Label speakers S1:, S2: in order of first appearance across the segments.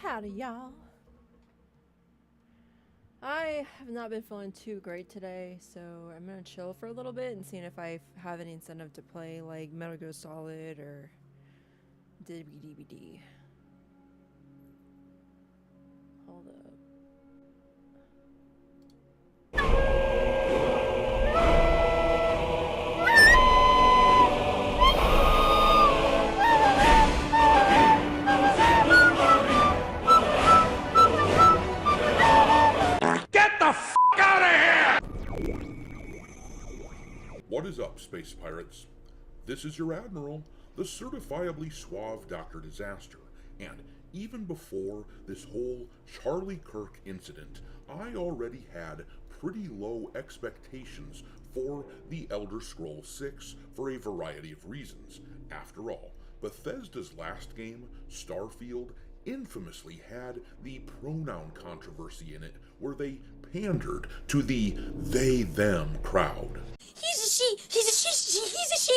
S1: Howdy, y'all. I have not been feeling too great today, so I'm gonna chill for a little bit and seeing if I have any incentive to play like Metal Gear Solid or DBDBD. Hold up.
S2: What is up, space pirates? This is your Admiral, the certifiably suave Dr. Disaster, and even before this whole Charlie Kirk incident, I already had pretty low expectations for the Elder Scrolls 6 for a variety of reasons. After all, Bethesda's last game, Starfield, infamously had the pronoun controversy in it, where they pandered to the they-them crowd.
S3: He's a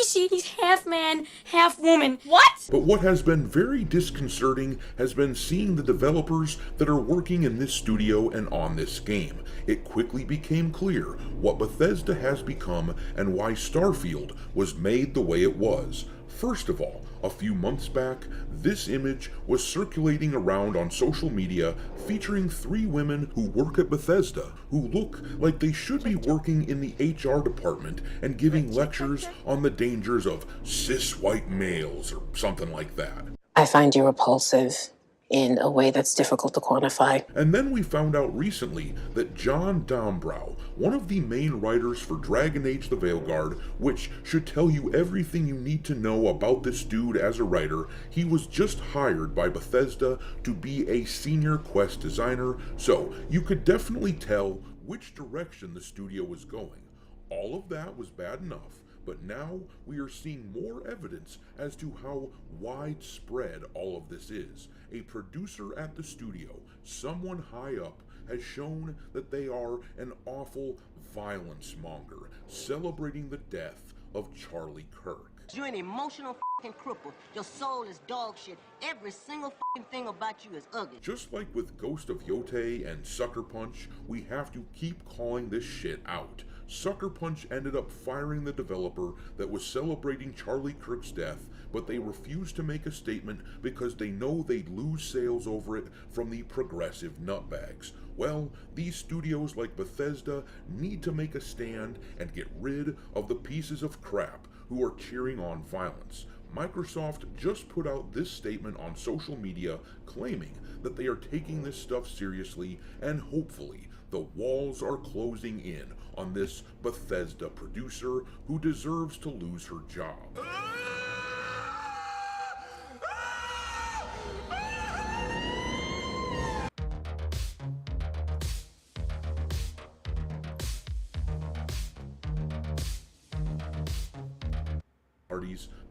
S3: she, he's half man, half woman. What?
S2: But what has been very disconcerting has been seeing the developers that are working in this studio and on this game. It quickly became clear what Bethesda has become and why Starfield was made the way it was. First of all, a few months back, this image was circulating around on social media featuring 3 women who work at Bethesda, who look like they should be working in the HR department and giving lectures on the dangers of cis white males or something like that.
S4: I find you repulsive in a way that's difficult to quantify.
S2: And then we found out recently that John Dombrow, one of the main writers for Dragon Age the Veilguard, which should tell you everything you need to know about this dude as a writer, he was just hired by Bethesda to be a senior quest designer, so you could definitely tell which direction the studio was going. All of that was bad enough, but now we are seeing more evidence as to how widespread all of this is. A producer at the studio, someone high up, has shown that they are an awful violence monger, celebrating the death of Charlie Kirk.
S5: You're an emotional f***ing cripple. Your soul is dog shit. Every single f***ing thing about you is ugly.
S2: Just like with Ghost of Yotei and Sucker Punch, we have to keep calling this shit out. Sucker Punch ended up firing the developer that was celebrating Charlie Kirk's death, but they refused to make a statement because they know they'd lose sales over it from the progressive nutbags. Well, these studios like Bethesda need to make a stand and get rid of the pieces of crap who are cheering on violence. Microsoft just put out this statement on social media claiming that they are taking this stuff seriously, and hopefully the walls are closing in on this Bethesda producer who deserves to lose her job.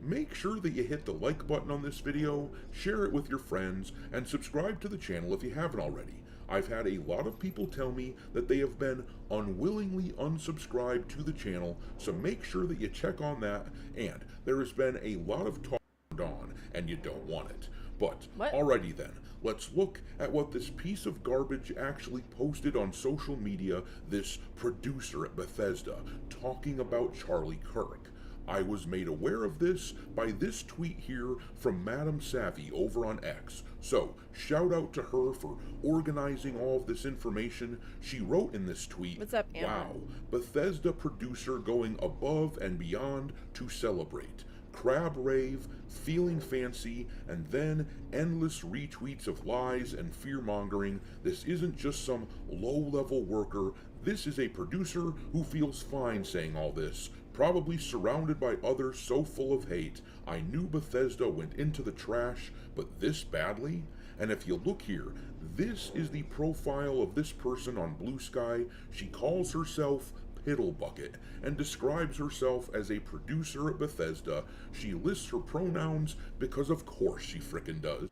S2: Make sure that you hit the like button on this video, share it with your friends, and subscribe to the channel if you haven't already. I've had a lot of people tell me that they have been unwillingly unsubscribed to the channel, so make sure that you check on that, and there has been a lot of talk on, and you don't want it. But, alrighty then, let's look at what this piece of garbage actually posted on social media, this producer at Bethesda, talking about Charlie Kirk. I was made aware of this by this tweet here from Madam Savvy over on X. So, shout out to her for organizing all of this information. She wrote in this tweet,
S1: "What's up, Anna?
S2: Wow, Bethesda producer going above and beyond to celebrate. Crab rave, feeling fancy, and then endless retweets of lies and fear-mongering. This isn't just some low-level worker. This is a producer who feels fine saying all this. Probably surrounded by others so full of hate. I knew Bethesda went into the trash, but this badly? And if you look here, this is the profile of this person on Blue Sky. She calls herself Piddlebucket and describes herself as a producer at Bethesda. She lists her pronouns because of course she frickin' does.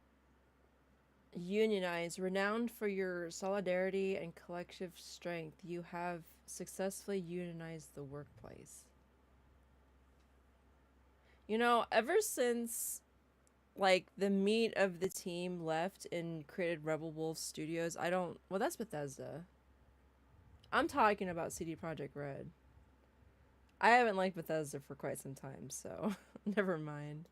S1: Unionize, renowned for your solidarity and collective strength. You have successfully unionized the workplace. You know, ever since like the meat of the team left and created Rebel Wolf Studios. Well, that's Bethesda. I'm talking about CD Projekt Red. I haven't liked Bethesda for quite some time, so never mind.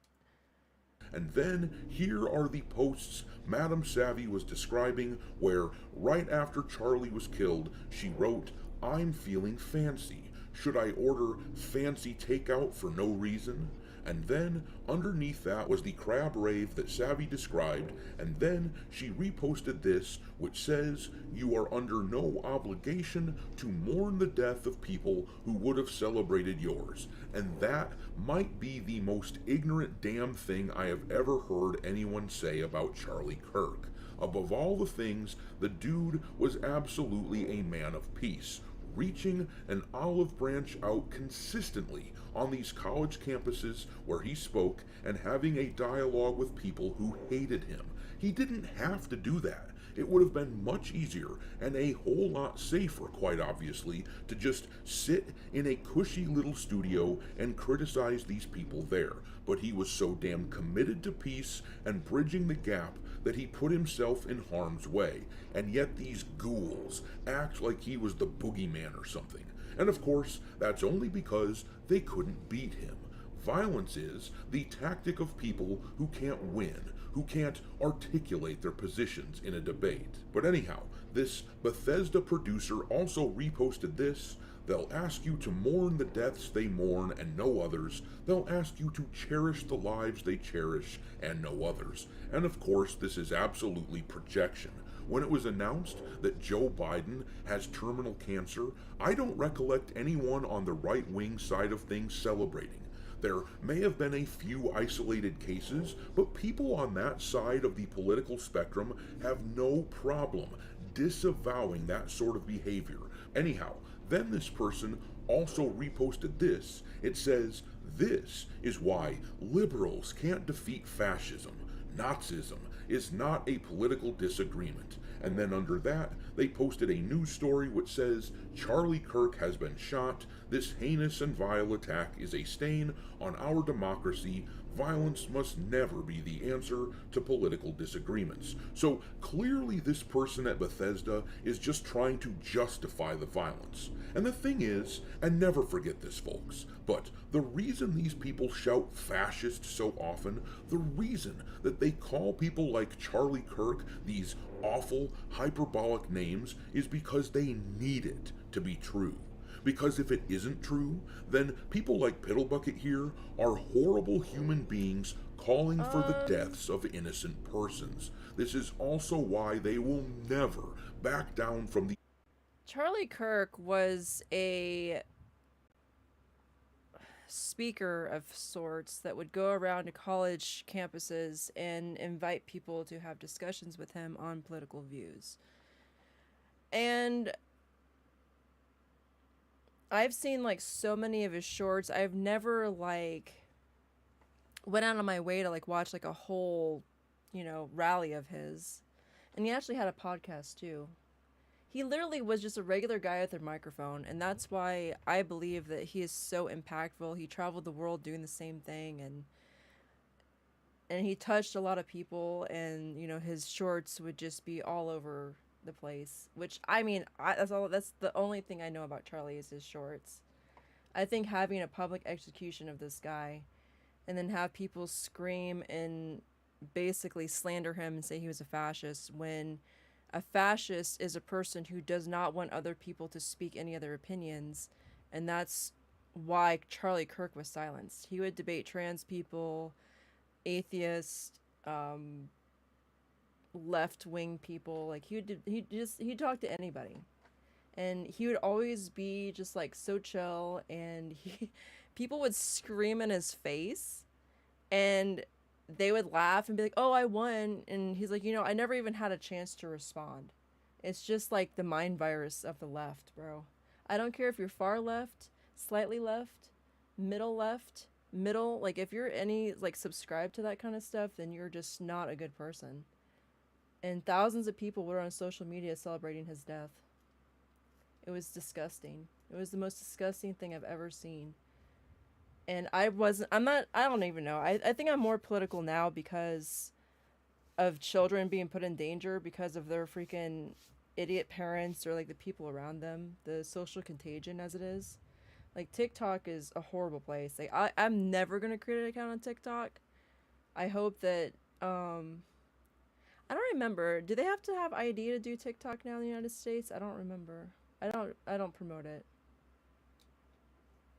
S2: And then here are the posts Madame Savvy was describing where, right after Charlie was killed, she wrote, "I'm feeling fancy. Should I order fancy takeout for no reason?" And then underneath that was the crab rave that Savvy described, and then she reposted this, which says, "You are under no obligation to mourn the death of people who would have celebrated yours." And that might be the most ignorant damn thing I have ever heard anyone say about Charlie Kirk. Above all the things, the dude was absolutely a man of peace, reaching an olive branch out consistently on these college campuses where he spoke and having a dialogue with people who hated him. He didn't have to do that. It would have been much easier and a whole lot safer, quite obviously, to just sit in a cushy little studio and criticize these people there. But he was so damn committed to peace and bridging the gap that he put himself in harm's way. And yet these ghouls act like he was the boogeyman or something. And of course, that's only because they couldn't beat him. Violence is the tactic of people who can't win, who can't articulate their positions in a debate. But anyhow, this Bethesda producer also reposted this. "They'll ask you to mourn the deaths they mourn and no others. They'll ask you to cherish the lives they cherish and no others." And of course, this is absolutely projection. When it was announced that Joe Biden has terminal cancer, I don't recollect anyone on the right-wing side of things celebrating. There may have been a few isolated cases, but people on that side of the political spectrum have no problem disavowing that sort of behavior. Anyhow, then this person also reposted this. It says, "This is why liberals can't defeat fascism. Nazism is not a political disagreement." And then under that, they posted a news story which says, "Charlie Kirk has been shot. This heinous and vile attack is a stain on our democracy. Violence must never be the answer to political disagreements." So clearly this person at Bethesda is just trying to justify the violence. And the thing is, and never forget this folks, but the reason these people shout fascist so often, the reason that they call people like Charlie Kirk these awful, hyperbolic names is because they need it to be true. Because if it isn't true, then people like Piddlebucket here are horrible human beings calling for the deaths of innocent persons. This is also why they will never back down from the...
S1: Charlie Kirk was a speaker of sorts that would go around to college campuses and invite people to have discussions with him on political views. And I've seen like so many of his shorts. I've never like went out of my way to like watch like a whole, rally of his. And he actually had a podcast too. He literally was just a regular guy with a microphone, and that's why I believe that he is so impactful. He traveled the world doing the same thing, and he touched a lot of people, and his shorts would just be all over the place. Which that's the only thing I know about Charlie is his shorts. I think having a public execution of this guy, and then have people scream and basically slander him and say he was a fascist when a fascist is a person who does not want other people to speak any other opinions, and that's why Charlie Kirk was silenced. He would debate trans people, atheists, left-wing people. Like he'd talk to anybody, and he would always be just like so chill, and people would scream in his face, and they would laugh and be like, "Oh, I won." And he's like, I never even had a chance to respond. It's just like the mind virus of the left, bro. I don't care if you're far left, slightly left, middle, like if you're any like subscribed to that kind of stuff, then you're just not a good person. And thousands of people were on social media celebrating his death. It was disgusting. It was the most disgusting thing I've ever seen. And I don't even know. I think I'm more political now because of children being put in danger because of their freaking idiot parents or like the people around them, the social contagion as it is. Like TikTok is a horrible place. Like I'm never gonna create an account on TikTok. I hope that I don't remember. Do they have to have ID to do TikTok now in the United States? I don't remember. I don't promote it.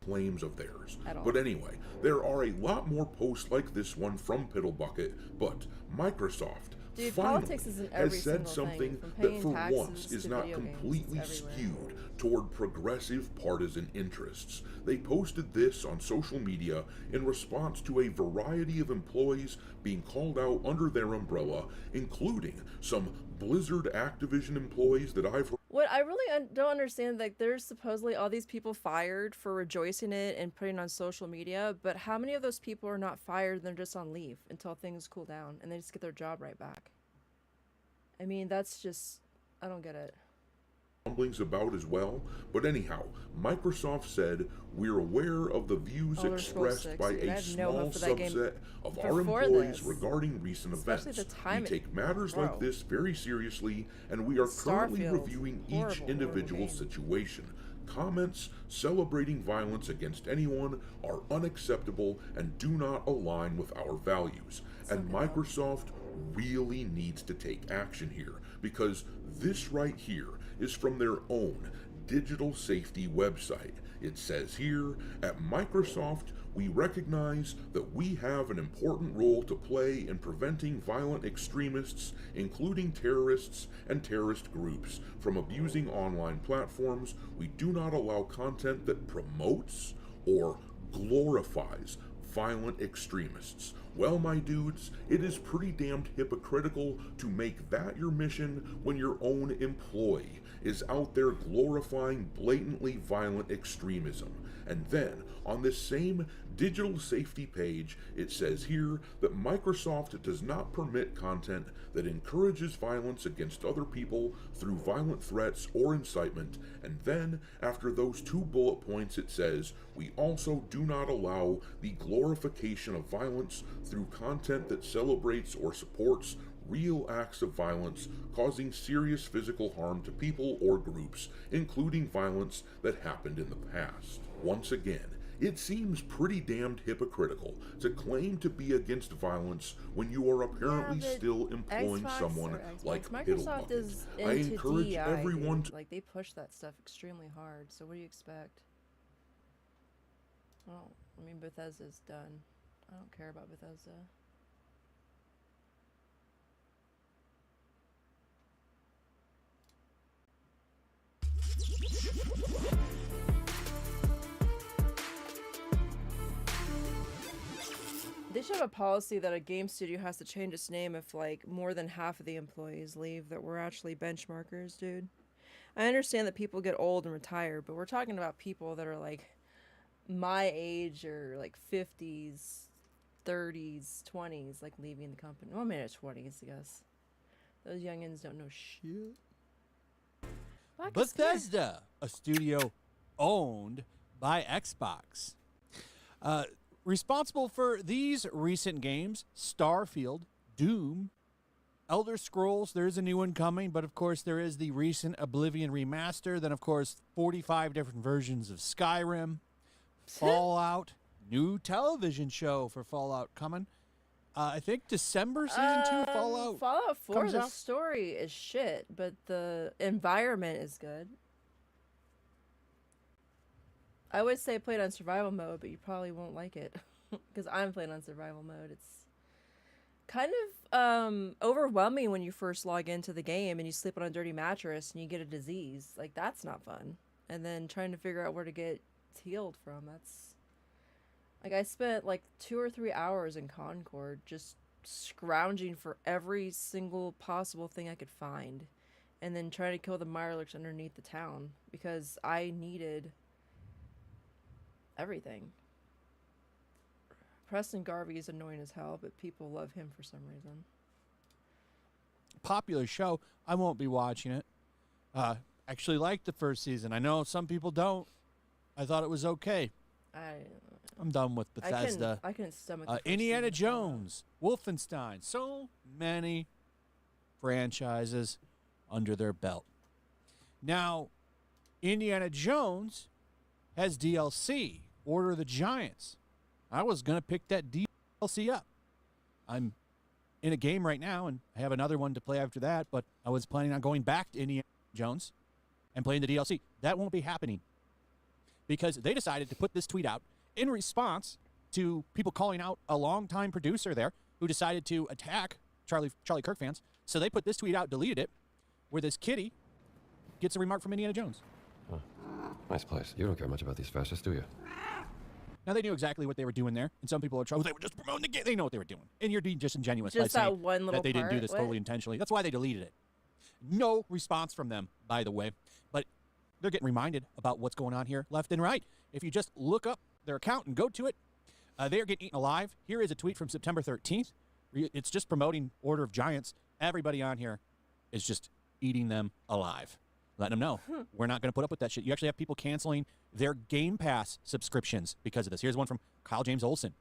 S2: Claims of theirs.
S1: At all.
S2: But anyway, there are a lot more posts like this one from Piddlebucket, but Microsoft
S1: Dude,
S2: finally
S1: politics is in every
S2: has said
S1: single
S2: something
S1: thing, from
S2: that
S1: paying
S2: for
S1: taxes
S2: once is
S1: to
S2: not
S1: video games,
S2: completely
S1: it's everywhere.
S2: skewed toward progressive partisan interests. They posted this on social media in response to a variety of employees being called out under their umbrella, including some Blizzard Activision employees that I've heard.
S1: What I really don't understand, like, there's supposedly all these people fired for rejoicing it and putting it on social media, but how many of those people are not fired and they're just on leave until things cool down and they just get their job right back? I mean, that's just, I don't get it.
S2: Rumblings about as well, but anyhow, Microsoft said we're aware of the views
S1: Elder Scrolls
S2: expressed
S1: 6,
S2: by
S1: dude. I
S2: a
S1: have no
S2: small
S1: hope for that game
S2: subset of our
S1: before
S2: employees
S1: this.
S2: regarding recent
S1: Especially
S2: events.
S1: the time
S2: We
S1: it-
S2: take matters like
S1: bro.
S2: this very seriously, and we are currently
S1: Starfield.
S2: reviewing each
S1: Horrible,
S2: individual
S1: horrible game.
S2: situation. Comments celebrating violence against anyone are unacceptable and do not align with our values. And Microsoft really needs to take action here, because this right here is from their own digital safety website. It says here, at Microsoft, we recognize that we have an important role to play in preventing violent extremists, including terrorists and terrorist groups, from abusing online platforms. We do not allow content that promotes or glorifies violent extremists. Well, my dudes, it is pretty damned hypocritical to make that your mission when your own employee is out there glorifying blatantly violent extremism. And then, on this same digital safety page, it says here that Microsoft does not permit content that encourages violence against other people through violent threats or incitement. And then, after those two bullet points, it says, we also do not allow the glorification of violence through content that celebrates or supports real acts of violence causing serious physical harm to people or groups, including violence that happened in the past. Once again, it seems pretty damned hypocritical to claim to be against violence when you are apparently
S1: Yeah, but
S2: still employing
S1: Xbox
S2: someone
S1: or Xbox,
S2: like
S1: Microsoft
S2: Piddlebucket.
S1: is
S2: I
S1: into
S2: encourage
S1: DEI,
S2: everyone
S1: dude.
S2: to
S1: Like, they push that stuff extremely hard, so what do you expect? I mean, Bethesda's done. I don't care about Bethesda. They should have a policy that a game studio has to change its name if, like, more than half of the employees leave that were actually benchmarkers, dude. I understand that people get old and retire, but we're talking about people that are, like, my age or, like, 50s, 30s, 20s, like, leaving the company. Well, maybe 20s, I guess. Those youngins don't know shit. Fuck, it's scary.
S6: Bethesda, a studio owned by Xbox. Responsible for these recent games: Starfield, Doom, Elder Scrolls. There's a new one coming, but of course there is the recent Oblivion remaster. Then, of course, 45 different versions of Skyrim, Fallout, new television show for Fallout coming. I think December season 2 Fallout.
S1: Fallout 4,
S6: comes
S1: the
S6: out.
S1: story is shit, but the environment is good. I would say play it on survival mode, but you probably won't like it. Because I'm playing on survival mode. It's kind of overwhelming when you first log into the game and you sleep on a dirty mattress and you get a disease. Like, that's not fun. And then trying to figure out where to get healed from, that's... Like, I spent like 2 or 3 hours in Concord just scrounging for every single possible thing I could find. And then trying to kill the Mirelurks underneath the town. Because I needed everything. Preston Garvey is annoying as hell, but people love him for some reason.
S6: Popular show. I won't be watching it. Actually liked the first season. I know some people don't. I thought it was okay. I'm done with Bethesda.
S1: I couldn't stomach the first
S6: Indiana
S1: season.
S6: Jones, Wolfenstein, so many franchises under their belt. Now, Indiana Jones has DLC, Order of the Giants. I was going to pick that DLC up. I'm in a game right now, and I have another one to play after that, but I was planning on going back to Indiana Jones and playing the DLC. That won't be happening because they decided to put this tweet out in response to people calling out a longtime producer there who decided to attack Charlie Kirk fans. So they put this tweet out, deleted it, where this kitty gets a remark from Indiana Jones.
S7: Huh. Nice place. You don't care much about these fascists, do you?
S6: Now, they knew exactly what they were doing there, and some people are trouble. They were just promoting the game. They know what they were doing. And you're being disingenuous by
S1: Just that
S6: saying
S1: one little
S6: that they didn't do
S1: part?
S6: this
S1: What?
S6: totally intentionally. That's why they deleted it. No response from them, by the way. But they're getting reminded about what's going on here left and right. If you just look up their account and go to it, they are getting eaten alive. Here is a tweet from September 13th. It's just promoting Order of Giants. Everybody on here is just eating them alive. Letting them know, we're not going to put up with that shit. You actually have people canceling their Game Pass subscriptions because of this. Here's one from Kyle James Olson.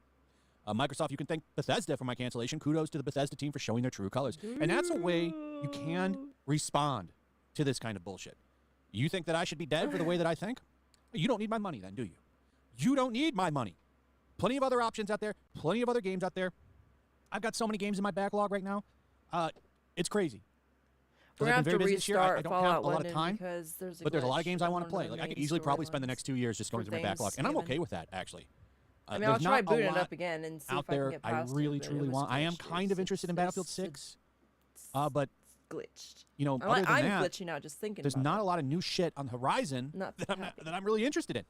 S6: Microsoft, you can thank Bethesda for my cancellation. Kudos to the Bethesda team for showing their true colors. And that's a way you can respond to this kind of bullshit. You think that I should be dead for the way that I think? You don't need my money then, do you? You don't need my money. Plenty of other options out there. Plenty of other games out there. I've got so many games in my backlog right now. It's crazy.
S1: We're gonna have to
S6: this year.
S1: restart
S6: I don't
S1: Fallout
S6: have a lot of
S1: London
S6: time,
S1: because there's a
S6: but there's a lot of
S1: glitch
S6: games I
S1: on
S6: want to
S1: one
S6: play.
S1: of the
S6: Like I could
S1: main
S6: easily probably spend the
S1: storylines
S6: next 2 years just going
S1: for
S6: through my backlog, and I'm
S1: Thanksgiving.
S6: okay with that actually.
S1: I mean, I'll
S6: There's
S1: try
S6: not a
S1: booting it
S6: lot
S1: up again and see
S6: out
S1: if I can
S6: there
S1: get
S6: I
S1: past
S6: really
S1: it, but
S6: truly
S1: it was
S6: want. I am
S1: glitched.
S6: kind of interested in Battlefield 6, but
S1: glitched.
S6: you know,
S1: I'm
S6: other than that,
S1: glitching out just thinking.
S6: there's
S1: about
S6: not
S1: it.
S6: a lot of new shit on the horizon
S1: Not
S6: that
S1: happy.
S6: I'm really interested in.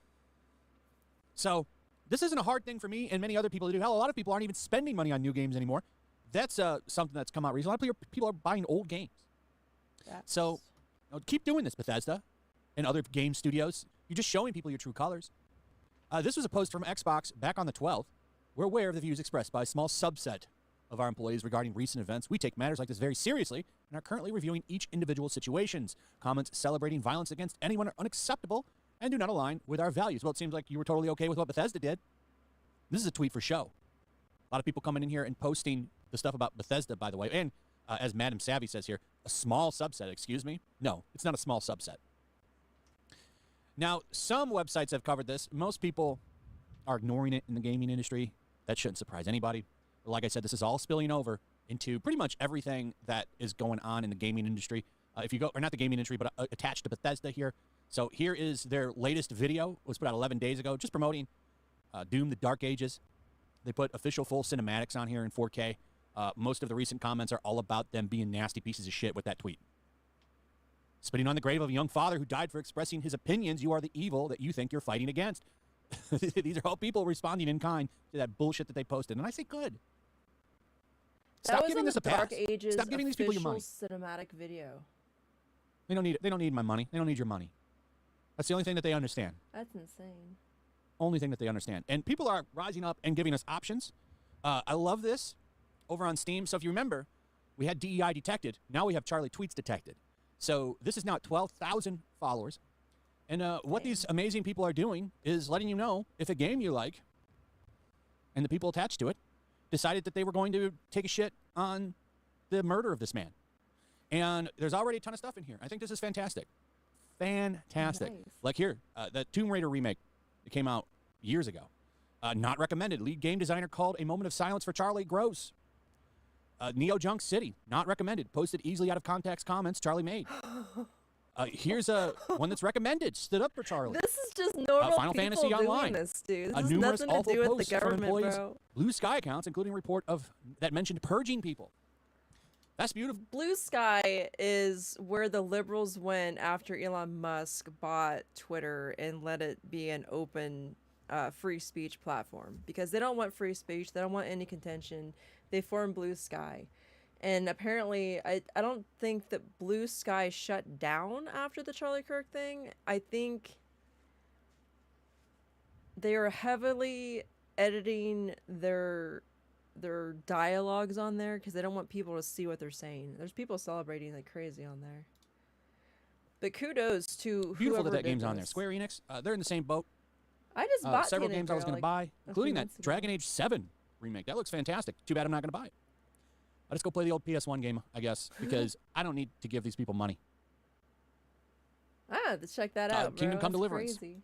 S6: So this isn't a hard thing for me and many other people to do. Hell, a lot of people aren't even spending money on new games anymore. That's something that's come out recently. A lot of people are buying old games. So keep doing this, Bethesda and other game studios. You're just showing people your true colors. This was a post from Xbox back on the 12th. We're aware of the views expressed by a small subset of our employees regarding recent events. We take matters like this very seriously and are currently reviewing each individual situations. Comments celebrating violence against anyone are unacceptable and do not align with our values. Well, it seems like you were totally okay with what Bethesda did. This is a tweet for show. A lot of people coming in here and posting the stuff about Bethesda, by the way. And as Madam Savvy says here, a small subset, excuse me. No, it's not a small subset. Now, some websites have covered this. Most people are ignoring it in the gaming industry. That shouldn't surprise anybody. But like I said, this is all spilling over into pretty much everything that is going on in the gaming industry. If you go, or not the gaming industry, but attached to Bethesda here. So here is their latest video. It was put out 11 days ago, just promoting Doom, the Dark Ages. They put official full cinematics on here in 4K. Most of the recent comments are all about them being nasty pieces of shit with that tweet. Spitting on the grave of a young father who died for expressing his opinions, you are the evil that you think you're fighting against. These are all people responding in kind to that bullshit that they posted. And I say good. Stop giving this a pass.
S1: Dark Ages
S6: Stop giving these people your money.
S1: Cinematic video.
S6: They don't need it. They don't need my money. They don't need your money. That's the only thing that they understand.
S1: That's insane.
S6: Only thing that they understand. And people are rising up and giving us options. I love this over on Steam. So if you remember, we had DEI detected. Now we have Charlie Tweets detected. So this is now at 12,000 followers. And what these amazing people are doing is letting you know if a game you like and the people attached to it decided that they were going to take a shit on the murder of this man. And there's already a ton of stuff in here. I think this is fantastic. Fantastic.
S1: Nice.
S6: Like here, the Tomb Raider remake that came out years ago. Not recommended. Lead game designer called a moment of silence for Charlie Gross. Neo Junk City, not recommended. Posted easily out of context comments Charlie made. Here's one that's recommended. Stood up for Charlie.
S1: This is just normal
S6: Final
S1: people
S6: Fantasy
S1: doing
S6: Online.
S1: this, dude. This has
S6: Numerous
S1: nothing to
S6: awful
S1: do with the
S6: posts from
S1: government,
S6: employees,
S1: bro.
S6: Blue Sky accounts, including a report that mentioned purging people. That's beautiful.
S1: Blue Sky is where the liberals went after Elon Musk bought Twitter and let it be an open free speech platform because they don't want free speech. They don't want any contention. They formed Blue Sky. And apparently, I don't think that Blue Sky shut down after the Charlie Kirk thing. I think they are heavily editing their dialogues on there because they don't want people to see what they're saying. There's people celebrating like crazy on there. But kudos to
S6: Beautiful
S1: whoever
S6: that
S1: did
S6: game's on there.
S1: this.
S6: Square Enix, they're in the same boat.
S1: I just bought
S6: several
S1: Teenage
S6: games I was
S1: Girl,
S6: going to
S1: like,
S6: buy,
S1: a
S6: including
S1: few
S6: that
S1: months ago.
S6: Dragon Age 7 remake. That looks fantastic. Too bad I'm not going to buy it. I'll just go play the old PS1 game, I guess, because I don't need to give these people money.
S1: Let's check that out, bro.
S6: Kingdom Come
S1: That's
S6: Deliverance.
S1: crazy.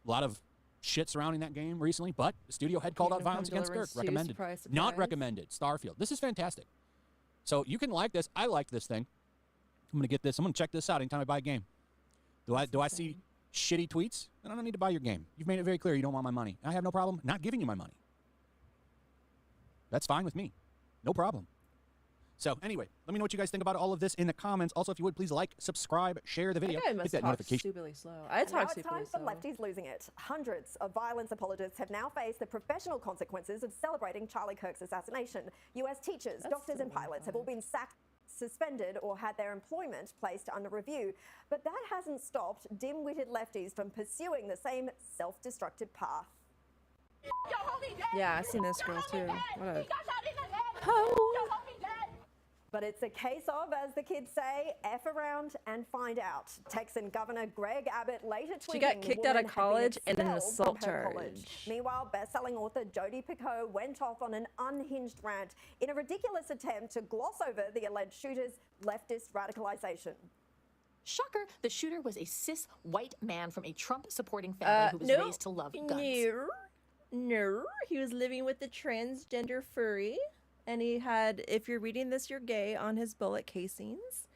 S6: A lot of shit surrounding that game recently, but the studio head called out
S1: Kingdom Come
S6: violence against Kirk.
S1: Deliverance 2,
S6: Recommended.
S1: surprise,
S6: Not
S1: surprise.
S6: recommended. Starfield. This is fantastic. So you can like this. I like this thing. I'm going to get this. I'm going to check this out anytime I buy a game. Do I see shitty tweets? Then I don't need to buy your game. You've made it very clear you don't want my money. I have no problem not giving you my money. That's fine with me. No problem. So anyway, let me know what you guys think about all of this in the comments. Also, if you would, please like, subscribe, share the video.
S1: That guy must
S6: Hit that
S1: talk
S6: notification.
S1: stupidly slow. I
S8: And now
S1: talk
S8: it's
S1: stupidly
S8: time for
S1: slow.
S8: lefties losing it. Hundreds of violence apologists have now faced the professional consequences of celebrating Charlie Kirk's assassination. US teachers, doctors and pilots have all been sacked, suspended or had their employment placed under review. But that hasn't stopped dim-witted lefties from pursuing the same self-destructive path.
S1: Yeah, I've seen this girl too. What a
S8: But it's a case of, as the kids say, F around and find out. Texan Governor Greg Abbott later tweeting
S1: She got
S8: the
S1: kicked out of
S8: woman had been
S1: college and an
S8: expelled
S1: assault
S8: from her college.
S1: charge.
S8: Meanwhile, best-selling author Jodi Picoult went off on an unhinged rant in a ridiculous attempt to gloss over the alleged shooter's leftist radicalization.
S9: Shocker, the shooter was a cis white man from a Trump-supporting family who was
S1: no,
S9: raised to love guns.
S1: No, he was living with a transgender furry, and he had, if you're reading this, you're gay, on his bullet casings,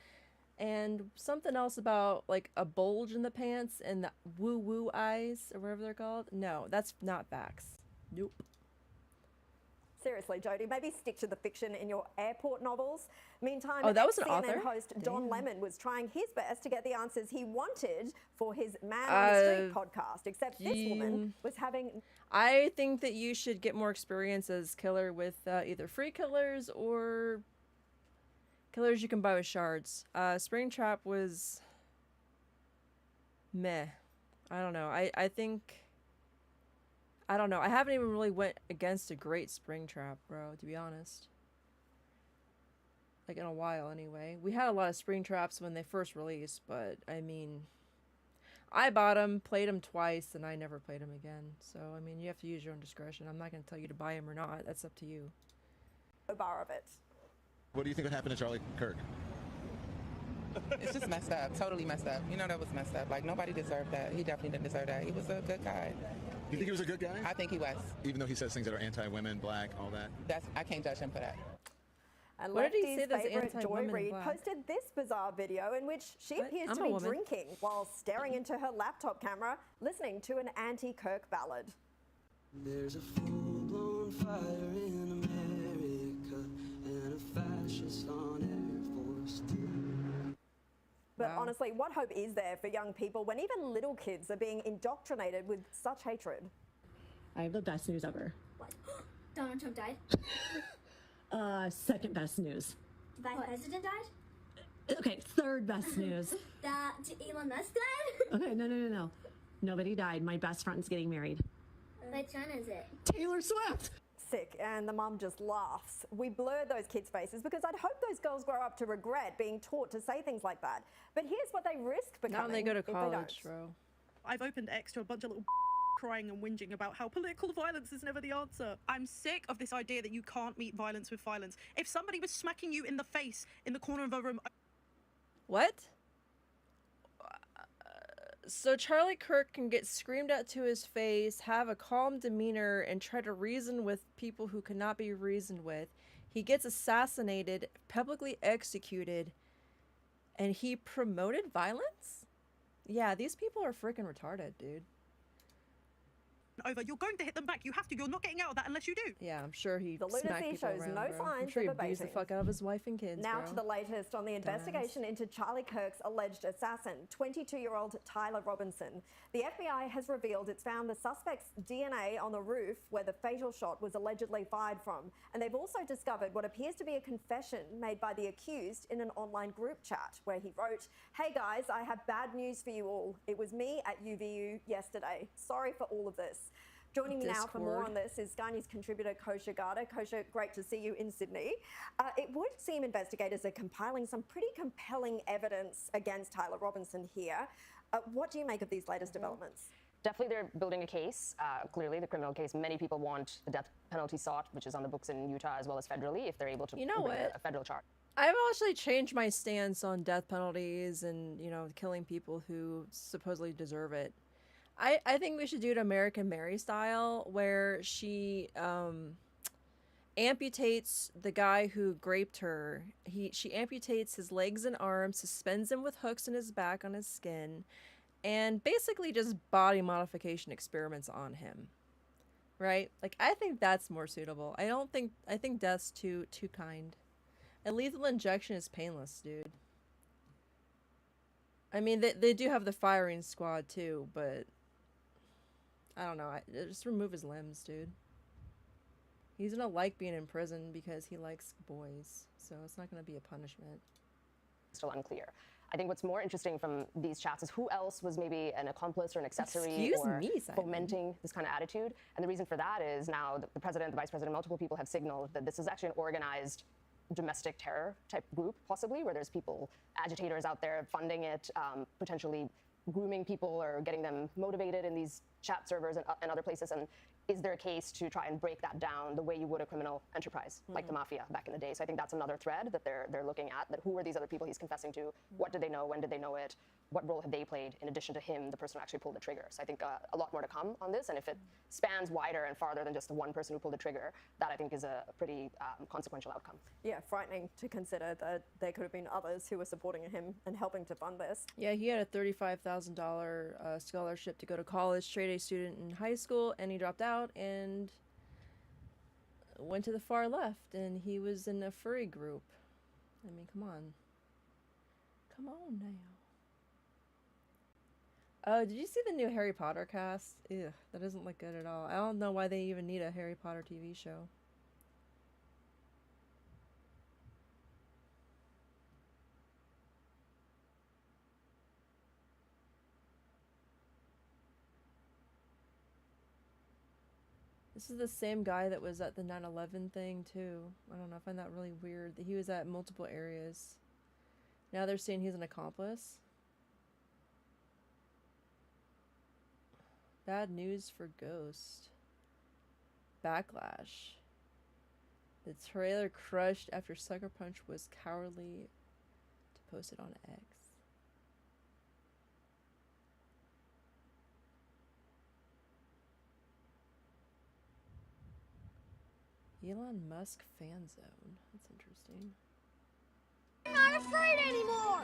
S1: and something else about like a bulge in the pants and the woo-woo eyes, or whatever they're called. No, that's not facts. Nope.
S8: Seriously, Jodi, maybe stick to the fiction in your airport novels. Meantime,
S1: Oh, that was an
S8: CNN
S1: author?
S8: host Don
S1: Damn.
S8: Lemon was trying his best to get the answers he wanted for his Man on the Street podcast, except this woman was having...
S1: I think that you should get more experience as killer with either free killers or killers you can buy with shards. Springtrap was meh. I don't know. I think... I don't know. I haven't even really went against a great Springtrap, bro, to be honest. Like, in a while, anyway. We had a lot of Springtraps when they first released, but, I mean... I bought them, played them twice, and I never played them again. So, I mean, you have to use your own discretion. I'm not going to tell you to buy them or not. That's up to you.
S8: A bar of it.
S10: What do you think would happen to Charlie Kirk?
S11: It's just messed up, totally messed up. You know that was messed up. Like, nobody deserved that. He definitely didn't deserve that. He was a good guy.
S10: You think he was a good guy?
S11: I think he was.
S10: Even though he says things that are anti-women, black, all that?
S11: I can't judge him for that.
S8: And
S1: What did he say
S8: Lefty's
S1: that's
S8: favourite Joy
S1: anti-women and
S8: Reid
S1: black?
S8: posted this bizarre video in which she
S1: What?
S8: appears
S1: I'm
S8: to
S1: a
S8: be
S1: woman.
S8: drinking while staring into her laptop camera, listening to an anti-Kirk ballad.
S12: There's a full-blown fire in America and a fascist on Air Force Two.
S8: But
S1: Wow.
S8: honestly, what hope is there for young people when even little kids are being indoctrinated with such hatred?
S13: I have the best news ever.
S3: What? Donald Trump died?
S13: Second best news.
S3: The vice president died?
S13: Okay, third best news.
S3: That Elon Musk died?
S13: Okay, no. Nobody died. My best friend's getting married.
S3: Which one is it?
S13: Taylor Swift.
S8: Sick, and the mum just laughs. We blurred those kids' faces because I'd hope those girls grow up to regret being taught to say things like that. But here's what they risk becoming
S1: Not when they go to
S8: if they
S1: college,
S8: don't.
S1: bro.
S14: I've opened X to a bunch of little crying and whinging about how political violence is never the answer. I'm sick of this idea that you can't meet violence with violence. If somebody was smacking you in the face in the corner of a room...
S1: What? So Charlie Kirk can get screamed at to his face, have a calm demeanor, and try to reason with people who cannot be reasoned with. He gets assassinated, publicly executed, and he promoted violence? Yeah, these people are freaking retarded, dude.
S14: over, you're going to hit them back. You have to. You're not getting out of that unless you do.
S1: Yeah, I'm sure he
S8: The
S1: smacked
S8: lunacy
S1: people
S8: shows
S1: around,
S8: no
S1: bro. I'm
S8: signs
S1: sure he
S8: of
S1: abused the
S8: abating.
S1: fuck out of his wife and kids,
S8: Now
S1: bro.
S8: to the latest on the investigation into Charlie Kirk's alleged assassin, 22-year-old Tyler Robinson. The FBI has revealed it's found the suspect's DNA on the roof where the fatal shot was allegedly fired from. And they've also discovered what appears to be a confession made by the accused in an online group chat where he wrote, "Hey guys, I have bad news for you all. It was me at UVU yesterday. Sorry for all of this." Joining me now for more on this is Sky News contributor Kosha Garda. Kosha, great to see you in Sydney. It would seem investigators are compiling some pretty compelling evidence against Tyler Robinson here. What do you make of these latest developments?
S15: definitely they're building a case. Clearly, the criminal case. Many people want the death penalty sought, which is on the books in Utah as well as federally, if they're able to
S1: You know
S15: bring
S1: what?
S15: a federal charge.
S1: I've actually changed my stance on death penalties and, you know, killing people who supposedly deserve it. I think we should do it American Mary style, where she amputates the guy who raped her. She amputates his legs and arms, suspends him with hooks in his back on his skin, and basically just body modification experiments on him. Right? Like, I think that's more suitable. I think death's too kind. A lethal injection is painless, dude. I mean, they do have the firing squad too, but I don't know. Just remove his limbs, dude. He's gonna like being in prison because he likes boys, so it's not gonna be a punishment.
S15: Still unclear. I think what's more interesting from these chats is who else was maybe an accomplice or an accessory or fomenting this kind of attitude. And the reason for that is now the president, the vice president, multiple people have signaled that this is actually an organized domestic terror type group, possibly, where there's people, agitators out there funding it, potentially grooming people or getting them motivated in these chat servers and other places. And is there a case to try and break that down the way you would a criminal enterprise, like the mafia back in the day? So I think that's another thread that they're looking at, that who are these other people he's confessing to? What did they know? When did they know it? What role have they played in addition to him, the person who actually pulled the trigger? So I think a lot more to come on this. And if it spans wider and farther than just the one person who pulled the trigger, that I think is a pretty consequential outcome.
S8: Yeah, frightening to consider that there could have been others who were supporting him and helping to fund this.
S1: Yeah, he had a $35,000 scholarship to go to college, straight A student in high school, and he dropped out and went to the far left, and he was in a furry group. I mean, come on. Come on now. Oh, did you see the new Harry Potter cast? Ew, that doesn't look good at all. I don't know why they even need a Harry Potter TV show. This is the same guy that was at the 9/11 thing, too. I don't know, I find that really weird that he was at multiple areas. Now they're saying he's an accomplice. Bad news for Ghost. Backlash. The trailer crushed after Sucker Punch was cowardly to post it on X. Elon Musk fan zone. That's interesting.
S16: I'm not afraid anymore!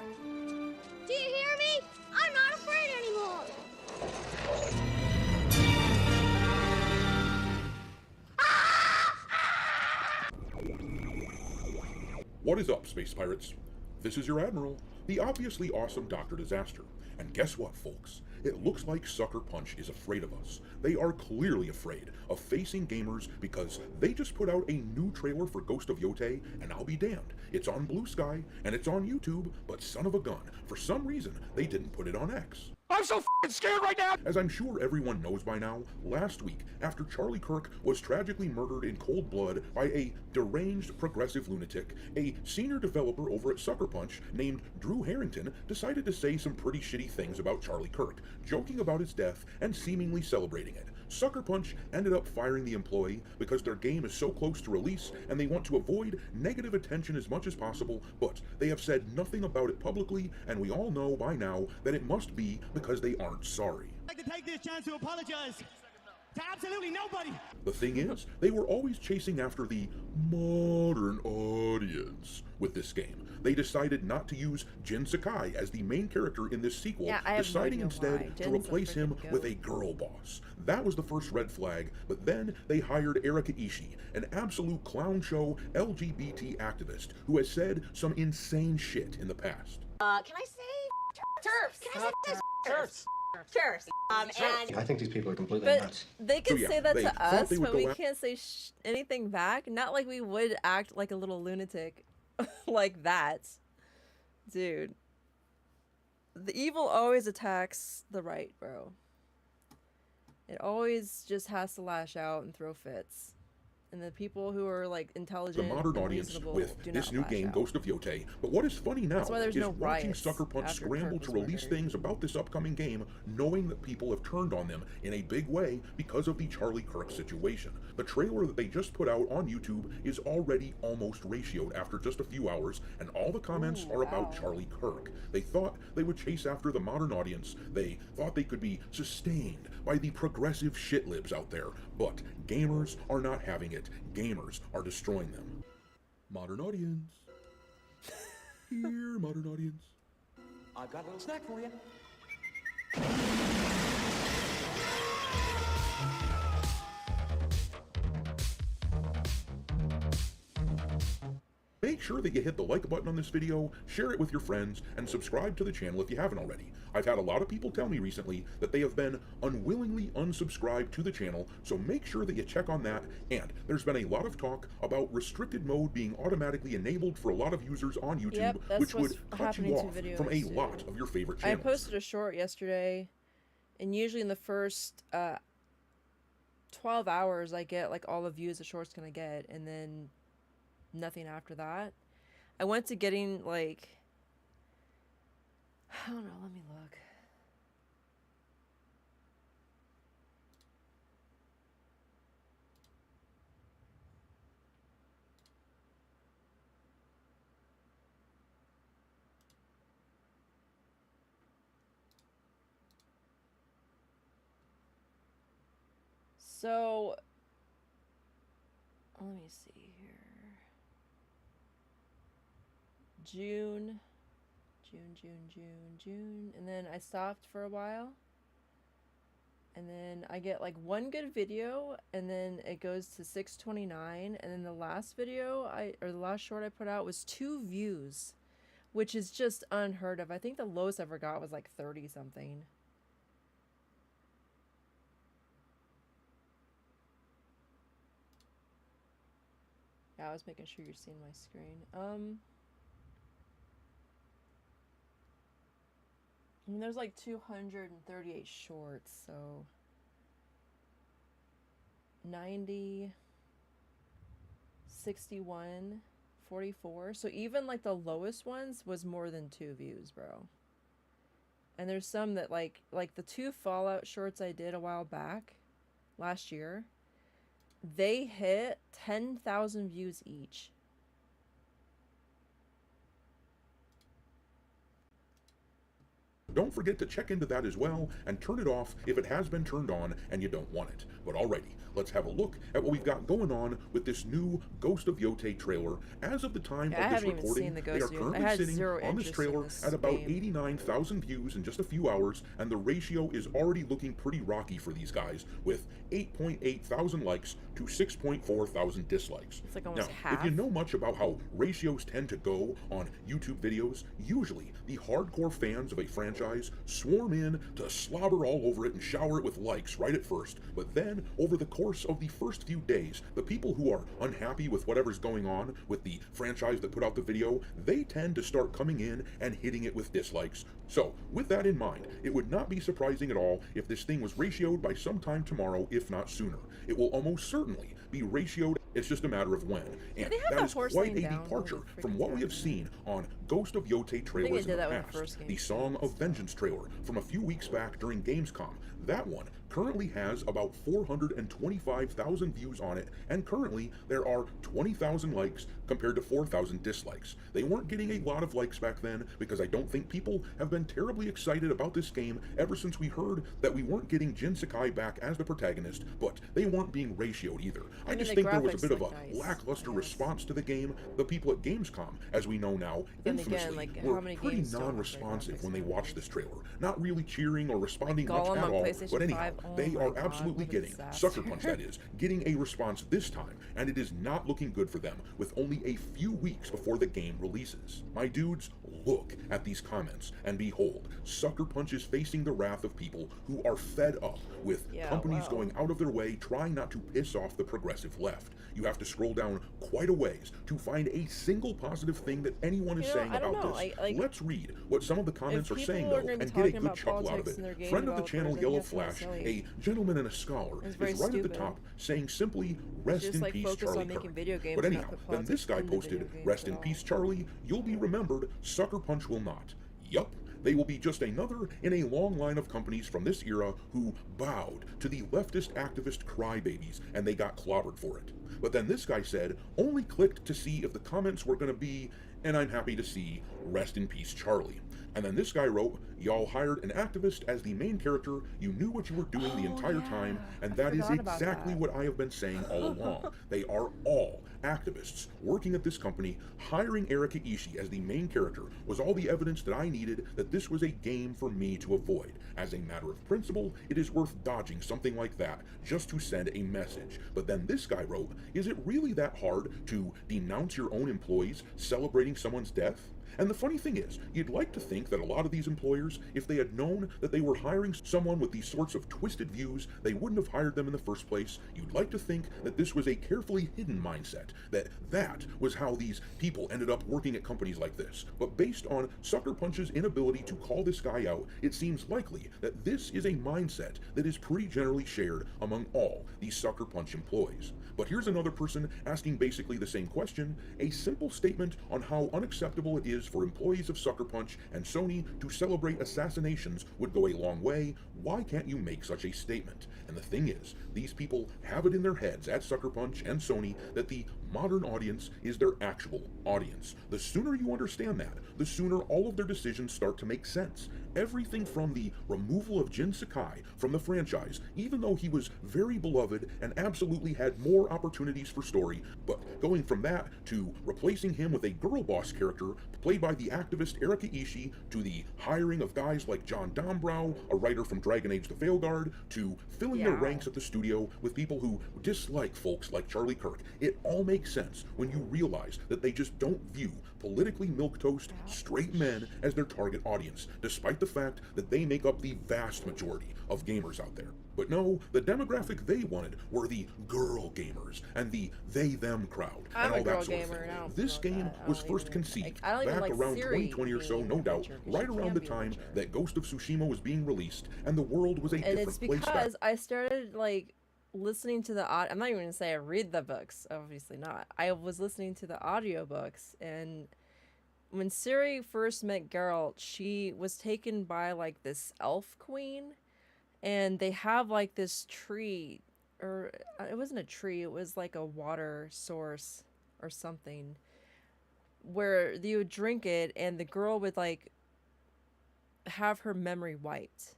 S16: Do you hear me? I'm not afraid anymore!
S2: What is up, Space Pirates? This is your Admiral, the obviously awesome Dr. Disaster. And guess what, folks? It looks like Sucker Punch is afraid of us. They are clearly afraid of facing gamers because they just put out a new trailer for Ghost of Yotei, and I'll be damned. It's on Blue Sky, and it's on YouTube, but son of a gun, for some reason, they didn't put it on X.
S6: I'm so f***ing scared right now!
S2: As I'm sure everyone knows by now, last week, after Charlie Kirk was tragically murdered in cold blood by a deranged progressive lunatic, a senior developer over at Sucker Punch named Drew Harrington decided to say some pretty shitty things about Charlie Kirk, joking about his death and seemingly celebrating it. Sucker Punch ended up firing the employee because their game is so close to release and they want to avoid negative attention as much as possible, but they have said nothing about it publicly, and we all know by now that it must be because they aren't sorry.
S17: I'd like to take this chance to apologize to absolutely nobody.
S2: The thing is, they were always chasing after the modern audience with this game. They decided not to use Jin Sakai as the main character in this sequel, deciding instead to replace him with a girl boss. That was the first red flag, but then they hired Erika Ishii, an absolute clown show LGBT activist who has said some insane shit in the past.
S5: Can I say turfs? Can I say turfs? Turfs.
S18: I think these people are completely
S1: But
S18: nuts.
S1: they can say that
S2: they
S1: to
S2: thought
S1: us,
S2: they would
S1: but
S2: go
S1: we
S2: out-
S1: can't say anything back. Not like we would act like a little lunatic like that. Dude. The evil always attacks the right, bro. It always just has to lash out and throw fits. And the people who are like intelligent,
S2: the modern
S1: and
S2: audience
S1: reasonable
S2: with
S1: do
S2: this
S1: not
S2: new
S1: lash
S2: game,
S1: out.
S2: Ghost of Yotei. But what is funny now
S1: That's why there's
S2: is
S1: no
S2: watching
S1: riots
S2: Sucker Punch
S1: after
S2: scramble
S1: Kirk
S2: to
S1: was
S2: release
S1: murdered.
S2: things about this upcoming game, knowing that people have turned on them in a big way because of the Charlie Kirk situation. The trailer that they just put out on YouTube is already almost ratioed after just a few hours, and all the comments are about Charlie Kirk. They thought they would chase after the modern audience. They thought they could be sustained by the progressive shitlibs out there, but gamers are not having it. Gamers are destroying them. Modern audience. Here, modern audience.
S17: I've got a little snack for you.
S2: Make sure that you hit the like button on this video, share it with your friends, and subscribe to the channel if you haven't already. I've had a lot of people tell me recently that they have been unwillingly unsubscribed to the channel, so make sure that you check on that. And there's been a lot of talk about restricted mode being automatically enabled for a lot of users on YouTube, which would cut you off from a lot of your favorite channels.
S1: I posted a short yesterday, and usually in the first 12 hours I get like all the views the short's gonna get, and then nothing after that. I went to getting like, I don't know, let me look. So, let me see here. June, and then I stopped for a while, and then I get like one good video, and then it goes to 629, and then the last video the last short I put out was 2 views, which is just unheard of. I think the lowest I ever got was like 30 something. Yeah, I was making sure you're seeing my screen. I mean, there's like 238 shorts, so 90, 61, 44. So even like the lowest ones was more than 2 views, bro. And there's some that like the 2 Fallout shorts I did a while back, last year, they hit 10,000 views each.
S2: Don't forget to check into that as well, and turn it off if it has been turned on and you don't want it. But alrighty, let's have a look at what we've got going on with this new Ghost of Yotei trailer. As of the time of this recording, they are currently sitting on this trailer at about 89,000 views in just a few hours, and the ratio is already looking pretty rocky for these guys, with 8.8 thousand likes to 6.4 thousand dislikes.
S1: It's like almost
S2: now,
S1: half.
S2: if you know much about how ratios tend to go on YouTube videos, usually the hardcore fans of a franchise swarm in to slobber all over it and shower it with likes right at first, but then over the course of the first few days, the people who are unhappy with whatever's going on with the franchise that put out the video, they tend to start coming in and hitting it with dislikes. So, with that in mind, it would not be surprising at all if this thing was ratioed by sometime tomorrow, if not sooner. It will almost certainly be ratioed, it's just a matter of when. And that is quite a departure from what we have seen on Ghost of Yotei trailers in the past. The Song of Vengeance trailer from a few weeks back during Gamescom. That one currently has about 425,000 views on it, and currently there are 20,000 likes compared to 4,000 dislikes. They weren't getting a lot of likes back then because I don't think people have been terribly excited about this game ever since we heard that we weren't getting Jin Sakai back as the protagonist, but they weren't being ratioed either. I just think there was a bit of a lackluster response to the game. The people at Gamescom, as we know now, infamously, were pretty non-responsive when they watched this trailer. Not really cheering or responding much at all, but anyhow, they are absolutely getting, Sucker Punch that is, getting a response this time, and it is not looking good for them, with only a few weeks before the game releases. My dudes, look at these comments, and behold, Sucker Punch is facing the wrath of people who are fed up with companies going out of their way trying not to piss off the progressive left. You have to scroll down quite a ways to find a single positive thing that anyone is saying about this. Let's read what some of the comments are saying, though, and get a good chuckle out of it. Friend of the channel, Yellow Flash, a gentleman and a scholar, is right at the top, saying simply, rest
S1: Just,
S2: in
S1: like,
S2: peace,
S1: focus
S2: Charlie
S1: on making
S2: Kirk.
S1: video games
S2: But
S1: and
S2: anyhow,
S1: not put
S2: then this
S1: politics
S2: guy
S1: in the video
S2: posted,
S1: games
S2: rest
S1: at
S2: in
S1: all.
S2: peace, Charlie, you'll be remembered, Sucker Punch will not. Yup. They will be just another in a long line of companies from this era who bowed to the leftist activist crybabies, and they got clobbered for it. But then this guy said, only clicked to see if the comments were going to be, and I'm happy to see, rest in peace, Charlie. And then this guy wrote, y'all hired an activist as the main character, you knew what you were doing the entire time, and that is exactly what I have been saying all along. They are all activists working at this company. Hiring Erika Ishii as the main character was all the evidence that I needed that this was a game for me to avoid. As a matter of principle, it is worth dodging something like that just to send a message. But then this guy wrote, is it really that hard to denounce your own employees celebrating someone's death? And the funny thing is, you'd like to think that a lot of these employers, if they had known that they were hiring someone with these sorts of twisted views, they wouldn't have hired them in the first place. You'd like to think that this was a carefully hidden mindset, that was how these people ended up working at companies like this. But based on Sucker Punch's inability to call this guy out, it seems likely that this is a mindset that is pretty generally shared among all these Sucker Punch employees. But here's another person asking basically the same question, a simple statement on how unacceptable it is for employees of Sucker Punch and Sony to celebrate assassinations would go a long way. Why can't you make such a statement? And the thing is, these people have it in their heads at Sucker Punch and Sony that the modern audience is their actual audience. The sooner you understand that, the sooner all of their decisions start to make sense. Everything from the removal of Jin Sakai from the franchise, even though he was very beloved and absolutely had more opportunities for story, but going from that to replacing him with a girl boss character played by the activist Erika Ishii, to the hiring of guys like John Dombrow, a writer from Dragon Age The Veilguard, to filling their ranks at the studio with people who dislike folks like Charlie Kirk. It all makes sense when you realize that they just don't view politically milquetoast straight men as their target audience, despite the fact that they make up the vast majority of gamers out there. But no, the demographic they wanted were the girl gamers and the they-them crowd and all that sort of thing. This game was first conceived back around 2020 or so, no doubt, right around the time that Ghost of Tsushima was being released, and the world was a different place back.
S1: And it's because I started, like, listening to the I'm not even gonna say I read the books, obviously not. I was listening to the audiobooks, and when Ciri first met Geralt, she was taken by, like, this elf queen, and they have, like, this tree, or it wasn't a tree, it was like a water source or something, where you would drink it and the girl would, like, have her memory wiped,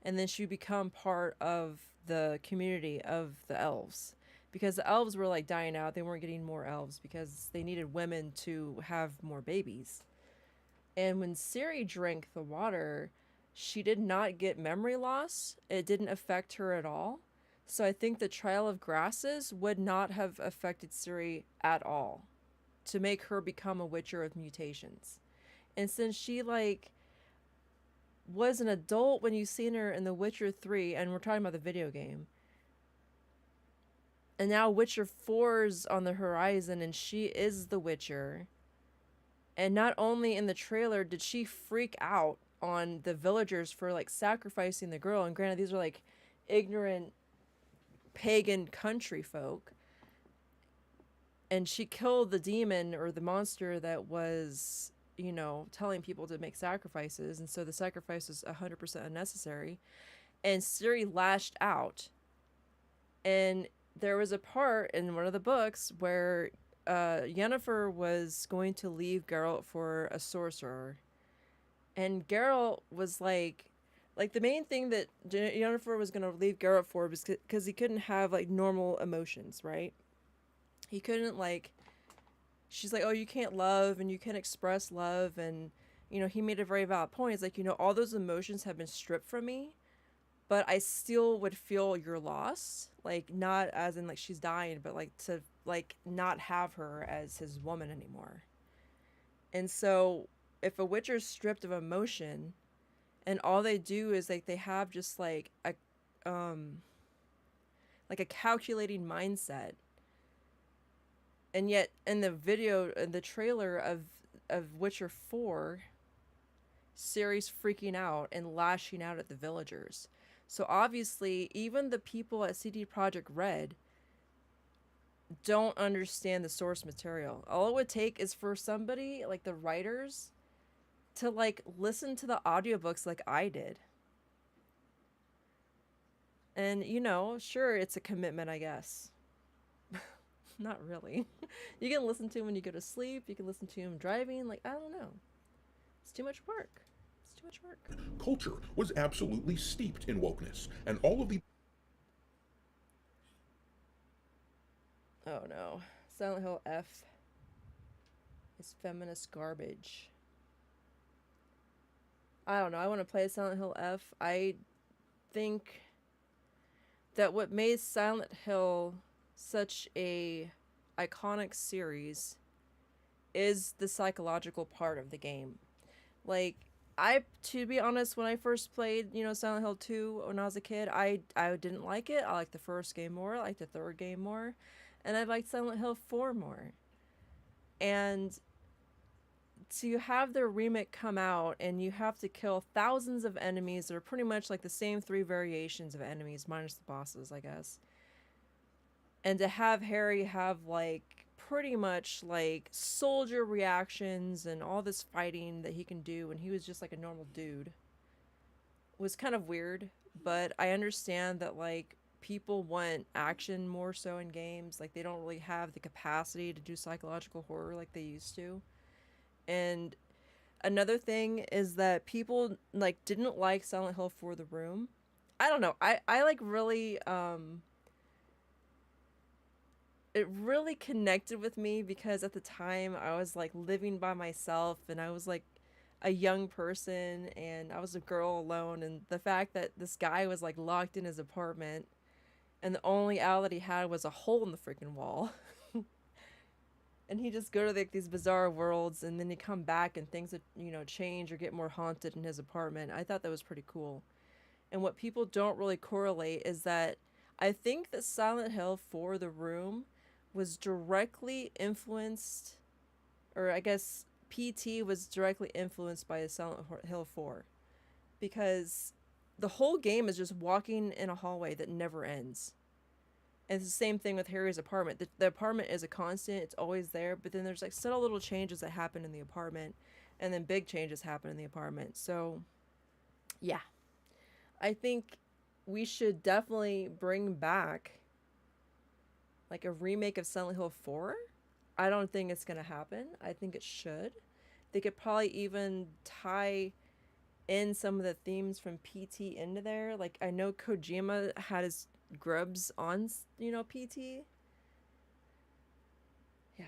S1: and then she would become part of the community of the elves, because the elves were, like, dying out. They weren't getting more elves because they needed women to have more babies. And when Ciri drank the water, she did not get memory loss. It didn't affect her at all. So I think the Trial of Grasses would not have affected Ciri at all to make her become a Witcher with mutations. And since she, like, was an adult when you seen her in The Witcher 3, and we're talking about the video game, and now Witcher 4's on the horizon and she is the Witcher, and not only in the trailer did she freak out on the villagers for, like, sacrificing the girl, and granted these are, like, ignorant pagan country folk, and she killed the demon or the monster that was, you know, telling people to make sacrifices, and so the sacrifice was 100% unnecessary, and Ciri lashed out. And there was a part in one of the books where Yennefer was going to leave Geralt for a sorcerer, and Geralt was like the main thing that Yennefer was going to leave Geralt for was because he couldn't have, like, normal emotions, right? He couldn't, like, she's like, oh, you can't love and you can't express love, and, you know, he made a very valid point. It's like, you know, all those emotions have been stripped from me, but I still would feel your loss, like, not as in, like, she's dying, but, like, to, like, not have her as his woman anymore. And so if a Witcher's stripped of emotion and all they do is, like, they have just, like a calculating mindset, and yet in the video, in the trailer of Witcher 4, Ciri's freaking out and lashing out at the villagers. So obviously, even the people at CD Projekt Red don't understand the source material. All it would take is for somebody, like the writers, to like listen to the audiobooks like I did. And, you know, sure, it's a commitment, I guess. Not really. You can listen to him when you go to sleep. You can listen to him driving. Like, I don't know. It's too much work. It's too much work.
S2: Culture was absolutely steeped in wokeness, and all of the...
S1: Oh no. Silent Hill F is feminist garbage. I don't know. I want to play Silent Hill F. I think that what made Silent Hill such a iconic series is the psychological part of the game. Like, to be honest, when I first played, you know, Silent Hill 2 when I was a kid, I didn't like it. I liked the first game more. I liked the third game more. And I liked Silent Hill 4 more. And to have their remake come out and you have to kill thousands of enemies that are pretty much like the same 3 variations of enemies minus the bosses, I guess. And to have Harry have like pretty much like soldier reactions and all this fighting that he can do when he was just like a normal dude was kind of weird. But I understand that like people want action more so in games. Like they don't really have the capacity to do psychological horror like they used to. And another thing is that people like didn't like Silent Hill for the Room. I don't know. I like really it really connected with me because at the time I was like living by myself and I was like a young person and I was a girl alone, and the fact that this guy was like locked in his apartment and the only outlet he had was a hole in the freaking wall. And he just go to like these bizarre worlds and then he come back and things would, you know, change or get more haunted in his apartment. I thought that was pretty cool. And what people don't really correlate is that I think that Silent Hill for the Room was directly influenced, or I guess PT was directly influenced by Silent Hill 4. Because the whole game is just walking in a hallway that never ends. And it's the same thing with Harry's apartment. The apartment is a constant. It's always there. But then there's like subtle little changes that happen in the apartment. And then big changes happen in the apartment. So, yeah. I think we should definitely bring back like a remake of Silent Hill 4. I don't think it's going to happen. I think it should. They could probably even tie in some of the themes from PT into there. Like, I know Kojima had his grubs on, you know, PT. Yeah.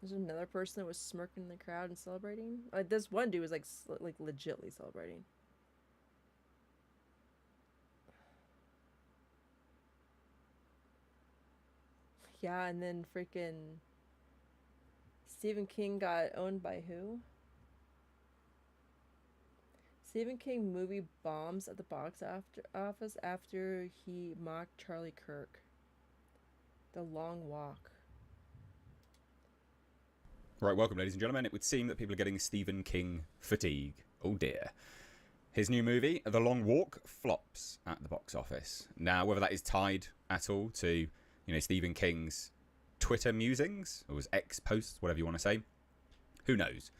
S1: There's another person that was smirking in the crowd and celebrating. Like, this one dude was like legitly celebrating. Yeah, and then freaking Stephen King got owned by who? Stephen King movie bombs at the box office after he mocked Charlie Kirk. The Long Walk.
S19: Right, welcome ladies and gentlemen. It would seem that people are getting Stephen King fatigue. Oh dear. His new movie, The Long Walk, flops at the box office. Now, whether that is tied at all to, you know, Stephen King's Twitter musings, or his X posts, whatever you want to say, who knows?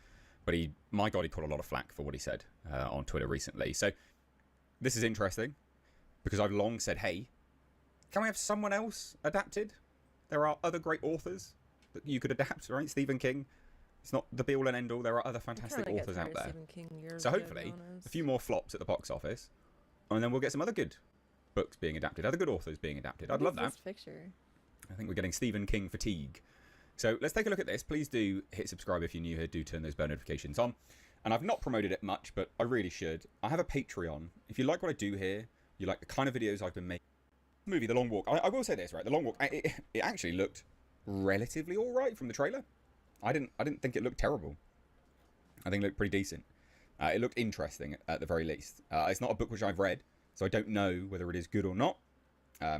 S19: But my God, he caught a lot of flack for what he said on Twitter recently. So this is interesting because I've long said, hey, can we have someone else adapted? There are other great authors that you could adapt, right? Stephen King, it's not the be-all and end-all. There are other fantastic authors out there. So hopefully, a few more flops at the box office, and then we'll get some other good books being adapted, other good authors being adapted. I'd love that.
S1: Picture?
S19: I think we're getting Stephen King fatigue. So let's take a look at this. Please do hit subscribe if you're new here. Do turn those bell notifications on. And I've not promoted it much, but I really should. I have a Patreon. If you like what I do here, you like the kind of videos I've been making. Movie, The Long Walk. I will say this, right? The Long Walk, it actually looked relatively all right from the trailer. I didn't think it looked terrible. I think it looked pretty decent. It looked interesting at the very least. It's not a book which I've read, so I don't know whether it is good or not.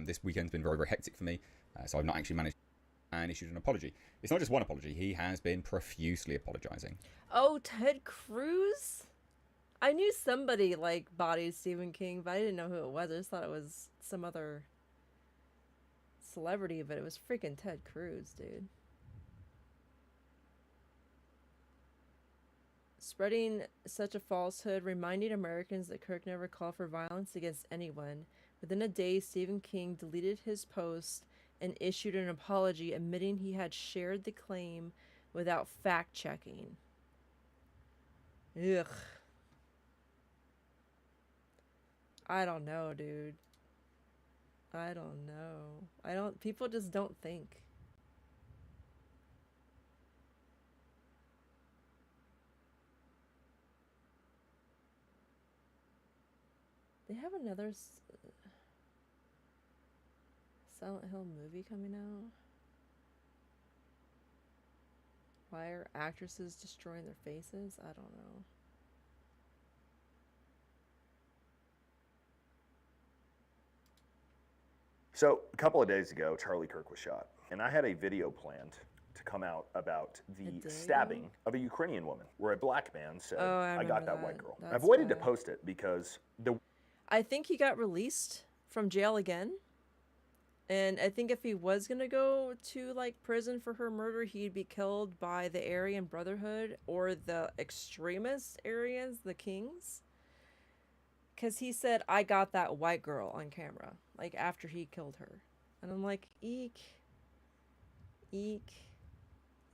S19: This weekend's been very, very hectic for me, so I've not actually managed and issued an apology. It's not just one apology. He has been profusely apologizing.
S1: Oh, Ted Cruz? I knew somebody like bodied Stephen King, but I didn't know who it was. I just thought it was some other celebrity, but it was freaking Ted Cruz, dude. Spreading such a falsehood, reminding Americans that Kirk never called for violence against anyone. Within a day, Stephen King deleted his post and issued an apology, admitting he had shared the claim without fact-checking. Ugh. I don't know, dude. I don't know. People just don't think. They have another Silent Hill movie coming out. Why are actresses destroying their faces? I don't know.
S20: So, a couple of days ago, Charlie Kirk was shot, and I had a video planned to come out about the stabbing of a Ukrainian woman, where a black man said, I got that white girl. I've waited to post it because
S1: I think he got released from jail again. And I think if he was going to go to, like, prison for her murder, he'd be killed by the Aryan Brotherhood or the extremist Aryans, the Kings. Because he said, I got that white girl on camera, like, after he killed her. And I'm like, eek. Eek.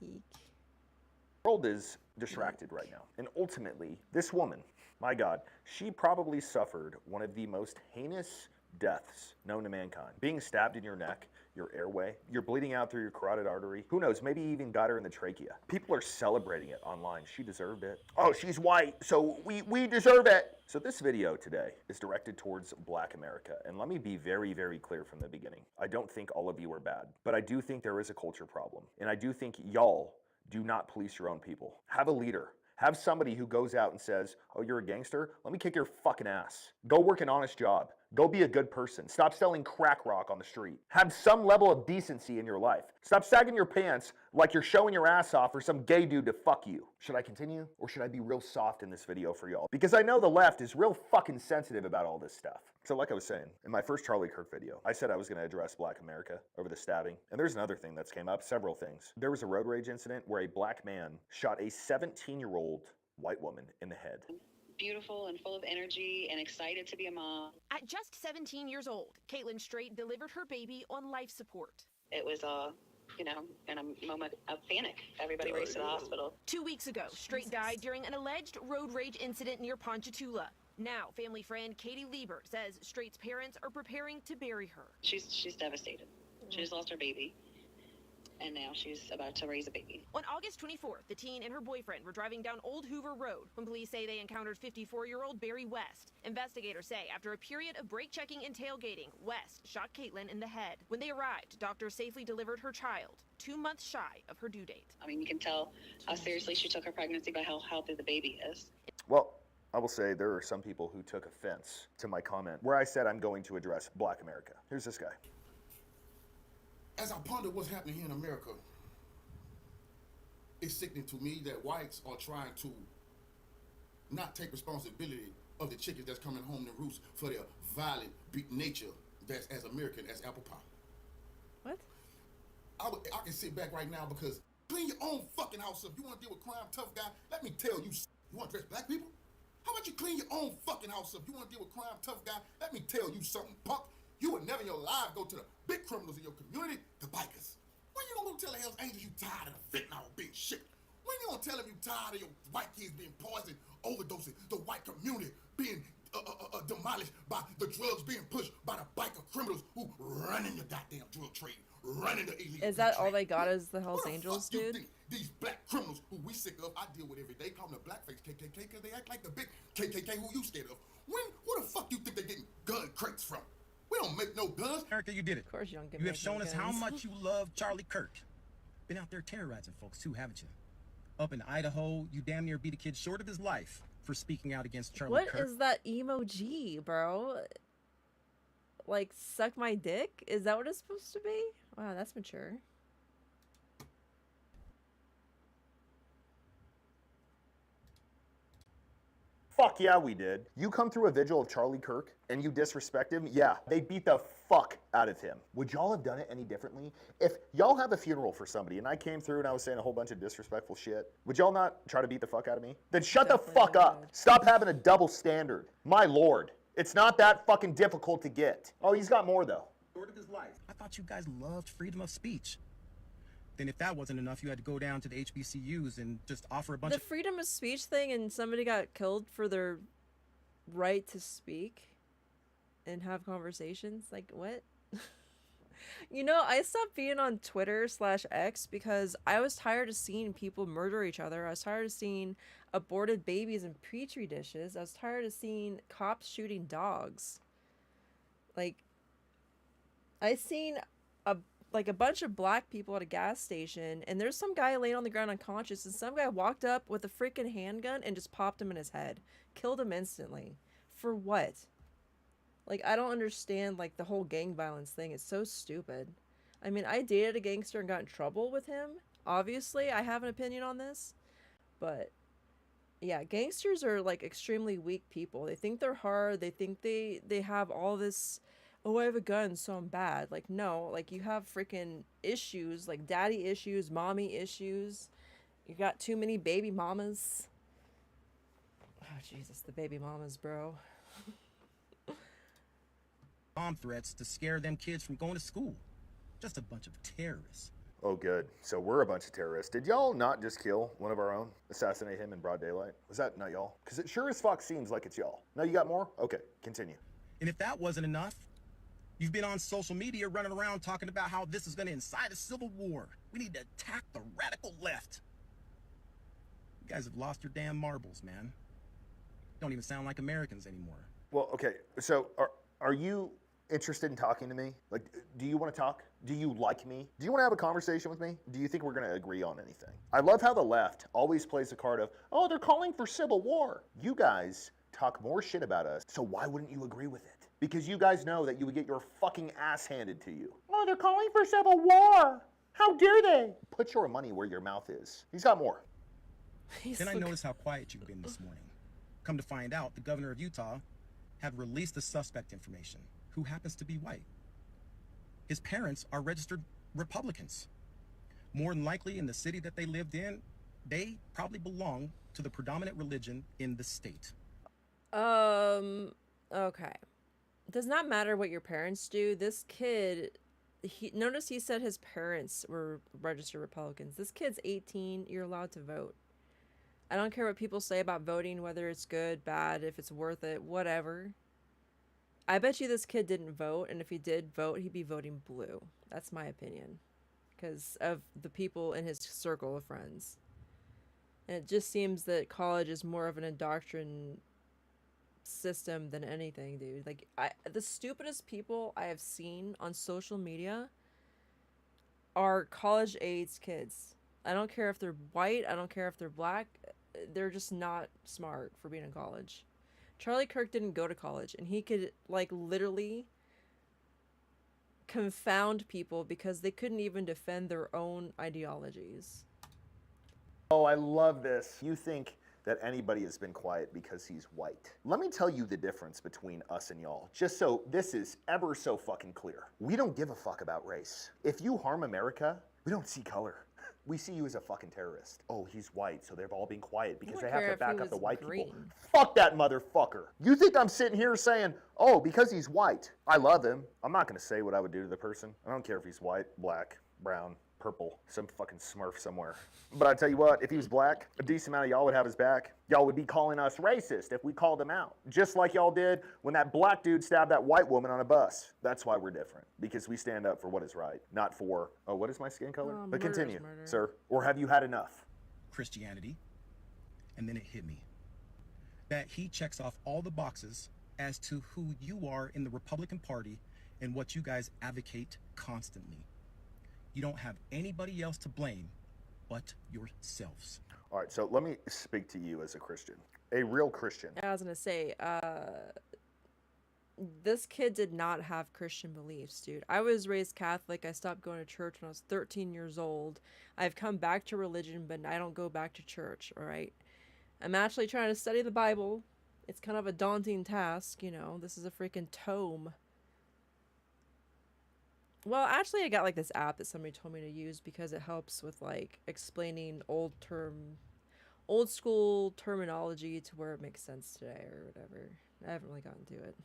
S1: Eek.
S20: The world is distracted right now. And ultimately, this woman, my God, she probably suffered one of the most heinous deaths known to mankind. Being stabbed in your neck, your airway, you're bleeding out through your carotid artery. Who knows, maybe even got her in the trachea. People are celebrating it online. She deserved it. Oh, she's white, so we deserve it. So this video today is directed towards Black America. And let me be very, very clear from the beginning. I don't think all of you are bad, but I do think there is a culture problem. And I do think y'all do not police your own people. Have a leader. Have somebody who goes out and says, oh, you're a gangster? Let me kick your fucking ass. Go work an honest job. Go be a good person. Stop selling crack rock on the street. Have some level of decency in your life. Stop sagging your pants like you're showing your ass off for some gay dude to fuck you. Should I continue? Or should I be real soft in this video for y'all? Because I know the left is real fucking sensitive about all this stuff. So like I was saying, in my first Charlie Kirk video, I said I was going to address Black America over the stabbing. And there's another thing that's came up, several things. There was a road rage incident where a black man shot a 17-year-old white woman in the head.
S21: Beautiful and full of energy and excited to be a mom.
S9: At just 17 years old, Caitlin Strait delivered her baby on life support.
S21: It was in a moment of panic. Everybody raced to the hospital.
S9: 2 weeks ago, Strait died during an alleged road rage incident near Ponchatoula. Now, family friend Katie Lieber says Strait's parents are preparing to bury her.
S21: She's devastated. She just lost her baby. And now she's about to raise a baby.
S9: On August 24th, the teen and her boyfriend were driving down Old Hoover Road when police say they encountered 54-year-old Barry West. Investigators say after a period of brake checking and tailgating, West shot Caitlin in the head. When they arrived, doctors safely delivered her child, 2 months shy of her due date.
S21: I mean, you can tell how seriously she took her pregnancy by how healthy the baby is.
S20: Well, I will say there are some people who took offense to my comment where I said I'm going to address Black America. Here's this guy.
S22: As I ponder what's happening here in America, it's sickening to me that whites are trying to not take responsibility of the chickens that's coming home to roost for their violent nature that's as American as apple pie.
S1: What?
S22: I can sit back right now because clean your own fucking house up. You want to deal with crime, tough guy? Let me tell you, you want to dress black people? How about you clean your own fucking house up? You want to deal with crime, tough guy? Let me tell you something, punk. You would never in your life go to the big criminals in your community, the bikers. When you gonna go tell the Hells Angels you tired of the fentanyl being shit? When you gonna tell them you tired of your white kids being poisoned, overdosing, the white community being demolished by the drugs being pushed by the biker criminals who running the goddamn drug trade, running the elite.
S1: Is that all they got is the Hells Angels, dude?
S22: Think these black criminals who we sick of, I deal with every day, call them the blackface KKK because they act like the big KKK who you scared of. Where the fuck you think they getting gun crates from? We don't make no guns.
S23: America, you did it.
S1: Of course you don't get.
S23: You have shown us how much you love Charlie Kirk. Been out there terrorizing folks too, haven't you? Up in Idaho, you damn near beat a kid short of his life for speaking out against Charlie Kirk.
S1: What is that emoji, bro? Like, suck my dick? Is that what it's supposed to be? Wow, that's mature.
S20: Fuck yeah, we did. You come through a vigil of Charlie Kirk and you disrespect him, yeah, they beat the fuck out of him. Would y'all have done it any differently? If y'all have a funeral for somebody and I came through and I was saying a whole bunch of disrespectful shit, would y'all not try to beat the fuck out of me? Then shut the fuck up. Stop having a double standard. My lord, it's not that fucking difficult to get. Oh, he's got more though.
S23: Of his life. I thought you guys loved freedom of speech. Then if that wasn't enough, you had to go down to the HBCUs and just offer a bunch
S1: The freedom of speech thing, and somebody got killed for their right to speak and have conversations. Like, what? You know, I stopped being on Twitter/X because I was tired of seeing people murder each other. I was tired of seeing aborted babies in petri dishes. I was tired of seeing cops shooting dogs. Like, I seen a bunch of black people at a gas station, and there's some guy laying on the ground unconscious, and some guy walked up with a freaking handgun and just popped him in his head. Killed him instantly. For what? Like, I don't understand, like, the whole gang violence thing. It's so stupid. I mean, I dated a gangster and got in trouble with him. Obviously, I have an opinion on this. But, yeah, gangsters are, like, extremely weak people. They think they're hard. They think they have all this... Oh, I have a gun, so I'm bad. Like, no, like, you have freaking issues, like daddy issues, mommy issues. You got too many baby mamas. Oh, Jesus, the baby mamas, bro.
S23: bomb threats to scare them kids from going to school. Just a bunch of terrorists.
S20: Oh, good. So we're a bunch of terrorists. Did y'all not just kill one of our own? Assassinate him in broad daylight? Was that not y'all? Because it sure as fuck seems like it's y'all. No, you got more? Okay, continue.
S23: And if that wasn't enough, you've been on social media running around talking about how this is going to incite a civil war. We need to attack the radical left. You guys have lost your damn marbles, man. Don't even sound like Americans anymore.
S20: Well, okay, so are you interested in talking to me? Like, do you want to talk? Do you like me? Do you want to have a conversation with me? Do you think we're going to agree on anything? I love how the left always plays the card of, oh, they're calling for civil war. You guys talk more shit about us, so why wouldn't you agree with it? Because you guys know that you would get your fucking ass handed to you. Oh, they're calling for civil war. How dare they? Put your money where your mouth is. He's got more.
S23: Then I noticed how quiet you've been this morning. Come to find out, the governor of Utah had released the suspect information, who happens to be white. His parents are registered Republicans. More than likely, in the city that they lived in, they probably belong to the predominant religion in the state.
S1: Okay. It does not matter what your parents do. This kid, notice he said his parents were registered Republicans. This kid's 18. You're allowed to vote. I don't care what people say about voting, whether it's good, bad, if it's worth it, whatever. I bet you this kid didn't vote, and if he did vote, he'd be voting blue. That's my opinion. Because of the people in his circle of friends. And it just seems that college is more of an indoctrination system than anything, dude. Like, the stupidest people I have seen on social media are college-age kids. I don't care if they're white, I don't care if they're black, they're just not smart for being in college. Charlie Kirk didn't go to college, and he could, like, literally confound people because they couldn't even defend their own ideologies.
S20: Oh, I love this. You think that anybody has been quiet because he's white. Let me tell you the difference between us and y'all, just so this is ever so fucking clear. We don't give a fuck about race. If you harm America, we don't see color. We see you as a fucking terrorist. Oh, he's white, so they've all been quiet because they have to back up the white people. Fuck that motherfucker. You think I'm sitting here saying, oh, because he's white, I love him. I'm not gonna say what I would do to the person. I don't care if he's white, black, brown, purple, some fucking smurf somewhere. But I tell you what, if he was black, a decent amount of y'all would have his back. Y'all would be calling us racist if we called him out. Just like y'all did when that black dude stabbed that white woman on a bus. That's why we're different. Because we stand up for what is right, not for, oh, what is my skin color? But continue, sir. Or have you had enough?
S23: Christianity. And then it hit me. That he checks off all the boxes as to who you are in the Republican Party and what you guys advocate constantly. You don't have anybody else to blame but yourselves.
S20: All right, so let me speak to you as a Christian, a real Christian.
S1: I was gonna say, this kid did not have Christian beliefs, dude. I was raised Catholic. I stopped going to church when I was 13 years old. I've come back to religion, but I don't go back to church, all right? I'm actually trying to study the Bible it's kind of a daunting task, you know. This is a freaking tome. Well, actually, I got like this app that somebody told me to use because it helps with like explaining old school terminology to where it makes sense today or whatever. I haven't really gotten to it.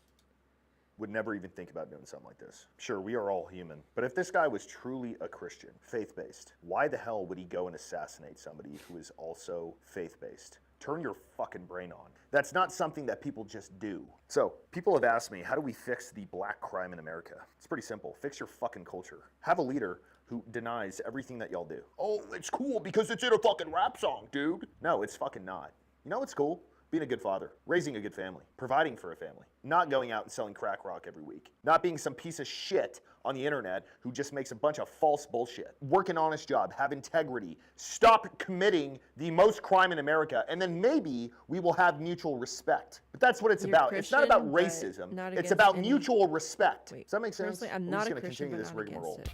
S20: Would never even think about doing something like this. Sure, we are all human, but if this guy was truly a Christian, faith-based, why the hell would he go and assassinate somebody who is also faith-based? Turn your fucking brain on. That's not something that people just do. So, people have asked me, how do we fix the black crime in America? It's pretty simple. Fix your fucking culture. Have a leader who denies everything that y'all do. Oh, it's cool because it's in a fucking rap song, dude. No, it's fucking not. You know what's cool? Being a good father, raising a good family, providing for a family, not going out and selling crack rock every week, not being some piece of shit on the internet who just makes a bunch of false bullshit. Work an honest job, have integrity, stop committing the most crime in America, and then maybe we will have mutual respect. But that's what it's about. It's not about racism. It's about mutual respect. Does that make sense?
S1: I'm not a Christian, but not against it.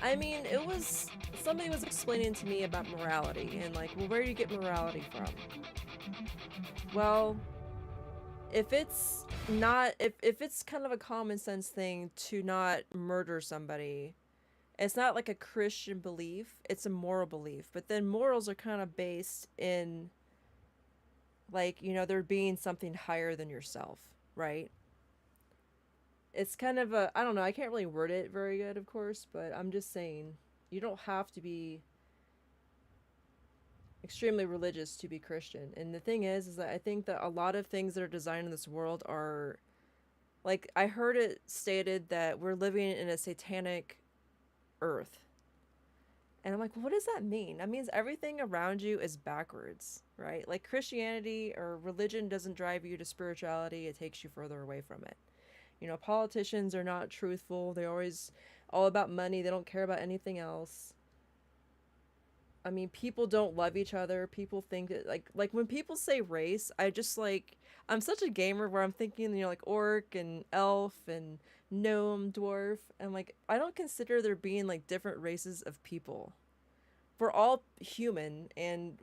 S1: I mean, somebody was explaining to me about morality, and like, well, where do you get morality from? Well, if it's kind of a common sense thing to not murder somebody, it's not like a Christian belief, it's a moral belief. But then morals are kind of based in, like, you know, there being something higher than yourself, right? It's kind of I don't know, I can't really word it very good, of course, but I'm just saying, you don't have to be extremely religious to be Christian. And the thing is that I think that a lot of things that are designed in this world are, like, I heard it stated that we're living in a satanic earth. And I'm like, well, what does that mean? That means everything around you is backwards, right? Like, Christianity or religion doesn't drive you to spirituality, it takes you further away from it. You know, politicians are not truthful, they're always all about money, they don't care about anything else. I mean, people don't love each other. People think that, like when people say race, I just, like, I'm such a gamer where I'm thinking, you know, like orc and elf and gnome, dwarf, and like, I don't consider there being like different races of people. We're all human, and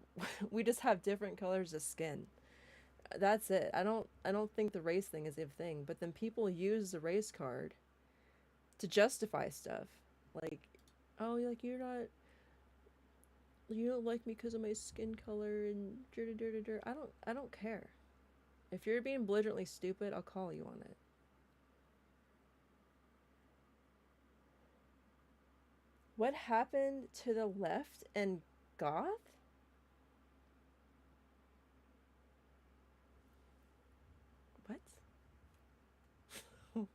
S1: we just have different colors of skin. That's it. I don't think the race thing is a thing. But then people use the race card to justify stuff, like, oh, like you don't like me because of my skin color and I don't care. If you're being belligerently stupid, I'll call you on it. What happened to the left and goth? What? Okay.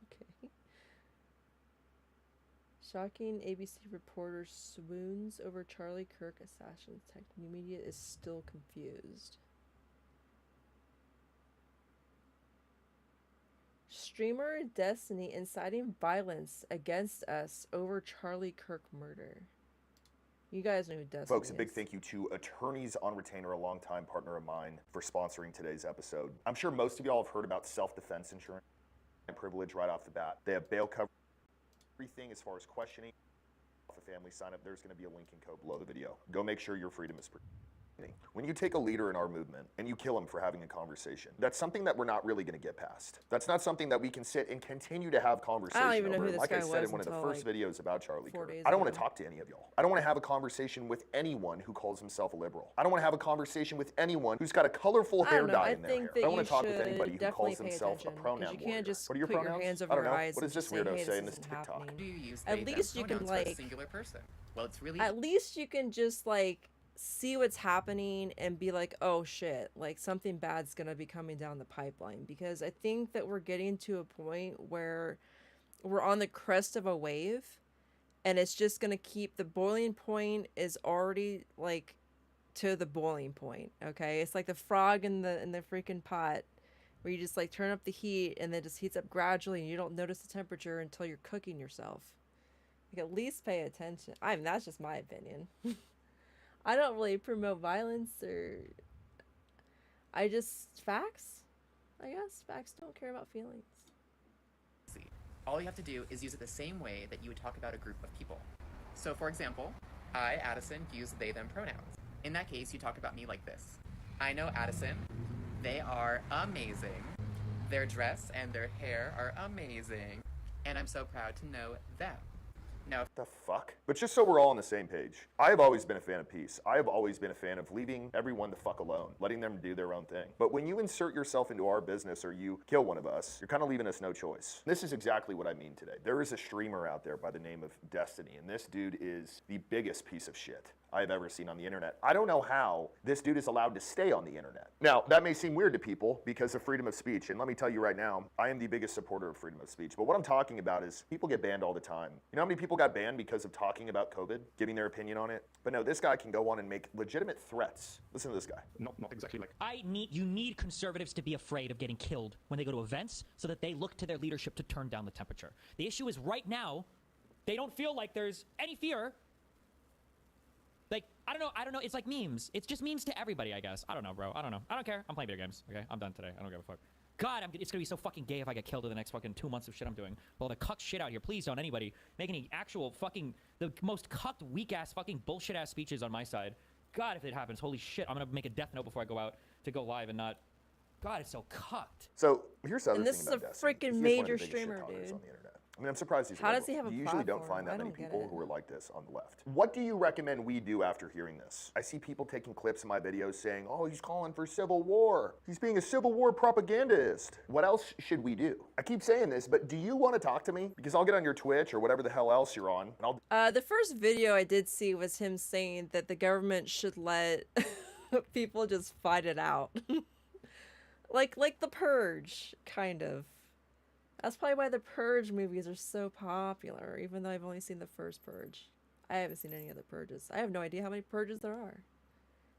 S1: Shocking ABC reporter swoons over Charlie Kirk assassin. Tech new media is still confused. Streamer Destiny inciting violence against us over Charlie Kirk murder. You guys know who Destiny
S20: Folks, a
S1: is.
S20: big thank you to Attorneys on Retainer, a longtime partner of mine, for sponsoring today's episode. I'm sure most of y'all have heard about self-defense insurance and privilege right off the bat. They have bail coverage, everything as far as questioning. If a family sign up, there's going to be a link and code below the video. Go make sure your freedom is protected. When you take a leader in our movement and you kill him for having a conversation, that's something that we're not really going to get past. That's not something that we can sit and continue to have conversation
S1: I don't even know
S20: over.
S1: who this
S20: Like
S1: guy
S20: I said
S1: was
S20: in one of the
S1: until,
S20: first
S1: like,
S20: videos about Charlie
S1: 4
S20: Kirk,
S1: days
S20: I don't want
S1: ago.
S20: to talk to any of y'all. I don't want to have a conversation with anyone who calls himself a liberal. I don't want to have a conversation with anyone who's got a colorful hair dye in their hair. I don't want to talk with anybody who calls himself a pronoun
S1: you
S20: warrior.
S1: can't just
S20: What are your
S1: put your
S20: pronouns?
S1: hands over
S20: I don't
S1: your
S20: know.
S1: eyes
S20: What
S1: and
S20: is this
S1: just say,
S20: weirdo
S1: hey,
S20: saying
S1: this
S20: this
S1: isn't
S20: TikTok?
S1: happening.
S4: Do you use
S1: At
S4: they, them
S1: least you can,
S4: pronouns for a
S1: like,
S4: singular person? Well, it's really
S1: at least you can just, like, see what's happening and be like, oh shit, like something bad's gonna be coming down the pipeline. Because I think that we're getting to a point where we're on the crest of a wave, and it's just gonna keep, the boiling point is already like to the boiling point. Okay, it's like the frog in the freaking pot, where you just like turn up the heat and then it just heats up gradually and you don't notice the temperature until you're cooking yourself. Like, at least pay attention. I mean, that's just my opinion. I don't really promote violence, or I just, facts, I guess. Facts don't care about feelings.
S4: all you have to do is use it the same way that you would talk about a group of people. So for example, I, Addison, use they, them pronouns. In that case, you talk about me like this. I know Addison, They are amazing. Their dress and their hair are amazing. And I'm so proud to know them. Now,
S20: the fuck? But just so we're all on the same page, I have always been a fan of peace. I have always been a fan of leaving everyone the fuck alone, letting them do their own thing. But when you insert yourself into our business or you kill one of us, you're kind of leaving us no choice. This is exactly what I mean today. There is a streamer out there by the name of Destiny, and this dude is the biggest piece of shit I've ever seen on the internet. I don't know how this dude is allowed to stay on the internet. Now, that may seem weird to people because of freedom of speech, and let me tell you right now, I am the biggest supporter of freedom of speech. But what I'm talking about is people get banned all the time. You know how many people got banned because of talking about COVID, giving their opinion on it? But no, this guy can go on and make legitimate threats. Listen to this guy.
S7: Not exactly like. You need conservatives to be afraid of getting killed when they go to events so that they look to their leadership to turn down the temperature. The issue is right now, they don't feel like there's any fear. Like, I don't know. It's like memes. It's just memes to everybody, I guess. I don't know, bro. I don't know. I don't care. I'm playing video games, okay? I'm done today. I don't give a fuck. God, it's gonna be so fucking gay if I get killed in the next fucking 2 months of shit I'm doing. Well, the cuck shit out here. Please don't anybody make any actual fucking, the most cucked, weak-ass, fucking bullshit-ass speeches on my side. God, if it happens, holy shit, I'm gonna make a death note before I go out to go live and not... God, it's so cucked.
S20: So, here's the other
S1: And
S20: thing
S1: this is
S20: about
S1: a
S20: Destiny.
S1: freaking
S20: He's one of
S1: major
S20: the biggest
S1: streamer,
S20: shit talkers
S1: dude.
S20: on the internet. I mean, I'm surprised he's
S1: How does he have a
S20: You usually don't
S1: platform?
S20: find that
S1: I
S20: many
S1: don't get
S20: people
S1: it.
S20: who are like this on the left. What do you recommend we do after hearing this? I see people taking clips of my videos saying, oh, he's calling for civil war. He's being a civil war propagandist. What else should we do? I keep saying this, but do you want to talk to me? Because I'll get on your Twitch or whatever the hell else you're on, and I'll...
S1: The first video I did see was him saying that the government should let people just fight it out. like The Purge, kind of. That's probably why the Purge movies are so popular, even though I've only seen the first Purge. I haven't seen any other Purges. I have no idea how many Purges there are.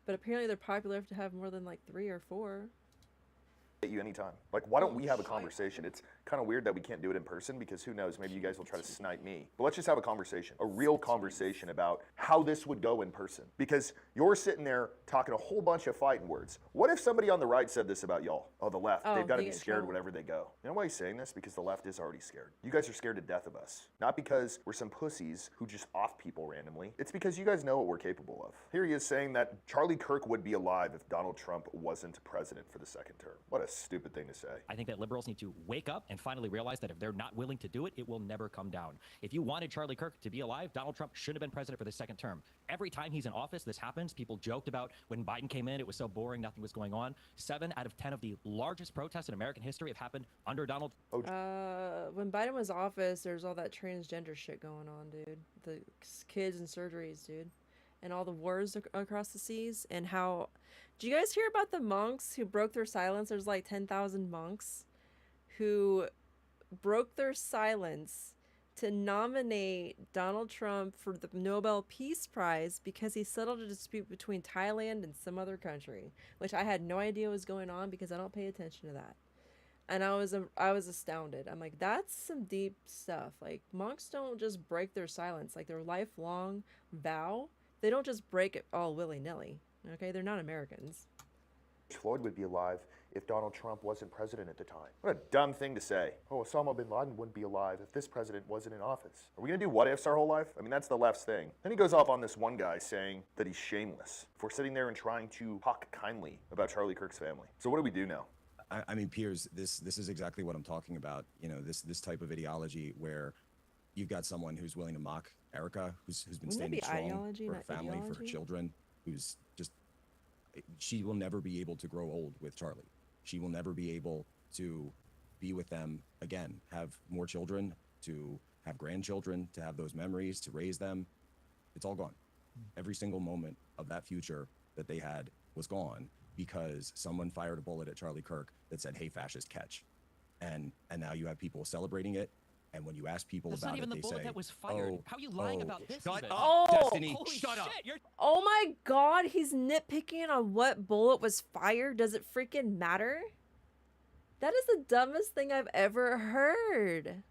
S1: But apparently they're popular enough to have more than like 3 or 4.
S20: You anytime. Like, why don't we have a conversation? It's kind of weird that we can't do it in person because who knows, maybe you guys will try to snipe me. But let's just have a conversation, a real conversation about how this would go in person. Because you're sitting there talking a whole bunch of fighting words. What if somebody on the right said this about y'all? Oh, the left, they've got to be scared wherever they go. You know why he's saying this? Because the left is already scared. You guys are scared to death of us. Not because we're some pussies who just off people randomly. It's because you guys know what we're capable of. Here he is saying that Charlie Kirk would be alive if Donald Trump wasn't president for the second term. What a stupid thing to say.
S7: I think that liberals need to wake up and finally realize that if they're not willing to do it, it will never come down. If you wanted Charlie Kirk to be alive, Donald Trump shouldn't have been president for the second term. Every time he's in office, this happens. People joked about when Biden came in, it was so boring, nothing was going on. 7 out of 10 of the largest protests in American history have happened under Donald.
S1: When Biden was office, there's all that transgender shit going on, dude. The kids and surgeries, dude. And all the wars across the seas, and how... Do you guys hear about the monks who broke their silence? There's like 10,000 monks who broke their silence to nominate Donald Trump for the Nobel Peace Prize because he settled a dispute between Thailand and some other country, which I had no idea was going on because I don't pay attention to that. And I was astounded. I'm like, that's some deep stuff. Like, monks don't just break their silence, like their lifelong vow. They don't just break it all willy-nilly. Okay, they're not Americans.
S20: Floyd would be alive if Donald Trump wasn't president at the time. What a dumb thing to say. Oh, Osama bin Laden wouldn't be alive if this president wasn't in office. Are we gonna do what ifs our whole life? I mean, that's the left's thing. Then he goes off on this one guy saying that he's shameless for sitting there and trying to talk kindly about Charlie Kirk's family. So what do we do now?
S10: I mean, Piers, this is exactly what I'm talking about. You know, this type of ideology where you've got someone who's willing to mock Erica, who's been standing strong for her family, for her children, who's just, she will never be able to grow old with Charlie. She will never be able to be with them again, have more children, to have grandchildren, to have those memories, to raise them. It's all gone. Every single moment of that future that they had was gone because someone fired a bullet at Charlie Kirk that said, "Hey, fascist, catch." And now you have people celebrating it. And when you ask people
S7: That's
S10: about
S7: not even
S10: it,
S7: the
S10: they
S7: bullet
S10: say,
S7: that was fired. How are you lying about this?
S10: Shut
S7: even?
S10: up, Destiny.
S7: Holy
S10: Shut up.
S7: shit, you're...
S1: Oh my god, he's nitpicking on what bullet was fired. Does it freaking matter? That is the dumbest thing I've ever heard.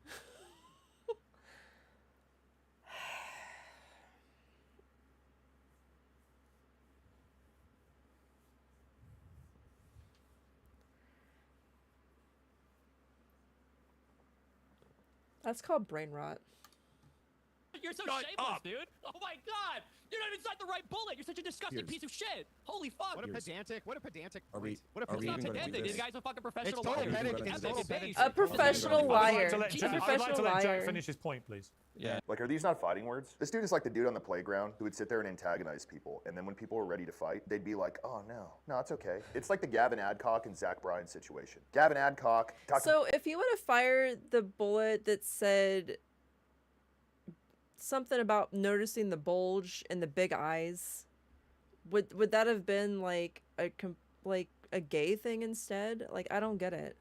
S1: That's called brain rot.
S7: You're so
S3: Shut
S7: shameless,
S3: up.
S7: dude. Oh my god. You're not even inside the right bullet. You're such a disgusting piece of shit. Holy fuck.
S3: What a pedantic
S10: Are we?
S7: What a
S10: Are we
S7: not
S10: even gonna do
S7: pedantic.
S10: this?
S7: The guy's a fucking professional
S3: It's total
S7: liar.
S3: panic.
S7: It's
S3: It's
S7: total
S3: total
S1: A professional liar.
S3: I'd like
S1: He's a
S3: to
S1: professional
S3: let Jack
S1: liar.
S3: finish his point, please.
S10: Yeah.
S20: Like, are these not fighting words? This dude is like the dude on the playground who would sit there and antagonize people, and then when people were ready to fight, they'd be like, "Oh no, it's okay." It's like the Gavin Adcock and Zach Bryan situation. Gavin Adcock.
S1: So if he would have fired the bullet that said something about noticing the bulge in the big eyes, would that have been like a gay thing instead? Like, I don't get it.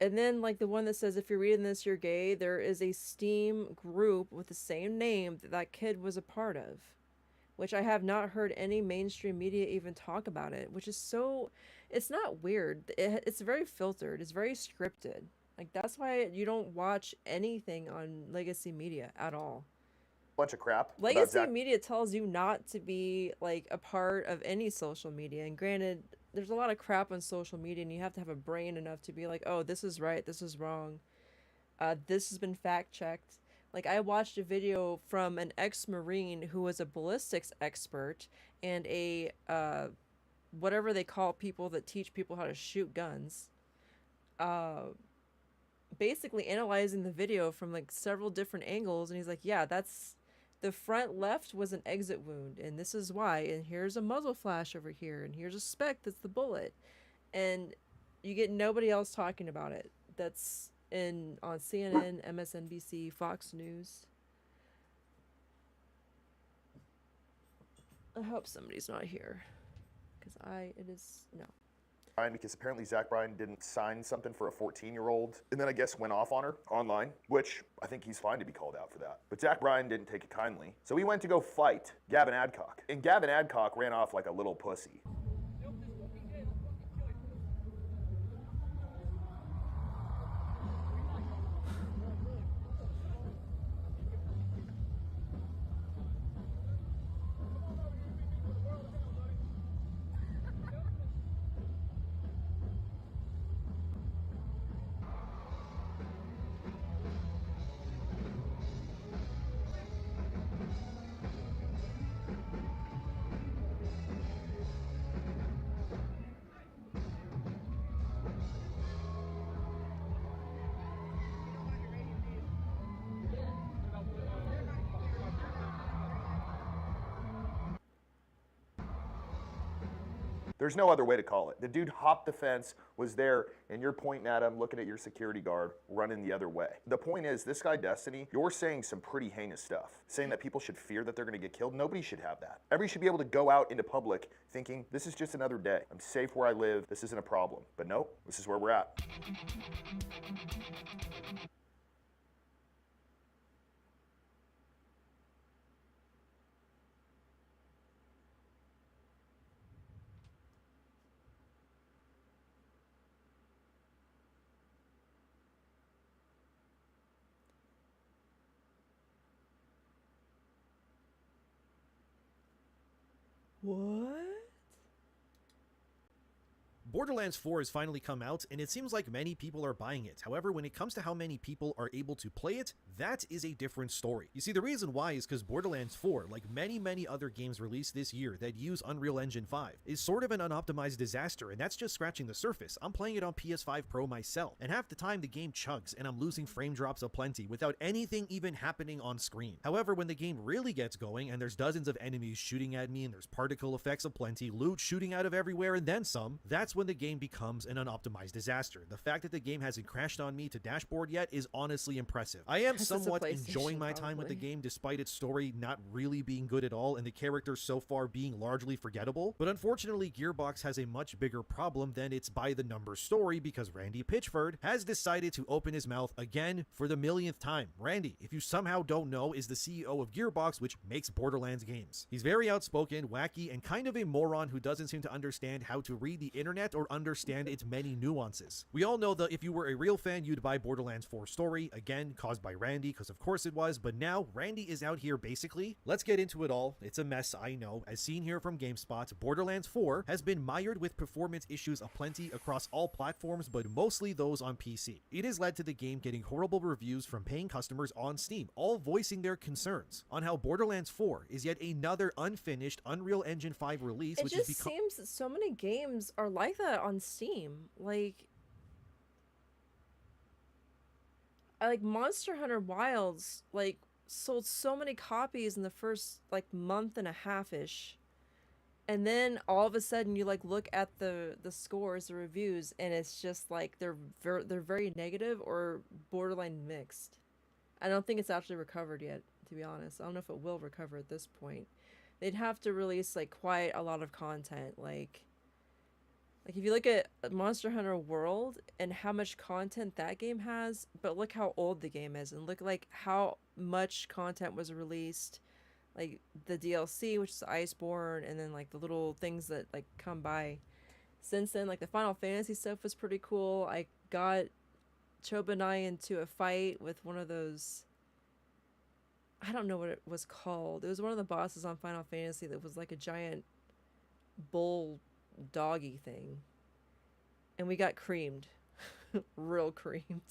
S1: And then, like, the one that says, if you're reading this, you're gay, there is a Steam group with the same name that kid was a part of, which I have not heard any mainstream media even talk about it, which is so, it's not weird. It's very filtered. It's very scripted. Like, that's why you don't watch anything on legacy media at all.
S20: Bunch of crap.
S1: Legacy media tells you not to be, like, a part of any social media. And granted, there's a lot of crap on social media, and you have to have a brain enough to be like, oh, this is right, this is wrong. This has been fact-checked. Like, I watched a video from an ex-Marine who was a ballistics expert and a, whatever they call people that teach people how to shoot guns. Basically analyzing the video from, like, several different angles, and he's like, yeah, that's... The front left was an exit wound, and this is why, and here's a muzzle flash over here, and here's a speck that's the bullet. And you get nobody else talking about it. That's on CNN, MSNBC, Fox News. I hope somebody's not here, because no.
S20: Because apparently Zach Bryan didn't sign something for a 14-year-old, and then I guess went off on her online, which I think he's fine to be called out for that. But Zach Bryan didn't take it kindly, so he went to go fight Gavin Adcock, and Gavin Adcock ran off like a little pussy. There's no other way to call it. The dude hopped the fence, was there, and you're pointing at him, looking at your security guard, running the other way. The point is, this guy, Destiny, you're saying some pretty heinous stuff. Saying that people should fear that they're gonna get killed. Nobody should have that. Everybody should be able to go out into public thinking, this is just another day. I'm safe where I live. This isn't a problem. But nope, this is where we're at.
S1: What?
S11: Borderlands 4 has finally come out, and it seems like many people are buying it. However, when it comes to how many people are able to play it, that is a different story. You see, the reason why is because Borderlands 4, like many other games released this year that use Unreal Engine 5, is sort of an unoptimized disaster, and that's just scratching the surface. I'm playing it on PS5 Pro myself, and half the time the game chugs, and I'm losing frame drops aplenty without anything even happening on screen. However, when the game really gets going, and there's dozens of enemies shooting at me, and there's particle effects aplenty, loot shooting out of everywhere, and then some, that's when the game becomes an unoptimized disaster. The fact that the game hasn't crashed on me to dashboard yet is honestly impressive. I am somewhat enjoying my time with the game despite its story not really being good at all and the characters so far being largely forgettable, but unfortunately Gearbox has a much bigger problem than its by the numbers story because Randy Pitchford has decided to open his mouth again for the millionth time. Randy, if you somehow don't know, is the CEO of Gearbox, which makes Borderlands games. He's very outspoken, wacky, and kind of a moron who doesn't seem to understand how to read the internet respect or understand its many nuances. We all know that if you were a real fan, you'd buy Borderlands 4 story, again, caused by Randy, because of course it was, but now Randy is out here basically. Let's get into it all. It's a mess, I know. As seen here from GameSpot, Borderlands 4 has been mired with performance issues aplenty across all platforms, but mostly those on PC. It has led to the game getting horrible reviews from paying customers on Steam, all voicing their concerns on how Borderlands 4 is yet another unfinished Unreal Engine 5 release,
S1: It
S11: which
S1: just
S11: has become...
S1: seems that so many games are like that on Steam. Like Monster Hunter Wilds, like, sold so many copies in the first, like, month and a half-ish. And then all of a sudden you, like, look at the scores, the reviews, and it's just, like, they're very negative or borderline mixed. I don't think it's actually recovered yet, to be honest. I don't know if it will recover at this point. They'd have to release, like, quite a lot of content, like if you look at Monster Hunter World and how much content that game has, but look how old the game is, and look like how much content was released, like the DLC, which is Iceborne, and then like the little things that like come by since then. Like the Final Fantasy stuff was pretty cool. I got Choba and I into a fight with one of those, I don't know what it was called. It was one of the bosses on Final Fantasy that was like a giant bull doggy thing, and we got creamed. Real creamed.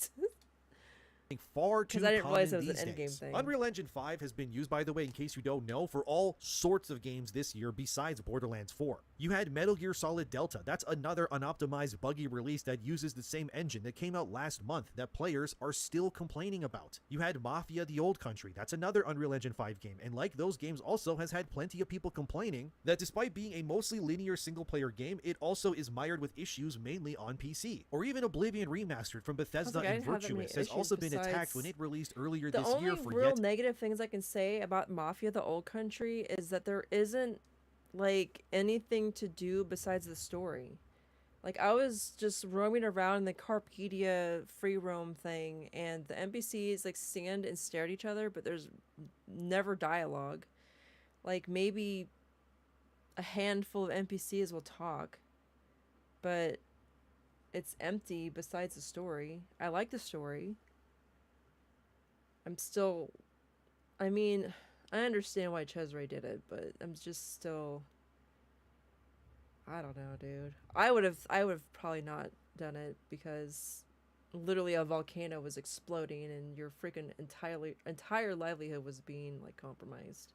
S11: Far too
S1: I didn't
S11: common
S1: realize it was
S11: these
S1: an endgame
S11: days.
S1: thing.
S11: Unreal Engine 5 has been used, by the way, in case you don't know, for all sorts of games this year besides Borderlands 4. You had Metal Gear Solid Delta. That's another unoptimized, buggy release that uses the same engine that came out last month that players are still complaining about. You had Mafia: The Old Country. That's another Unreal Engine 5 game, and like those games also has had plenty of people complaining that despite being a mostly linear single-player game, it also is mired with issues mainly on PC. Or even Oblivion Remastered from Bethesda and Virtuous has also been attacked when it released earlier this year for
S1: The only real negative things I can say about Mafia: The Old Country is that there isn't like anything to do besides the story. Like I was just roaming around in the Carpedia free roam thing, and the NPCs like stand and stare at each other, but there's never dialogue. Like maybe a handful of NPCs will talk, but it's empty besides the story. I like the story. I mean, I understand why Cesare did it, but I'm just still, I don't know, dude. I would have probably not done it because literally a volcano was exploding and your freaking entire livelihood was being like compromised.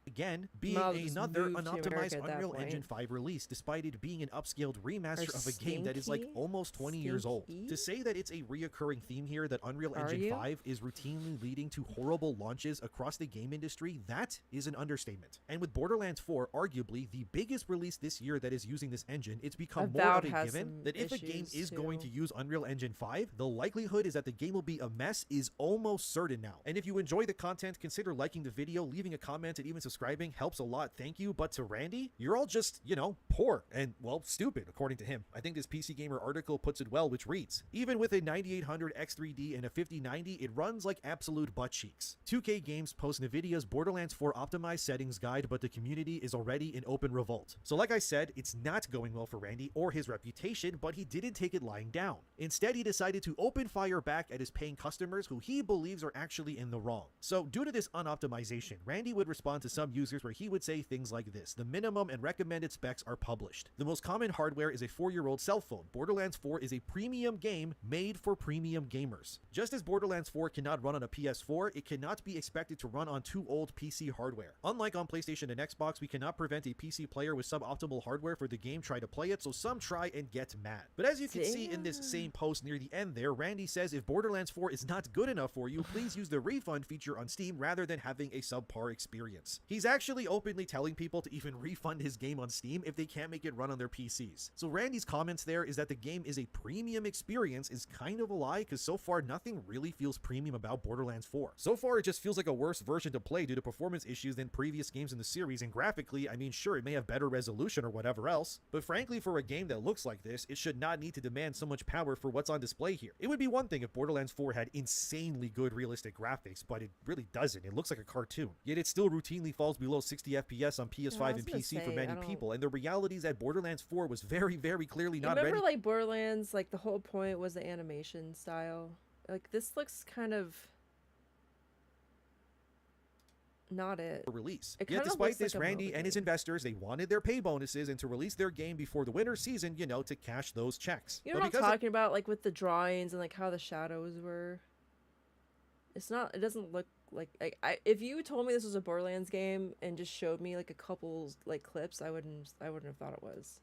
S11: Again, being another unoptimized Unreal Engine 5 release, despite it being an upscaled remaster of a game that is like almost 20 years old. To say that it's a reoccurring theme here that Unreal Engine 5 is routinely leading to horrible launches across the game industry, that is an understatement. And with Borderlands 4, arguably the biggest release this year that is using this engine, it's become more of a given that if a game is going to use Unreal Engine 5, the likelihood is that the game will be a mess is almost certain now. And if you enjoy the content, consider liking the video, leaving a comment, and even subscribing helps a lot, thank you. But to Randy, you're all just, you know, poor and, well, stupid, according to him. I think this PC Gamer article puts it well, which reads, even with a 9800 X3D and a 5090, it runs like absolute butt cheeks. 2K Games posts NVIDIA's Borderlands 4 optimized settings guide, but the community is already in open revolt. So like I said, it's not going well for Randy or his reputation, but he didn't take it lying down. Instead, he decided to open fire back at his paying customers who he believes are actually in the wrong. So due to this unoptimization, Randy would respond to some users where he would say things like this: the minimum and recommended specs are published. The most common hardware is a 4-year-old cell phone. Borderlands 4 is a premium game made for premium gamers. Just as Borderlands 4 cannot run on a PS4, it cannot be expected to run on too old PC hardware. Unlike on PlayStation and Xbox, we cannot prevent a PC player with suboptimal hardware for the game try to play it, so some try and get mad. But as you can see in this same post near the end there, Randy says if Borderlands 4 is not good enough for you, please use the refund feature on Steam rather than having a subpar experience. He's actually openly telling people to even refund his game on Steam if they can't make it run on their PCs. So Randy's comments there is that the game is a premium experience is kind of a lie, because so far nothing really feels premium about Borderlands 4. So far it just feels like a worse version to play due to performance issues than previous games in the series, and graphically, I mean, sure, it may have better resolution or whatever else, but frankly for a game that looks like this, it should not need to demand so much power for what's on display here. It would be one thing if Borderlands 4 had insanely good realistic graphics, but it really doesn't. It looks like a cartoon, yet it still routinely falls falls below 60 FPS on PS5 and PC for many people, and the reality is that Borderlands 4 was very, very clearly not ready.
S1: Remember, like, Borderlands, like, the whole point was the animation style. Like, this looks kind of not it.
S11: Release. Yet despite this, Randy and his investors, they wanted their pay bonuses and to release their game before the winter season, you know, to cash those checks.
S1: You know what I'm talking about? Like, with the drawings and, like, how the shadows were. It doesn't look like, if you told me this was a Borderlands game and just showed me like a couple like clips, I wouldn't have thought it was.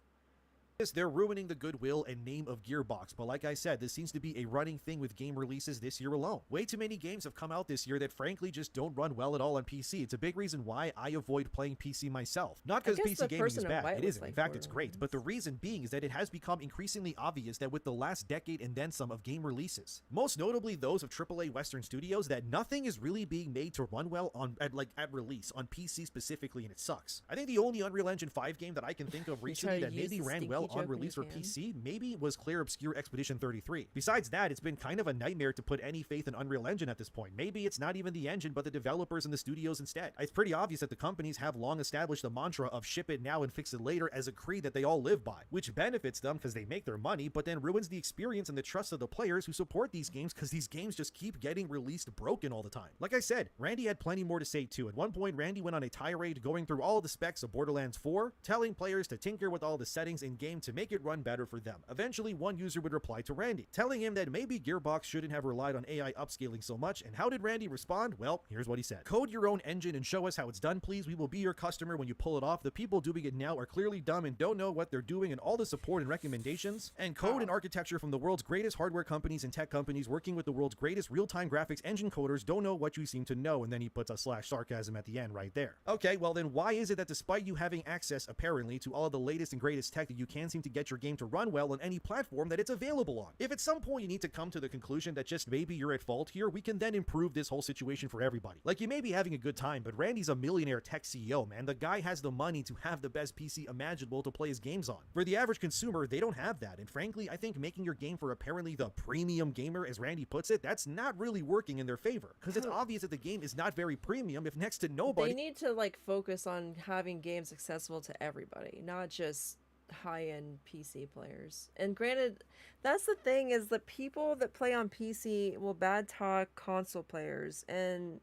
S11: They're ruining the goodwill and name of Gearbox, but like I said, this seems to be a running thing with game releases this year alone. Way too many games have come out this year that frankly just don't run well at all on PC. It's a big reason why I avoid playing PC myself. Not because PC gaming is bad, it isn't. In fact, it's great, but the reason being is that it has become increasingly obvious that with the last decade and then some of game releases, most notably those of AAA Western studios, that nothing is really being made to run well at release on PC specifically, and it sucks. I think the only Unreal Engine 5 game that I can think of recently that maybe ran well on release for PC maybe was Clear Obscure Expedition 33. Besides that, it's been kind of a nightmare to put any faith in Unreal Engine at this point. Maybe it's not even the engine, but the developers and the studios instead. It's pretty obvious that the companies have long established the mantra of ship it now and fix it later as a creed that they all live by, which benefits them because they make their money, but then ruins the experience and the trust of the players who support these games because these games just keep getting released broken all the time. Like I said, Randy had plenty more to say too. At one point, Randy went on a tirade going through all the specs of Borderlands 4, telling players to tinker with all the settings in game to make it run better for them. Eventually, one user would reply to Randy, telling him that maybe Gearbox shouldn't have relied on AI upscaling so much, and how did Randy respond? Well, here's what he said. Code your own engine and show us how it's done, please. We will be your customer when you pull it off. The people doing it now are clearly dumb and don't know what they're doing, and all the support and recommendations and code and architecture from the world's greatest hardware companies and tech companies working with the world's greatest real-time graphics engine coders don't know what you seem to know, and then he puts a /sarcasm at the end right there. Okay, well then why is it that despite you having access, apparently, to all of the latest and greatest tech that you can't seem to get your game to run well on any platform that it's available on? If at some point you need to come to the conclusion that just maybe you're at fault here, we can then improve this whole situation for everybody. Like, you may be having a good time, but Randy's a millionaire tech CEO, man. The guy has the money to have the best PC imaginable to play his games on. For the average consumer, they don't have that, and frankly, I think making your game for apparently the premium gamer, as Randy puts it, that's not really working in their favor, because it's obvious that the game is not very premium if next to nobody.
S1: They need to like focus on having games accessible to everybody, not just high-end PC players. And granted, that's the thing, is the people that play on PC will bad talk console players, and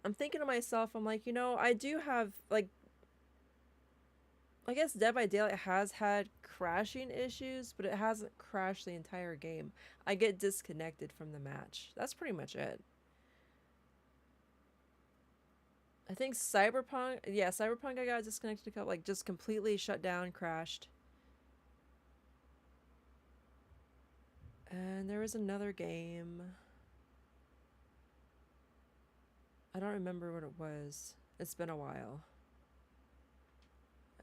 S1: I'm thinking to myself, I'm like, you know, I do have, like, I guess Dead by Daylight has had crashing issues, but it hasn't crashed the entire game. I get disconnected from the match. That's pretty much it. I think Cyberpunk, yeah, Cyberpunk I got disconnected a couple, like, just completely shut down, crashed. And there was another game. I don't remember what it was. It's been a while.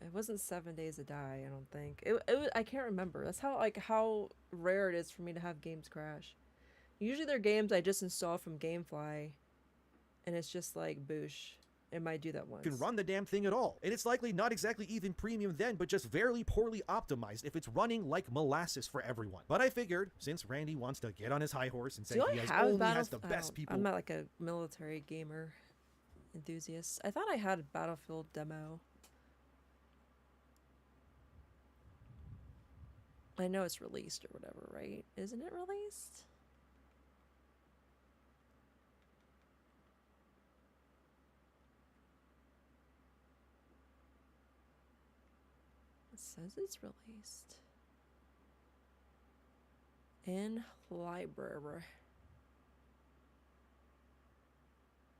S1: It wasn't 7 Days to Die, I don't think. It was, I can't remember. That's how rare it is for me to have games crash. Usually they're games I just install from Gamefly, and it's just like, boosh. It might do that once.
S11: Can run the damn thing at all. And it's likely not exactly even premium then, but just very poorly optimized if it's running like molasses for everyone. But I figured, since Randy wants to get on his high horse and say he has the best people.
S1: I'm not like a military gamer enthusiast. I thought I had a Battlefield demo. I know it's released or whatever, right? Isn't it released? It says it's released. In library.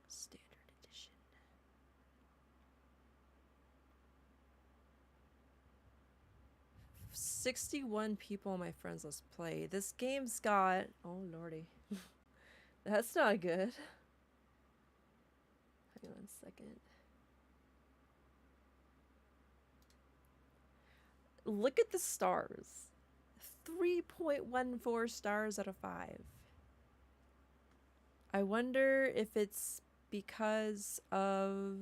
S1: Standard edition. "61 people on my friends list play. This game's got..." Oh lordy. That's not good. Hang on a second. Look at the stars. 3.14 stars out of 5. I wonder if it's because of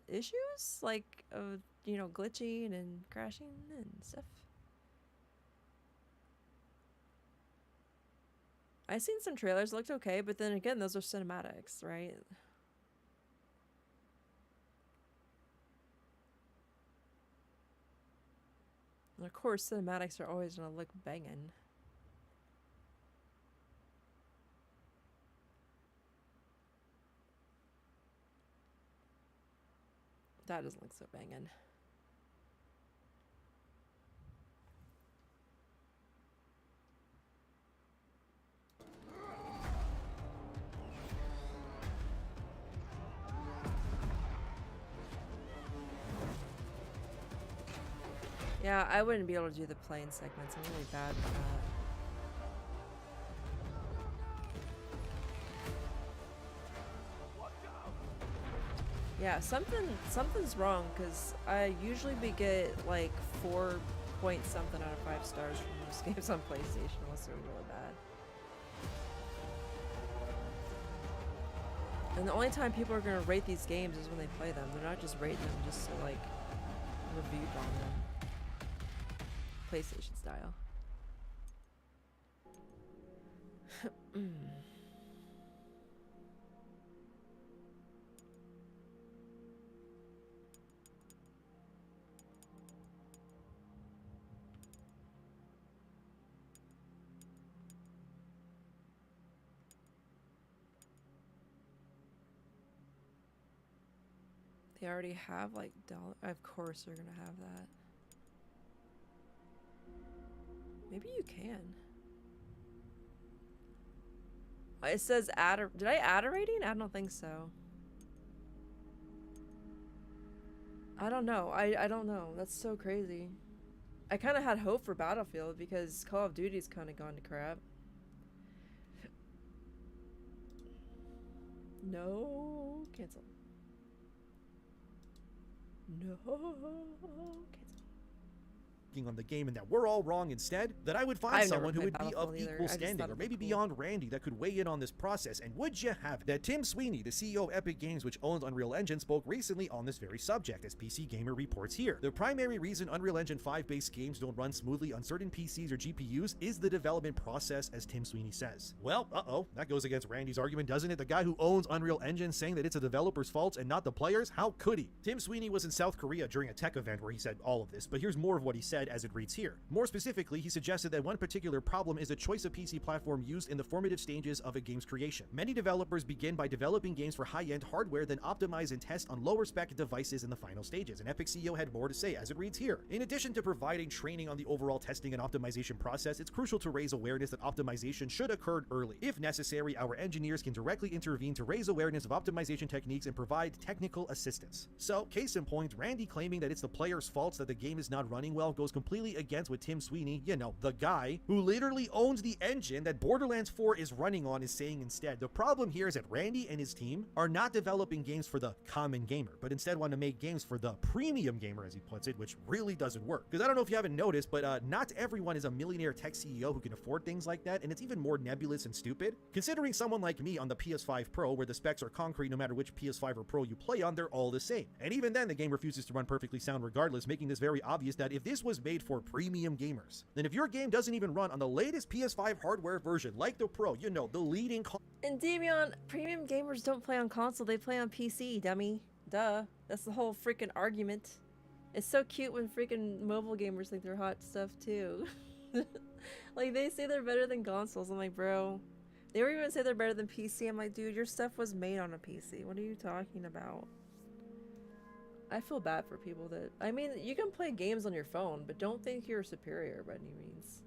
S1: issues like you know, glitching and crashing and stuff. I seen some trailers, looked okay, but then again, those are cinematics, right? And of course, cinematics are always gonna look banging. That doesn't look so banging. Yeah, I wouldn't be able to do the plane segments. I'm really bad with that. Yeah, something's wrong, because I usually get like 4 point something out of 5 stars from most games on PlayStation, unless they're really bad. And the only time people are going to rate these games is when they play them. They're not just rating them just to like review on them. PlayStation style. They already have like dollar. Of course they're gonna have that. Maybe you can. It says add a, did I add a rating? I don't think so. I don't know. I don't know. That's so crazy. I kind of had hope for Battlefield because Call of Duty's kind of gone to crap. No. Cancel. No. Cancel.
S11: On the game and that we're all wrong instead, that I would find someone who would be of equal standing or maybe beyond Randy that could weigh in on this process. And would you have it that Tim Sweeney, the CEO of Epic Games, which owns Unreal Engine, spoke recently on this very subject, as PC Gamer reports here. The primary reason Unreal Engine 5 based games don't run smoothly on certain PCs or GPUs is the development process, as Tim Sweeney says. Well, that goes against Randy's argument, doesn't it? The guy who owns Unreal Engine saying that it's a developer's fault and not the players? How could he? Tim Sweeney was in South Korea during a tech event where he said all of this, but here's more of what he said as it reads here. More specifically, he suggested that one particular problem is the choice of PC platform used in the formative stages of a game's creation. Many developers begin by developing games for high-end hardware, then optimize and test on lower-spec devices in the final stages, and Epic CEO had more to say as it reads here. In addition to providing training on the overall testing and optimization process, it's crucial to raise awareness that optimization should occur early. If necessary, our engineers can directly intervene to raise awareness of optimization techniques and provide technical assistance. So, case in point, Randy claiming that it's the player's fault that the game is not running well goes completely against what Tim Sweeney, you know, the guy who literally owns the engine that Borderlands 4 is running on, is saying instead. The problem here is that Randy and his team are not developing games for the common gamer, but instead want to make games for the premium gamer, as he puts it, which really doesn't work. Because I don't know if you haven't noticed, but not everyone is a millionaire tech CEO who can afford things like that, and it's even more nebulous and stupid. Considering someone like me on the PS5 Pro, where the specs are concrete no matter which PS5 or Pro you play on, they're all the same. And even then, the game refuses to run perfectly sound regardless, making this very obvious that if this was made for premium gamers, then if your game doesn't even run on the latest PS5 hardware version, like the Pro, you know, the leading
S1: And Damian, premium gamers don't play on console, they play on PC, dummy. Duh. That's the whole freaking argument. It's so cute when freaking mobile gamers think they're hot stuff too. Like, they say they're better than consoles. I'm like, bro. They were even say they're better than PC. I'm like, dude, your stuff was made on a PC. What are you talking about? I feel bad for people that... I mean, you can play games on your phone, but don't think you're superior by any means.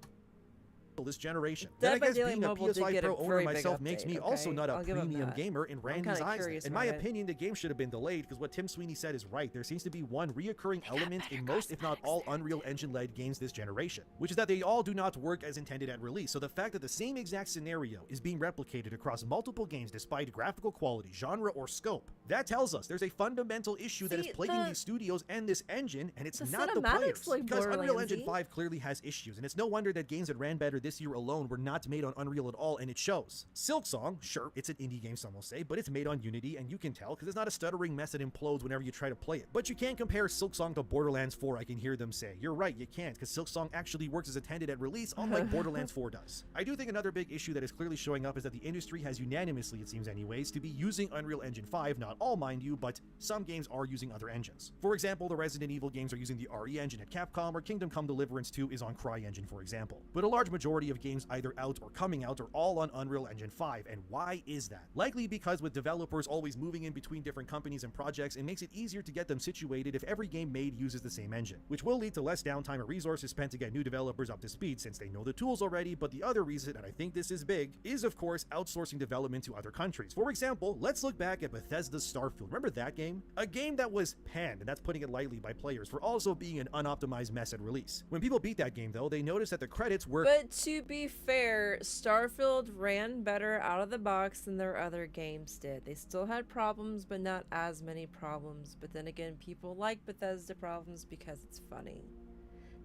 S11: This generation. Then I guess being a PS5 Pro owner myself makes me also not a premium gamer in Randy's eyes. In my opinion, the game should have been delayed because what Tim Sweeney said is right. There seems to be one reoccurring element in most, if not all, Unreal Engine-led games this generation, which is that they all do not work as intended at release. So the fact that the same exact scenario is being replicated across multiple games despite graphical quality, genre, or scope, that tells us there's a fundamental issue that is plaguing these studios and this engine, and it's not the players. Because Unreal Engine 5 clearly has issues, and it's no wonder that games that ran better this year alone were not made on Unreal at all, and it shows. Silksong, sure, it's an indie game, some will say, but it's made on Unity, and you can tell because it's not a stuttering mess that implodes whenever you try to play it. But you can't compare Silksong to Borderlands 4, I can hear them say. You're right, you can't, because Silksong actually works as intended at release, unlike Borderlands 4 does. I do think another big issue that is clearly showing up is that the industry has unanimously, it seems anyways, to be using Unreal Engine 5, not Not all, mind you, but some games are using other engines. For example, the Resident Evil games are using the RE engine at Capcom, or Kingdom Come Deliverance 2 is on CryEngine, for example. But a large majority of games either out or coming out are all on Unreal Engine 5, and why is that? Likely because with developers always moving in between different companies and projects, it makes it easier to get them situated if every game made uses the same engine, which will lead to less downtime and resources spent to get new developers up to speed since they know the tools already. But the other reason, and I think this is big, is of course outsourcing development to other countries. For example, let's look back at Bethesda's Starfield. Remember that game? A game that was panned, and that's putting it lightly, by players for also being an unoptimized mess at release. When people beat that game though, they noticed that the credits were—
S1: But to be fair, Starfield ran better out of the box than their other games did. They still had problems, but not as many problems. But then again, people like Bethesda problems because it's funny.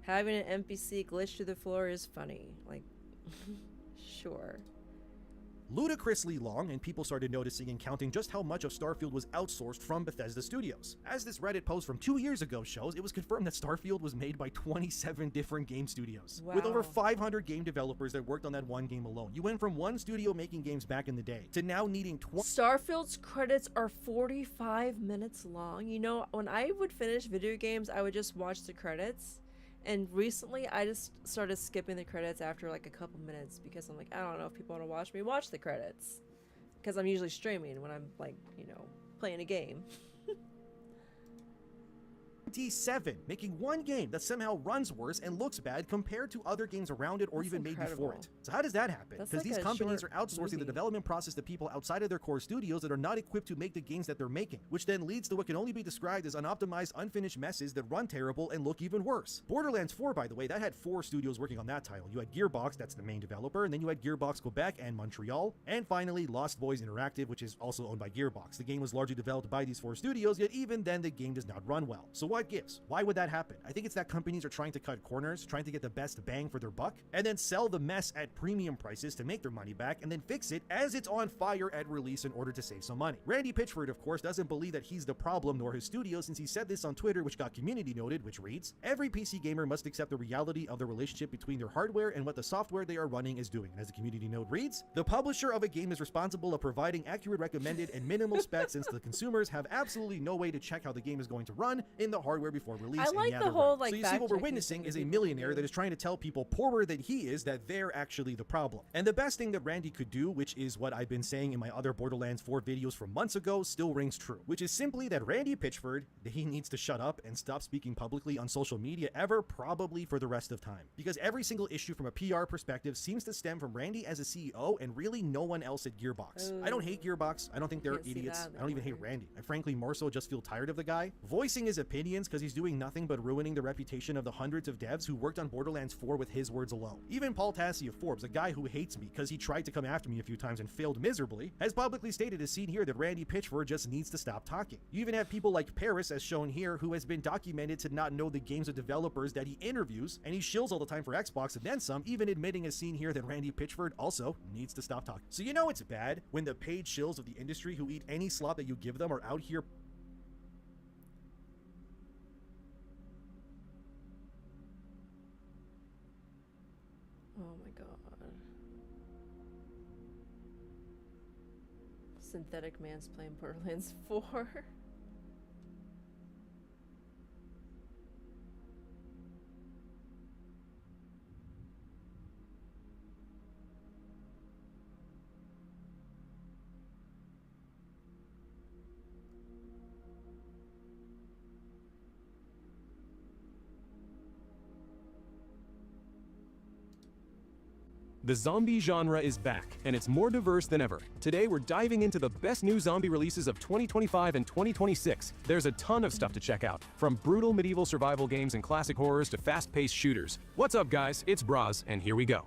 S1: Having an NPC glitch through the floor is funny. Like, sure.
S11: ludicrously long, and people started noticing and counting just how much of Starfield was outsourced from Bethesda Studios. As this Reddit post from 2 years ago shows, it was confirmed that Starfield was made by 27 different game studios.
S1: Wow.
S11: With over 500 game developers that worked on that one game alone. You went from one studio making games back in the day to now needing
S1: Starfield's credits are 45 minutes long. You know, when I would finish video games, I would just watch the credits. And recently, I just started skipping the credits after like a couple minutes because I'm like, I don't know if people want to watch me watch the credits. Because I'm usually streaming when I'm like, you know, playing a game.
S11: 27, making one game that somehow runs worse and looks bad compared to other games around it or even made before it. So how does that happen? Because these companies are outsourcing the development process to people outside of their core studios that are not equipped to make the games that they're making, which then leads to what can only be described as unoptimized, unfinished messes that run terrible and look even worse. Borderlands 4, by the way, that had 4 studios working on that title. You had Gearbox, that's the main developer, and then you had Gearbox Quebec and Montreal, and finally Lost Boys Interactive, which is also owned by Gearbox. The game was largely developed by these 4 studios, yet even then the game does not run well. So what gives? Why would that happen? I think it's that companies are trying to cut corners, trying to get the best bang for their buck, and then sell the mess at premium prices to make their money back, and then fix it as it's on fire at release in order to save some money. Randy Pitchford, of course, doesn't believe that he's the problem nor his studio, since he said this on Twitter, which got community noted, which reads, "Every PC gamer must accept the reality of the relationship between their hardware and what the software they are running is doing." And as the community note reads, "The publisher of a game is responsible of providing accurate, recommended, and minimal specs, since the consumers have absolutely no way to check how the game is going to run in the hardware before release."
S1: I like the whole like
S11: so you see what we're witnessing is a millionaire that is trying to tell people poorer than he is that they're actually the problem. And the best thing that Randy could do, which is what I've been saying in my other Borderlands 4 videos from months ago, still rings true, which is simply that Randy Pitchford, he needs to shut up and stop speaking publicly on social media ever, probably for the rest of time. Because every single issue from a PR perspective seems to stem from Randy as a CEO and really no one else at Gearbox. I don't hate Gearbox. I don't think they're idiots. I don't even hate Randy. I frankly more so just feel tired of the guy voicing his opinions because he's doing nothing but ruining the reputation of the hundreds of devs who worked on Borderlands 4 with his words alone. Even Paul Tassi of Forbes, a guy who hates me because he tried to come after me a few times and failed miserably, has publicly stated as seen here that Randy Pitchford just needs to stop talking. You even have people like Paris, as shown here, who has been documented to not know the games of developers that he interviews, and he shills all the time for Xbox and then some, even admitting as seen here that Randy Pitchford also needs to stop talking. So you know it's bad when the paid shills of the industry who eat any slop that you give them are out here
S1: Oh my god. Synthetic Man's playing Borderlands 4.
S3: The zombie genre is back, and it's more diverse than ever. Today, we're diving into the best new zombie releases of 2025 and 2026. There's a ton of stuff to check out, from brutal medieval survival games and classic horrors to fast-paced shooters. What's up, guys? It's Braz, and here we go.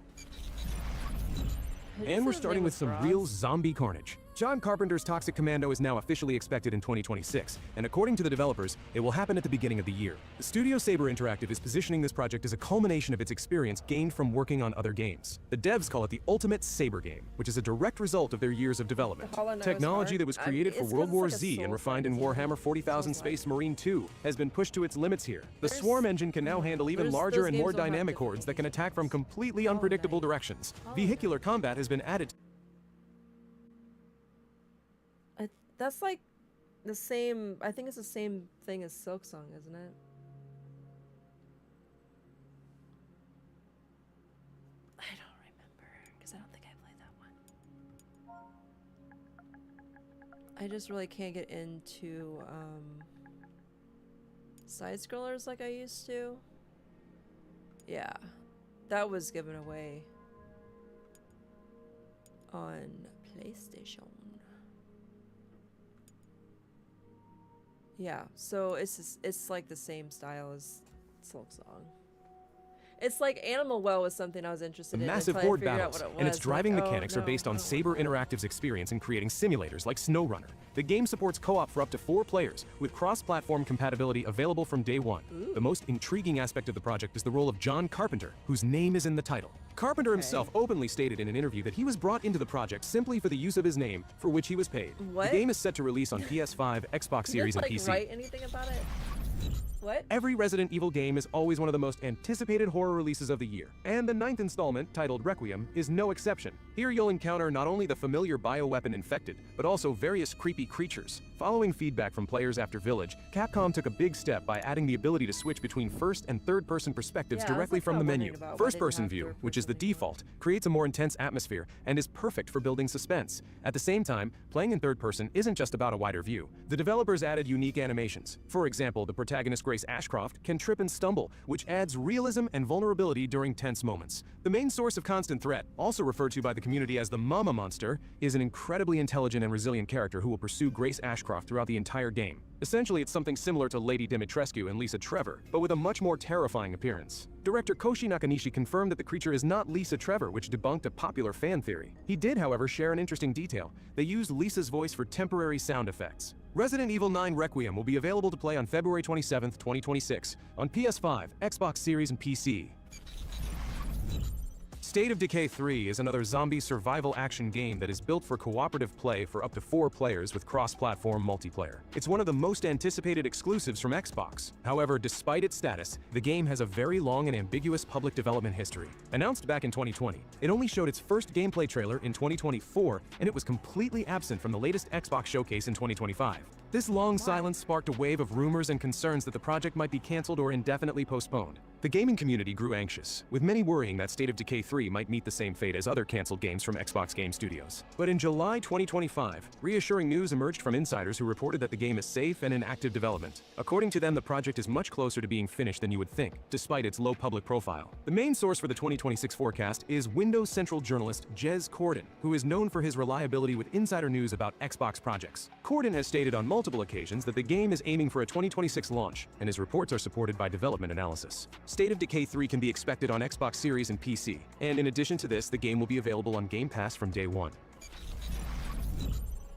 S3: And we're starting with some real zombie carnage. John Carpenter's Toxic Commando is now officially expected in 2026, and according to the developers, it will happen at the beginning of the year. The Studio Saber Interactive is positioning this project as a culmination of its experience gained from working on other games. The devs call it the ultimate Saber game, which is a direct result of their years of development. Technology that was created for World War Z and refined in Warhammer 40,000 Space Marine 2 has been pushed to its limits here. The Swarm engine can now handle even larger and more dynamic hordes that can attack from completely unpredictable directions. Vehicular combat has been added.
S1: That's like the same. I think it's the same thing as Silksong, isn't it? I don't remember because I don't think I played that one. I just really can't get into side scrollers like I used to. Yeah, that was given away on PlayStation. Yeah, so it's like the same style as Silksong. It's like Animal Well was something I was interested in.
S3: Massive
S1: until I
S3: horde
S1: figured out
S3: battles,
S1: what it
S3: and its
S1: was.
S3: driving
S1: Like,
S3: mechanics
S1: oh,
S3: are based on
S1: no.
S3: Saber Interactive's experience in creating simulators like SnowRunner. The game supports co-op for up to 4 players, with cross-platform compatibility available from day one. The most intriguing aspect of the project is the role of John Carpenter, whose name is in the title. Carpenter himself openly stated in an interview that he was brought into the project simply for the use of his name, for which he was paid.
S1: What?
S3: The game is set to release on PS5, Xbox Series, and
S1: Did you,
S3: PC.
S1: write anything about it? What?
S3: Every Resident Evil game is always one of the most anticipated horror releases of the year, and the 9th installment, titled Requiem, is no exception. Here you'll encounter not only the familiar bioweapon Infected, but also various creepy creatures. Following feedback from players after Village, Capcom took a big step by adding the ability to switch between first and third-person perspectives directly from the menu. First-person view, which is the default, creates a more intense atmosphere and is perfect for building suspense. At the same time, playing in third person isn't just about a wider view. The developers added unique animations. For example, the protagonist Grace Ashcroft can trip and stumble, which adds realism and vulnerability during tense moments. The main source of constant threat, also referred to by the community as the Mama Monster, is an incredibly intelligent and resilient character who will pursue Grace Ashcroft throughout the entire game. Essentially, it's something similar to Lady Dimitrescu and Lisa Trevor, but with a much more terrifying appearance. Director Koshi Nakanishi confirmed that the creature is not Lisa Trevor, which debunked a popular fan theory. He did, however, share an interesting detail. They used Lisa's voice for temporary sound effects. Resident Evil 9 Requiem will be available to play on February 27th, 2026, on PS5, Xbox Series, and PC. State of Decay 3 is another zombie survival action game that is built for cooperative play for up to 4 players with cross-platform multiplayer. It's one of the most anticipated exclusives from Xbox. However, despite its status, the game has a very long and ambiguous public development history. Announced back in 2020, it only showed its first gameplay trailer in 2024, and it was completely absent from the latest Xbox showcase in 2025. This long silence sparked a wave of rumors and concerns that the project might be canceled or indefinitely postponed. The gaming community grew anxious, with many worrying that State of Decay 3 might meet the same fate as other canceled games from Xbox Game Studios. But in July 2025, reassuring news emerged from insiders who reported that the game is safe and in active development. According to them, the project is much closer to being finished than you would think, despite its low public profile. The main source for the 2026 forecast is Windows Central journalist Jez Corden, who is known for his reliability with insider news about Xbox projects. Corden has stated on multiple occasions that the game is aiming for a 2026 launch, and his reports are supported by development analysis. State of Decay 3 can be expected on Xbox Series and PC, and in addition to this, the game will be available on Game Pass from day one.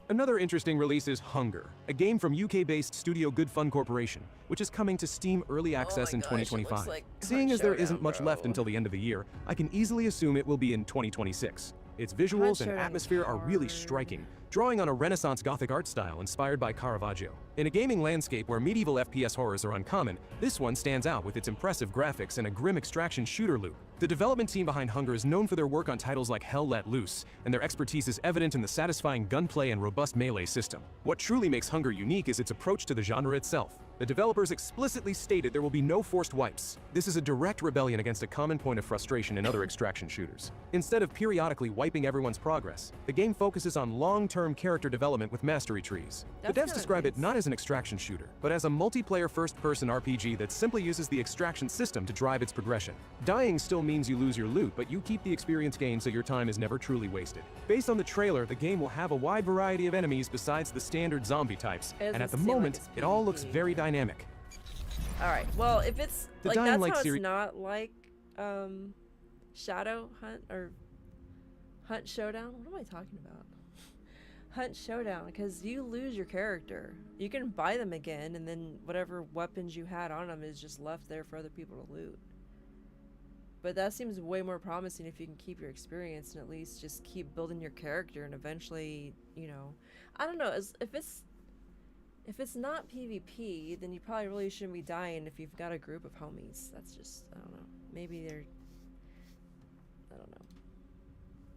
S3: Another interesting release is Hunger, a game from UK-based studio Good Fun Corporation, which is coming to Steam Early Access in 2025.
S1: like
S3: Seeing as there isn't
S1: Showdown,
S3: much left until the end of the year, I can easily assume it will be in 2026. Its visuals and atmosphere are really striking, drawing on a Renaissance Gothic art style inspired by Caravaggio. In a gaming landscape where medieval FPS horrors are uncommon, this one stands out with its impressive graphics and a grim extraction shooter loop. The development team behind Hunger is known for their work on titles like Hell Let Loose, and their expertise is evident in the satisfying gunplay and robust melee system. What truly makes Hunger unique is its approach to the genre itself. The developers explicitly stated there will be no forced wipes. This is a direct rebellion against a common point of frustration in other extraction shooters. Instead of periodically wiping everyone's progress, the game focuses on long-term character development with mastery trees. The devs describe it not as an extraction shooter, but as a multiplayer first-person RPG that simply uses the extraction system to drive its progression. Dying still means you lose your loot, but you keep the experience gained so your time is never truly wasted. Based on the trailer, the game will have a wide variety of enemies besides the standard zombie types, and at the moment, it all looks very dynamic.
S1: Alright, well, if it's
S3: The
S1: like
S3: Dying
S1: that's
S3: Light
S1: how it's
S3: series-
S1: not like Shadow Hunt or Hunt Showdown. What am I talking about? Hunt Showdown, because you lose your character. You can buy them again, and then whatever weapons you had on them is just left there for other people to loot. But that seems way more promising if you can keep your experience and at least just keep building your character, and eventually, you know, I don't know, if it's not PvP, then you probably really shouldn't be dying if you've got a group of homies. That's just, I don't know. Maybe they're, I don't know.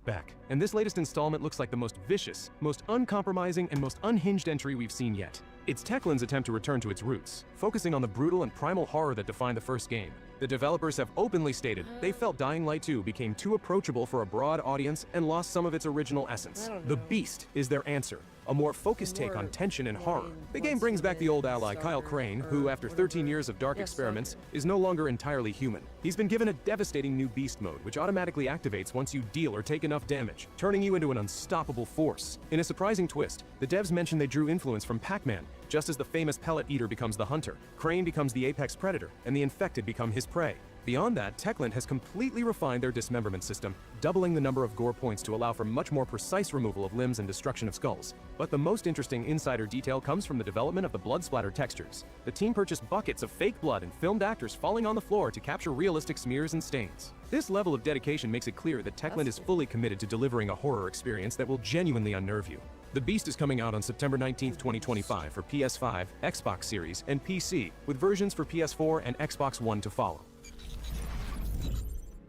S3: back. And this latest installment looks like the most vicious, most uncompromising, and most unhinged entry we've seen yet. It's Techland's attempt to return to its roots, focusing on the brutal and primal horror that defined the first game. The developers have openly stated they felt Dying Light 2 became too approachable for a broad audience and lost some of its original essence. The Beast is their answer, a more focused take on tension and horror. The game brings back the old ally Kyle Crane, who, after 13 years of dark experiments, is no longer entirely human. He's been given a devastating new Beast mode, which automatically activates once you deal or take enough damage, turning you into an unstoppable force. In a surprising twist, the devs mentioned they drew influence from Pac-Man. Just as the famous pellet eater becomes the hunter, Crane becomes the apex predator, and the infected become his prey. Beyond that, Techland has completely refined their dismemberment system, doubling the number of gore points to allow for much more precise removal of limbs and destruction of skulls. But the most interesting insider detail comes from the development of the blood splatter textures. The team purchased buckets of fake blood and filmed actors falling on the floor to capture realistic smears and stains. This level of dedication makes it clear that Techland is fully committed to delivering a horror experience that will genuinely unnerve you. The Beast is coming out on September 19th, 2025 for PS5, Xbox Series, and PC, with versions for PS4 and Xbox One to follow.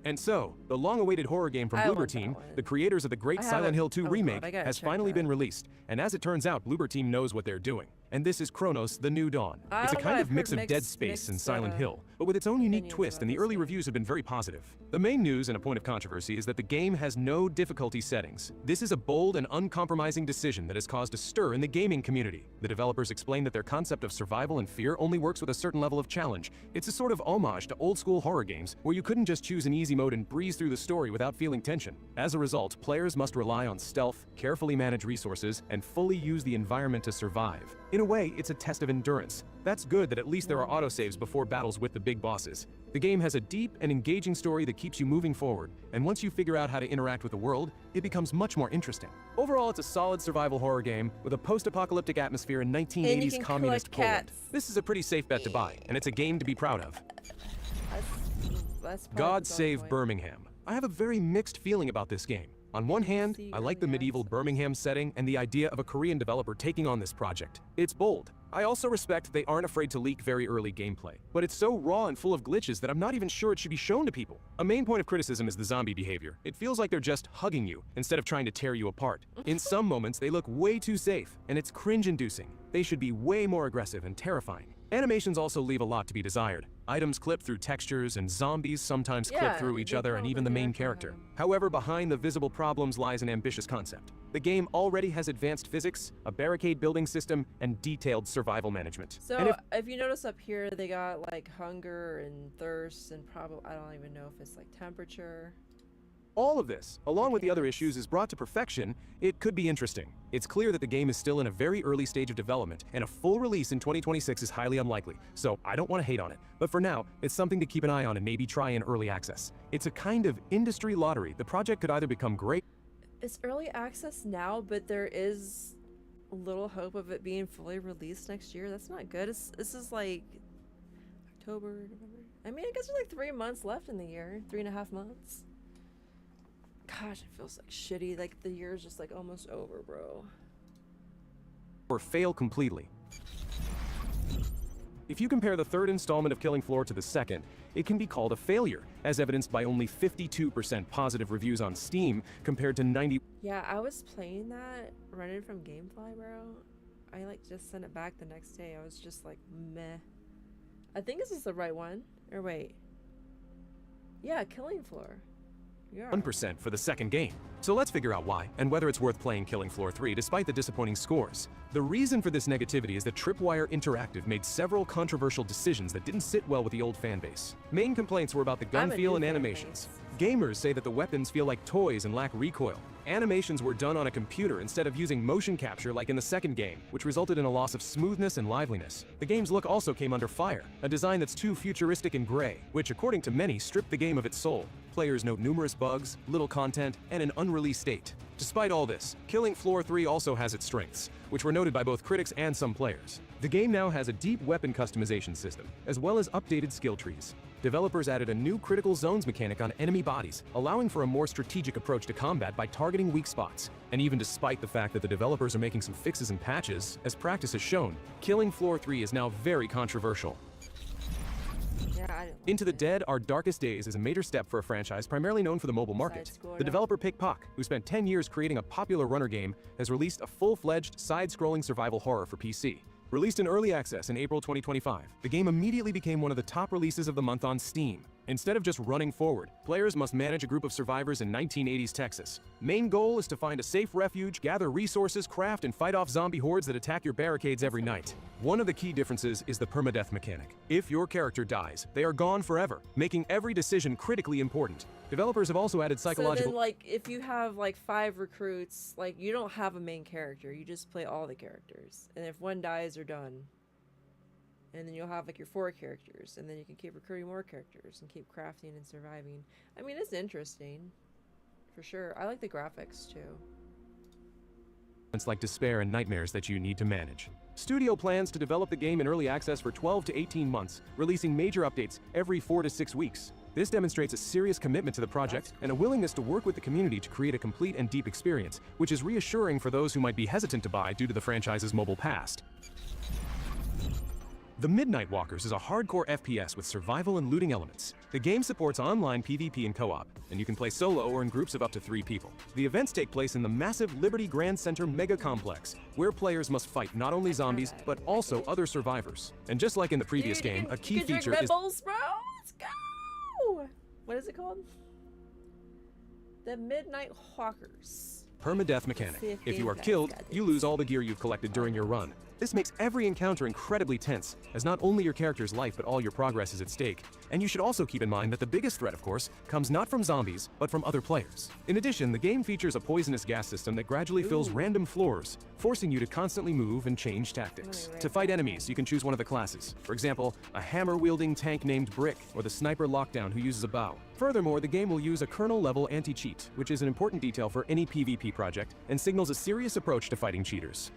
S3: And so, the long-awaited horror game from Bloober Team, the creators of the great Silent Hill 2 remake, has finally been released. And as it turns out, Bloober Team knows what they're doing. And this is Chronos: The New Dawn. It's a kind of mix of Dead Space and Silent Hill, but with its own unique twist, and the early reviews have been very positive. The main news and a point of controversy is that the game has no difficulty settings. This is a bold and uncompromising decision that has caused a stir in the gaming community. The developers explain that their concept of survival and fear only works with a certain level of challenge. It's a sort of homage to old-school horror games, where you couldn't just choose an easy mode and breeze through the story without feeling tension. As a result, players must rely on stealth, carefully manage resources, and fully use the environment to survive. In a way, it's a test of endurance. That's good that at least there are autosaves before battles with the big bosses. The game has a deep and engaging story that keeps you moving forward, and once you figure out how to interact with the world, it becomes much more interesting. Overall, it's a solid survival horror game with a post-apocalyptic atmosphere in 1980s communist Poland. This is a pretty safe bet to buy, and it's a game to be proud of. God Save Birmingham. I have a very mixed feeling about this game. On one hand, I like the medieval Birmingham setting and the idea of a Korean developer taking on this project. It's bold. I also respect they aren't afraid to leak very early gameplay, but it's so raw and full of glitches that I'm not even sure it should be shown to people. A main point of criticism is the zombie behavior. It feels like they're just hugging you instead of trying to tear you apart. In some moments, they look way too safe, and it's cringe-inducing. They should be way more aggressive and terrifying. Animations also leave a lot to be desired. Items clip through textures, and zombies sometimes clip through each other and even the main character. However, behind the visible problems lies an ambitious concept. The game already has advanced physics, a barricade building system, and detailed survival management.
S1: So if you notice up here, they got like hunger and thirst and probably, I don't even know if it's like temperature.
S3: All of this, along with the other issues, is brought to perfection. It could be interesting. It's clear that the game is still in a very early stage of development, and a full release in 2026 is highly unlikely, so I don't want to hate on it. But for now, it's something to keep an eye on and maybe try in early access. It's a kind of industry lottery. The project could either become great.
S1: It's early access now, but there is little hope of it being fully released next year. That's not good. This is like October, November. I mean, I guess there's like 3 months left in the year, 3.5 months. Gosh, it feels like shitty. Like the year's just like almost over, bro.
S3: Or fail completely. If you compare the third installment of Killing Floor to the second, it can be called a failure, as evidenced by only 52% positive reviews on Steam compared to 90%.
S1: Yeah, I was playing that, running from Gamefly, bro. I like just sent it back the next day. I was just like, meh. I think this is the right one. Or wait. Yeah, Killing Floor.
S3: 1% for the second game. So let's figure out why, and whether it's worth playing Killing Floor 3 despite the disappointing scores. The reason for this negativity is that Tripwire Interactive made several controversial decisions that didn't sit well with the old fanbase. Main complaints were about the gun feel and animations. Gamers say that the weapons feel like toys and lack recoil. Animations were done on a computer instead of using motion capture like in the second game, which resulted in a loss of smoothness and liveliness. The game's look also came under fire, a design that's too futuristic and gray, which according to many stripped the game of its soul. Players note numerous bugs, little content, and an unreleased state. Despite all this, Killing Floor 3 also has its strengths, which were noted by both critics and some players. The game now has a deep weapon customization system, as well as updated skill trees. Developers added a new critical zones mechanic on enemy bodies, allowing for a more strategic approach to combat by targeting weak spots. And even despite the fact that the developers are making some fixes and patches, as practice has shown, Killing Floor 3 is now very controversial.
S1: Yeah, I didn't like
S3: Into the Dead, Our Darkest Days is a major step for a franchise primarily known for the mobile market. The developer Pickpock, who spent 10 years creating a popular runner game, has released a full-fledged, side-scrolling survival horror for PC. Released in early access in April 2025, the game immediately became one of the top releases of the month on Steam. Instead of just running forward, players must manage a group of survivors in 1980s Texas. Main goal is to find a safe refuge, gather resources, craft, and fight off zombie hordes that attack your barricades every night. One of the key differences is the permadeath mechanic. If your character dies, they are gone forever, making every decision critically important. Developers have also added psychological...
S1: So then, like, if you have, like, 5 recruits, like, you don't have a main character. You just play all the characters. And if one dies, you're done. And then you'll have, like, your 4 characters. And then you can keep recruiting more characters and keep crafting and surviving. I mean, it's interesting. For sure. I like the graphics, too.
S3: It's like despair and nightmares that you need to manage. Studio plans to develop the game in early access for 12 to 18 months, releasing major updates every 4 to 6 weeks. This demonstrates a serious commitment to the project and a willingness to work with the community to create a complete and deep experience, which is reassuring for those who might be hesitant to buy due to the franchise's mobile past. The Midnight Walkers is a hardcore FPS with survival and looting elements. The game supports online PvP and co-op, and you can play solo or in groups of up to 3 people. The events take place in the massive Liberty Grand Center mega complex, where players must fight not only zombies, but also other survivors. And just like in the previous game, a key feature is...
S1: Bulls, bro! Let's go! What is it called? The Midnight Walkers.
S3: Permadeath mechanic. If you are killed, you lose all the gear you've collected during your run. This makes every encounter incredibly tense, as not only your character's life but all your progress is at stake. And you should also keep in mind that the biggest threat, of course, comes not from zombies, but from other players. In addition, the game features a poisonous gas system that gradually fills random floors, forcing you to constantly move and change tactics. To fight enemies, you can choose one of the classes. For example, a hammer-wielding tank named Brick, or the sniper Lockdown who uses a bow. Furthermore, the game will use a kernel-level anti-cheat, which is an important detail for any PvP project, and signals a serious approach to fighting cheaters.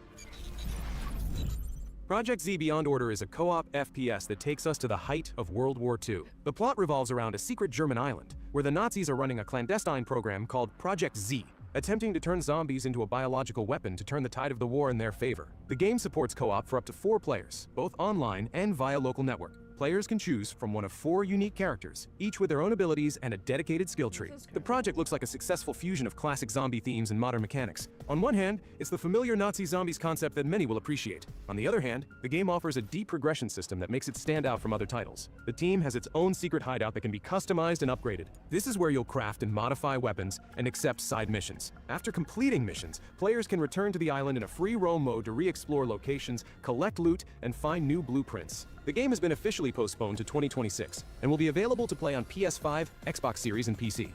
S3: Project Z Beyond Order is a co-op FPS that takes us to the height of World War II. The plot revolves around a secret German island, where the Nazis are running a clandestine program called Project Z, attempting to turn zombies into a biological weapon to turn the tide of the war in their favor. The game supports co-op for up to 4 players, both online and via local network. Players can choose from one of 4 unique characters, each with their own abilities and a dedicated skill tree. The project looks like a successful fusion of classic zombie themes and modern mechanics. On one hand, it's the familiar Nazi zombies concept that many will appreciate. On the other hand, the game offers a deep progression system that makes it stand out from other titles. The team has its own secret hideout that can be customized and upgraded. This is where you'll craft and modify weapons and accept side missions. After completing missions, players can return to the island in a free roam mode to re-explore locations, collect loot, and find new blueprints. The game has been officially postponed to 2026 and will be available to play on PS5, Xbox Series, and PC.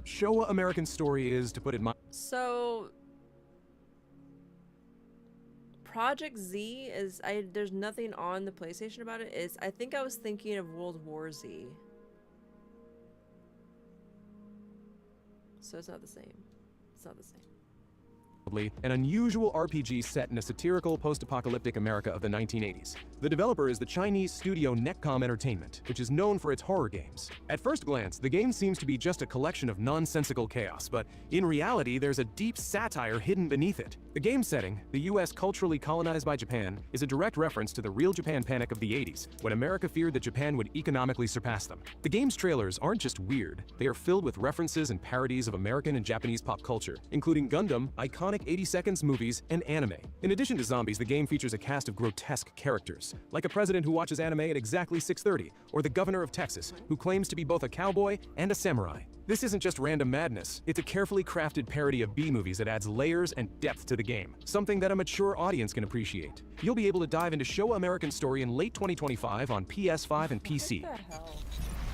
S3: Showa American Story is, to put it mildly.
S1: So Project Z is there's nothing on the PlayStation about it. I think I was thinking of World War Z. So it's not the same. It's not the same.
S3: An unusual RPG set in a satirical post-apocalyptic America of the 1980s. The developer is the Chinese studio Netcom Entertainment, which is known for its horror games. At first glance, the game seems to be just a collection of nonsensical chaos, but in reality, there's a deep satire hidden beneath it. The game setting, the US culturally colonized by Japan, is a direct reference to the real Japan panic of the 80s, when America feared that Japan would economically surpass them. The game's trailers aren't just weird, they are filled with references and parodies of American and Japanese pop culture, including Gundam, iconic 80 Seconds movies, and anime. In addition to zombies, the game features a cast of grotesque characters, like a president who watches anime at exactly 6:30, or the governor of Texas, who claims to be both a cowboy and a samurai. This isn't just random madness, it's a carefully crafted parody of B-movies that adds layers and depth to the game, something that a mature audience can appreciate. You'll be able to dive into Showa American Story in late 2025 on PS5 and PC.
S1: What the hell?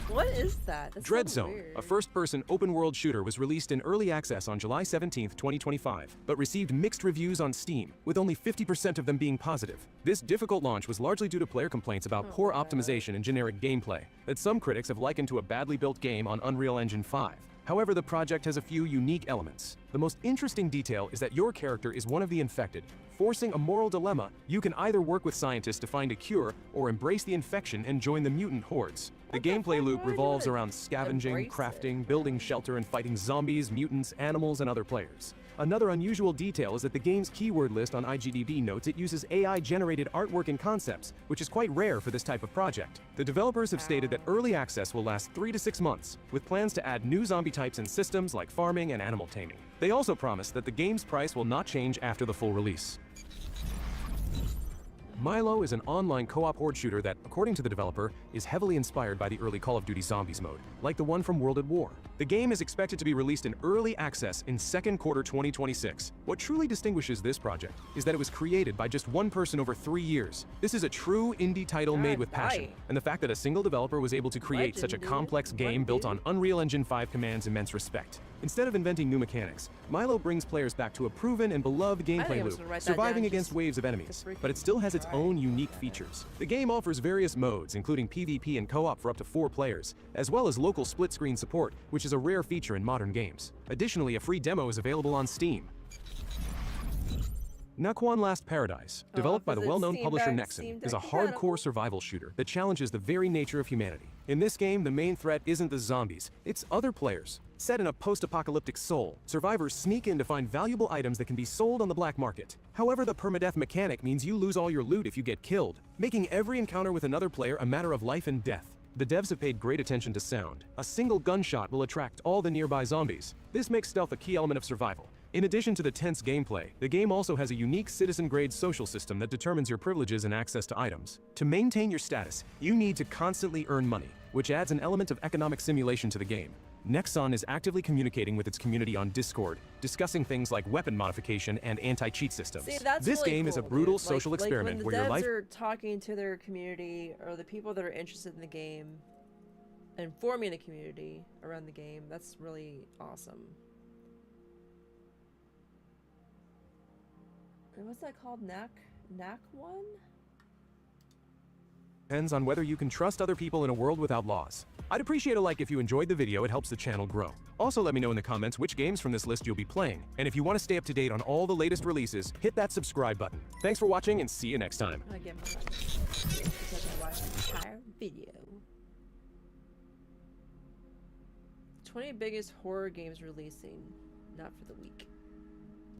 S1: What is that? That's
S3: Dread
S1: so
S3: Zone,
S1: weird.
S3: a first-person open-world shooter, was released in early access on July 17, 2025, but received mixed reviews on Steam, with only 50% of them being positive. This difficult launch was largely due to player complaints about poor optimization and generic gameplay, that some critics have likened to a badly built game on Unreal Engine 5. However, the project has a few unique elements. The most interesting detail is that your character is one of the infected. Forcing a moral dilemma, you can either work with scientists to find a cure or embrace the infection and join the mutant hordes. The gameplay loop revolves around scavenging, crafting, building shelter, and fighting zombies, mutants, animals, and other players. Another unusual detail is that the game's keyword list on IGDB notes it uses AI-generated artwork and concepts, which is quite rare for this type of project. The developers have stated that early access will last 3 to 6 months, with plans to add new zombie types and systems like farming and animal taming. They also promise that the game's price will not change after the full release. Milo is an online co-op horde shooter that, according to the developer, is heavily inspired by the early Call of Duty Zombies mode, like the one from World at War. The game is expected to be released in early access in second quarter 2026. What truly distinguishes this project is that it was created by just one person over 3 years. This is a true indie title made with passion, and the fact that a single developer was able to create such a complex game built on Unreal Engine 5 commands immense respect. Instead of inventing new mechanics, Milo brings players back to a proven and beloved gameplay loop, surviving against waves of enemies, but it still has its own unique features. The game offers various modes, including PvP and co-op for up to 4 players, as well as local split-screen support, which is a rare feature in modern games. Additionally, a free demo is available on Steam. Naquan Last Paradise, developed by the well-known publisher Nexon, is a hardcore survival shooter that challenges the very nature of humanity. In this game, the main threat isn't the zombies, it's other players. Set in a post-apocalyptic Seoul, survivors sneak in to find valuable items that can be sold on the black market. However, the permadeath mechanic means you lose all your loot if you get killed, making every encounter with another player a matter of life and death. The devs have paid great attention to sound. A single gunshot will attract all the nearby zombies. This makes stealth a key element of survival. In addition to the tense gameplay, the game also has a unique citizen-grade social system that determines your privileges and access to items. To maintain your status, you need to constantly earn money, which adds an element of economic simulation to the game. Nexon is actively communicating with its community on Discord, discussing things like weapon modification and anti-cheat systems.
S1: See, that's
S3: this
S1: really
S3: game
S1: cool,
S3: is a brutal
S1: dude.
S3: social experiment
S1: when
S3: where your life
S1: are talking to their community or the people that are interested in the game and forming a community around the game. That's really awesome. And what's that called? Knack one?
S3: depends on whether you can trust other people in a world without laws. I'd appreciate a like if you enjoyed the video, it helps the channel grow. Also let me know in the comments which games from this list you'll be playing, and if you want to stay up to date on all the latest releases, hit that subscribe button. Thanks for watching and see you next time.
S1: I get my because I watched the entire video. 20 biggest horror games releasing, not for the week.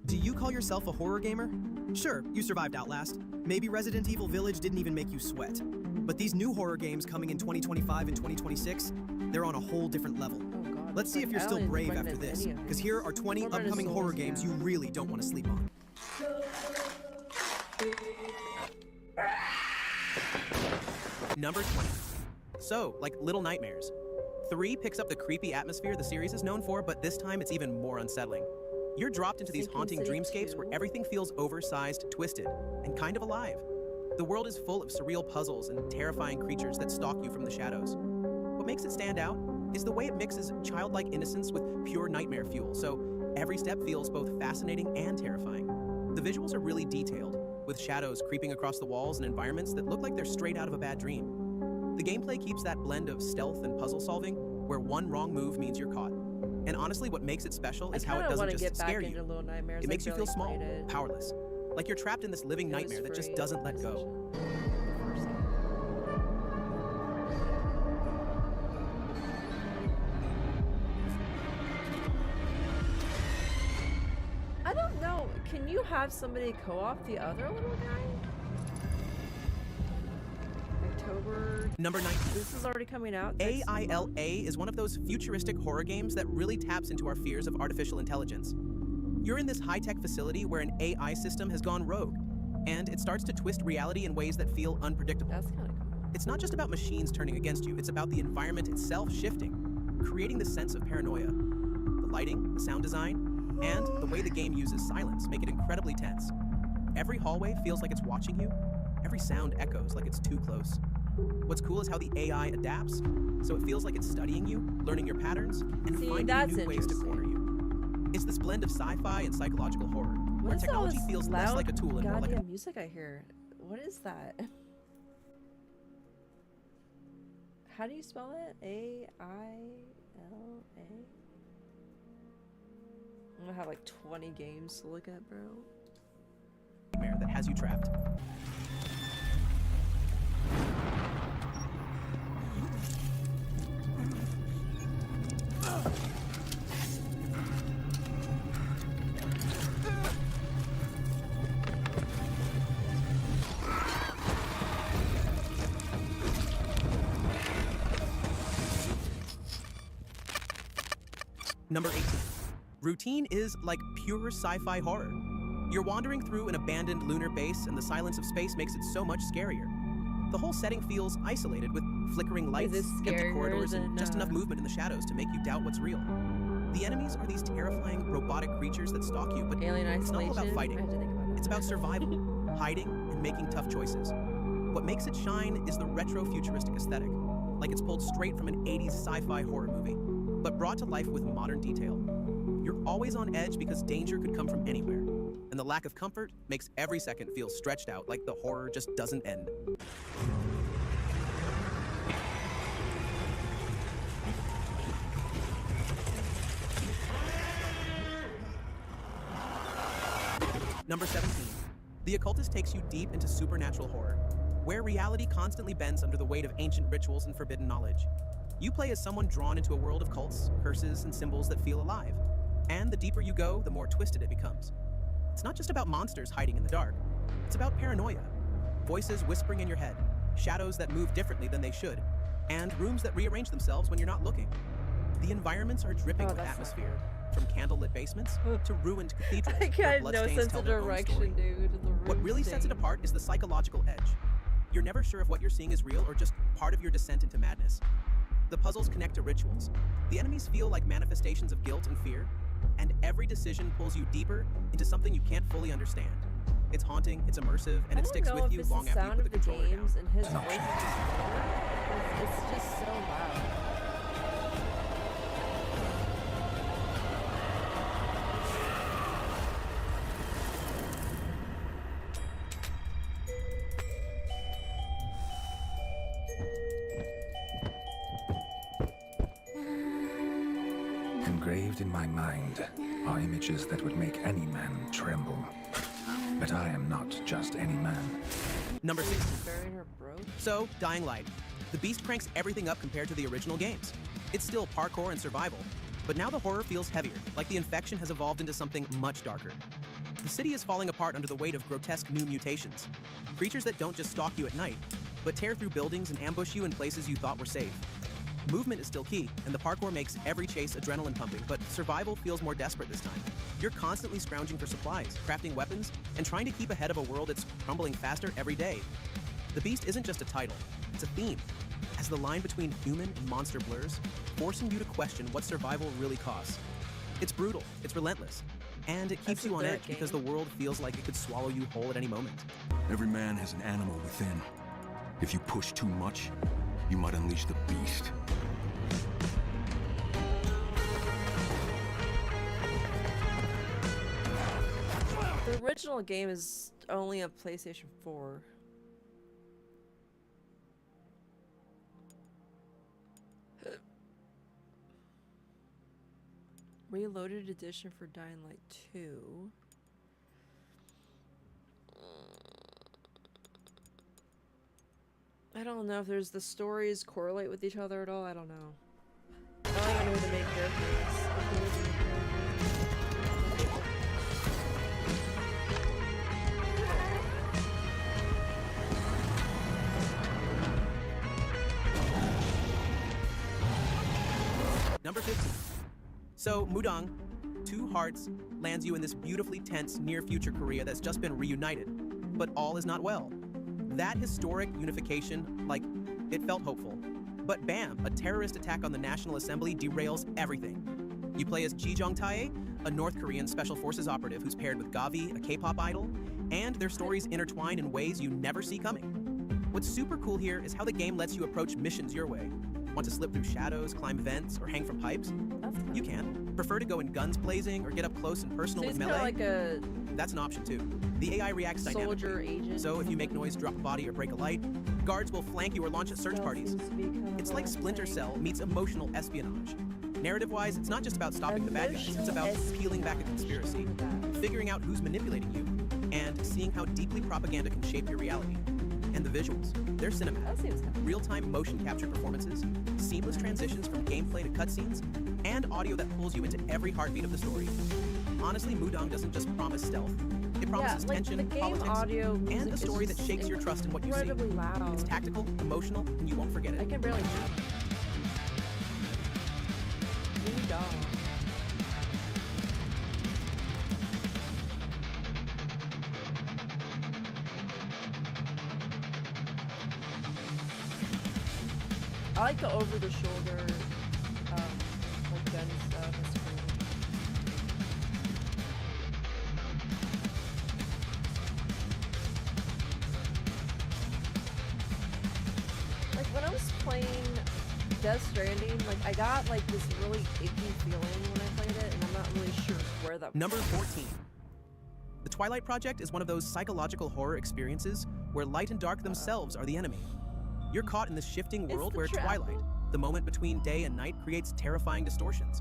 S12: Do you call yourself a horror gamer? Sure, you survived Outlast. Maybe Resident Evil Village didn't even make you sweat. But these new horror games coming in 2025 and 2026, they're on a whole different level.
S1: Oh God,
S12: let's see if you're still brave after this, because here are 20 upcoming horror games you really don't want to sleep on. Number 20. So, like Little Nightmares. 3 picks up the creepy atmosphere the series is known for, but this time it's even more unsettling. You're dropped into these haunting dreamscapes where everything feels oversized, twisted, and kind of alive. The world is full of surreal puzzles and terrifying creatures that stalk you from the shadows. What makes it stand out is the way it mixes childlike innocence with pure nightmare fuel, so every step feels both fascinating and terrifying. The visuals are really detailed, with shadows creeping across the walls and environments that look like they're straight out of a bad dream. The gameplay keeps that blend of stealth and puzzle solving, where one wrong move means you're caught. And honestly, what makes it special is how it doesn't just scare you. It makes you feel small, powerless, like you're trapped in this living nightmare that just doesn't let go.
S1: I don't know. Can you have somebody co-op the other little guy?
S12: Number 19.
S1: This is already coming out.
S12: AILA is one of those futuristic horror games that really taps into our fears of artificial intelligence. You're in this high-tech facility where an AI system has gone rogue, and it starts to twist reality in ways that feel unpredictable.
S1: That's kind of cool.
S12: It's not just about machines turning against you, it's about the environment itself shifting, creating this sense of paranoia. The lighting, the sound design, and the way the game uses silence make it incredibly tense. Every hallway feels like it's watching you. Every sound echoes like it's too close. What's cool is how the AI adapts, so it feels like it's studying you, learning your patterns, and finding new ways to corner you. It's this blend of sci-fi and psychological horror, where technology feels less like a tool and more like a...
S1: music I hear. What is that? How do you spell it? A-I-L-A? I'm gonna have like 20 games to look at, bro.
S12: Nightmare that has you trapped. Number 18. Routine is like pure sci-fi horror. You're wandering through an abandoned lunar base, and the silence of space makes it so much scarier. The whole setting feels isolated with flickering lights, empty corridors, and just enough movement in the shadows to make you doubt what's real. The enemies are these terrifying robotic creatures that stalk you, but it's not all about fighting. It's about survival, hiding, and making tough choices. What makes it shine is the retro-futuristic aesthetic, like it's pulled straight from an 80s sci-fi horror movie, but brought to life with modern detail. You're always on edge because danger could come from anywhere, and the lack of comfort makes every second feel stretched out like the horror just doesn't end. Number 17. The Occultist takes you deep into supernatural horror, where reality constantly bends under the weight of ancient rituals and forbidden knowledge. You play as someone drawn into a world of cults, curses, and symbols that feel alive. And the deeper you go, the more twisted it becomes. It's not just about monsters hiding in the dark. It's about paranoia, voices whispering in your head, shadows that move differently than they should, and rooms that rearrange themselves when you're not looking. The environments are dripping with atmosphere, from candlelit basements to ruined cathedrals.
S1: I got no sense of direction, dude.
S12: What really sets it apart is the psychological edge. You're never sure if what you're seeing is real or just part of your descent into madness. The puzzles connect to rituals. The enemies feel like manifestations of guilt and fear, and every decision pulls you deeper into something you can't fully understand. It's haunting, it's immersive, and it sticks with you long after you put the controller down.
S1: And his voice it's just so loud.
S13: Engraved in my mind are images that would make any man tremble. But I am not just any man.
S12: Number 16. So, Dying Light. The Beast cranks everything up compared to the original games. It's still parkour and survival, but now the horror feels heavier, like the infection has evolved into something much darker. The city is falling apart under the weight of grotesque new mutations. Creatures that don't just stalk you at night, but tear through buildings and ambush you in places you thought were safe. Movement is still key, and the parkour makes every chase adrenaline pumping, but survival feels more desperate this time. You're constantly scrounging for supplies, crafting weapons, and trying to keep ahead of a world that's crumbling faster every day. The Beast isn't just a title, it's a theme, as the line between human and monster blurs, forcing you to question what survival really costs. It's brutal, it's relentless, and it keeps you on edge because the world feels like it could swallow you whole at any moment.
S14: Every man has an animal within. If you push too much, you might unleash the beast.
S1: The original game is only a PlayStation 4. Reloaded edition for Dying Light 2. I don't know if there's the stories correlate with each other at all. I don't know. I don't even know who the main character is.
S12: Number 15. So, Mudang, Two Hearts, lands you in this beautifully tense near-future Korea that's just been reunited. But all is not well. That historic unification, like, it felt hopeful. But bam, a terrorist attack on the National Assembly derails everything. You play as Ji Jong-tae, a North Korean Special Forces operative who's paired with Gavi, a K-pop idol, and their stories intertwine in ways you never see coming. What's super cool here is how the game lets you approach missions your way. Want to slip through shadows, climb vents, or hang from pipes? You can. Prefer to go in guns blazing or get up close and personal with melee?
S1: Like a
S12: That's an option too. The AI reacts dynamically.
S1: Agent.
S12: So if you make noise, drop a body, or break a light, guards will flank you or launch at search parties. It's like Splinter Cell meets emotional espionage. Narrative-wise, it's not just about stopping the bad guys, it's about peeling back a conspiracy, figuring out who's manipulating you, and seeing how deeply propaganda can shape your reality. And the visuals, they're cinematic. Real-time motion capture performances, seamless transitions from gameplay to cutscenes, and audio that pulls you into every heartbeat of the story. Honestly, Mudang doesn't just promise stealth. It promises tension, politics, and a story that shakes your trust in what you see.
S1: Loud.
S12: It's tactical, emotional, and you won't forget it.
S1: I can barely hear it. I like the over-the-shoulder, like gun stuff. It's cool. Like when I was playing Death Stranding, like I got like this really icky feeling when I played it, and I'm not really sure where that.
S12: Number 14. The Twilight Project is one of those psychological horror experiences where light and dark themselves are the enemy. You're caught in this shifting world where twilight, the moment between day and night, creates terrifying distortions.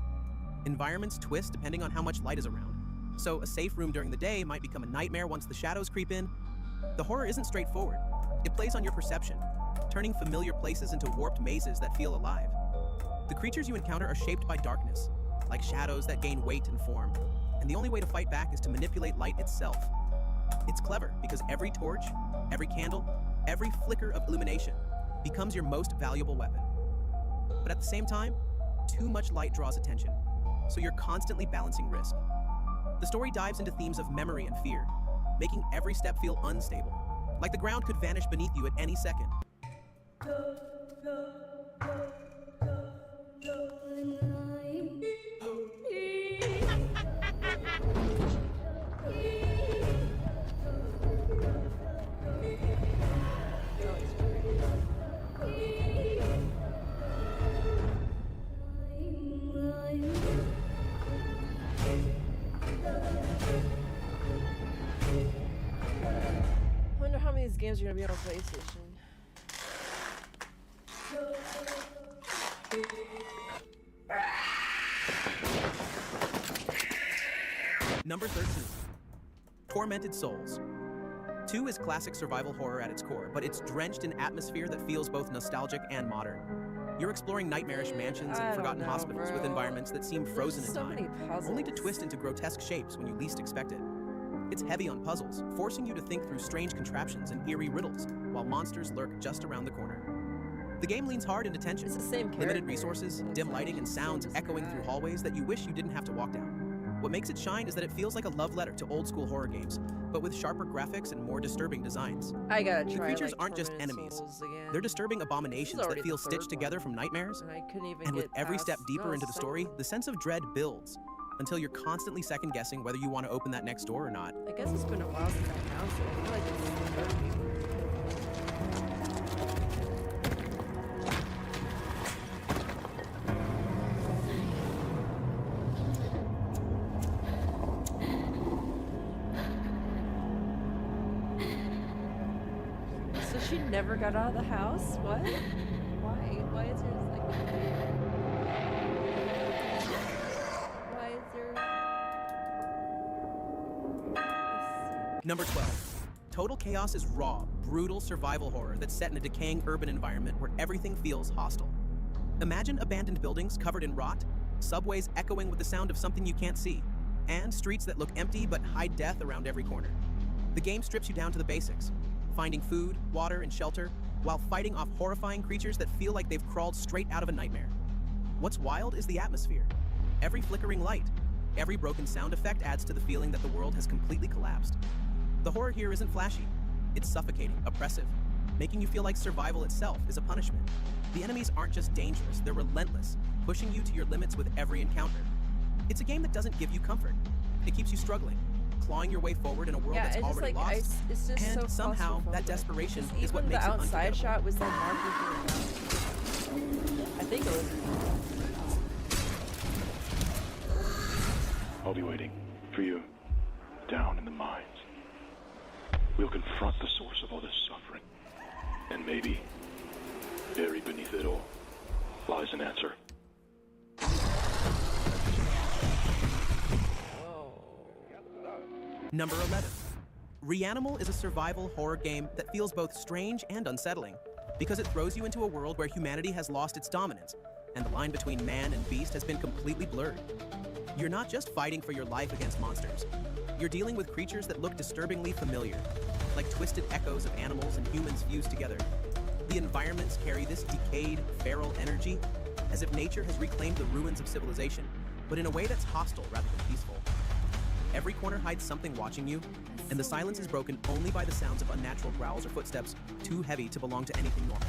S12: Environments twist depending on how much light is around. So a safe room during the day might become a nightmare once the shadows creep in. The horror isn't straightforward. It plays on your perception, turning familiar places into warped mazes that feel alive. The creatures you encounter are shaped by darkness, like shadows that gain weight and form, and the only way to fight back is to manipulate light itself. It's clever because every torch, every candle, every flicker of illumination becomes your most valuable weapon. But at the same time, too much light draws attention, so you're constantly balancing risk. The story dives into themes of memory and fear, making every step feel unstable, like the ground could vanish beneath you at any second.
S1: I wonder how many of these games are gonna be on PlayStation.
S12: Number 13. Tormented Souls. 2 is classic survival horror at its core, but it's drenched in atmosphere that feels both nostalgic and modern. You're exploring nightmarish mansions and forgotten hospitals with environments that seem frozen in time, only to twist into grotesque shapes when you least expect it. It's heavy on puzzles, forcing you to think through strange contraptions and eerie riddles, while monsters lurk just around the corner. The game leans hard into tension, limited resources, dim lighting, and sounds echoing through hallways that you wish you didn't have to walk down. What makes it shine is that it feels like a love letter to old-school horror games, but with sharper graphics and more disturbing designs.
S1: I gotta
S12: The
S1: try,
S12: creatures
S1: like,
S12: aren't just
S1: Tormented
S12: enemies.
S1: Souls again.
S12: They're disturbing abominations that
S1: already
S12: feel
S1: the third
S12: stitched together from nightmares.
S1: And I couldn't even
S12: And with
S1: get
S12: every
S1: past-
S12: step deeper
S1: no,
S12: into the
S1: second
S12: story,
S1: one.
S12: the sense of dread builds, until you're constantly second-guessing whether you want to open that next door or not.
S1: I guess it's been a while since I announced it. I feel like it's the third game. So she never got out of the house? What? Why? Why is there like... Why is there...
S12: Number 12. Total Chaos is raw, brutal survival horror that's set in a decaying urban environment where everything feels hostile. Imagine abandoned buildings covered in rot, subways echoing with the sound of something you can't see, and streets that look empty but hide death around every corner. The game strips you down to the basics, finding food, water, and shelter, while fighting off horrifying creatures that feel like they've crawled straight out of a nightmare. What's wild is the atmosphere. Every flickering light, every broken sound effect adds to the feeling that the world has completely collapsed. The horror here isn't flashy. It's suffocating, oppressive, making you feel like survival itself is a punishment. The enemies aren't just dangerous, they're relentless, pushing you to your limits with every encounter. It's a game that doesn't give you comfort. It keeps you struggling, clawing your way forward in a world that's already lost.
S1: It's just
S12: and
S1: so
S12: somehow that
S1: claustrophobic.
S12: desperation
S1: Even
S12: is what
S1: the
S12: makes it
S1: outside
S12: unforgettable.
S1: shot was like marking I think it was.
S8: I'll be waiting for you down in the mines. We'll confront the source of all this suffering. And maybe, buried beneath it all, lies an answer.
S12: Number 11. Reanimal is a survival horror game that feels both strange and unsettling because it throws you into a world where humanity has lost its dominance and the line between man and beast has been completely blurred. You're not just fighting for your life against monsters. You're dealing with creatures that look disturbingly familiar, like twisted echoes of animals and humans fused together. The environments carry this decayed, feral energy, as if nature has reclaimed the ruins of civilization, but in a way that's hostile rather than peaceful. Every corner hides something watching you, and the silence is broken only by the sounds of unnatural growls or footsteps too heavy to belong to anything normal.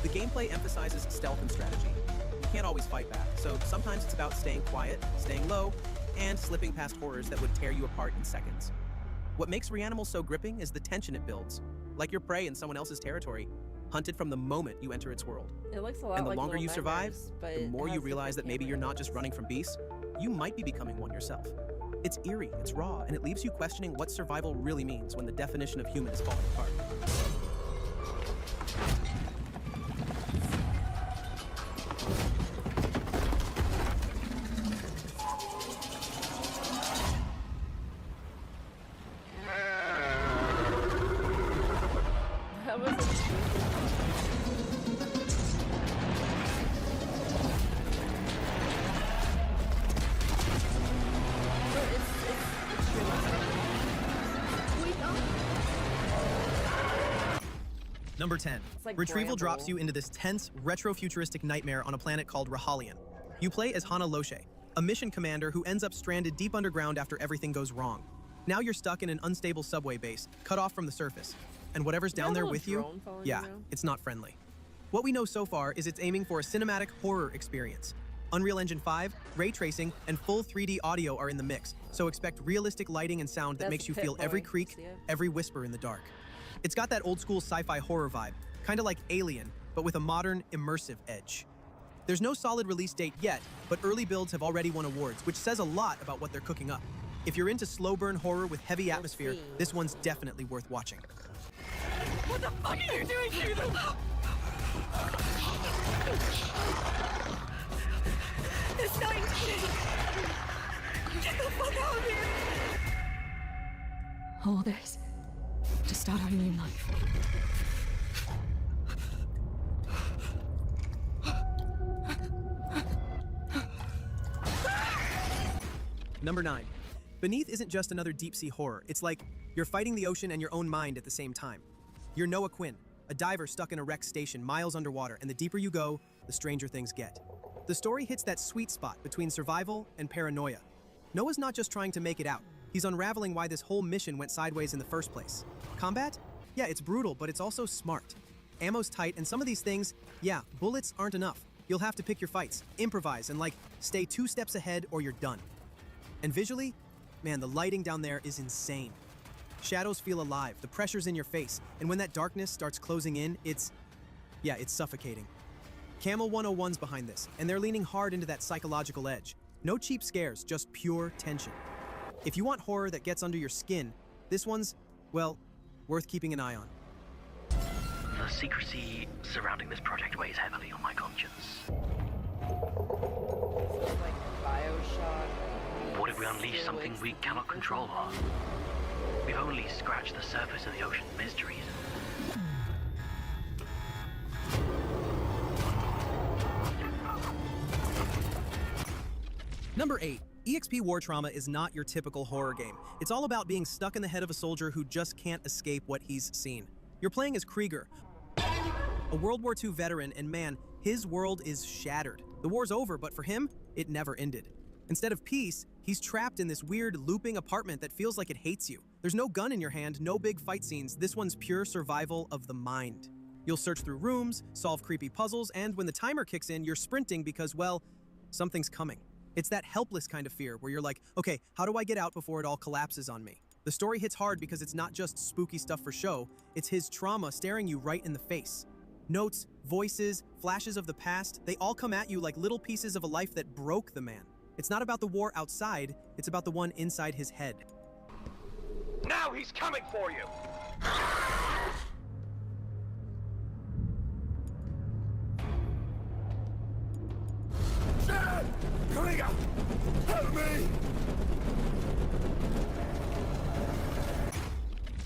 S12: The gameplay emphasizes stealth and strategy. You can't always fight back, so sometimes it's about staying quiet, staying low, and slipping past horrors that would tear you apart in seconds. What makes Reanimal so gripping is the tension it builds, like you're prey in someone else's territory, hunted from the moment you enter its world.
S1: It looks a lot
S12: and the
S1: like
S12: longer
S1: Little
S12: you survive,
S1: Nightmares,
S12: the
S1: but
S12: more
S1: it
S12: you
S1: has
S12: realize that
S1: different
S12: maybe you're not
S1: camera
S12: just
S1: angles.
S12: running from beasts, you might be becoming one yourself. It's eerie, it's raw, and it leaves you questioning what survival really means when the definition of human is falling apart.
S1: That was
S6: Number 10.
S1: like
S6: Retrieval drops
S1: Bramble.
S6: you into this tense, retro-futuristic nightmare on a planet called Rahalian. You play as Hana Loche, a mission commander who ends up stranded deep underground after everything goes wrong. Now you're stuck in an unstable subway base, cut off from the surface. And whatever's down there with you, yeah, it's not friendly. What we know so far is it's aiming for a cinematic horror experience. Unreal Engine 5, ray tracing, and full 3D audio are in the mix, so expect realistic lighting and sound that
S1: That's
S6: makes you
S1: Pit
S6: feel every
S1: Boy.
S6: creak,
S1: See it?
S6: every whisper in the dark. It's got that old-school sci-fi horror vibe, kind of like Alien, but with a modern, immersive edge. There's no solid release date yet, but early builds have already won awards, which says a lot about what they're cooking up. If you're into slow burn horror with heavy atmosphere, this one's definitely worth watching.
S15: What the fuck are you doing to them? It's 19! Get the fuck out of here! All this to start our new life.
S6: Number 9. Beneath isn't just another deep-sea horror. It's like you're fighting the ocean and your own mind at the same time. You're Noah Quinn, a diver stuck in a wrecked station miles underwater, and the deeper you go, the stranger things get. The story hits that sweet spot between survival and paranoia. Noah's not just trying to make it out. He's unraveling why this whole mission went sideways in the first place. Combat? Yeah, it's brutal, but it's also smart. Ammo's tight, and some of these things, yeah, bullets aren't enough. You'll have to pick your fights, improvise, and stay 2 steps ahead or you're done. And visually, man, the lighting down there is insane. Shadows feel alive, the pressure's in your face, and when that darkness starts closing in, it's suffocating. Camel 101's behind this, and they're leaning hard into that psychological edge. No cheap scares, just pure tension. If you want horror that gets under your skin, this one's, well, worth keeping an eye on.
S16: The secrecy surrounding this project weighs heavily on my conscience.
S1: like Bioshock.
S16: What if we unleash something we cannot control? We've only scratched the surface of the ocean's mysteries.
S6: Number 8. EXP War Trauma is not your typical horror game. It's all about being stuck in the head of a soldier who just can't escape what he's seen. You're playing as Krieger, a World War II veteran, and man, his world is shattered. The war's over, but for him, it never ended. Instead of peace, he's trapped in this weird, looping apartment that feels like it hates you. There's no gun in your hand, no big fight scenes. This one's pure survival of the mind. You'll search through rooms, solve creepy puzzles, and when the timer kicks in, you're sprinting because, well, something's coming. It's that helpless kind of fear where you're like, okay, how do I get out before it all collapses on me? The story hits hard because it's not just spooky stuff for show, it's his trauma staring you right in the face. Notes, voices, flashes of the past, they all come at you like little pieces of a life that broke the man. It's not about the war outside, it's about the one inside his head.
S15: Now he's coming for you! Dad! Krieger! Help me!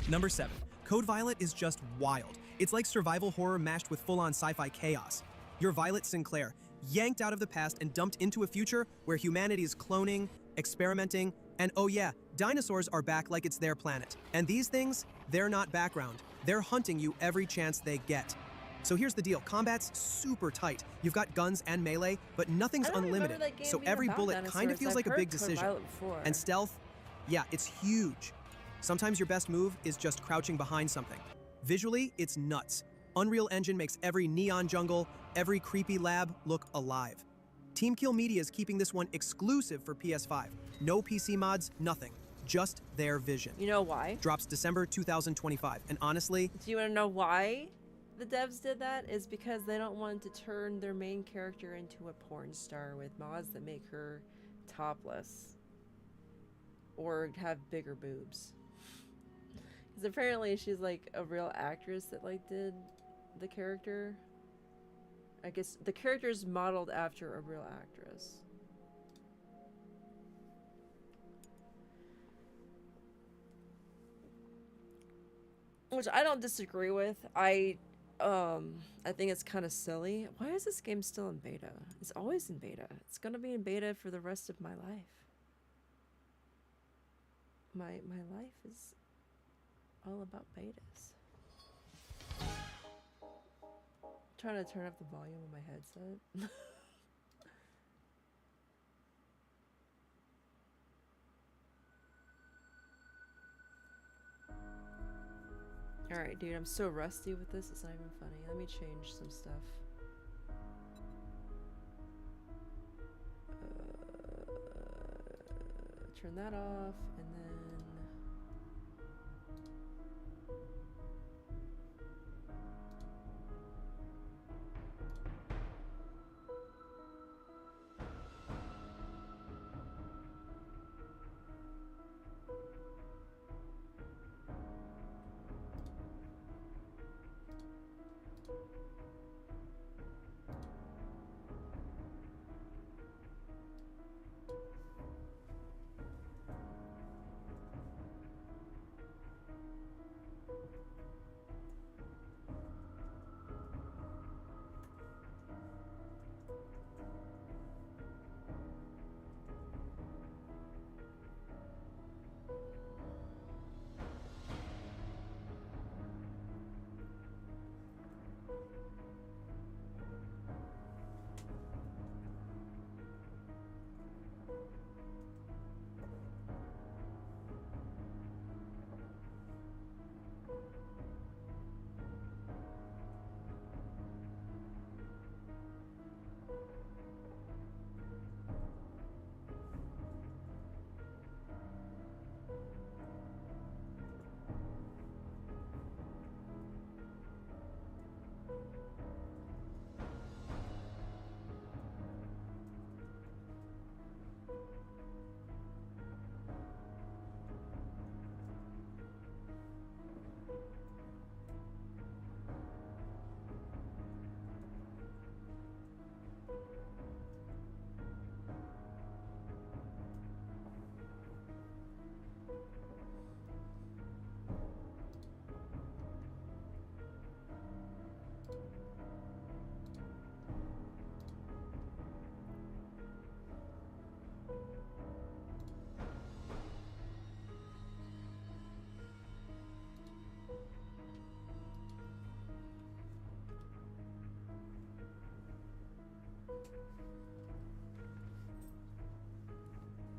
S6: Number 7. Code Violet is just wild. It's like survival horror mashed with full-on sci-fi chaos. You're Violet Sinclair, yanked out of the past and dumped into a future where humanity is cloning, experimenting, and oh yeah, dinosaurs are back like it's their planet. And these things, they're not background. They're hunting you every chance they get. So here's the deal, combat's super tight. You've got guns and melee, but nothing's unlimited. So every bullet kind of feels like a big decision. And stealth, yeah, it's huge. Sometimes your best move is just crouching behind something. Visually, it's nuts. Unreal Engine makes every neon jungle, every creepy lab look alive. Team Kill Media is keeping this one exclusive for PS5. No PC mods, nothing. Just their vision.
S1: You know why?
S6: Drops December 2025. And honestly...
S1: Do you want to know why the devs did that? Is because they don't want to turn their main character into a porn star with mods that make her topless. Or have bigger boobs. Because apparently she's like a real actress that like did the character. I guess the character is modeled after a real actress. Which I don't disagree with. I think it's kind of silly. Why is this game still in beta? It's always in beta. It's gonna be in beta for the rest of my life. My life is all about betas. I'm trying to turn up the volume on my headset. Alright, dude, I'm so rusty with this, it's not even funny. Let me change some stuff. Turn that off, and then...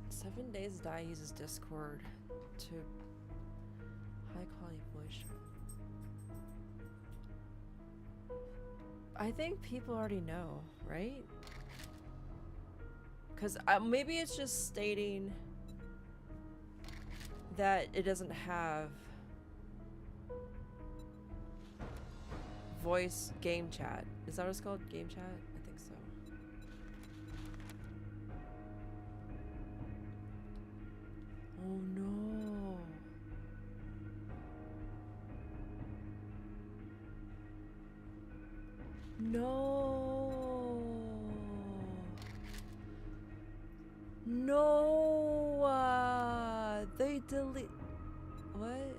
S1: Seven Days to Die uses Discord to high quality voice. I think people already know, right? Because maybe it's just stating that it doesn't have voice game chat. Is that what it's called? Game chat? I think so. Oh no. No. No. They delete. What?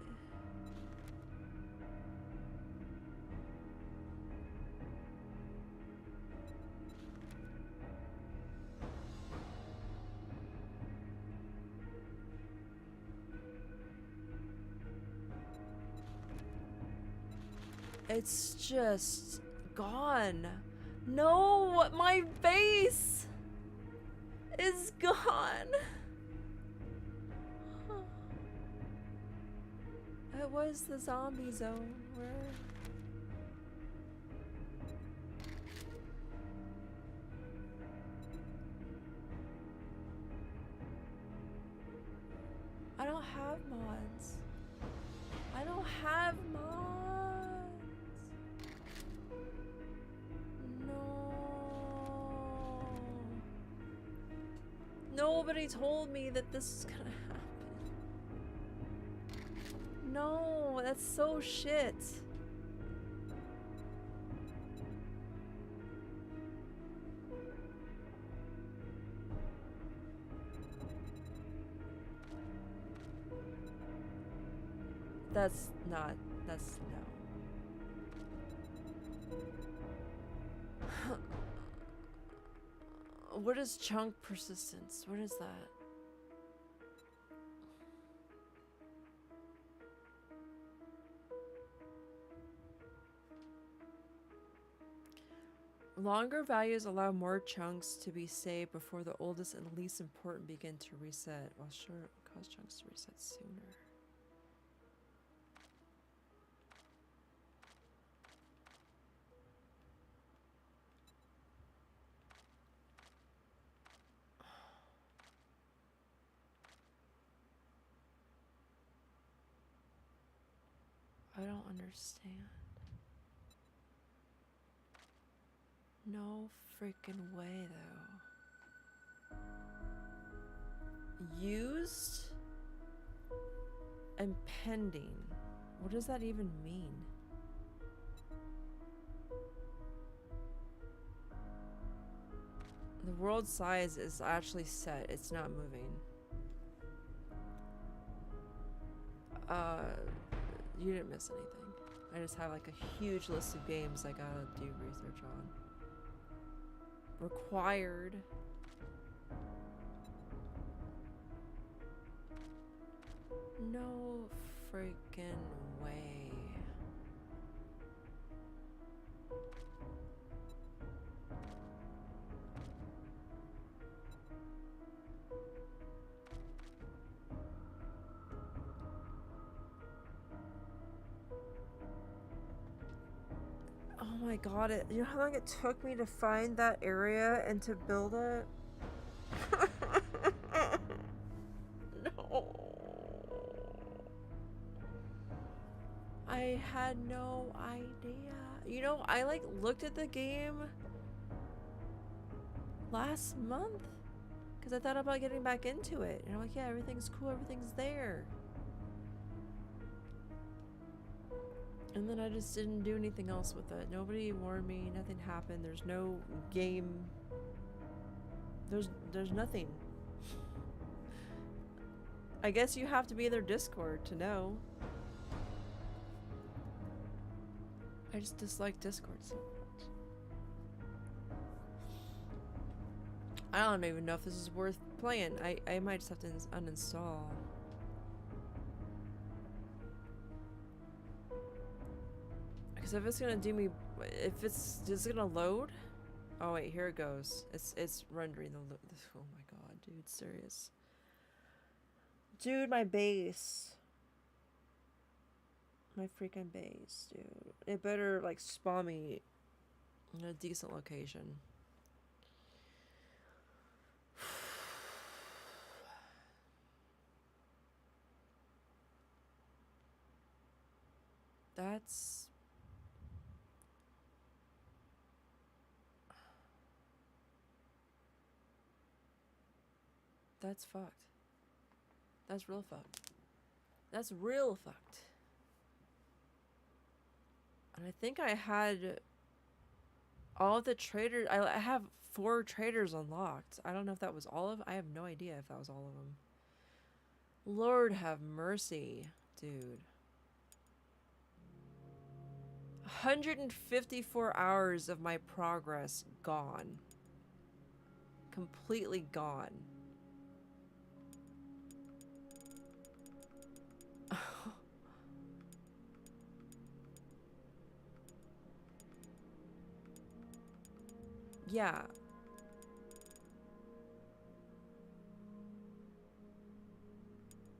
S1: It's just gone. No, my face is gone. It was the zombie zone where don't have mods. I don't have mods. No. Nobody told me that this is gonna happen. No, that's so shit. That's no. What is chunk persistence? What is that? Longer values allow more chunks to be saved before the oldest and least important begin to reset, while short cause chunks to reset sooner. I don't understand. No freaking way, though. Used and pending. What does that even mean? The world size is actually set. It's not moving. You didn't miss anything. I just have like a huge list of games I gotta do research on. Required. No freaking way. Oh my god, you know how long it took me to find that area and to build it? No. I had no idea. You know, I like looked at the game last month because I thought about getting back into it. And I'm like, yeah, everything's cool, everything's there. And then I just didn't do anything else with it. Nobody warned me, nothing happened. There's no game. There's nothing. I guess you have to be in their Discord to know. I just dislike Discord so much. I don't even know if this is worth playing. I might just have to uninstall. Because if it's gonna do me, if it's gonna load. Oh wait, here it goes. It's rendering the. Oh my god, dude, serious. Dude, my base. My freaking base, dude. It better like spawn me in a decent location. That's fucked. That's real fucked. That's real fucked. And I think I had all of the traders. I have 4 traders unlocked. I don't know if that was all of. I have no idea if that was all of them. Lord have mercy, dude. 154 hours of my progress gone. Completely gone. Yeah.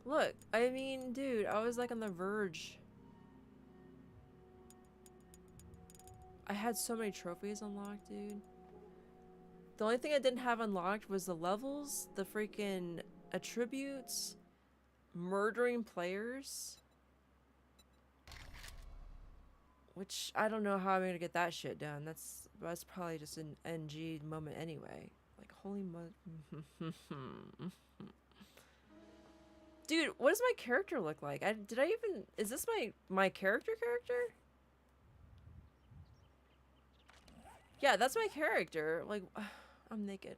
S1: Look, I mean, dude, I was like on the verge. I had so many trophies unlocked, dude. The only thing I didn't have unlocked was the levels, the freaking attributes, Murdering players? Which, I don't know how I'm gonna get that shit done. That's probably just an NG moment anyway. Like, holy Dude, what does my character look like? Is this my character? Yeah, that's my character. Like, I'm naked.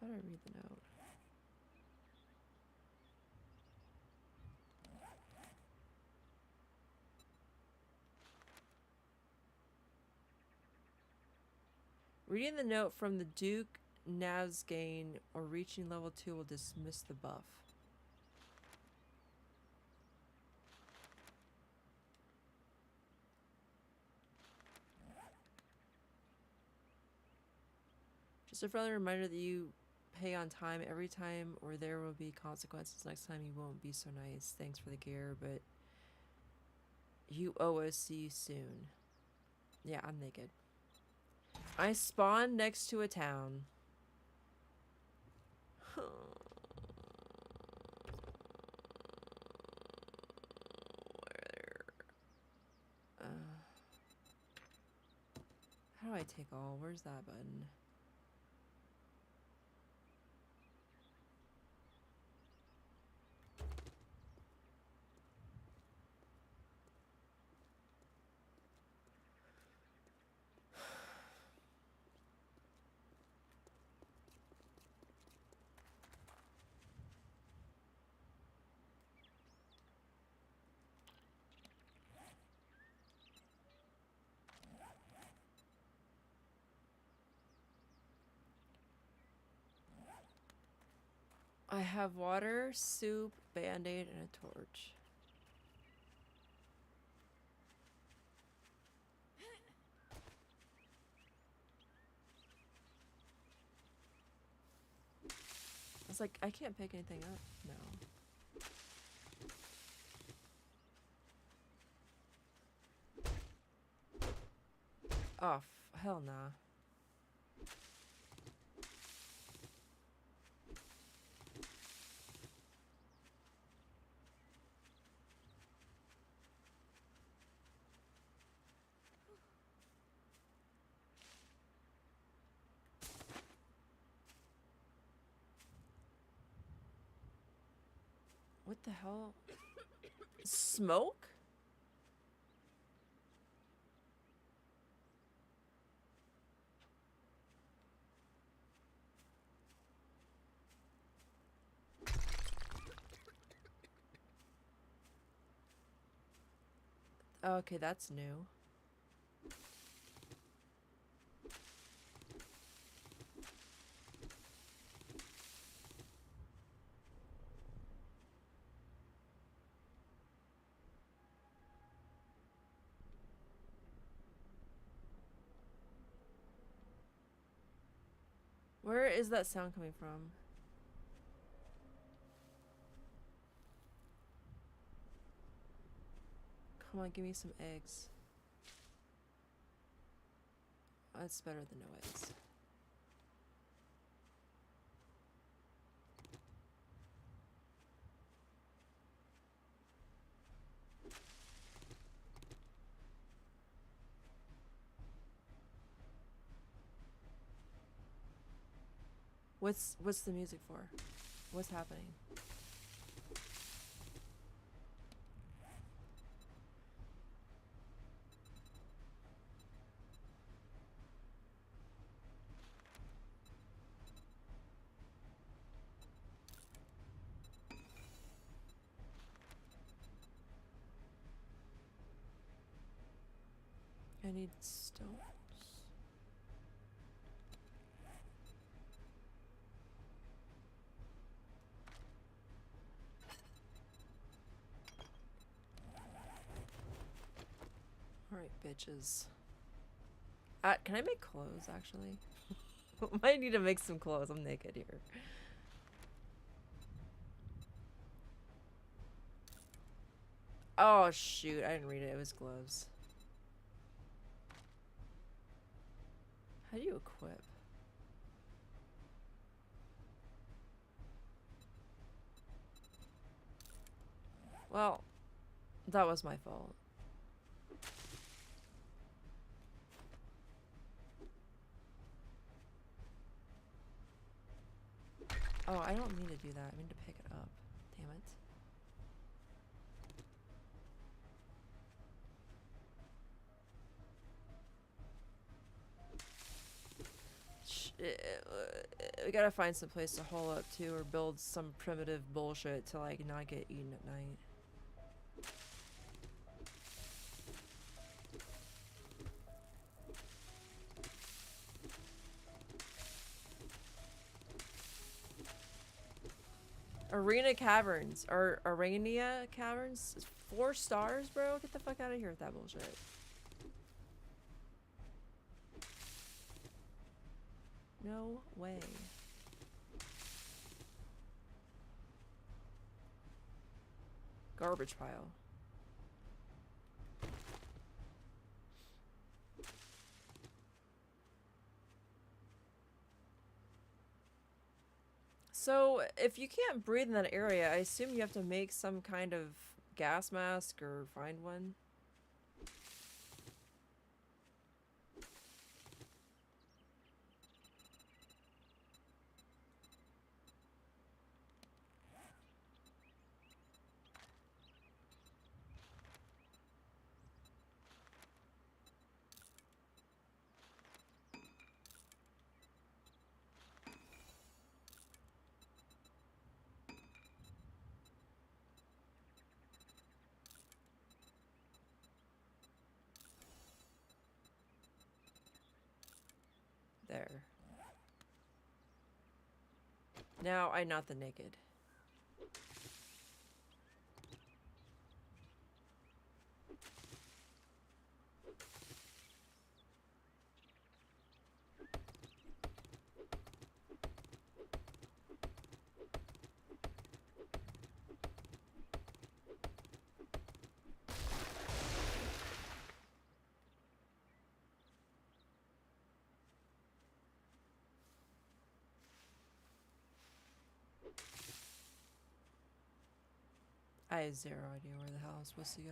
S1: How do I read the note? Reading the note from the Duke Nazgane or reaching level 2 will dismiss the buff. Just a friendly reminder that you pay on time every time or there will be consequences. Next time you won't be so nice. Thanks for the gear, but you owe us. See you soon. Yeah, I'm naked. I spawned next to a town. How do I take all? Where's that button? I have water, soup, band-aid, and a torch. I was like, I can't pick anything up. No. Oh, hell nah. What the hell? Smoke? Okay, that's new. Where is that sound coming from? Come on, give me some eggs. That's better than no eggs. What's the music for? What's happening? I need stones. Alright, bitches. Can I make clothes, actually? Might need to make some clothes. I'm naked here. Oh, shoot. I didn't read it. It was gloves. How do you equip? Well, that was my fault. Oh, I don't mean to do that. I mean to pick it up. Damn it. We gotta find some place to hole up to, or build some primitive bullshit to like not get eaten at night. Arena Caverns, or Arania Caverns? 4 stars, bro? Get the fuck out of here with that bullshit. No way. Garbage pile. So, if you can't breathe in that area, I assume you have to make some kind of gas mask or find one. There. Now I'm not the naked. I have 0 idea where the hell I'm supposed to go.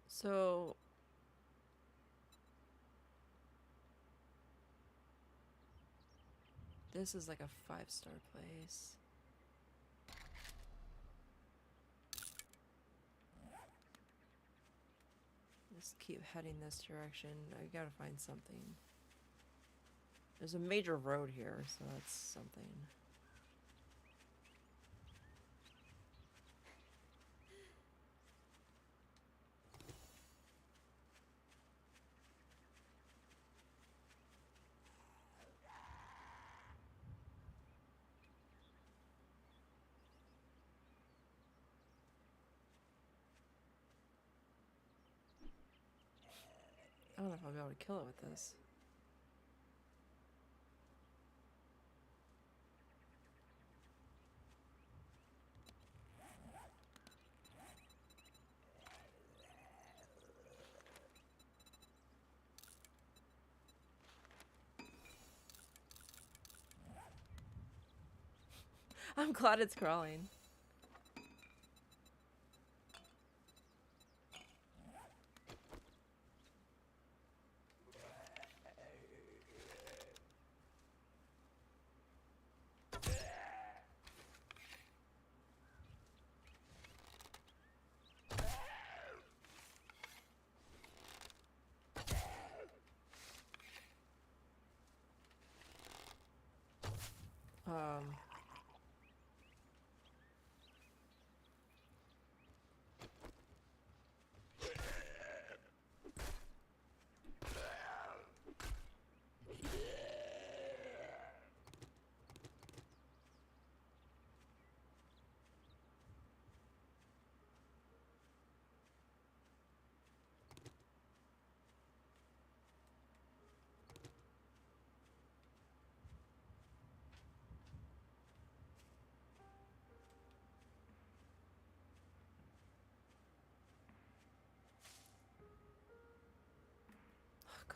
S1: So... this is like a 5-star place. Just keep heading this direction. I gotta find something. There's a major road here, so that's something. I don't know if I'll be able to kill it with this. I'm glad it's crawling. Um...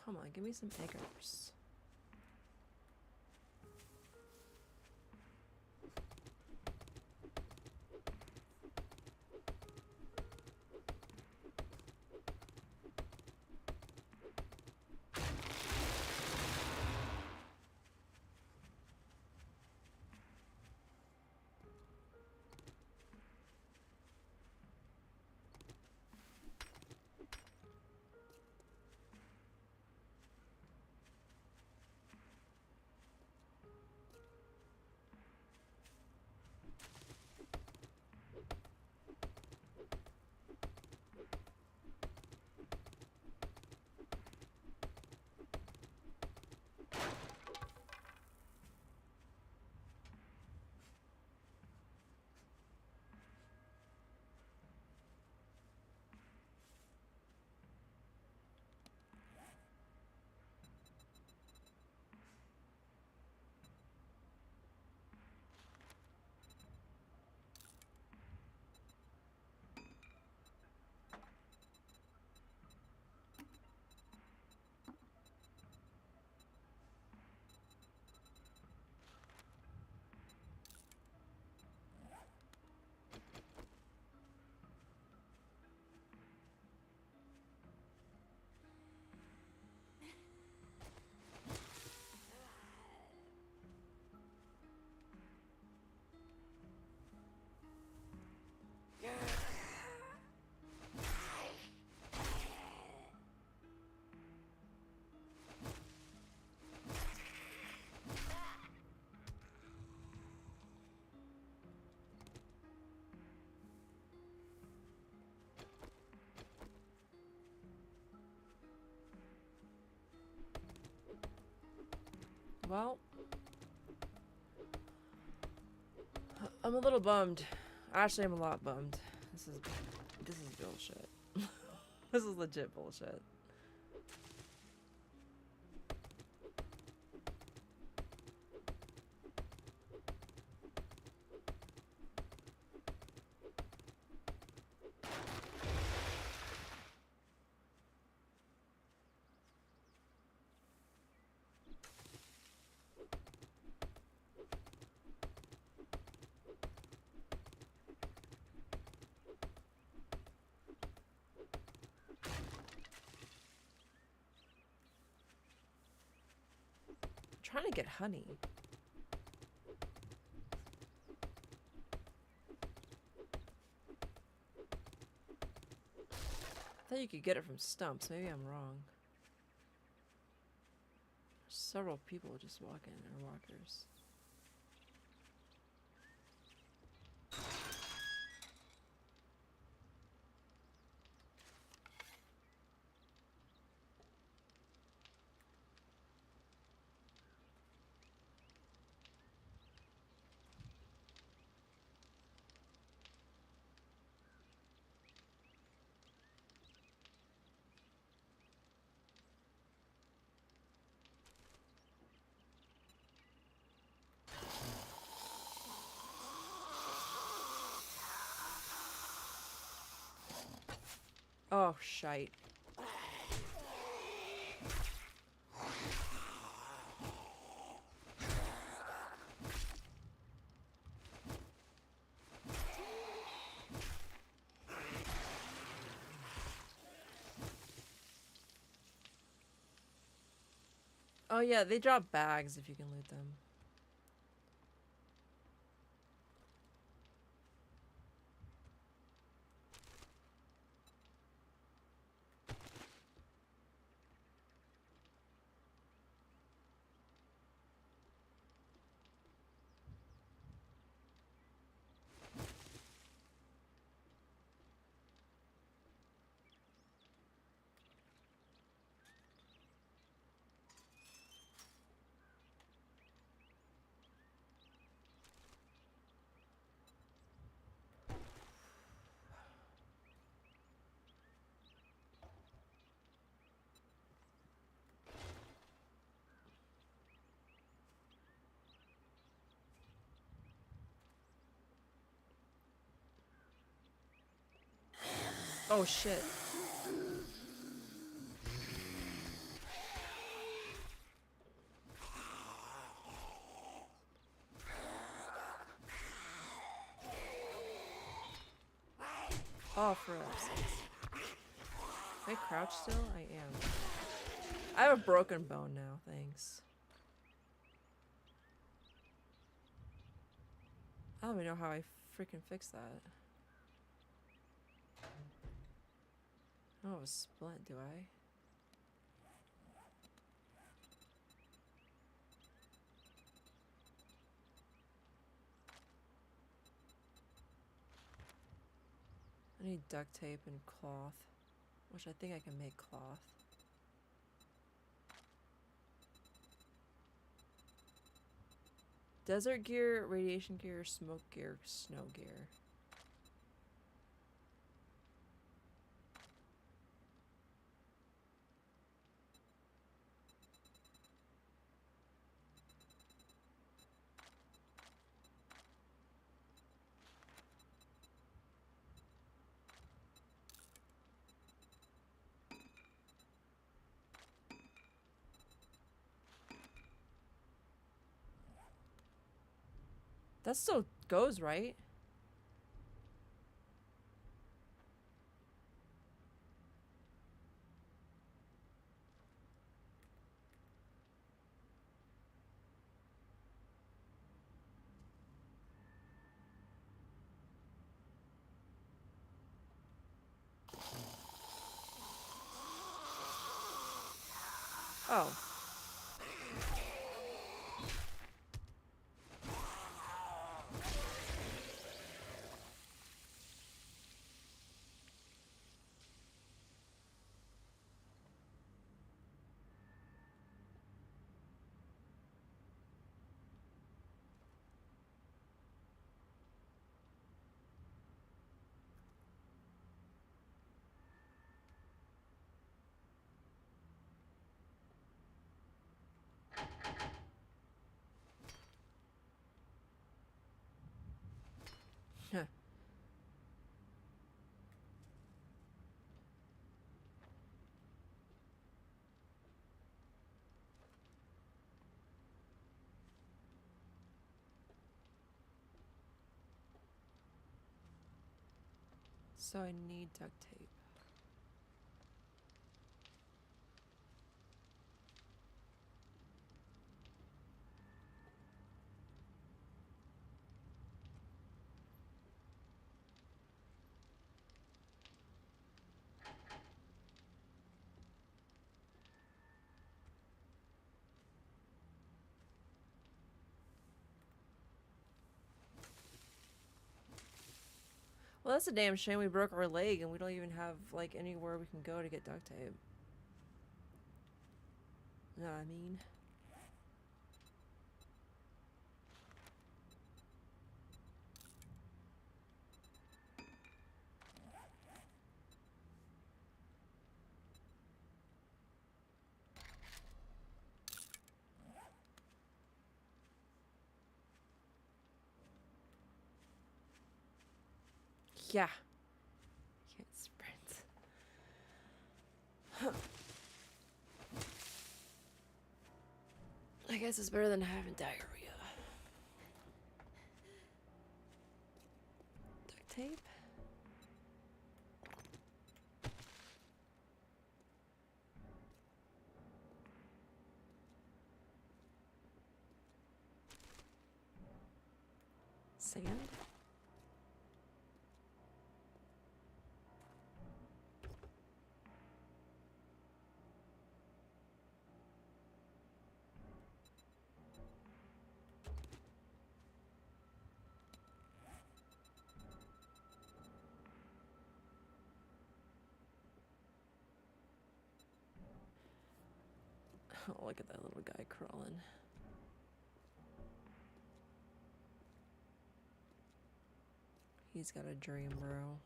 S1: Come on, give me some eggers. Well, I'm a little bummed. Actually, I'm a lot bummed. This is bullshit. This is legit bullshit. Trying to get honey. I thought you could get it from stumps. Maybe I'm wrong. Several people just walking or walkers. Oh, shite. Oh yeah, they drop bags if you can loot them. Oh shit. for absence. Can I crouch still? I am. I have a broken bone now, thanks. I don't even know how I freaking fix that. I don't have a splint, do I? I need duct tape and cloth, which I think I can make cloth. Desert gear, radiation gear, smoke gear, snow gear. That still goes, right? Oh. Huh. So I need duct tape. Well, that's a damn shame we broke our leg and we don't even have, like, anywhere we can go to get duct tape. You know what I mean? Yeah. Can't sprint. I guess it's better than having diarrhea. Duct tape? Sand? Oh, look at that little guy crawling. He's got a dream, bro.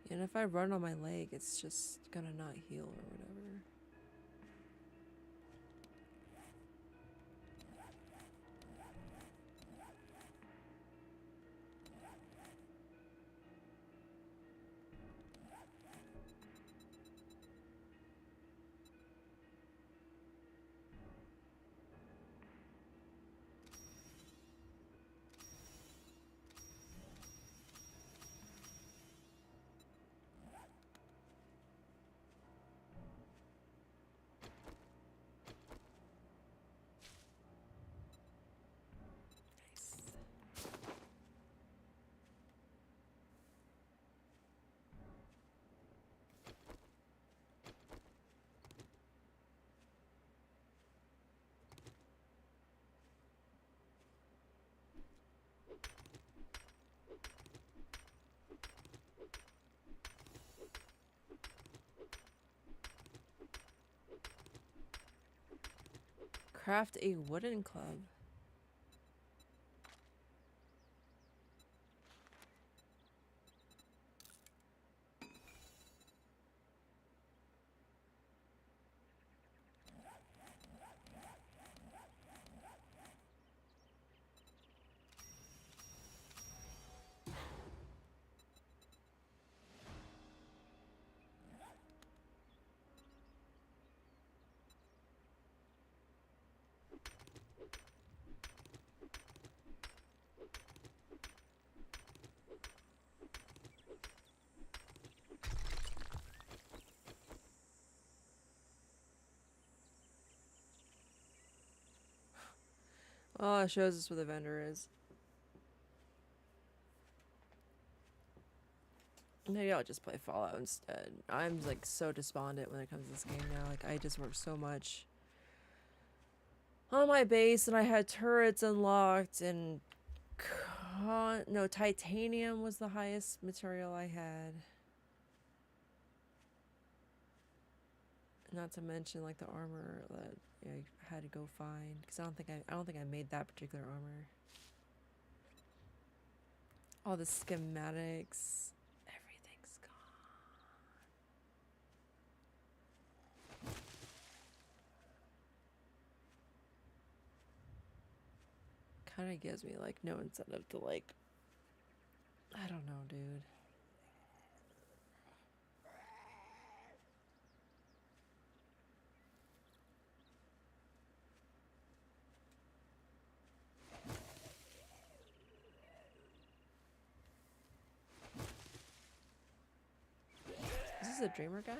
S1: And if I run on my leg, it's just gonna not heal or whatever. Craft a wooden club. Oh, it shows us where the vendor is. Maybe I'll just play Fallout instead. I'm like so despondent when it comes to this game now. Like I just worked so much on my base and I had turrets unlocked and no, titanium was the highest material I had. Not to mention like the armor that I had to go find because I don't think I made that particular armor. All the schematics, everything's gone. Kind of gives me like no incentive to like, I don't know, dude. Is this a dreamer guy?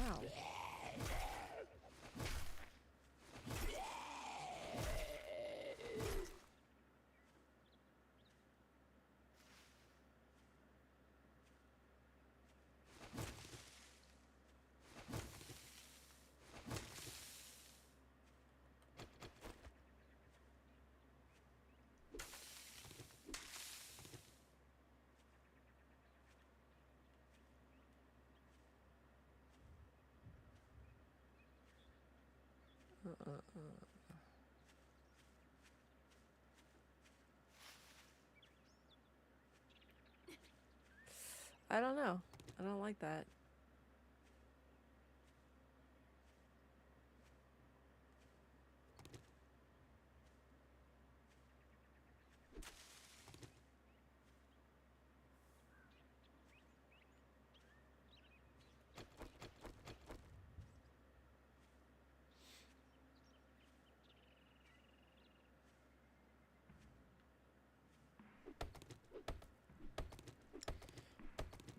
S1: Wow. I don't know. I don't like that.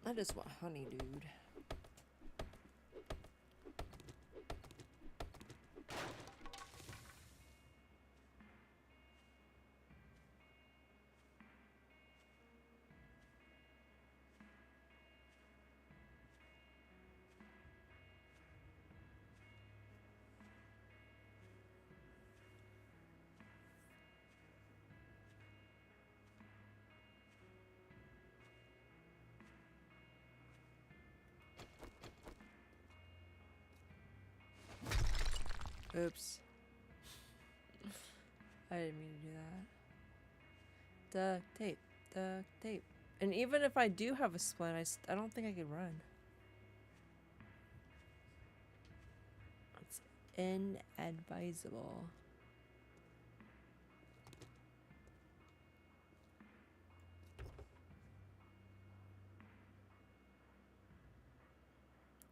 S1: I just want honey, dude. Oops. I didn't mean to do that. Duct tape. Duct tape. And even if I do have a splint, I don't think I could run. It's inadvisable.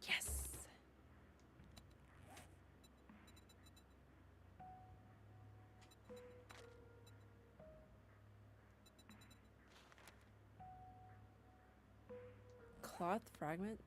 S1: Yes! Cloth fragment?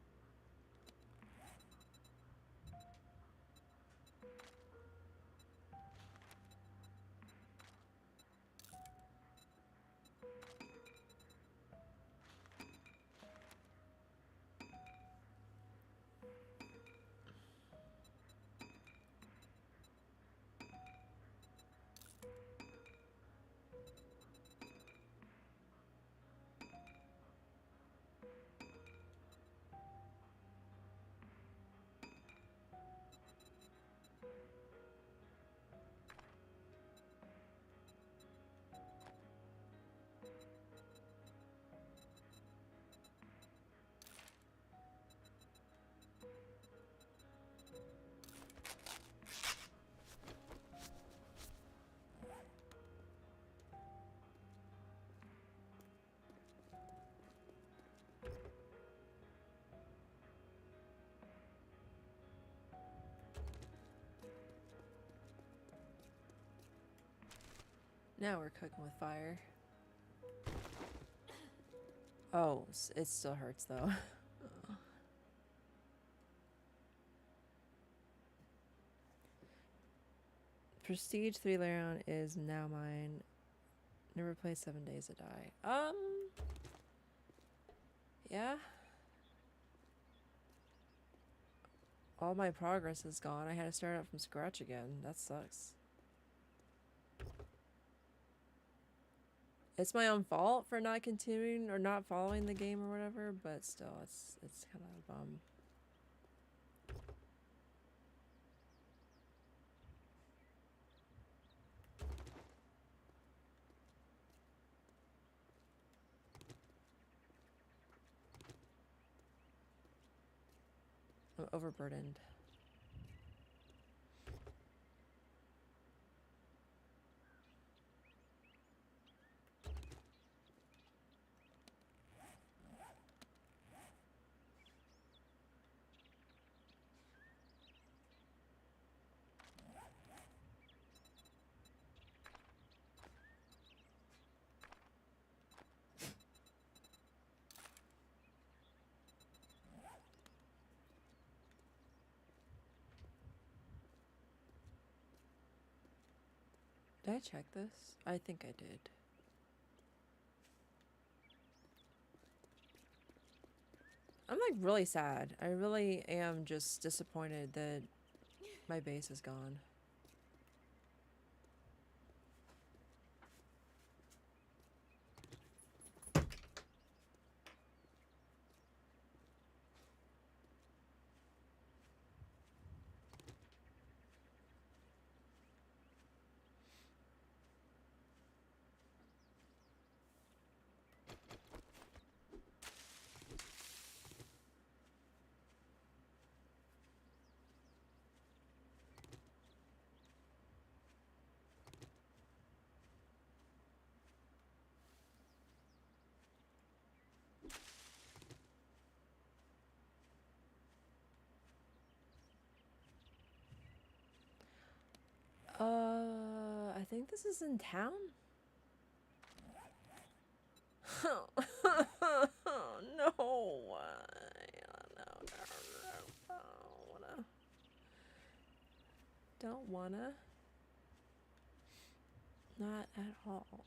S1: Now we're cooking with fire. Oh, it still hurts though. Prestige 3 round is now mine. Never play 7 days to die. Yeah. All my progress is gone. I had to start out from scratch again. That sucks. It's my own fault for not continuing or not following the game or whatever, but still, it's kind of a bum. I'm overburdened. Did I check this? I think I did. I'm like really sad. I really am just disappointed that my base is gone. I think this is in town. No. Don't wanna. Not at all.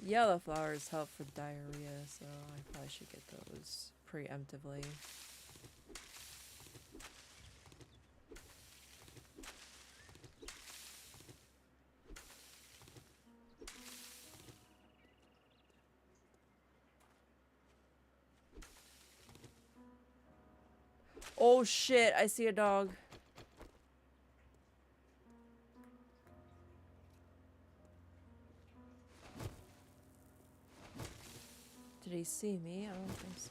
S1: Yellow flowers help for diarrhea, so I probably should get those preemptively. Oh shit, I see a dog. Did he see me? I don't think so.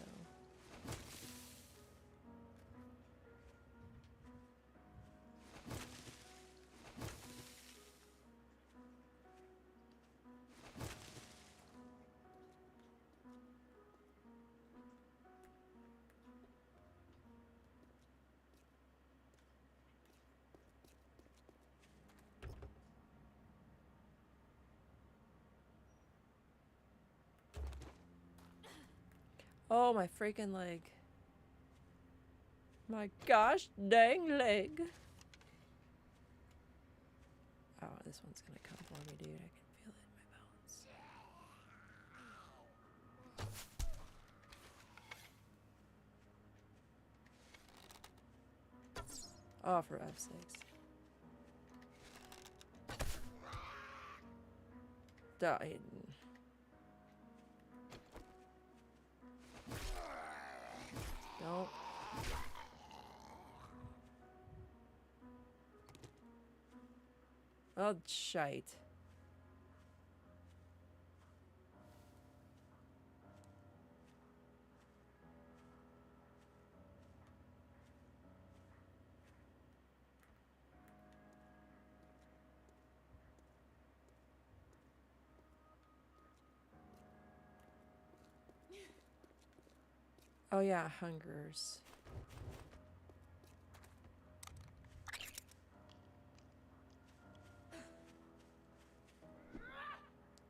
S1: Oh, my freaking leg. My gosh dang leg. Oh, this one's gonna come for me, dude. I can feel it in my bones. Oh, for F's sakes. Died. Nope. Oh, shite. Oh yeah, hungers.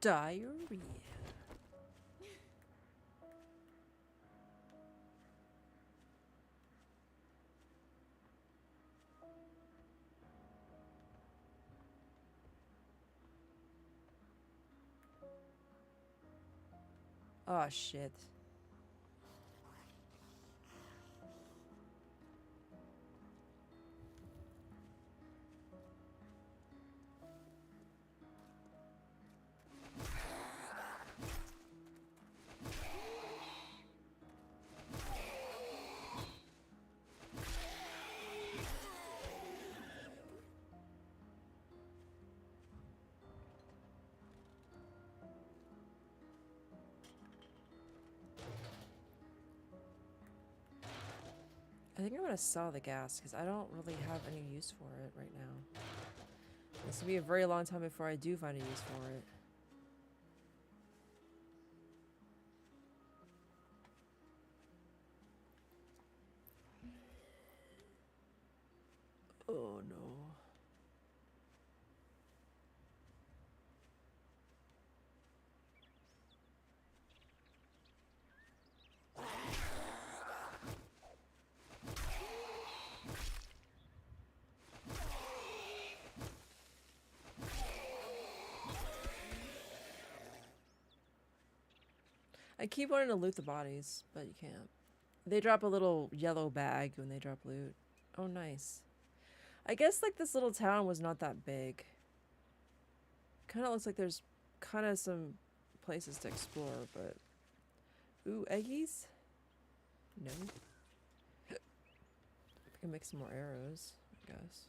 S1: Diarrhea. Oh shit. I think I'm gonna sell the gas because I don't really have any use for it right now. It's gonna be a very long time before I do find a use for it. Oh no. I keep wanting to loot the bodies, but you can't. They drop a little yellow bag when they drop loot. Oh, nice. I guess, like, this little town was not that big. Kind of looks like there's kind of some places to explore, but... Ooh, eggies? No. I can make some more arrows, I guess.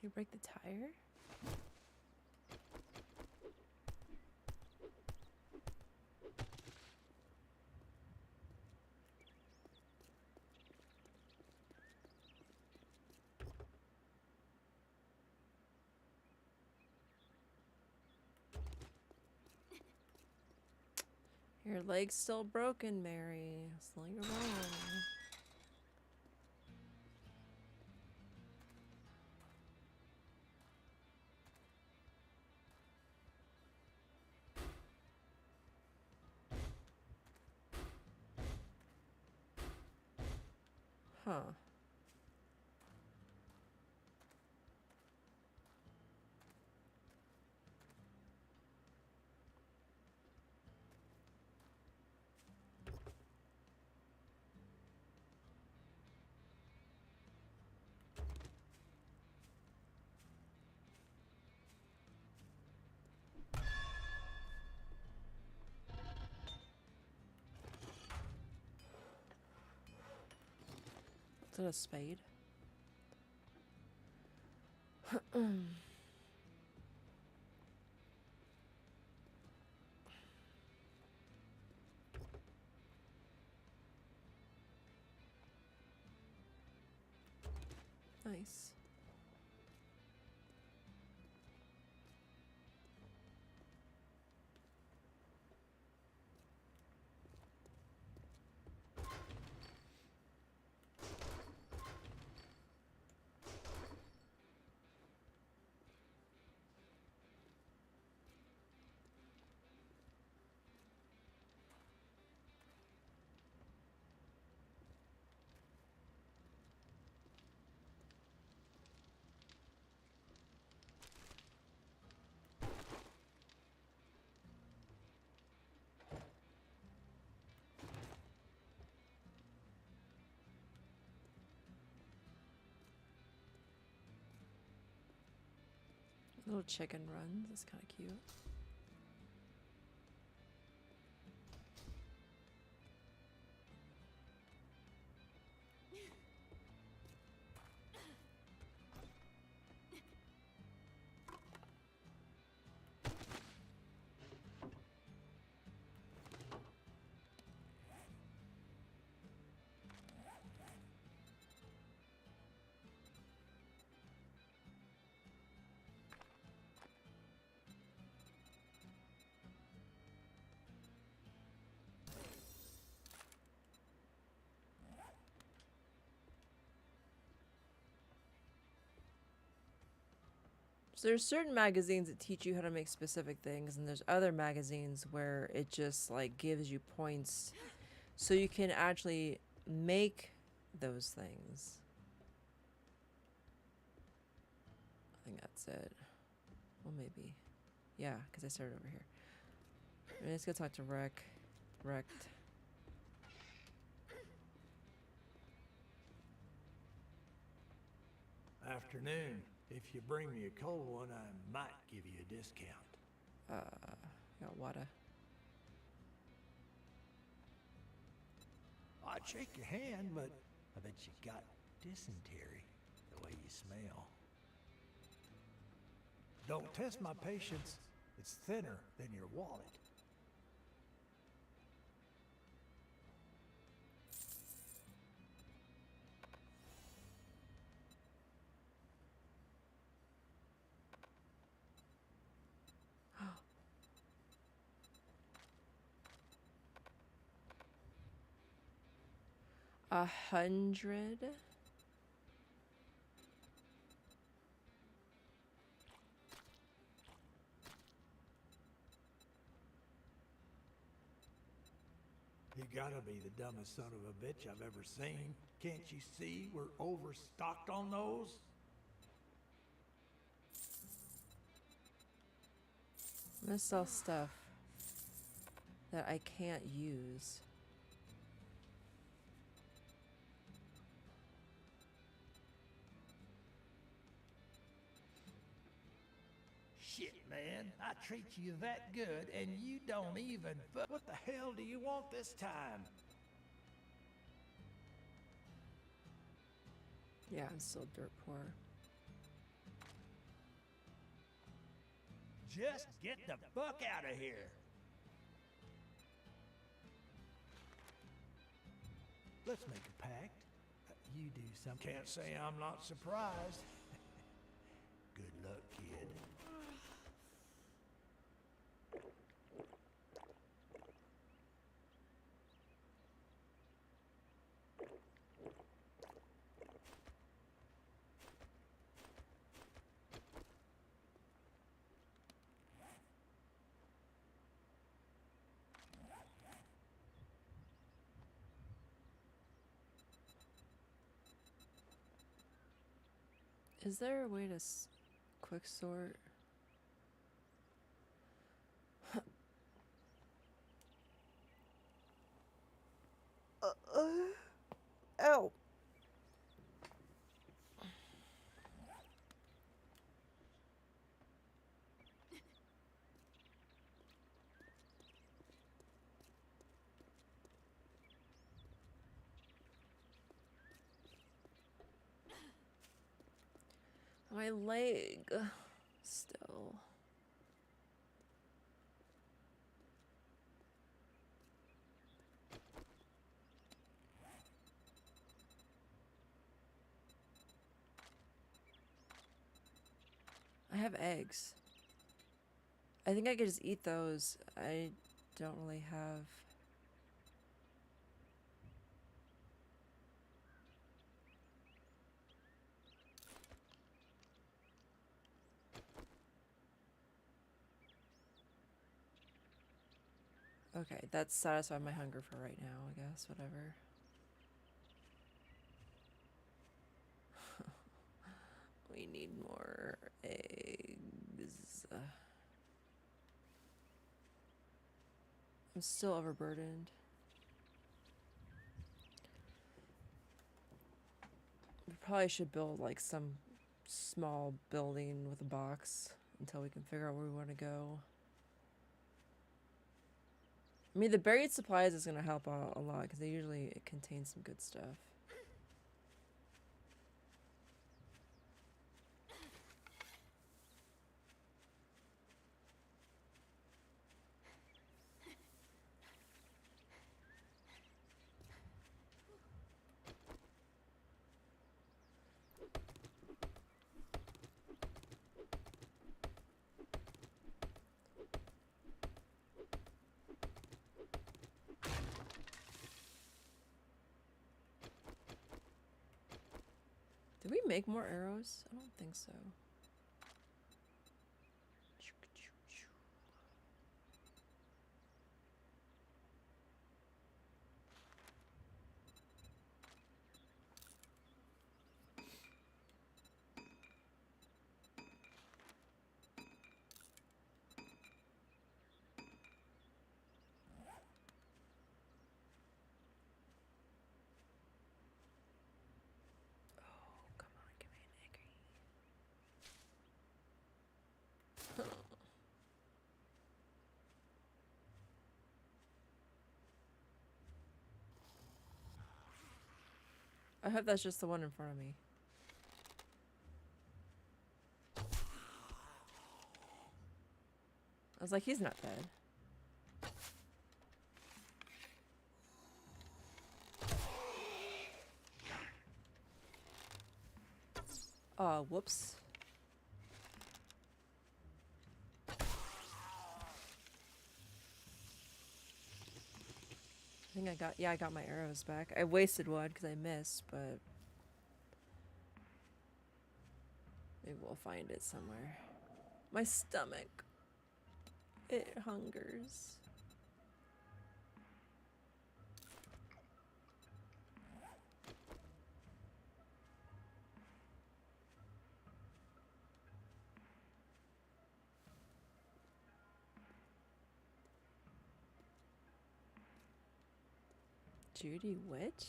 S1: Can you break the tire? Your leg's still broken, Mary. Still you're wrong. Huh. Is that a spade? Nice. Little chicken runs. That's kind of cute. So there's certain magazines that teach you how to make specific things, and there's other magazines where it just like gives you points so you can actually make those things. I think that's it. Well, maybe. Yeah, because I started over here. Let's go talk to Wrecked.
S5: Afternoon. If you bring me a cold one, I might give you a discount.
S1: Got water.
S5: I'd shake your hand, but I bet you got dysentery, the way you smell. Don't test my patience. It's thinner than your wallet.
S1: $100.
S5: You gotta be the dumbest son of a bitch I've ever seen. Can't you see we're overstocked on those?
S1: I'm gonna sell stuff that I can't use.
S5: Shit, man, I treat you that good and you don't even What the hell do you want this time?
S1: Yeah, I'm still dirt poor.
S5: Just get the fuck out of here. Let's make a pact. You do something. Can't say I'm not surprised. Good luck, kid.
S1: Is there a way to quick sort? Ow. My leg still. I have eggs. I think I could just eat those. I don't really have. Okay, that's satisfied my hunger for right now, I guess. Whatever. We need more eggs. I'm still overburdened. We probably should build like some small building with a box until we can figure out where we want to go. I mean, the buried supplies is going to help out a lot because they usually contain some good stuff. Did we make more arrows? I don't think so. I hope that's just the one in front of me. I was like, he's not dead. Whoops. I think I got my arrows back. I wasted one because I missed, but maybe we'll find it somewhere. My stomach. It hungers. Judy Witch?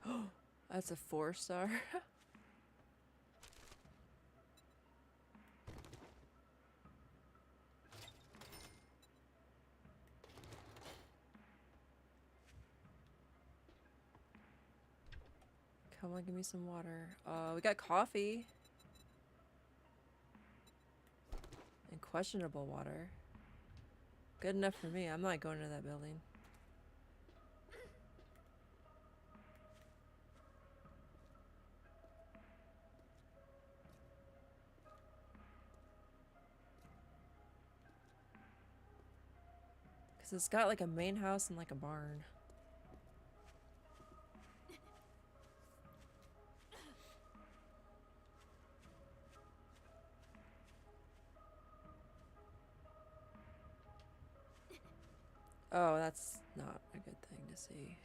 S1: Oh, that's a 4-star. Come on, give me some water. We got coffee. And questionable water. Good enough for me. I'm not going to that building. Because it's got like a main house and like a barn. Oh, that's not a good thing to see.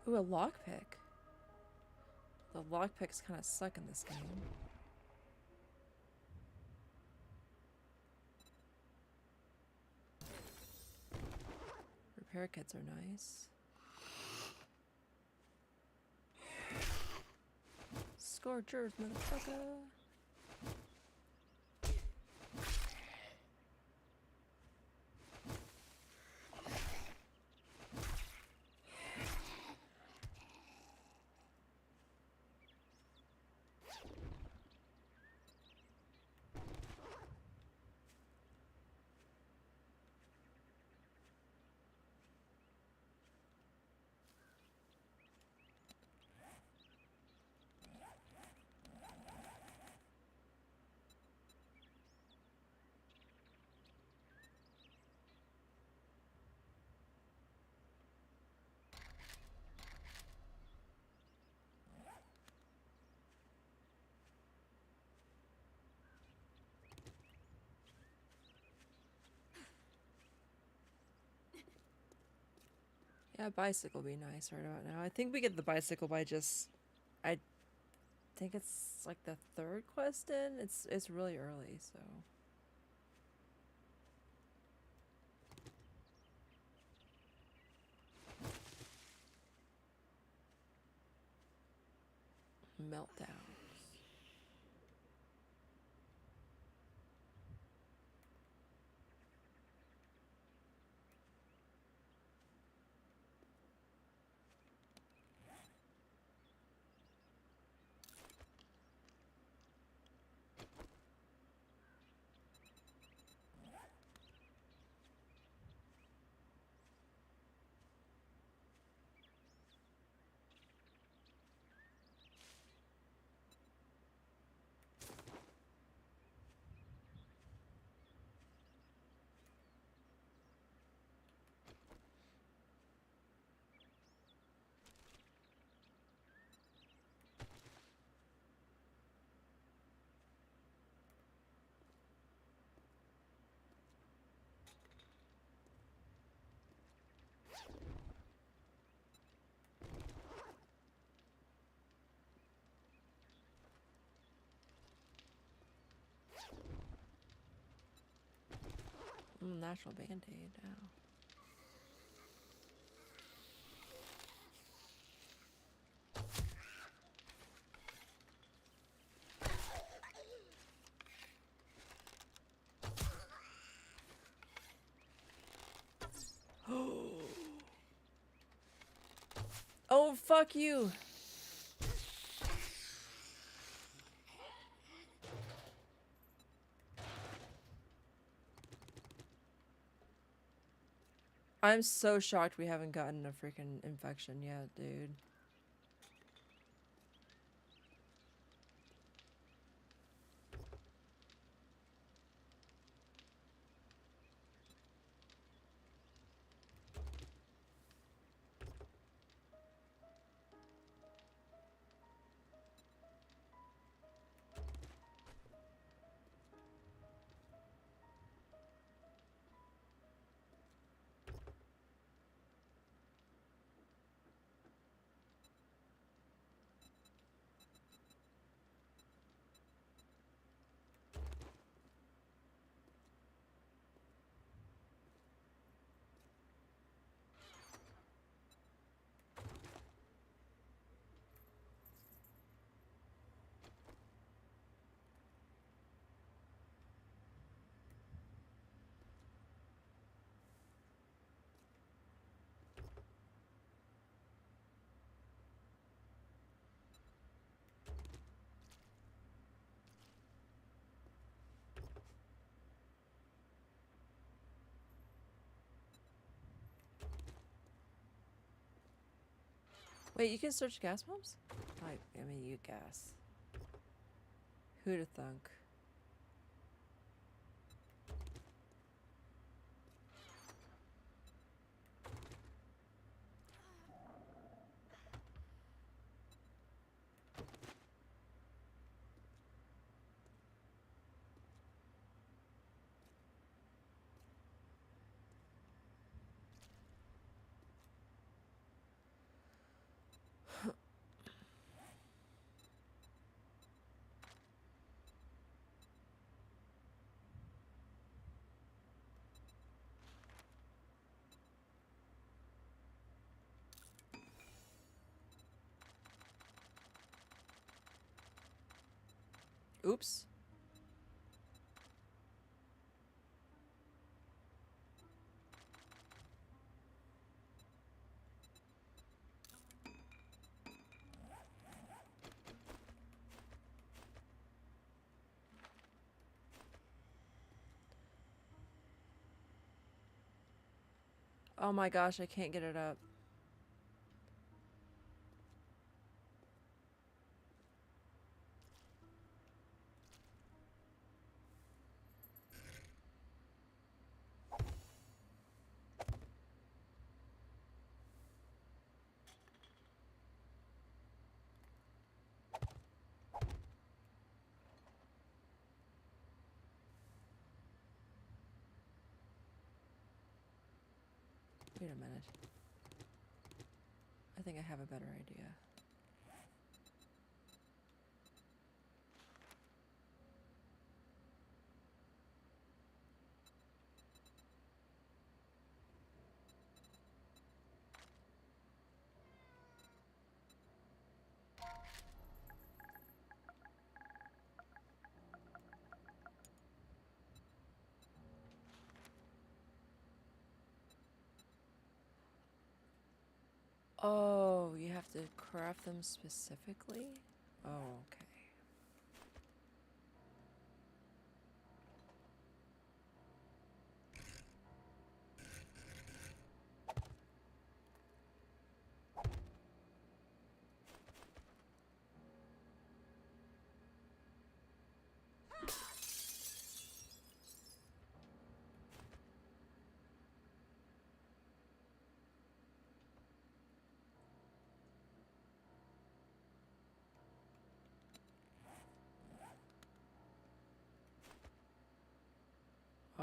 S1: Ooh, a lockpick. The lockpicks kind of suck in this game. Repair kits are nice. Scorchers, motherfucker. Yeah, bicycle would be nice right about now. I think we get the bicycle by just... I think it's like the third quest in. It's really early, so... Meltdown. Natural band-aid now. Oh, fuck you. I'm so shocked we haven't gotten a freaking infection yet, dude. Wait, you can search gas pumps? I mean, you gas. Who'da thunk? Oops. Oh my gosh, I can't get it up. Wait a minute. I think I have a better idea. Oh, you have to craft them specifically? Oh, okay.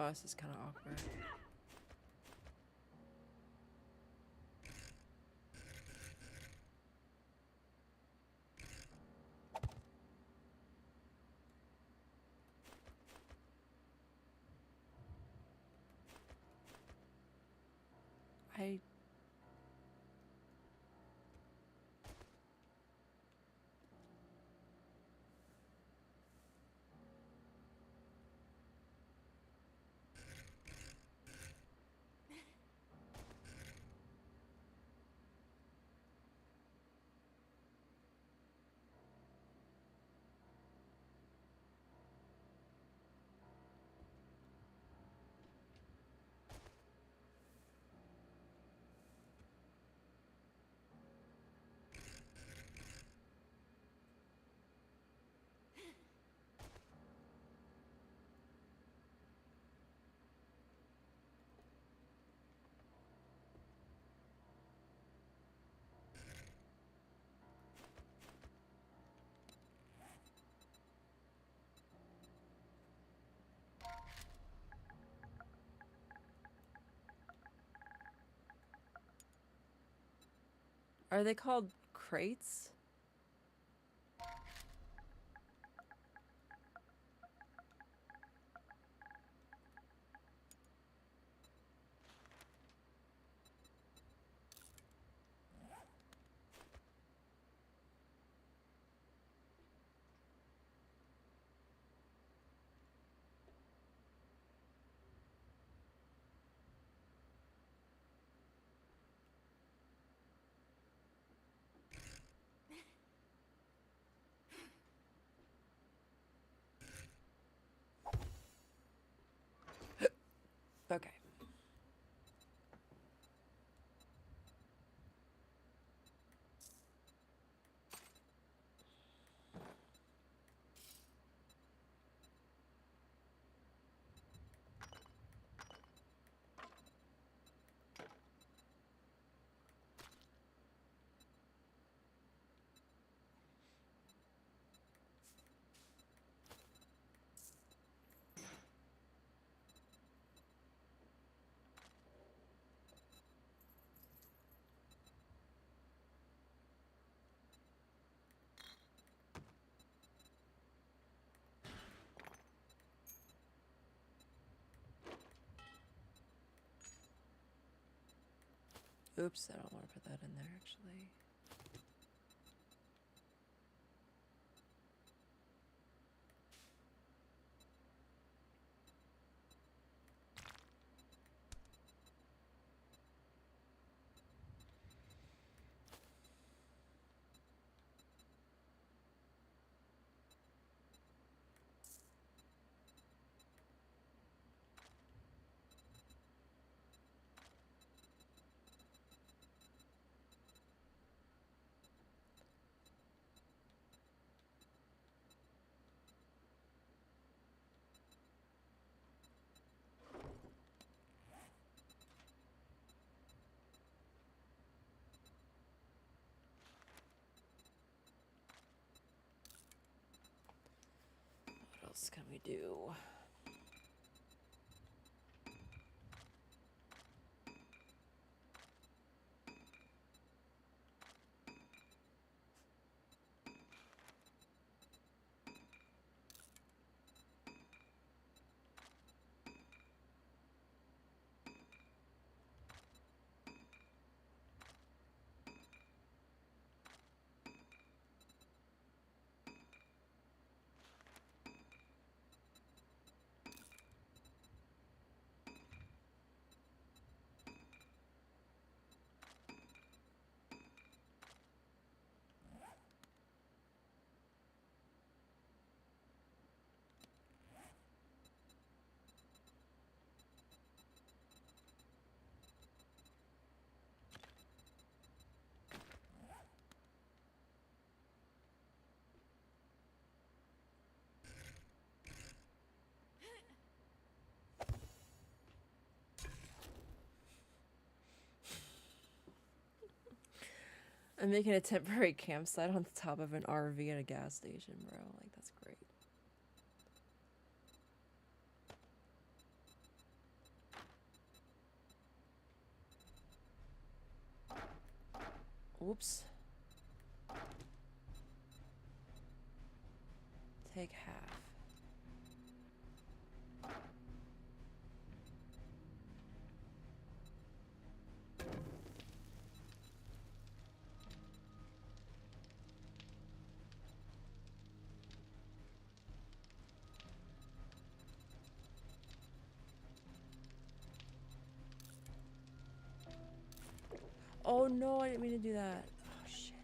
S1: Oh, this is kind of awkward. I... Are they called crates? Okay. Oops, I don't want to put that in there actually. What else can we do? I'm making a temporary campsite on the top of an RV at a gas station, bro. Like, that's great. Oops. Take half. Oh no, I didn't mean to do that. Oh shit.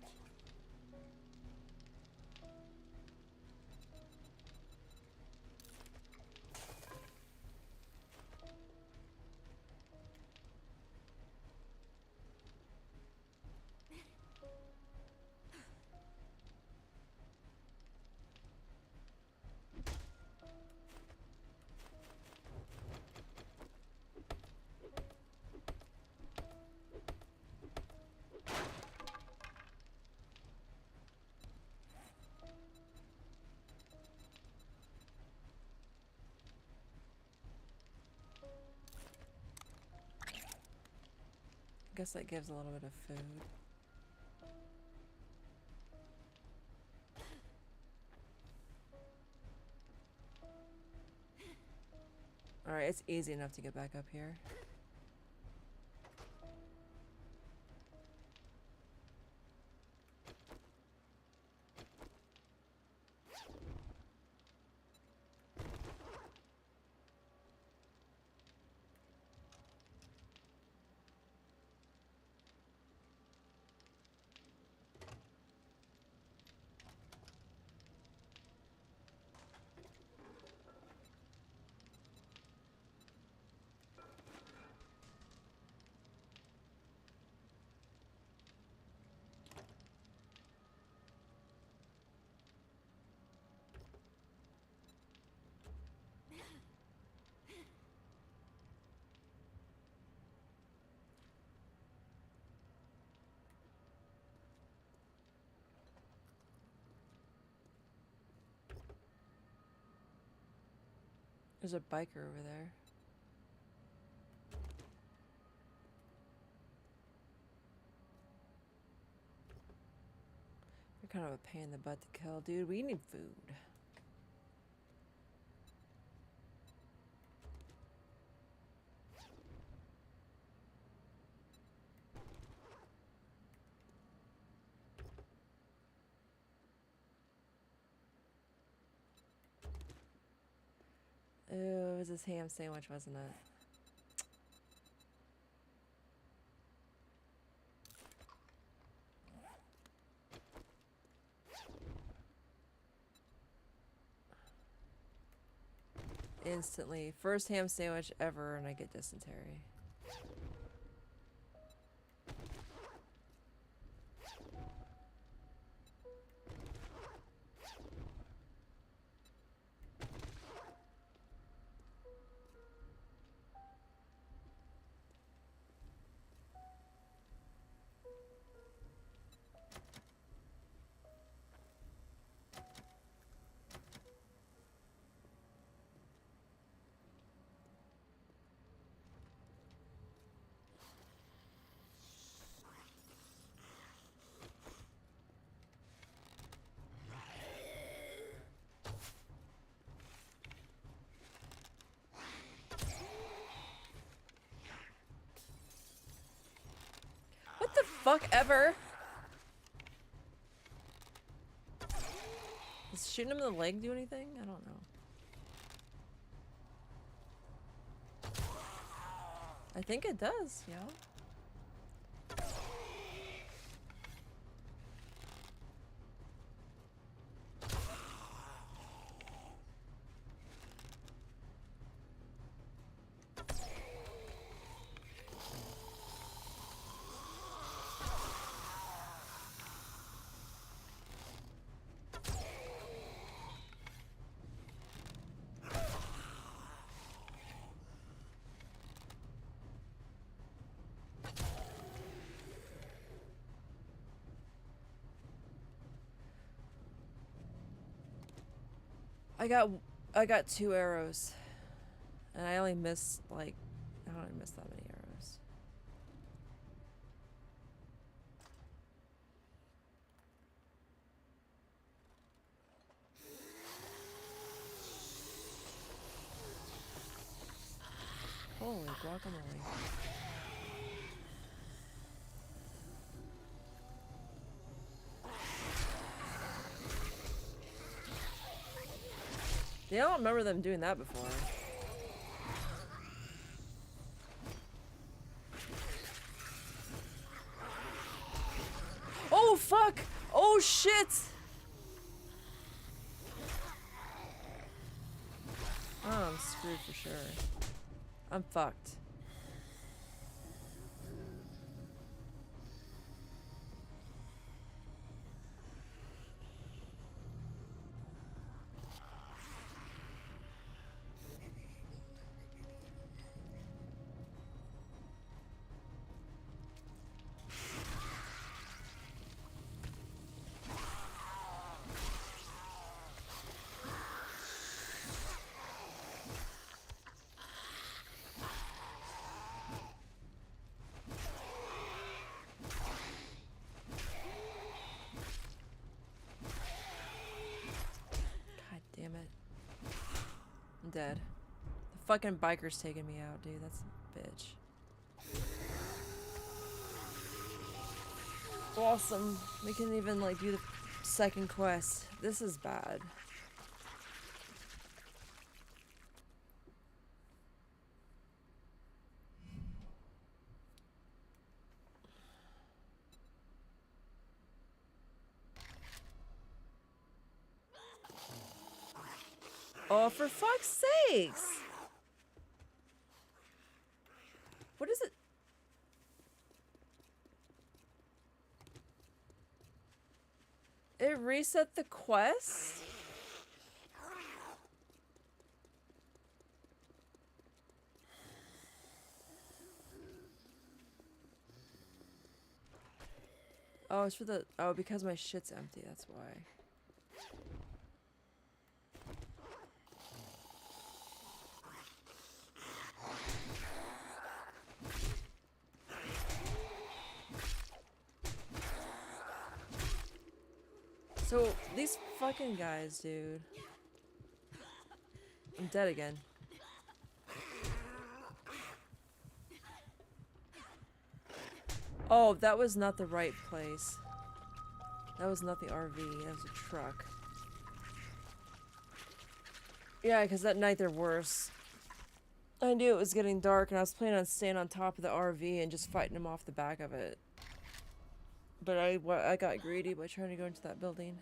S1: I guess that gives a little bit of food. Alright, it's easy enough to get back up here. There's a biker over there. You're kind of a pain in the butt to kill, dude. We need food. Ooh, it was this ham sandwich, wasn't it? Instantly. First ham sandwich ever, and I get dysentery. What the fuck ever? Does shooting him in the leg do anything? I don't know. I think it does, yeah. I got 2 arrows. And I only missed like I don't miss that many arrows. Holy guacamole. Yeah, I don't remember them doing that before. Oh, fuck! Oh, shit! Oh, I'm screwed for sure. I'm fucked. Damn it. I'm dead. The fucking biker's taking me out, dude. That's a bitch. Awesome. We can even, like, do the second quest. This is bad. Oh, for fuck's sakes! What is it? It reset the quest? Oh, it's for the... Oh, because my shit's empty, that's why. So, these fucking guys, dude. I'm dead again. Oh, that was not the right place. That was not the RV, that was a truck. Yeah, because at night they're worse. I knew it was getting dark and I was planning on staying on top of the RV and just fighting them off the back of it. But I got greedy by trying to go into that building.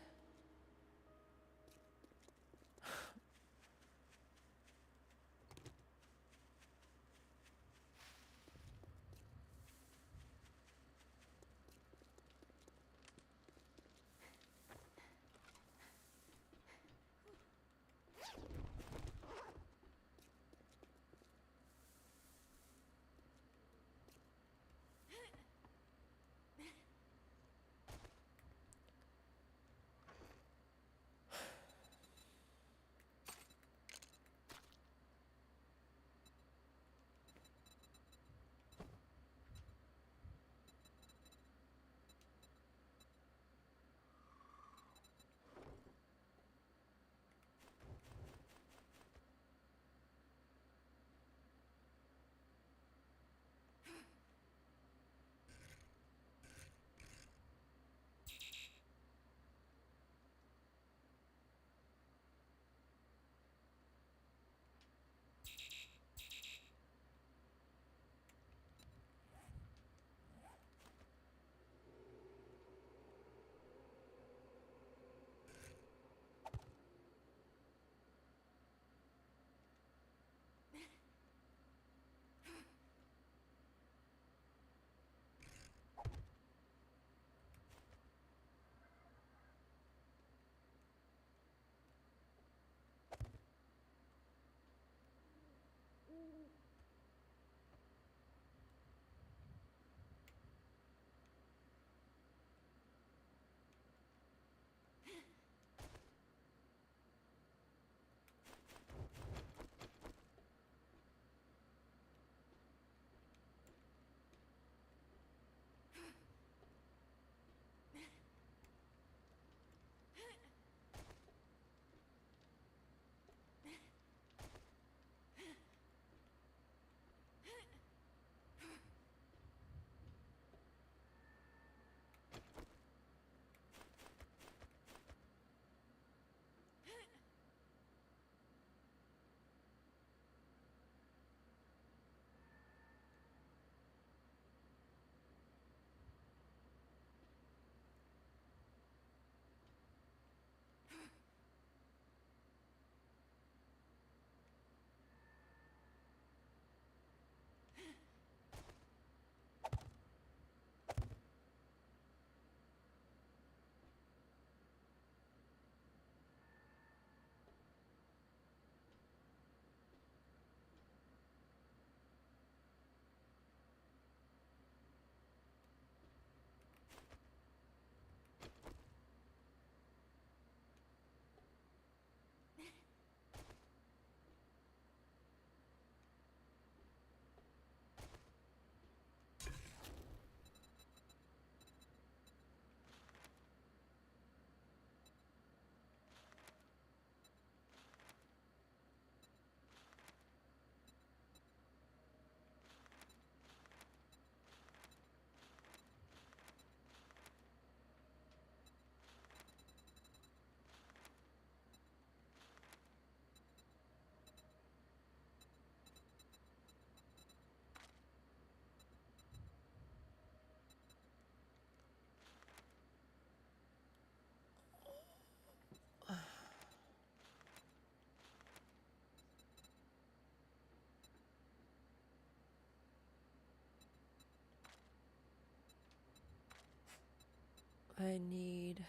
S1: I need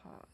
S1: pot.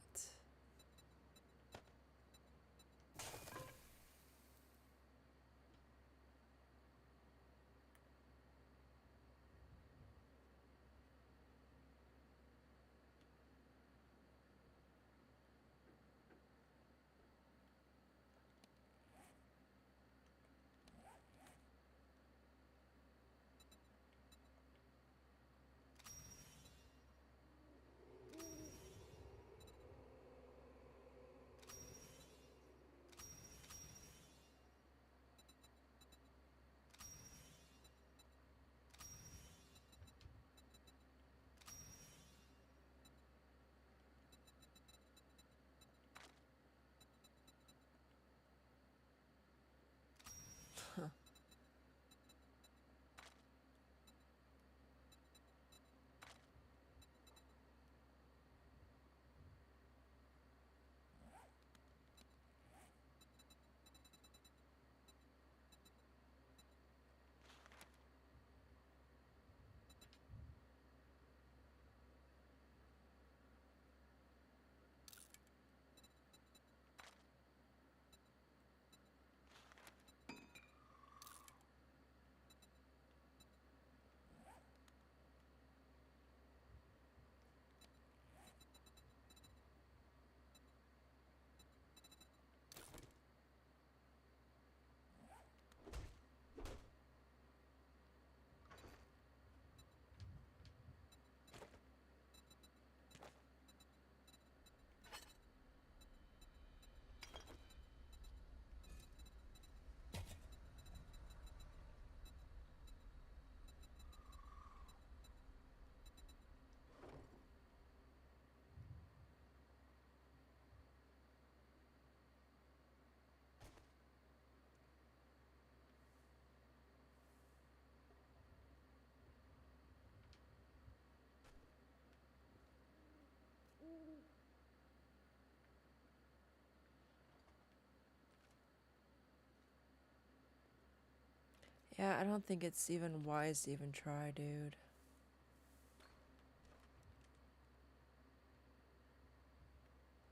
S1: Yeah, I don't think it's even wise to even try, dude.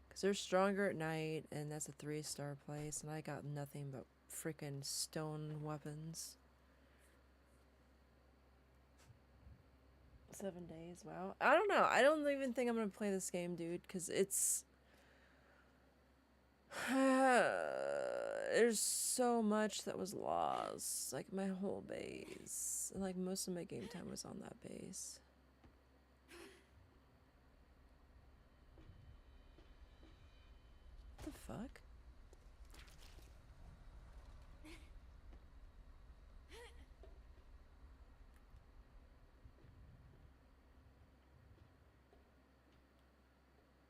S1: Because they're stronger at night, and that's a 3-star place, and I got nothing but freaking stone weapons. 7 days, wow. I don't know. I don't even think I'm going to play this game, dude, because it's... There's so much that was lost. Like, my whole base. And, like, most of my game time was on that base. What the fuck?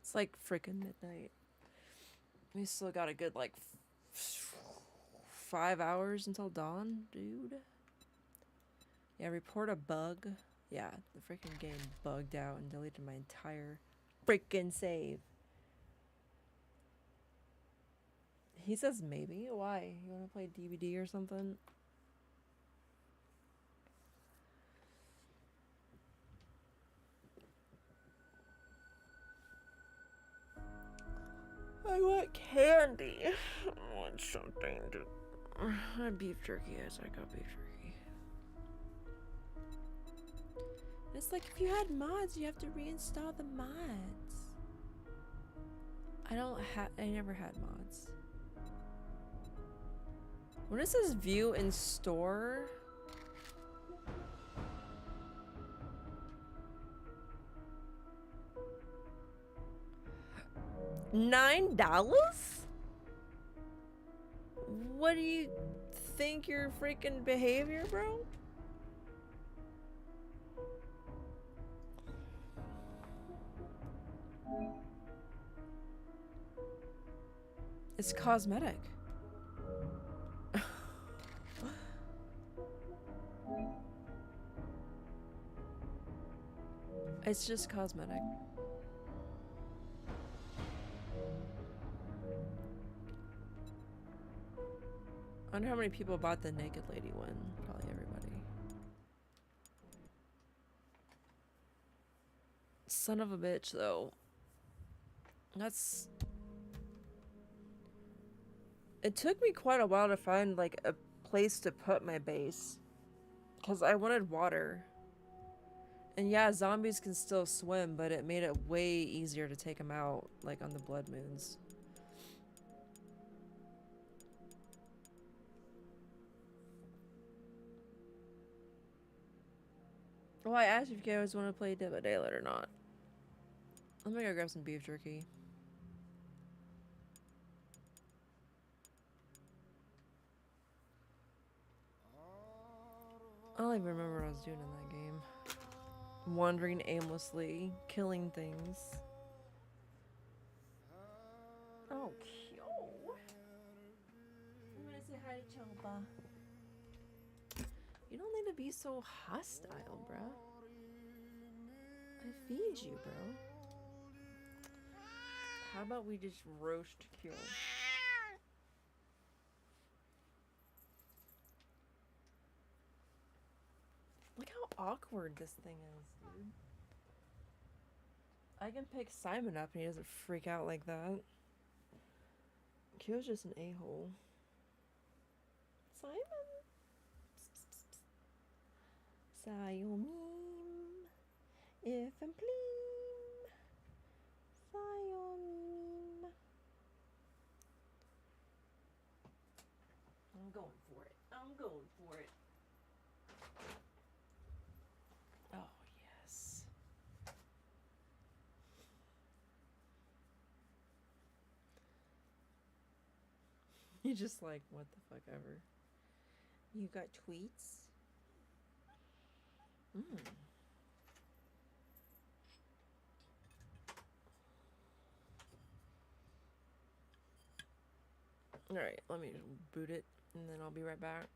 S1: It's like freaking midnight. We still got a good, like, 5 hours until dawn, dude. Yeah, report a bug. Yeah, the freaking game bugged out and deleted my entire freaking save. He says maybe. Why? You want to play DVD or something? I want candy. I want something to... I want beef jerky. Yes, I got beef jerky. It's like if you had mods, you have to reinstall the mods. I never had mods. When it says view in store... $9? What do you think your freaking behavior, bro? It's cosmetic. It's just cosmetic. I wonder how many people bought the naked lady one. Probably everybody. Son of a bitch, though. That's... It took me quite a while to find, like, a place to put my base. Because I wanted water. And yeah, zombies can still swim, but it made it way easier to take them out, like on the blood moons. Well, I asked if you guys want to play Dead by Daylight or not. I'm gonna go grab some beef jerky. I don't even remember what I was doing in that game. Wandering aimlessly, killing things. Oh, cute. I'm gonna say hi to Chopa. You don't need to be so hostile, bruh. I feed you, bro. How about we just roast kill? Look how awkward this thing is, dude. I can pick Simon up and he doesn't freak out like that. Kyo's just an a-hole. Simon? Sayomim. If and please. Sayomim. I'm going for it. I'm going for it. Oh, yes. You just like, what the fuck ever. You got tweets? Alright, let me just boot it and then I'll be right back.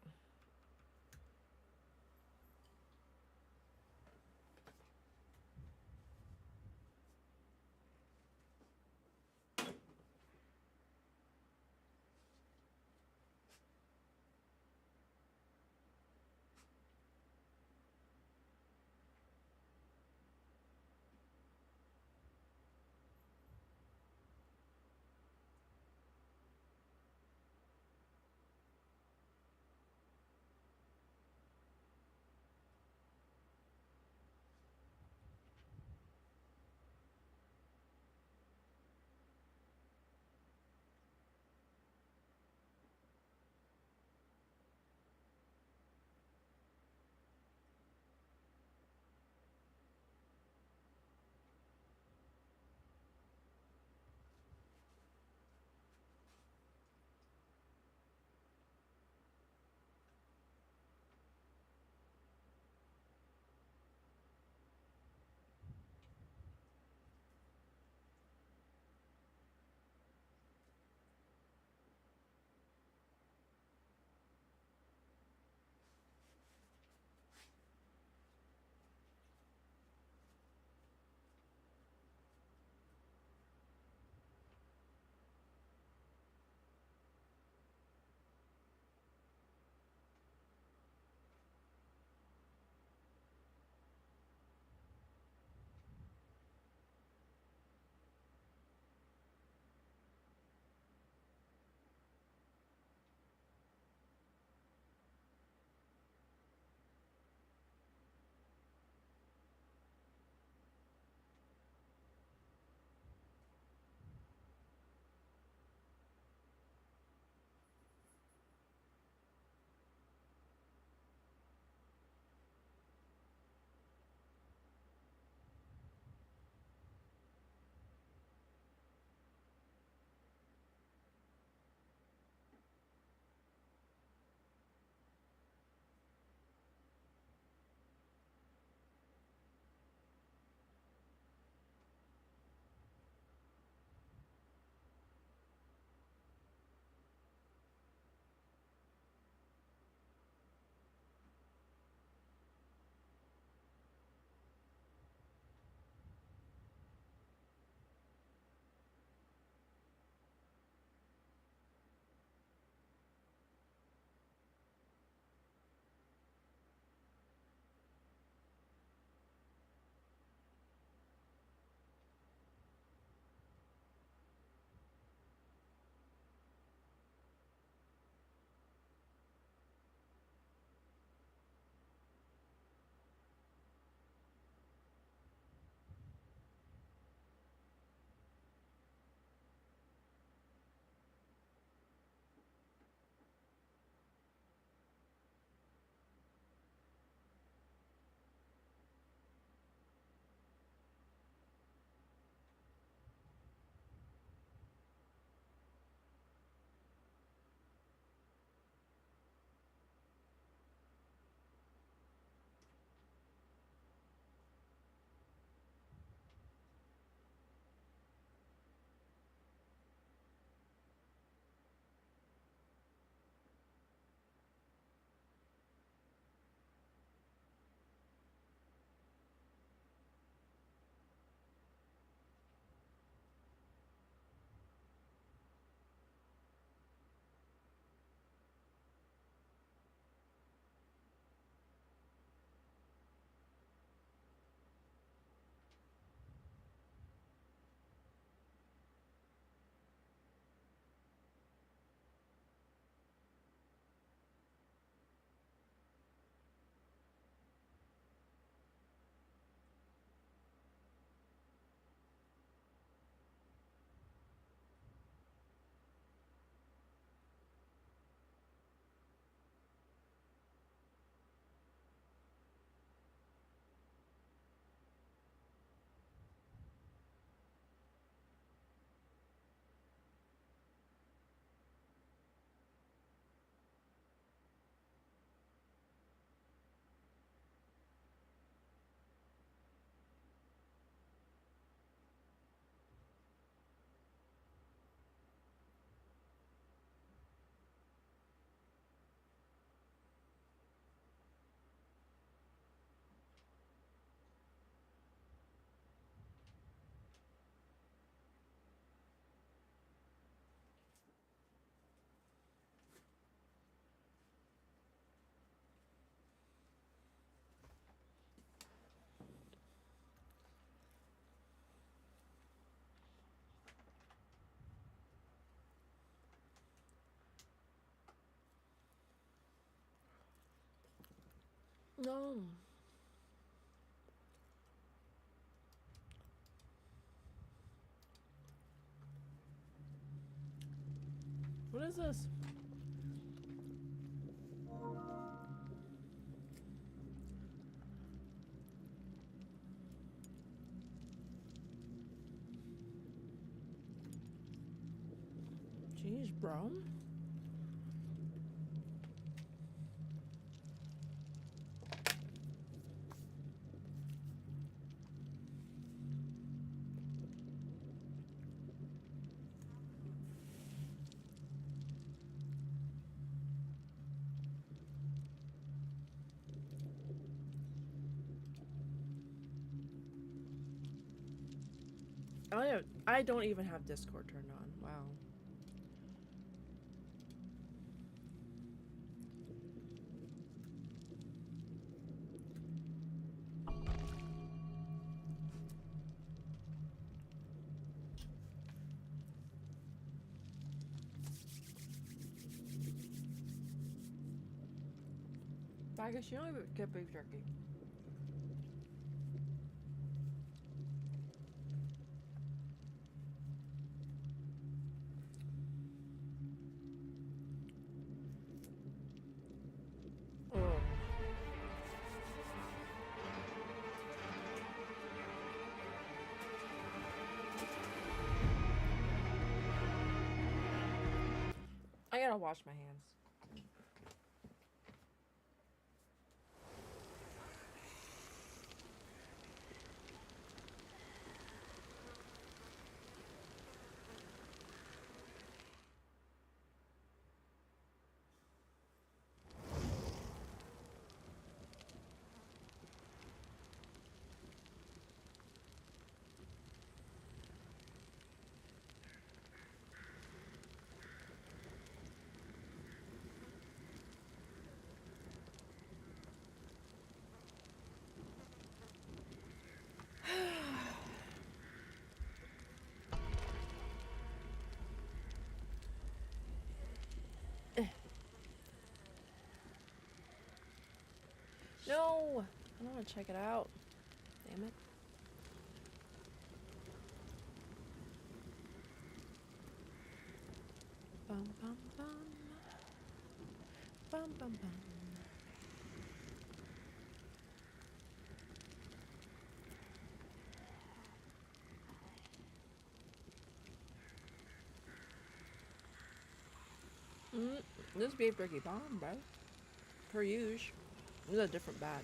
S1: No. What is this? Jeez, bro. I don't even have Discord turned on. Wow. I guess you don't even get beef jerky. I gotta wash my hands. No! I don't want to check it out. Damn it. Bum bum bum. Bum bum bum. This beef jerky bomb, bro. Per usual. This is a different batch.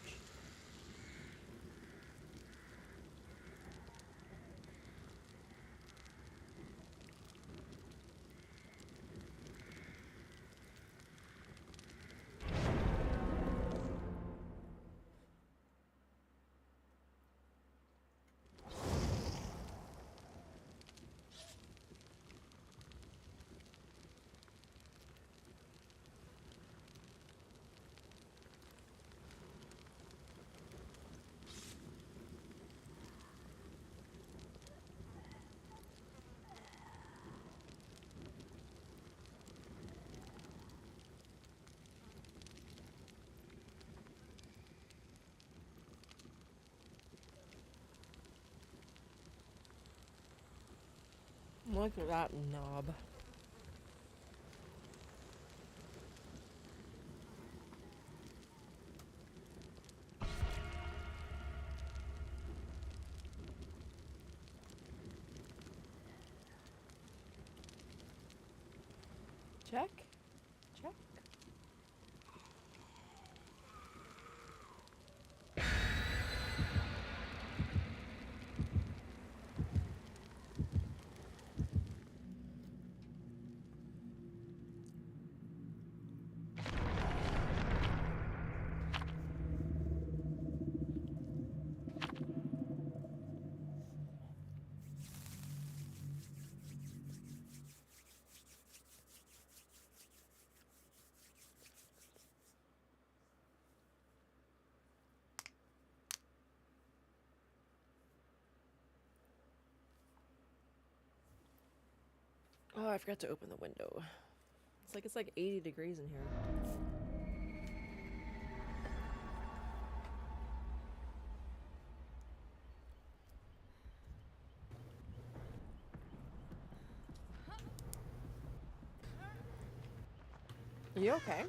S1: Look at that knob. Check. Check. Oh, I forgot to open the window. It's like 80 degrees in here. You okay?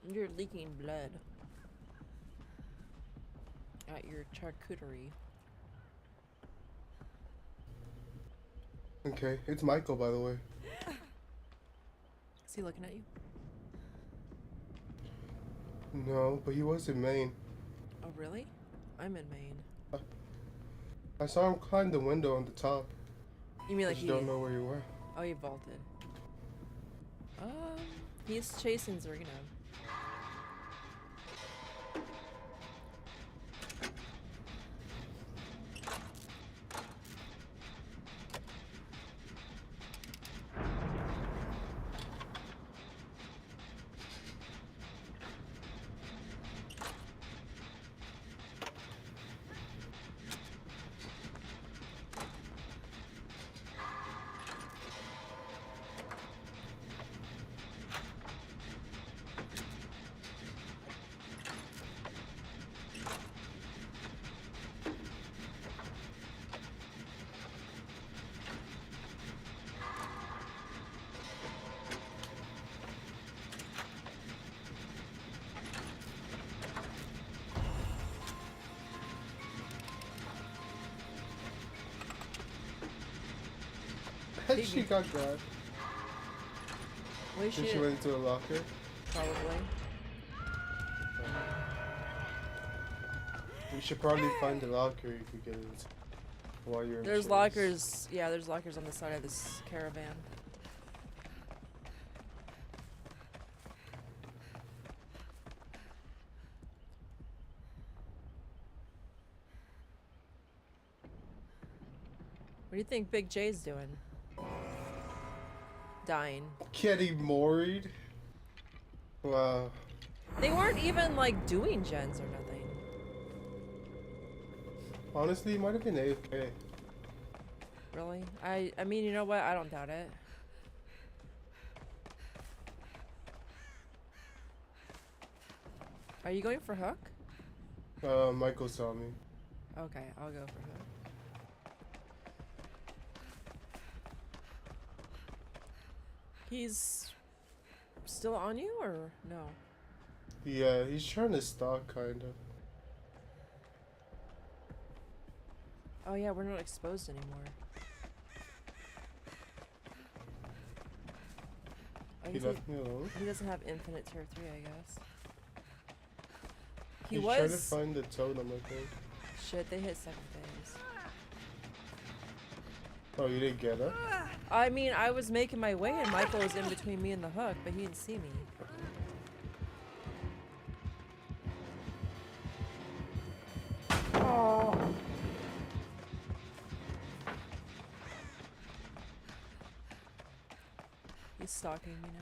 S1: You're leaking blood at your charcuterie.
S2: Okay, it's Michael, by the way.
S1: Is he looking at you?
S2: No, but he was in Maine.
S1: Oh, really? I'm in Maine.
S2: I saw him climb the window on the top.
S1: You mean like
S2: he... don't know where you were.
S1: Oh, he vaulted. He's chasing Zergina.
S2: She got grabbed.
S1: Did
S2: she went into a locker?
S1: Probably.
S2: We should probably find the locker if we get it while you're.
S1: There's lockers. Yeah, there's lockers on the side of this caravan. What do you think Big J's doing? Dying.
S2: Getting worried? Wow.
S1: They weren't even like doing gens or nothing.
S2: Honestly, it might have been AFK.
S1: Really? I mean, you know what? I don't doubt it. Are you going for Hook?
S2: Michael saw me.
S1: Okay, I'll go for Hook. He's still on you or no?
S2: Yeah, he's trying to stalk, kind of.
S1: Oh yeah, we're not exposed anymore. Oh,
S2: He left me alone?
S1: He doesn't have infinite tier 3, I guess.
S2: He's trying to find the totem, I think.
S1: Shit, they hit 7 phase.
S2: Oh, you didn't get it?
S1: I mean, I was making my way and Michael was in between me and the Hook, but he didn't see me. Oh. He's stalking me now.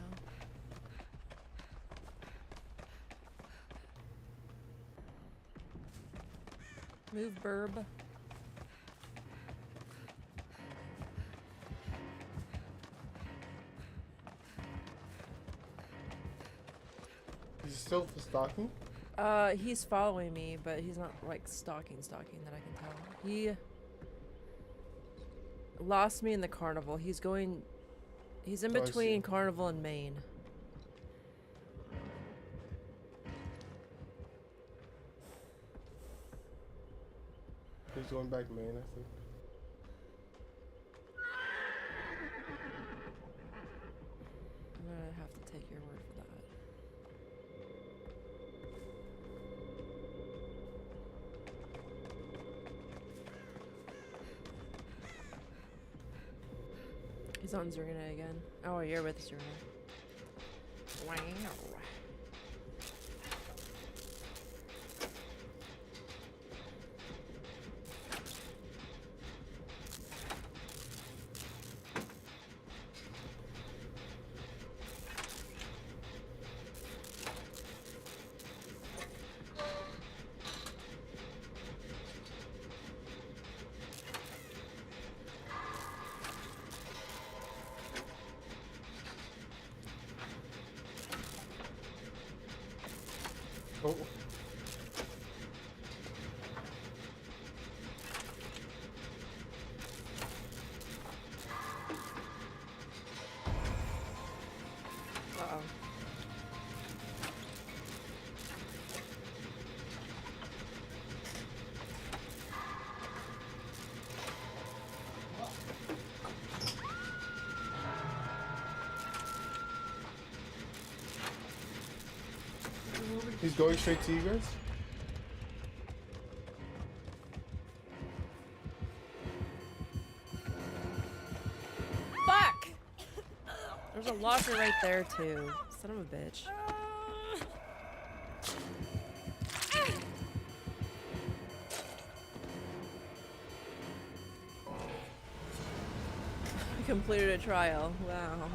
S1: Move, burb.
S2: He's still stalking?
S1: He's following me, but he's not like stalking that I can tell. He lost me in the carnival. He's in between Carnival and Maine.
S2: He's going back Maine, I think.
S1: I'm gonna have to take your word for that. He's on Zergina again. Oh, you're with Zergina. Wow.
S2: Oh. He's going straight to you guys?
S1: Fuck! There's a locker right there, too. Son of a bitch. I completed a trial. Wow.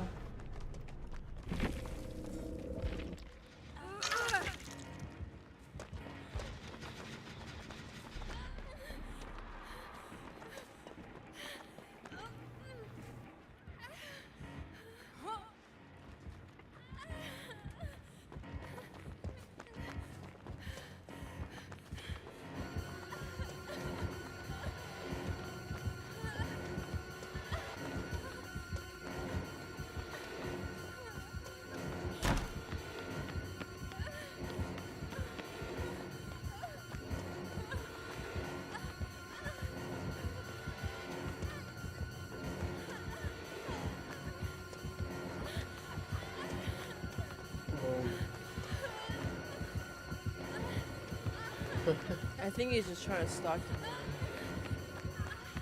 S1: I think he's just trying to stalk him.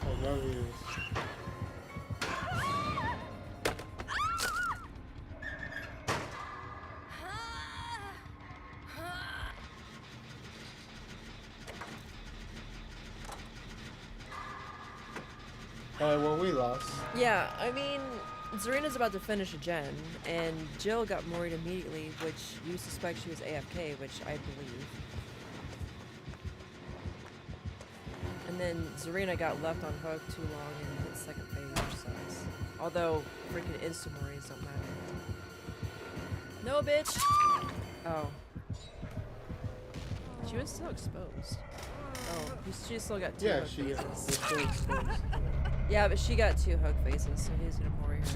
S2: I love you. Well, we lost.
S1: Yeah, I mean, Zarina's about to finish a gen, and Jill got worried immediately, which you suspect she was AFK, which I believe. And then Zarina got left on hook too long and hit second phase, which sucks. Although, freaking insta-mores don't matter. No, bitch! Oh. She was still exposed. Oh, she still got two hook phases.
S2: Still exposed.
S1: Yeah, but she got two hook phases, so he's gonna more her anyway.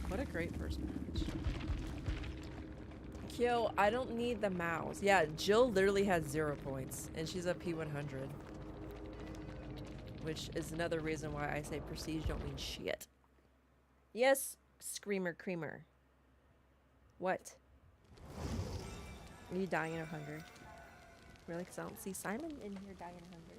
S1: What a great first match. Yo, I don't need the mouse. Yeah, Jill literally has 0 points, and she's a P100. Which is another reason why I say prestige don't mean shit. Yes, Screamer Creamer. What? Are you dying of hunger? Really? Because I don't see Simon in here dying of hunger.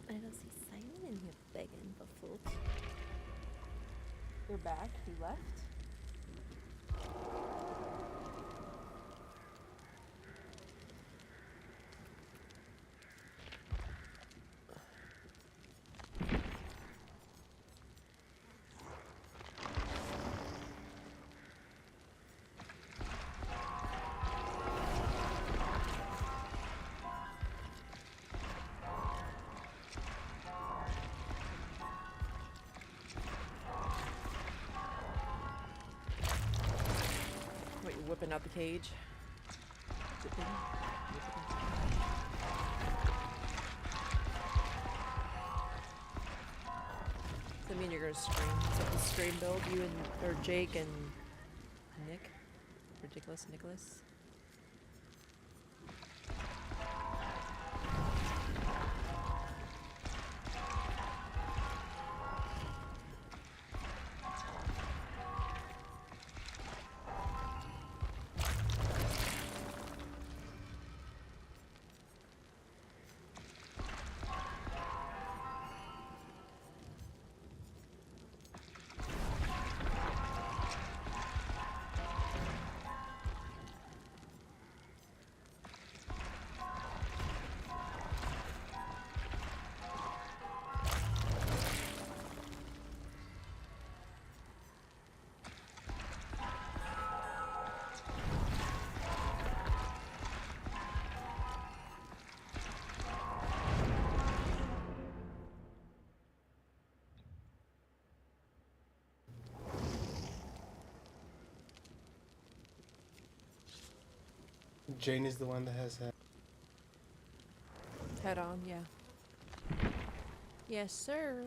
S1: I don't see Simon in here begging for food. You're back? He left? Whipping out the cage. Does that mean you're gonna stream? Is that the stream build? You and or Jake and Nick? Ridiculous Nicholas?
S2: Jane is the one that has head.
S1: Head on, yeah. Yes, sir.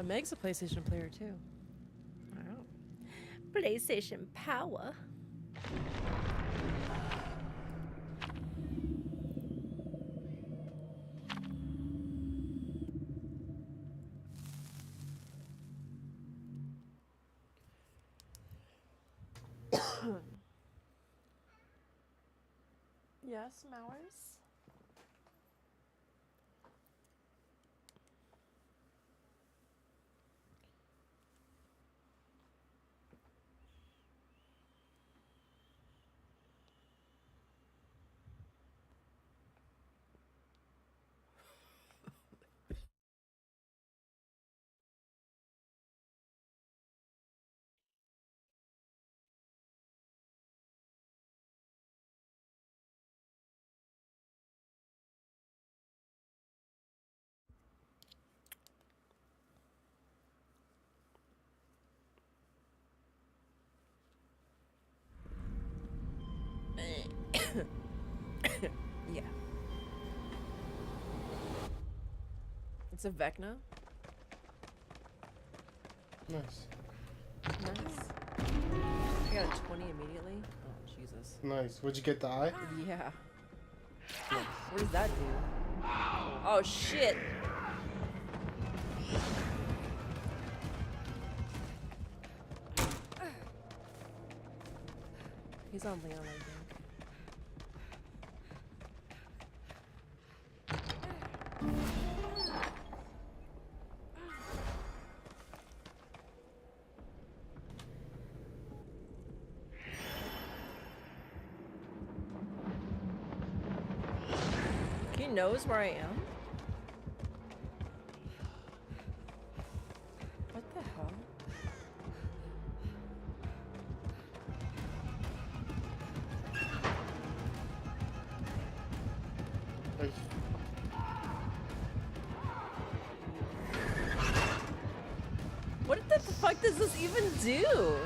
S1: Meg's a PlayStation player too. Wow. PlayStation power. Yes, Mowers. Yeah. It's a Vecna.
S2: Nice.
S1: Nice. I got a 20 immediately. Oh, Jesus.
S2: Nice. Would you get the eye?
S1: Yeah. What does that do? Oh, shit. He's on Leon, I think. He knows where I am? What the hell? What the fuck does this even do?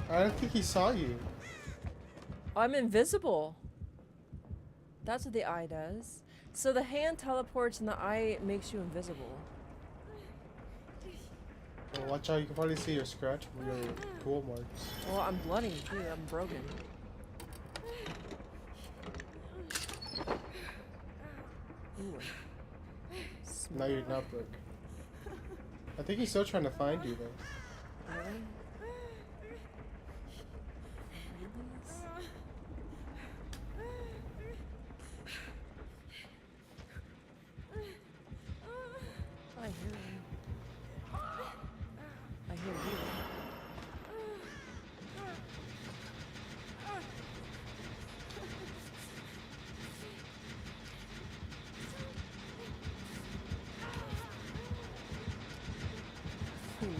S2: I don't think he saw you.
S1: I'm invisible. That's what the eye does. So the hand teleports and the eye makes you invisible.
S2: Well, watch out, you can probably see your scratch from your tool marks.
S1: Well, I'm blooding too. I'm broken. Ooh.
S2: Now you're not broke. I think he's still trying to find you though.
S1: Really? I hear him. I hear you.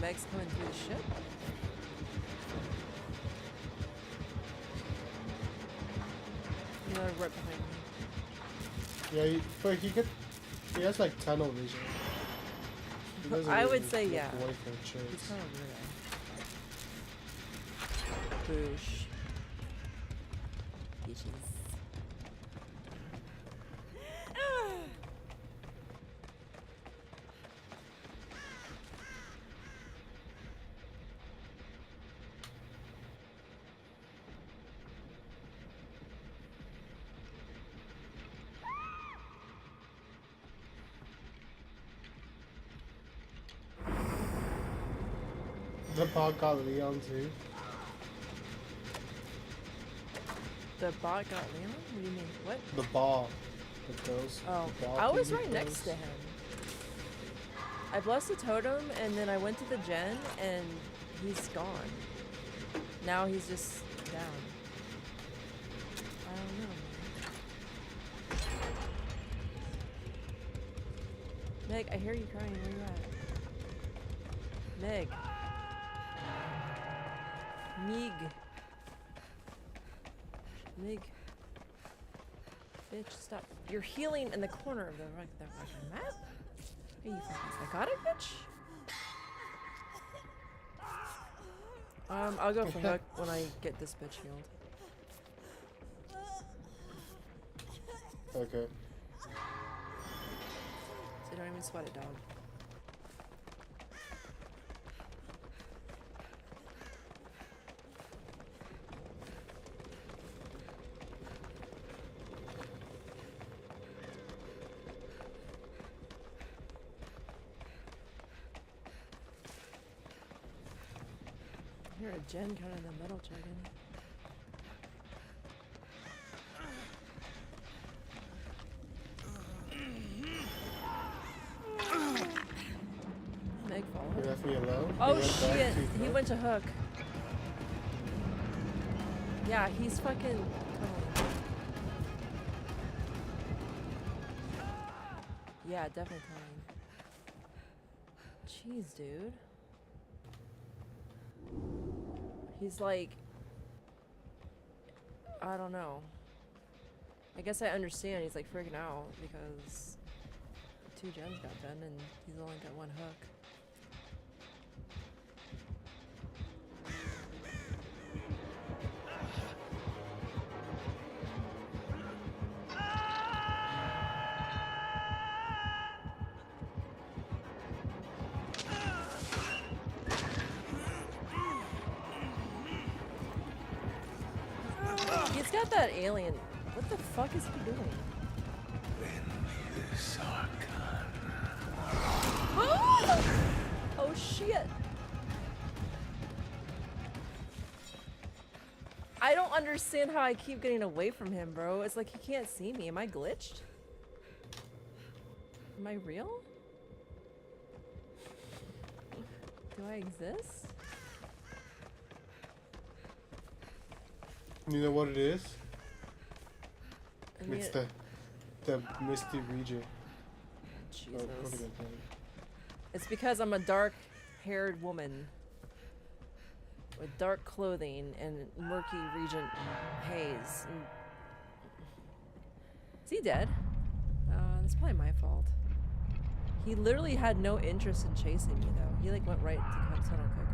S1: Meg's coming through the ship. You know, right behind me.
S2: Yeah, but he has like tunnel vision. He doesn't
S1: I would
S2: really
S1: say
S2: look
S1: yeah.
S2: away from chicks.
S1: He's kind of weird. Boosh. Bitches.
S2: The bot got Leon too.
S1: The bot got Leon? What do you mean? What?
S2: The ball. The ghost.
S1: Oh,
S2: the ball
S1: I was
S2: thingy
S1: right next
S2: ghost.
S1: to him. I blessed the totem and then I went to the gen and he's gone. Now he's just down. I don't know. Meg, I hear you crying. Where you at? Meg. Meg. Meg. Bitch, stop. You're healing in the corner of the map? Are you fucking psychotic, bitch? I'll go for hook when I get this bitch healed.
S2: Okay.
S1: don't even sweat it, dog. I hear a gen kind of in the middle chicken. Meg followed.
S2: You left me alone?
S1: Oh
S2: You went back
S1: shit!
S2: to
S1: He
S2: Hook?
S1: went to Hook. Yeah, he's fucking. Yeah, definitely tunneling. Jeez, dude. He's like, I don't know. I guess I understand he's like freaking out because 2 gens got done and he's only got 1 hook. He's got that alien. What the fuck is he doing? Oh shit. I don't understand how I keep getting away from him, bro. It's like he can't see me. Am I glitched? Am I real? Do I exist?
S2: You know what it is?
S1: I mean,
S2: It's the misty region.
S1: Jesus.
S2: Oh, what did I tell you?
S1: It's because I'm a dark-haired woman with dark clothing and murky regent haze. And is he dead? That's probably my fault. He literally had no interest in chasing me, though. He like went right to Tunnel Coconut.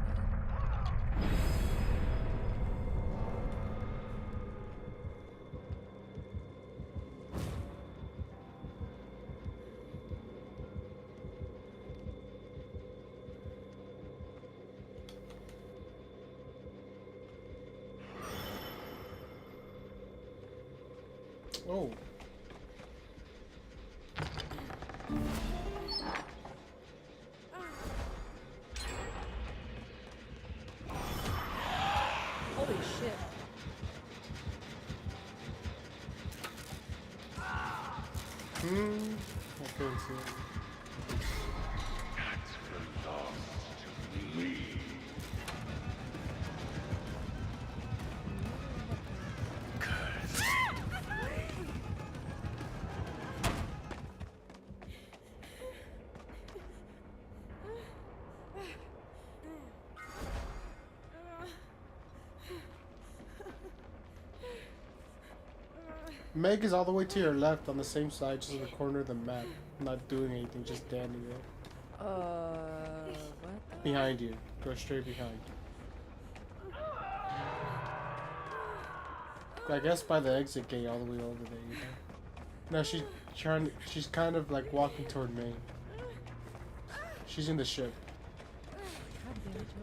S2: Oh.
S1: Holy shit.
S2: I couldn't see it. Meg is all the way to your left on the same side, just in the corner of the map. Not doing anything, just standing there.
S1: What?
S2: Behind you. Go straight behind. I guess by the exit gate all the way over there, you know? No, she's kind of like walking toward me. She's in the ship.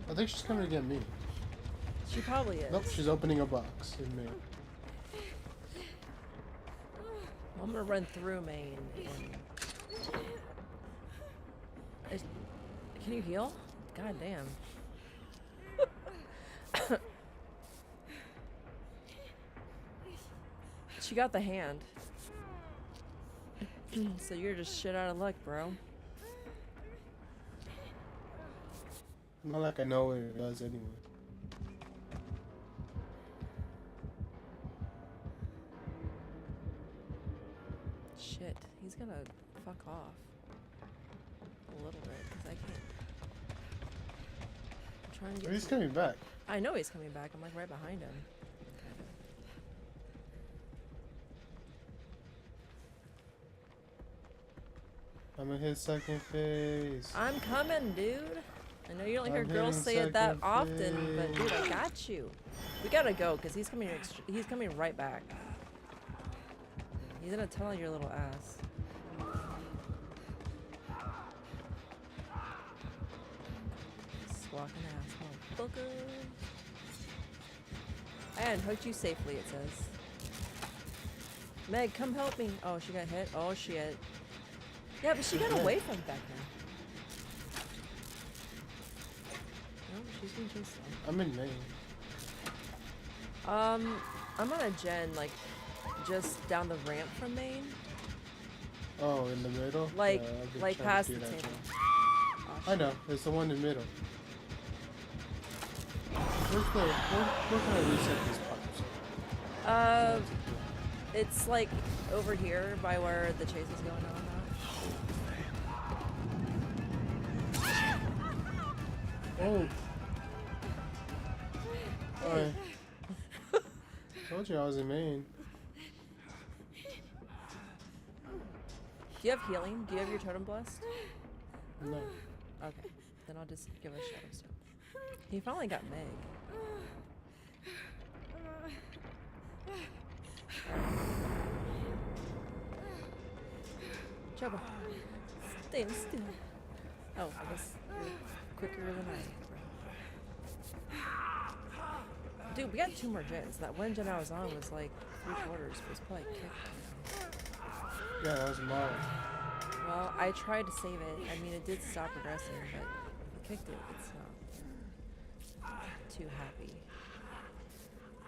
S2: I think she's coming to get me.
S1: She probably is.
S2: Nope, she's opening a box in me.
S1: I'm gonna run through Maine. Can you heal? God damn. She got the hand. So you're just shit out of luck, bro.
S2: Not like I know what it does anyway.
S1: Shit, he's gonna fuck off a little bit because I can't. I'm trying to get.
S2: He's coming back.
S1: I know he's coming back. I'm like right behind him.
S2: I'm in his second phase.
S1: I'm coming, dude. I know you don't hear
S2: I'm
S1: girls
S2: hitting
S1: say it that
S2: second
S1: often, but dude, I
S2: phase.
S1: got you. We gotta go because he's coming. He's coming right back. He's gonna tell your little ass. walking asshole. Booker. I unhooked you safely, it says. Meg, come help me. Oh, she got hit? Oh, shit. Yeah, but she got away from back then. No, she's being chased though.
S2: I'm in Maine.
S1: I'm on a gen, like, just down the ramp from Maine.
S2: Oh, in the middle?
S1: Like,
S2: Yeah, I've been
S1: like
S2: trying
S1: past
S2: to
S1: the
S2: do that
S1: table.
S2: too.
S1: Oh,
S2: I know, it's the one in the middle. Where can I reset these pipes?
S1: It's like over here by where the chase is going on now.
S2: Oh. Alright. Told you I was in Maine.
S1: Do you have healing? Do you have your totem blessed?
S2: No.
S1: Okay. Then I'll just give a shadow stone. He finally got Meg. Trouble. Stand still. Oh, I guess you're quicker than I am. Dude, we got 2 more gens. That one gen I was on was like 3/4. It was probably kicked.
S2: Yeah, that was mine.
S1: Well, I tried to save it. I mean, it did stop progressing, but if you kicked it, it's not too happy.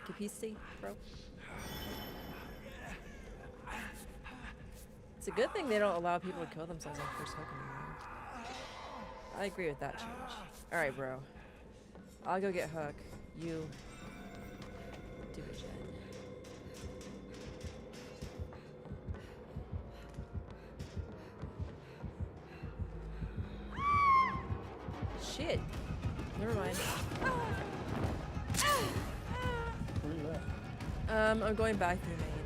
S1: Capisti, bro? It's a good thing they don't allow people to kill themselves on first hook anymore. I agree with that change. Alright, bro. I'll go get Hook. You do a gen. Shit. Never mind.
S2: Where you at?
S1: I'm going back through Maine.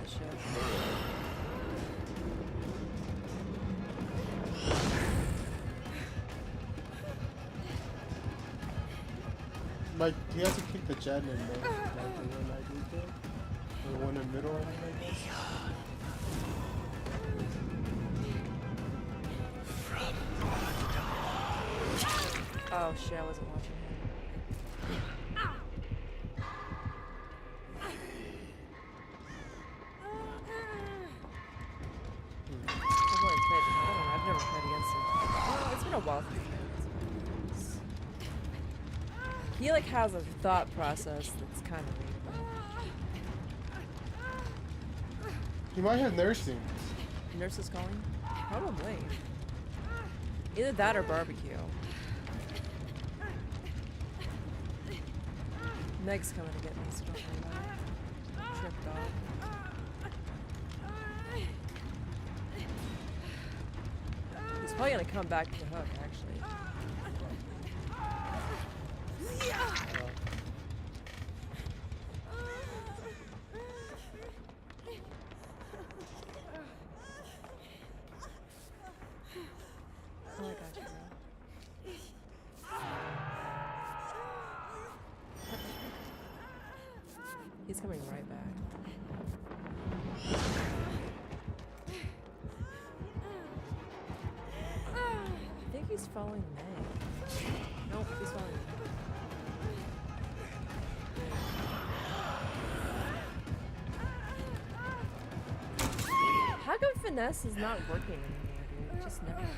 S1: The ship.
S2: Like, he has to kick the jet in there. Like the one I did there. Or the one in the middle, I guess.
S1: Oh shit, I wasn't watching him. I've never played against him. Well, it's been a while since he like has a thought process that's kind of weird.
S2: He might have nursing.
S1: Nurse is calling? Probably. Either that or barbecue. Meg's coming to get me, so don't worry about it. Tripped off. He's probably gonna come back to the hook, actually. Oh, I got you, bro. He's coming right back. I think he's following Meg. Nope, he's following Meg. How come finesse is not working anymore, dude? It just never works.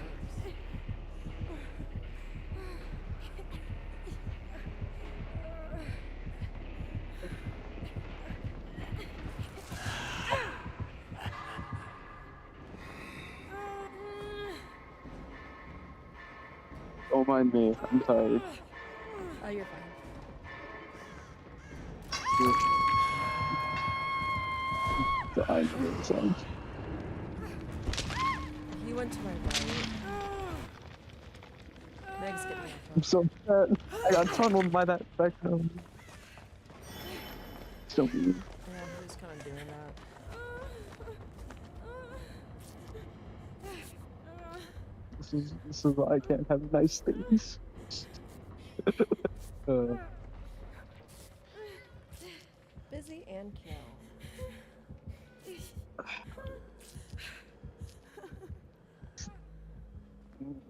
S17: Don't mind me, I'm tired.
S1: Oh, you're fine.
S17: The idea sounds.
S1: He went to my right. Meg's getting my
S17: I'm so upset. I got tunneled by that spectrum. So weird.
S1: Yeah, he was kind of doing that.
S17: This is why I can't have nice things.
S1: Busy and kill.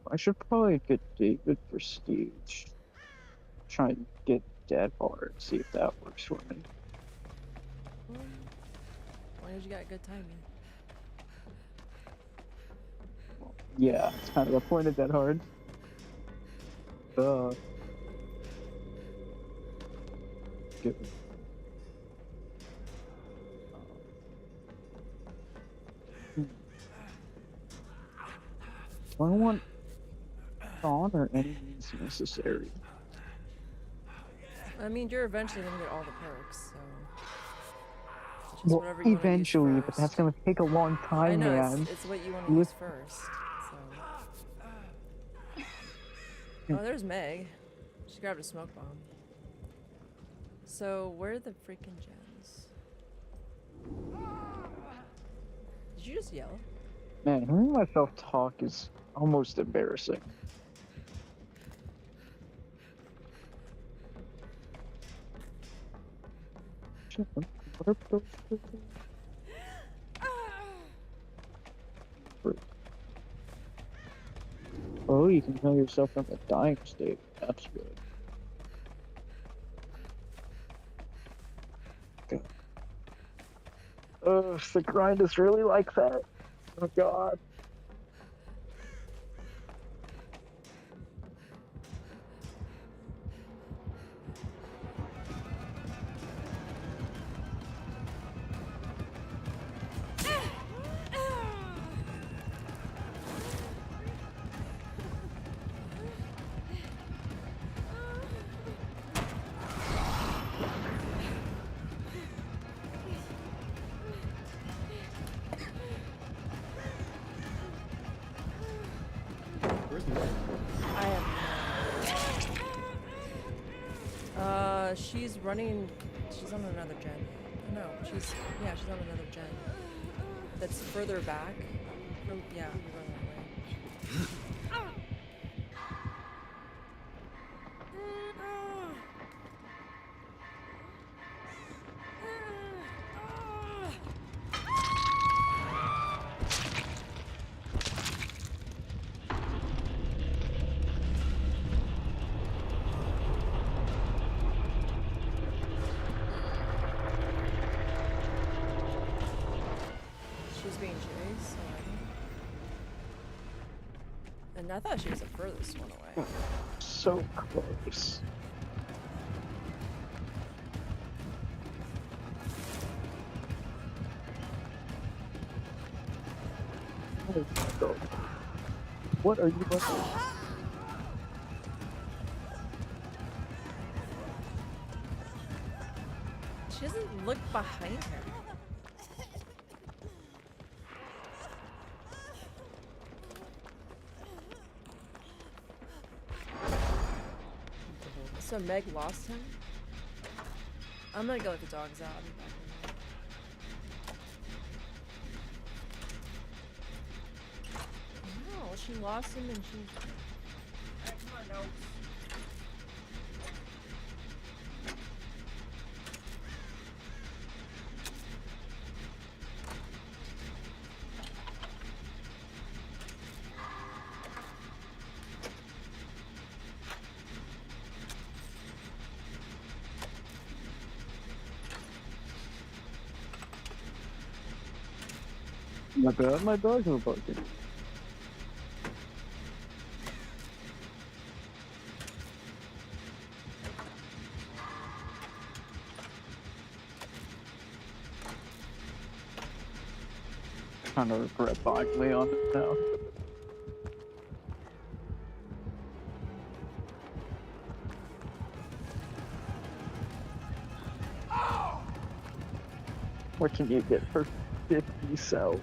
S17: I should probably get David for stage. try and get dead hard, see if that works for me.
S1: As long as you got good timing.
S17: Yeah, it's kind of the point of dead hard. Good. I don't want Dawn or any means necessary.
S1: I mean, you're eventually gonna get all the perks, so. Just
S17: Well,
S1: whatever you
S17: eventually,
S1: wanna use
S17: but
S1: first.
S17: that's gonna take a long time,
S1: I know,
S17: man.
S1: it's what you want to use first. So. Oh, there's Meg. She grabbed a smoke bomb. So, where are the freaking gens? Did you just yell?
S17: Man, hearing myself talk is almost embarrassing. What are those? Oh, you can heal yourself from the dying state. That's good. Okay. The grind is really like that. Oh god.
S2: Where's Meg?
S1: I have she's running. She's on another gen. No, she's on another gen. That's further back. From, yeah, you're running that way. She's being chased already. And I thought she was the furthest one away.
S17: So close. What are you looking at?
S1: She doesn't look behind her. So Meg lost him? I'm gonna go let the dogs out. I'll be back in a minute. No, she lost him and she... Alright, come on, Notes.
S17: My bad, my dogs are barking. Kind of regret buying Leon now. What can you get for 50 cells?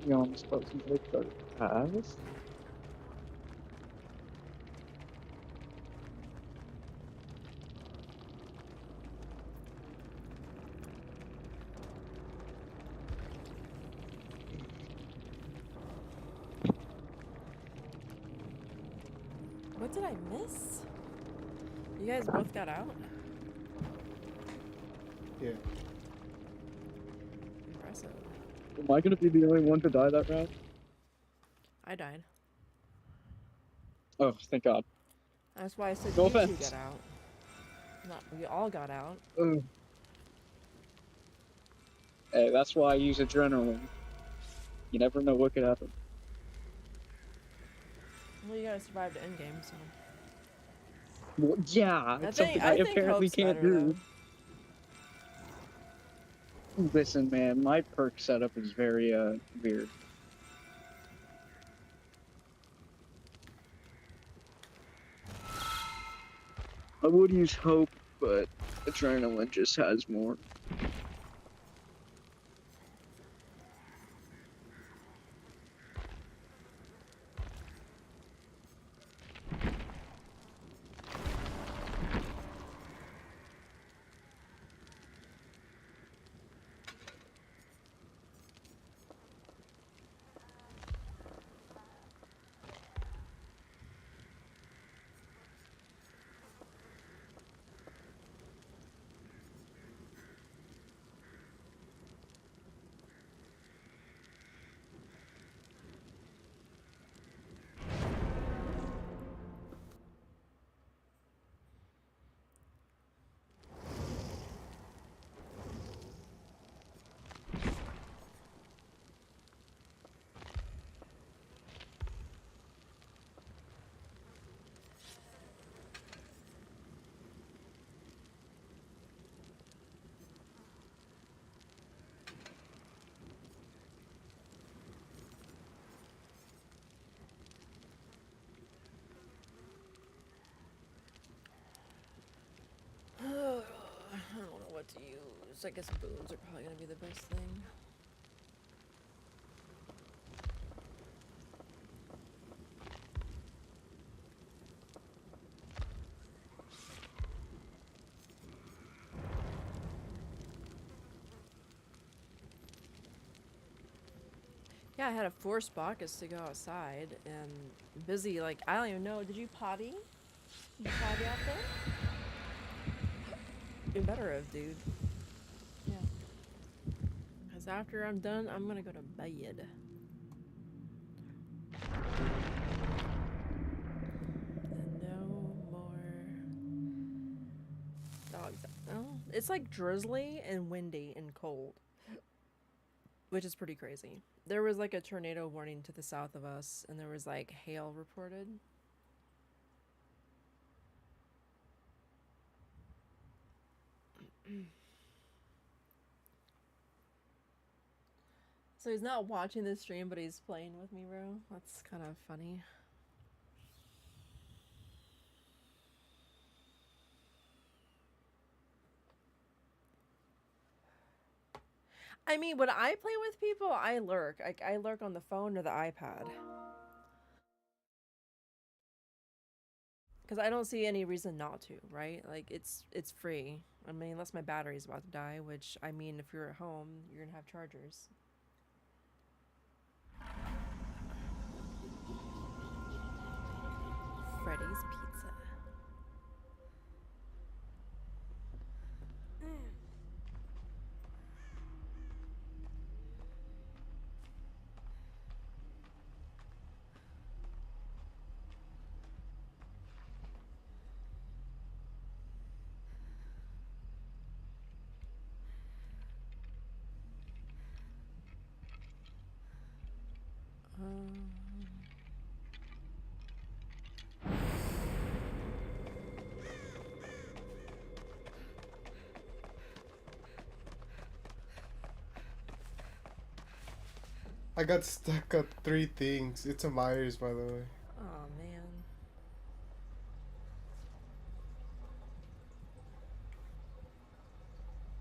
S17: You almost supposed to take the pass.
S1: What did I miss? You guys both got out?
S2: Yeah.
S1: Impressive.
S17: Am I gonna be the only one to die that round?
S1: I died.
S17: Oh, thank God.
S1: That's why I said
S17: No
S1: you two
S17: offense.
S1: got out. Not we all got out.
S17: Ugh. Hey, that's why I use adrenaline. You never know what could happen.
S1: Well, you gotta survive the end game, so.
S17: Well, yeah, it's something I
S1: think
S17: apparently
S1: Hope's
S17: can't
S1: better,
S17: do. Listen, man, my perk setup is very weird. I would use hope, but adrenaline just has more.
S1: I don't know what to use. I guess boons are probably gonna be the best thing. Yeah, I had to force Bacchus to go outside and busy, like, I don't even know. Did you potty? Did you potty out there? You better have, dude. Yeah. Because after I'm done, I'm gonna go to bed. And no more dogs. Oh, it's like drizzly and windy and cold, which is pretty crazy. There was like a tornado warning to the south of us, and there was like hail reported. So he's not watching the stream, but he's playing with me, bro. That's kind of funny. I mean, when I play with people, I lurk. I lurk on the phone or the iPad. Because I don't see any reason not to, right? Like, it's free. I mean, unless my battery's about to die, which, I mean, if you're at home, you're gonna have chargers. Freddy's Pizza.
S2: I got stuck on 3 things. It's a Myers, by the way.
S1: Oh, man.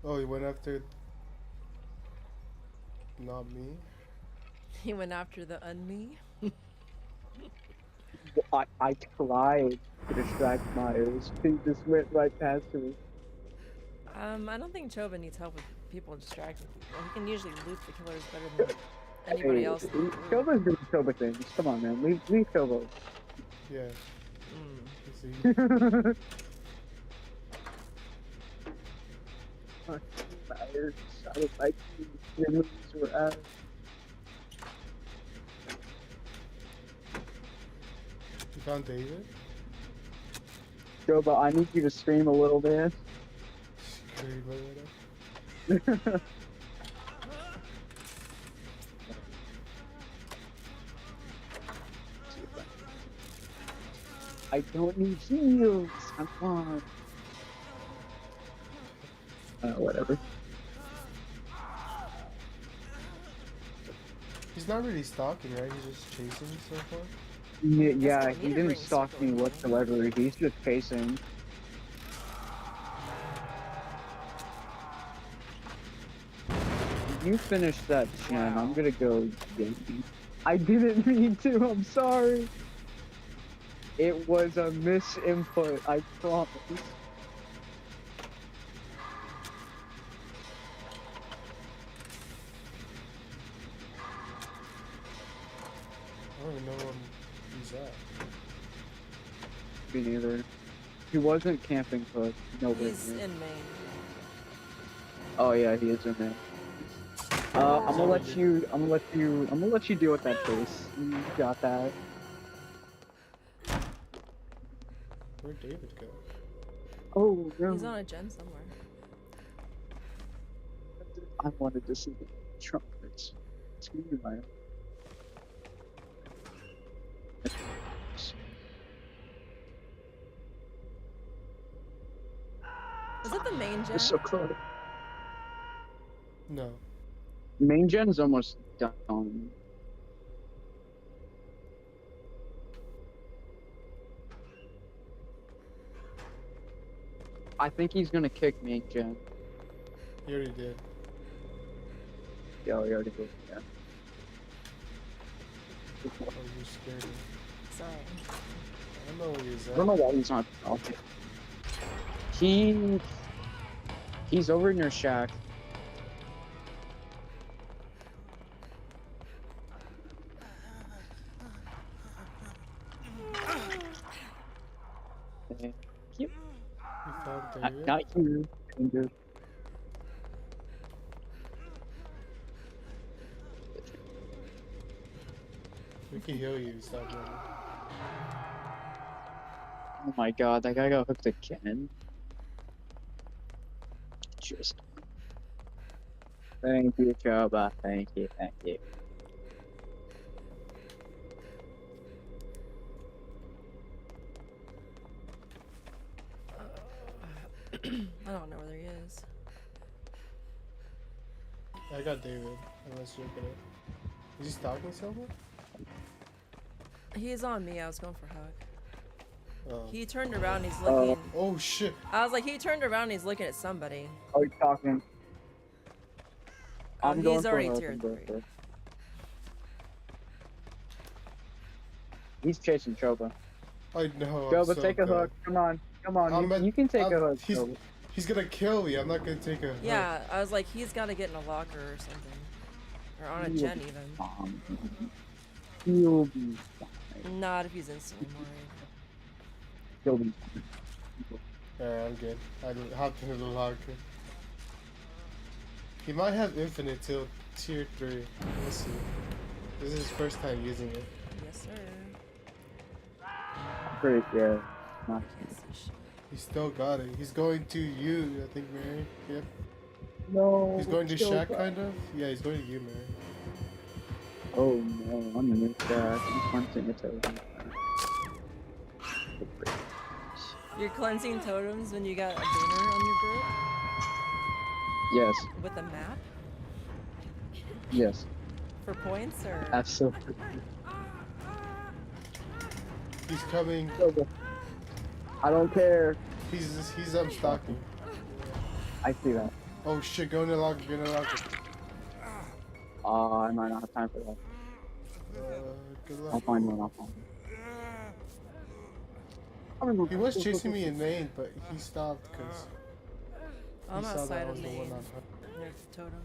S2: Oh, he went after Not me.
S1: He went after the un-me.
S17: I tried to distract Myers. He just went right past me.
S1: I don't think Choba needs help with people distracting people. He can usually loot the killers better than anybody else.
S17: Choba's doing Choba things. Come on, man. Leave Choba.
S2: Yeah.
S17: Myers, I would like to your moves were out.
S2: You found David?
S17: Choba, I need you to scream a little bit.
S2: Scream a little.
S17: I don't need heals. I'm fine. Whatever.
S2: He's not really stalking, right? He's just chasing so far.
S17: Yeah, he didn't stalk me whatsoever. He's just chasing. You finish that, Chen. I'm gonna go get you. I didn't mean to. I'm sorry. It was a misinput. I promise.
S2: I don't even know where he's at.
S17: Me neither. He wasn't camping, but no.
S1: He's in Maine.
S17: Oh yeah, he is in Maine. I'm gonna let you deal with that face. You got that.
S2: Where'd David go?
S17: Oh no.
S1: He's on a gen somewhere.
S17: I wanted to see the trumpets. Excuse me, Maya.
S1: Is it the main gen?
S17: It's so close.
S2: No.
S17: Main gen's almost done. I think he's gonna kick main gen.
S2: He already did.
S17: Yeah, he already did. Yeah.
S2: Oh, you scared me.
S1: Sorry.
S2: I don't know where he's at.
S17: I don't know why he's not talking. He's over in your shack. Thank you.
S2: You found David?
S17: Not you. David.
S2: We can heal you. Stop running.
S17: Oh my god, that guy got hooked again. Just. Thank you, Choba. Thank you, thank you.
S1: I don't know where he is.
S2: I got David. Unless you're gonna. Is he stalking someone?
S1: He's on me. I was going for Hug.
S2: Oh.
S1: He turned around. He's looking.
S2: Oh shit!
S1: I was like, he turned around. And he's looking at somebody.
S17: Oh, he's talking.
S1: Oh,
S17: I'm going
S1: he's
S17: for
S1: already
S17: an
S1: tier
S17: open
S1: 3.
S17: burger. He's chasing Choba.
S2: I know.
S17: Choba,
S2: so
S17: take a
S2: bad.
S17: hook. Come on, come on. You can take a hook. Choba.
S2: He's gonna kill me. I'm not gonna take a hook.
S1: Yeah, I was like, he's got to get in a locker or something, or on a
S17: He'll
S1: gen
S17: be
S1: even.
S17: fine. He'll be fine.
S1: Not if he's instantly worried.
S17: He'll be fine.
S2: Yeah, I'm good. I hopped into the locker. He might have infinite till tier 3. Let's see. This is his first time using it.
S1: Yes, sir.
S17: Pretty good. Nice.
S2: He still got it. He's going to you, I think, Mary. Yep.
S17: No.
S2: He's going to
S17: still
S2: Shaq,
S17: got-
S2: kind of? Yeah, he's going to you, Mary.
S17: Oh no, I'm in this guy. I'm punching it over.
S1: You're cleansing totems when you got a banner on your group?
S17: Yes.
S1: With a map?
S17: Yes.
S1: For points or?
S17: Absolutely.
S2: He's coming.
S17: I don't care.
S2: He's stalking.
S17: I see that.
S2: Oh shit, go in the locker, get in the locker.
S17: I might not have time for that.
S2: Good luck.
S17: I'll find one.
S2: He was chasing me in Maine, but he stopped because
S1: I'm
S2: he saw that
S1: outside
S2: I
S1: of
S2: was the
S1: Maine.
S2: one on her.
S1: Near the totem.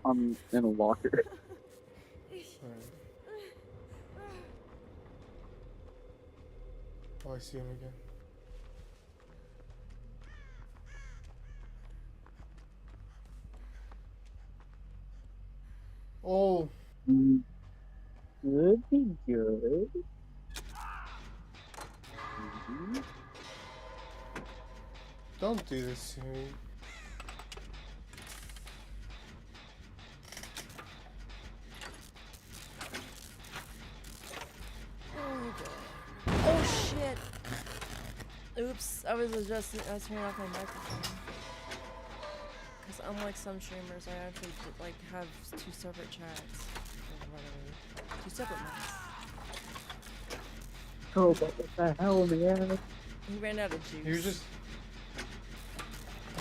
S17: I'm in a locker.
S2: Oh, I see him again. Oh.
S17: Could be good.
S2: Don't do this to me.
S1: Oh shit! Oops, I was turning off my microphone. Because unlike some streamers, I actually like have 2 separate chats. Or whatever. 2 separate mics.
S17: Oh, but what the hell, man?
S1: He ran out of juice.
S2: He was just...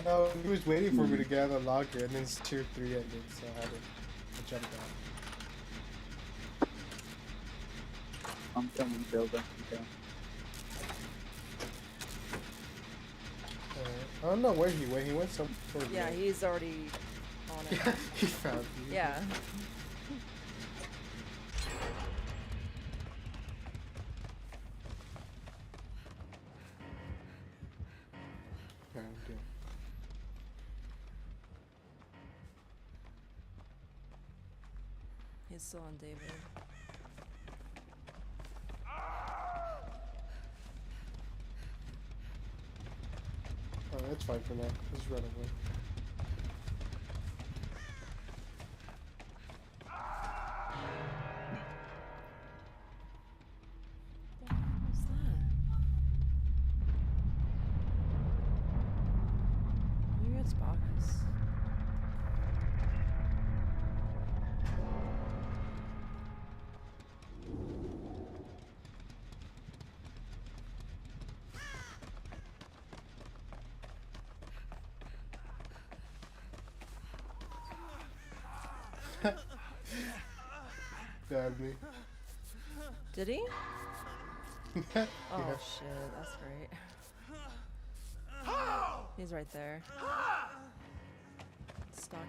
S2: No, he was waiting for me to get out of the locker, and then tier 3 ended, so I had to jump down.
S17: I'm coming, Bill. Okay.
S2: I don't know where he went. He went some.
S1: Yeah, he's already on it.
S2: Yeah, he found me.
S1: Yeah.
S2: Yeah, I'm good.
S1: He's still on David.
S2: Oh, that's fine for now. Just run away.
S1: What's that? Maybe it's Bacchus.
S2: Stabbed me.
S1: Did he?
S2: Yeah.
S1: Oh shit, that's great. He's right there. Stalking.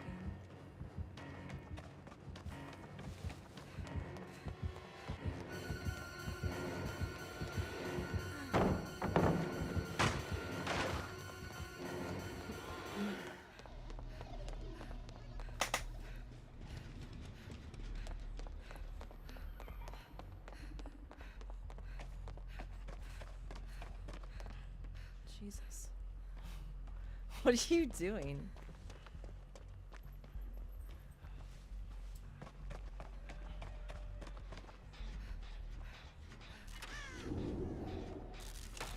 S1: Jesus. What are you doing?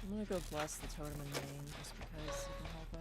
S1: I'm gonna go bless the totem in Maine just because it can help us.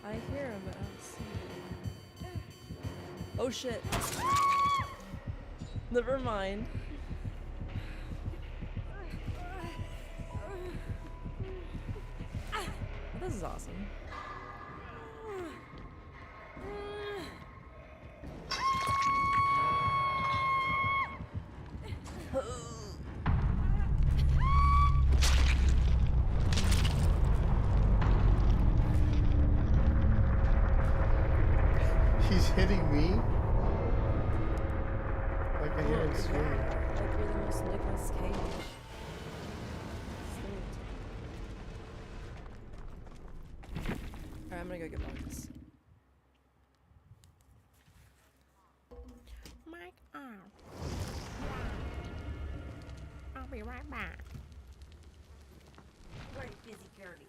S1: I hear him, but I don't see him. Oh shit. Never mind. This is awesome.
S2: He's hitting me? Like I hear him screaming.
S1: Like you're the most Nicolas Cage. I'm gonna go get Marcus. Mike, I'll be right back. Very busy girly.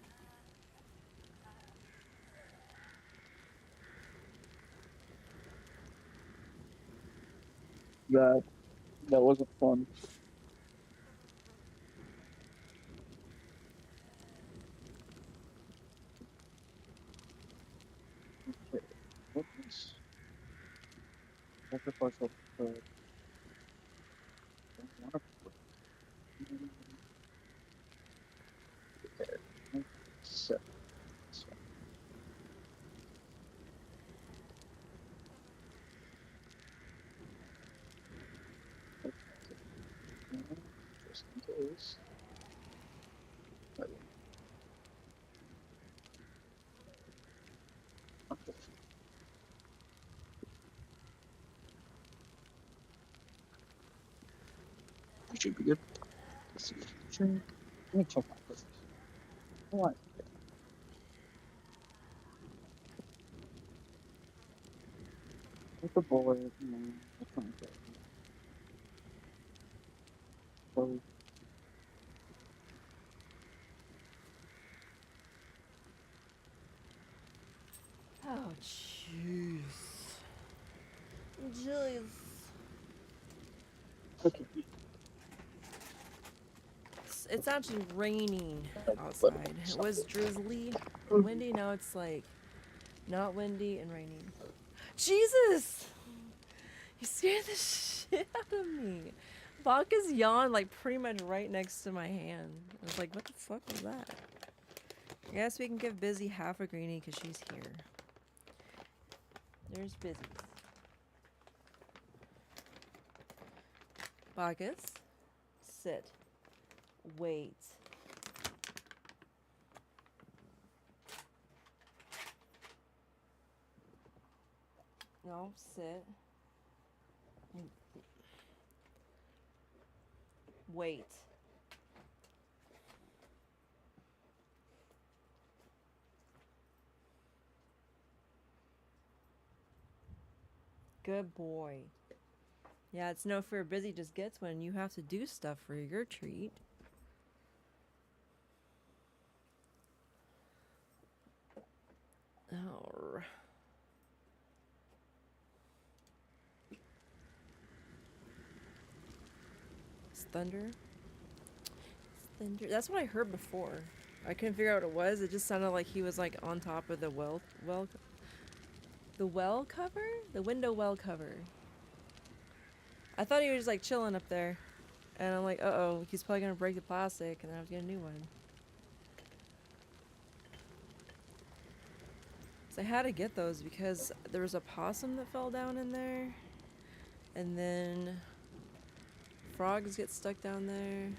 S17: That wasn't fun. Okay, what is sacrificial? Okay, so, just in case. Okay. I should be good. Let's see. Sure. Let me check my first. What? With the bullet, no, that's not good. So,
S1: Oh, jeez. Jeez.
S17: okay.
S1: It's actually raining outside. It was drizzly, windy. Now it's like not windy and raining. Jesus! You scared the shit out of me. Vodka's yawned like pretty much right next to my hand. I was like, what the fuck was that? I guess we can give Busy half a greenie because she's here. There's Busy. Bacchus, sit. Wait. No, sit. Wait. Good boy. Yeah, it's no fair. Busy just gets when you have to do stuff for your treat. Oh. It's thunder. It's thunder. That's what I heard before. I couldn't figure out what it was. It just sounded like he was like on top of the the well cover? The window well cover. I thought he was just like chilling up there. And I'm like, uh-oh, he's probably gonna break the plastic and then I have to get a new one. So I had to get those because there was a possum that fell down in there. And then frogs get stuck down there.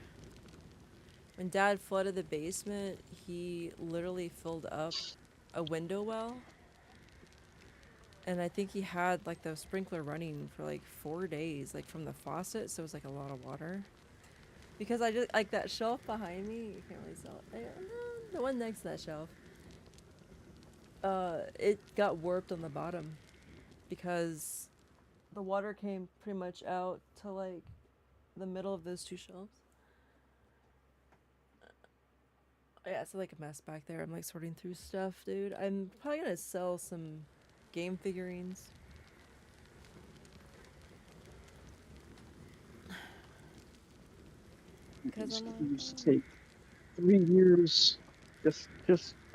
S1: When Dad flooded the basement, he literally filled up a window well. And I think he had like the sprinkler running for like 4 days, like from the faucet, so it was like a lot of water. Because I just, like that shelf behind me, you can't really sell it. The one next to that shelf. It got warped on the bottom because the water came pretty much out to like the middle of those two shelves. Yeah, it's like a mess back there. I'm like sorting through stuff, dude. I'm probably gonna sell some game figurines.
S17: Because it used to take 3 years just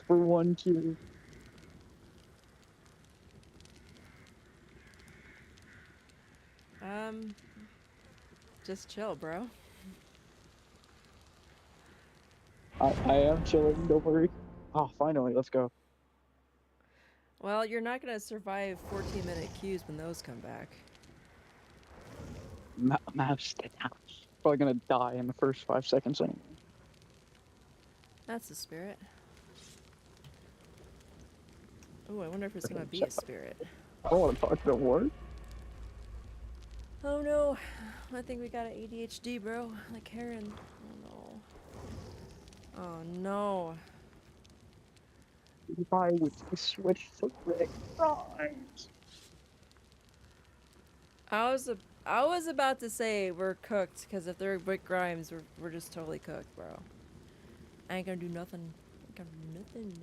S17: for one cube.
S1: Just chill, bro.
S17: I am chilling, don't worry. Oh, finally, let's go.
S1: Well, you're not gonna survive 14-minute queues when those come back.
S17: Probably gonna die in the first 5 seconds anyway.
S1: That's the spirit. Oh, I wonder if it's gonna be a spirit.
S17: I don't want to talk about war.
S1: Oh no, I think we got an ADHD, bro. Like Karen. Oh no. Oh no.
S17: Why would you switch to Rick Grimes?
S1: I was about to say we're cooked, because if they're Rick Grimes, we're just totally cooked, bro. I ain't gonna do nothing. Ain't gonna do nothing.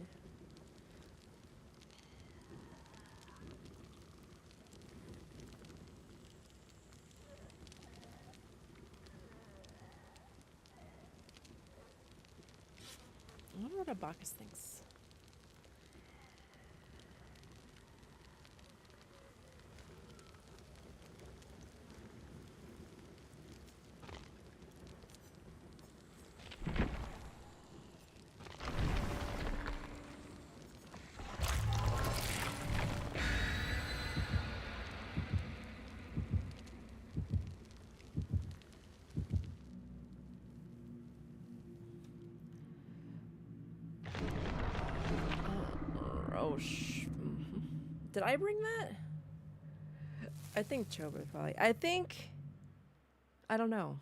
S1: I wonder what Abacus thinks. Did I bring that? I think Choba probably. I don't know.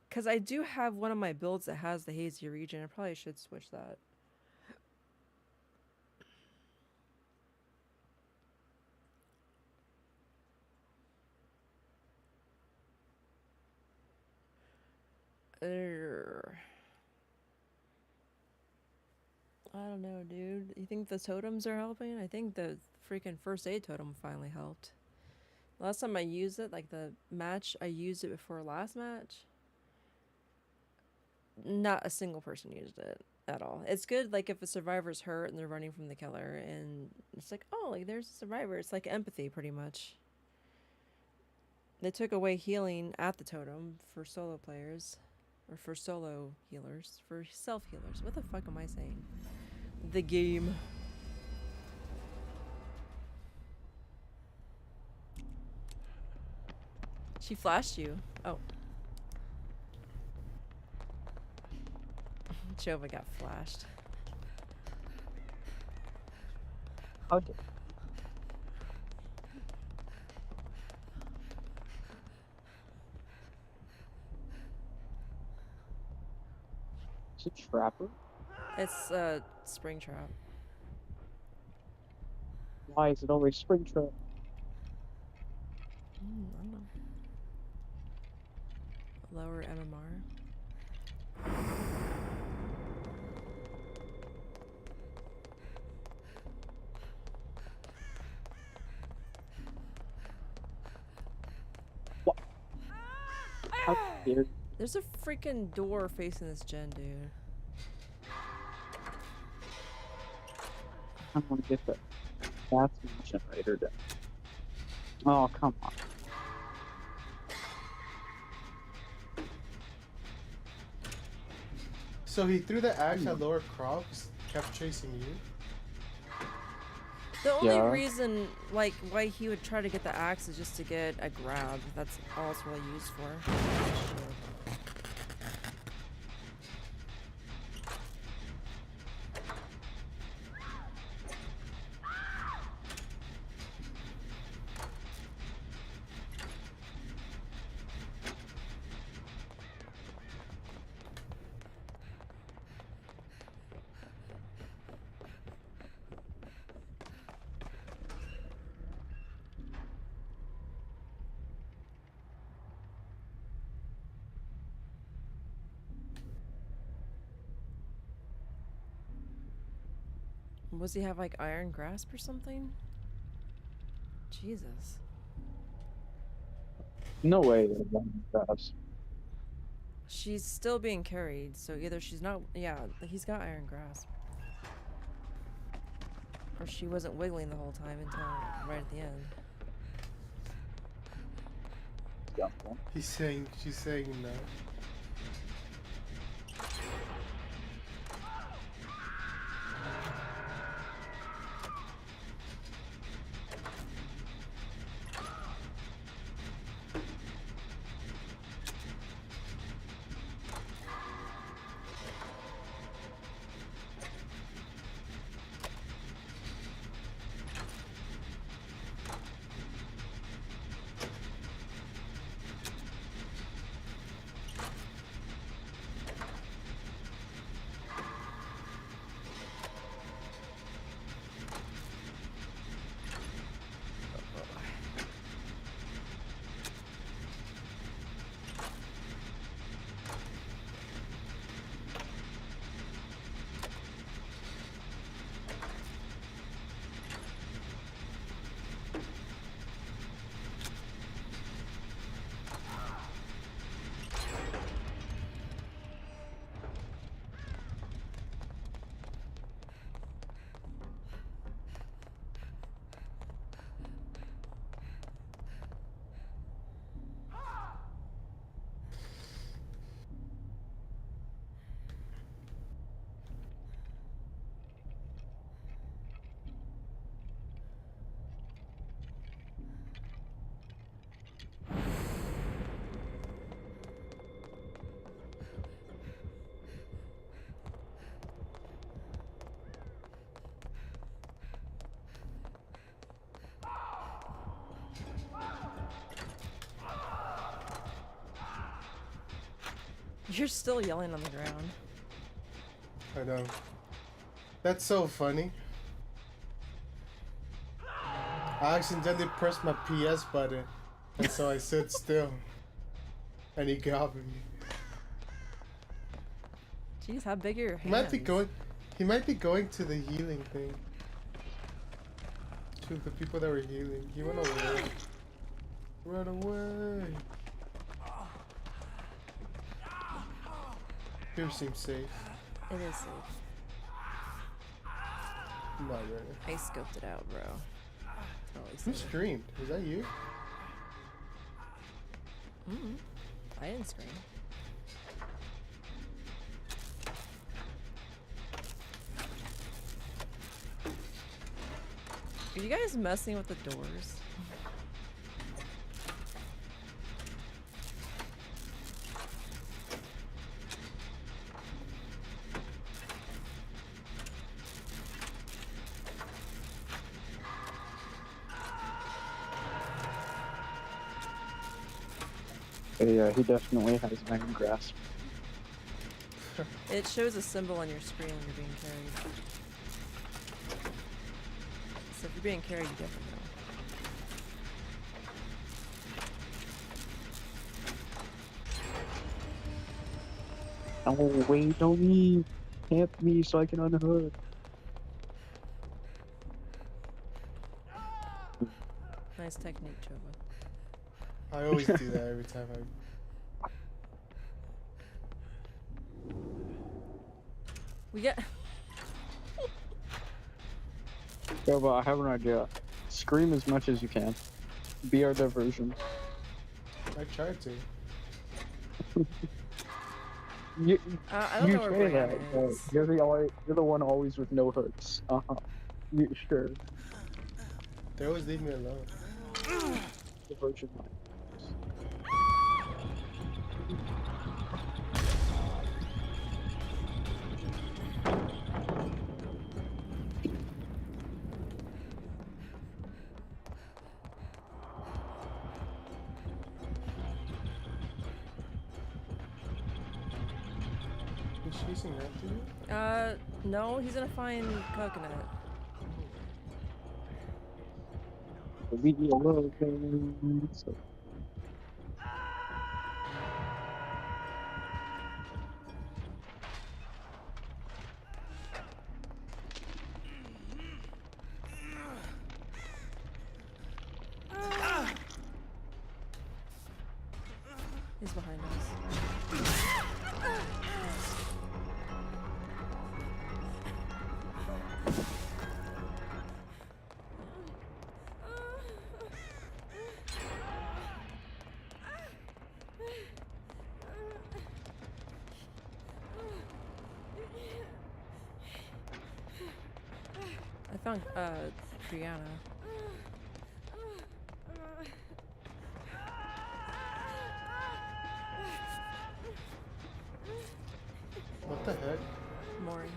S1: Because I do have one of my builds that has the hazy region. I probably should switch that. I don't know, dude. You think the totems are helping? I think the freaking first aid totem finally helped. Last time I used it, like the match I used it before last match, not a single person used it at all. It's good, like, if a survivor's hurt and they're running from the killer, and it's like, oh, like, there's a survivor. It's like empathy, pretty much. They took away healing at the totem for solo players, or for solo healers, for self-healers. What the fuck am I saying? The game. She flashed you. Oh. Chova got flashed.
S17: Okay. Is it Trapper?
S1: It's Spring Trap.
S17: Why is it always Spring Trap?
S1: I don't know. Lower MMR.
S17: What? How dare.
S1: There's a freaking door facing this gen, dude.
S17: I'm gonna get the bathroom generator down. Oh, come on.
S2: So he threw the axe at Lower Crocs, kept chasing you?
S1: The only reason, like, why he would try to get the axe is just to get a grab. That's all it's really used for. Was he have like iron grasp or something? Jesus.
S17: No way they're running fast.
S1: She's still being carried, so either she's not. Yeah, he's got iron grasp. Or she wasn't wiggling the whole time until right at the end.
S2: She's saying no.
S1: You're still yelling on the ground.
S2: I know. That's so funny. I accidentally pressed my PS button, and so I stood still. And he got me.
S1: Jeez, how big are your hands?
S2: He might be going to the healing thing. To the people that were healing. He went away. Run away. Here seems safe.
S1: It is safe.
S2: I'm not ready.
S1: I scoped it out, bro. Totally
S2: Who
S1: safe.
S2: screamed? Was that you?
S1: I didn't scream. Are you guys messing with the doors?
S17: Yeah, he definitely has an iron grasp.
S1: It shows a symbol on your screen when you're being carried. So if you're being carried, you definitely know.
S17: Oh wait, don't leave. Camp me so I can unhook.
S1: Nice technique, Choba.
S2: I always do that every time
S1: We get.
S17: Yo, but I have an idea. Scream as much as you can. Be our diversion.
S2: I tried to.
S17: You
S1: I don't know where
S17: say
S1: Brian
S17: that.
S1: is.
S17: But you're the one always with no hooks. You sure?
S2: They always leave me alone.
S17: Diversion.
S2: Is she chasing after you?
S1: No, he's gonna find coconut.
S17: Leave me alone. So.
S1: He's behind us. I found Brianna.
S2: What the heck?
S1: Maury.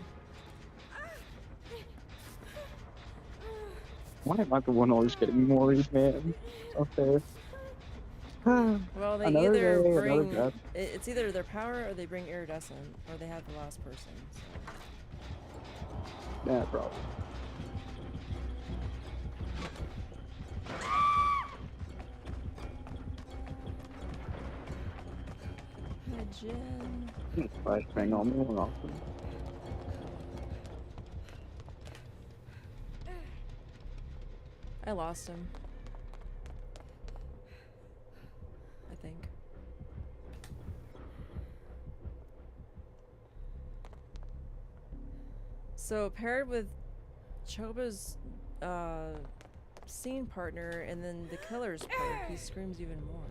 S17: Why am I the one always getting worried, man? Okay.
S1: Well, they
S17: Another
S1: either
S17: day,
S1: bring
S17: another death.
S1: it's either their power or they bring iridescent, or they have the last person. So.
S17: Yeah, probably.
S1: Jen.
S17: Flashbang on me more often.
S1: I lost him. I think. So paired with Choba's scene partner and then the killer's perk, he screams even more.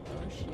S1: Oh shit.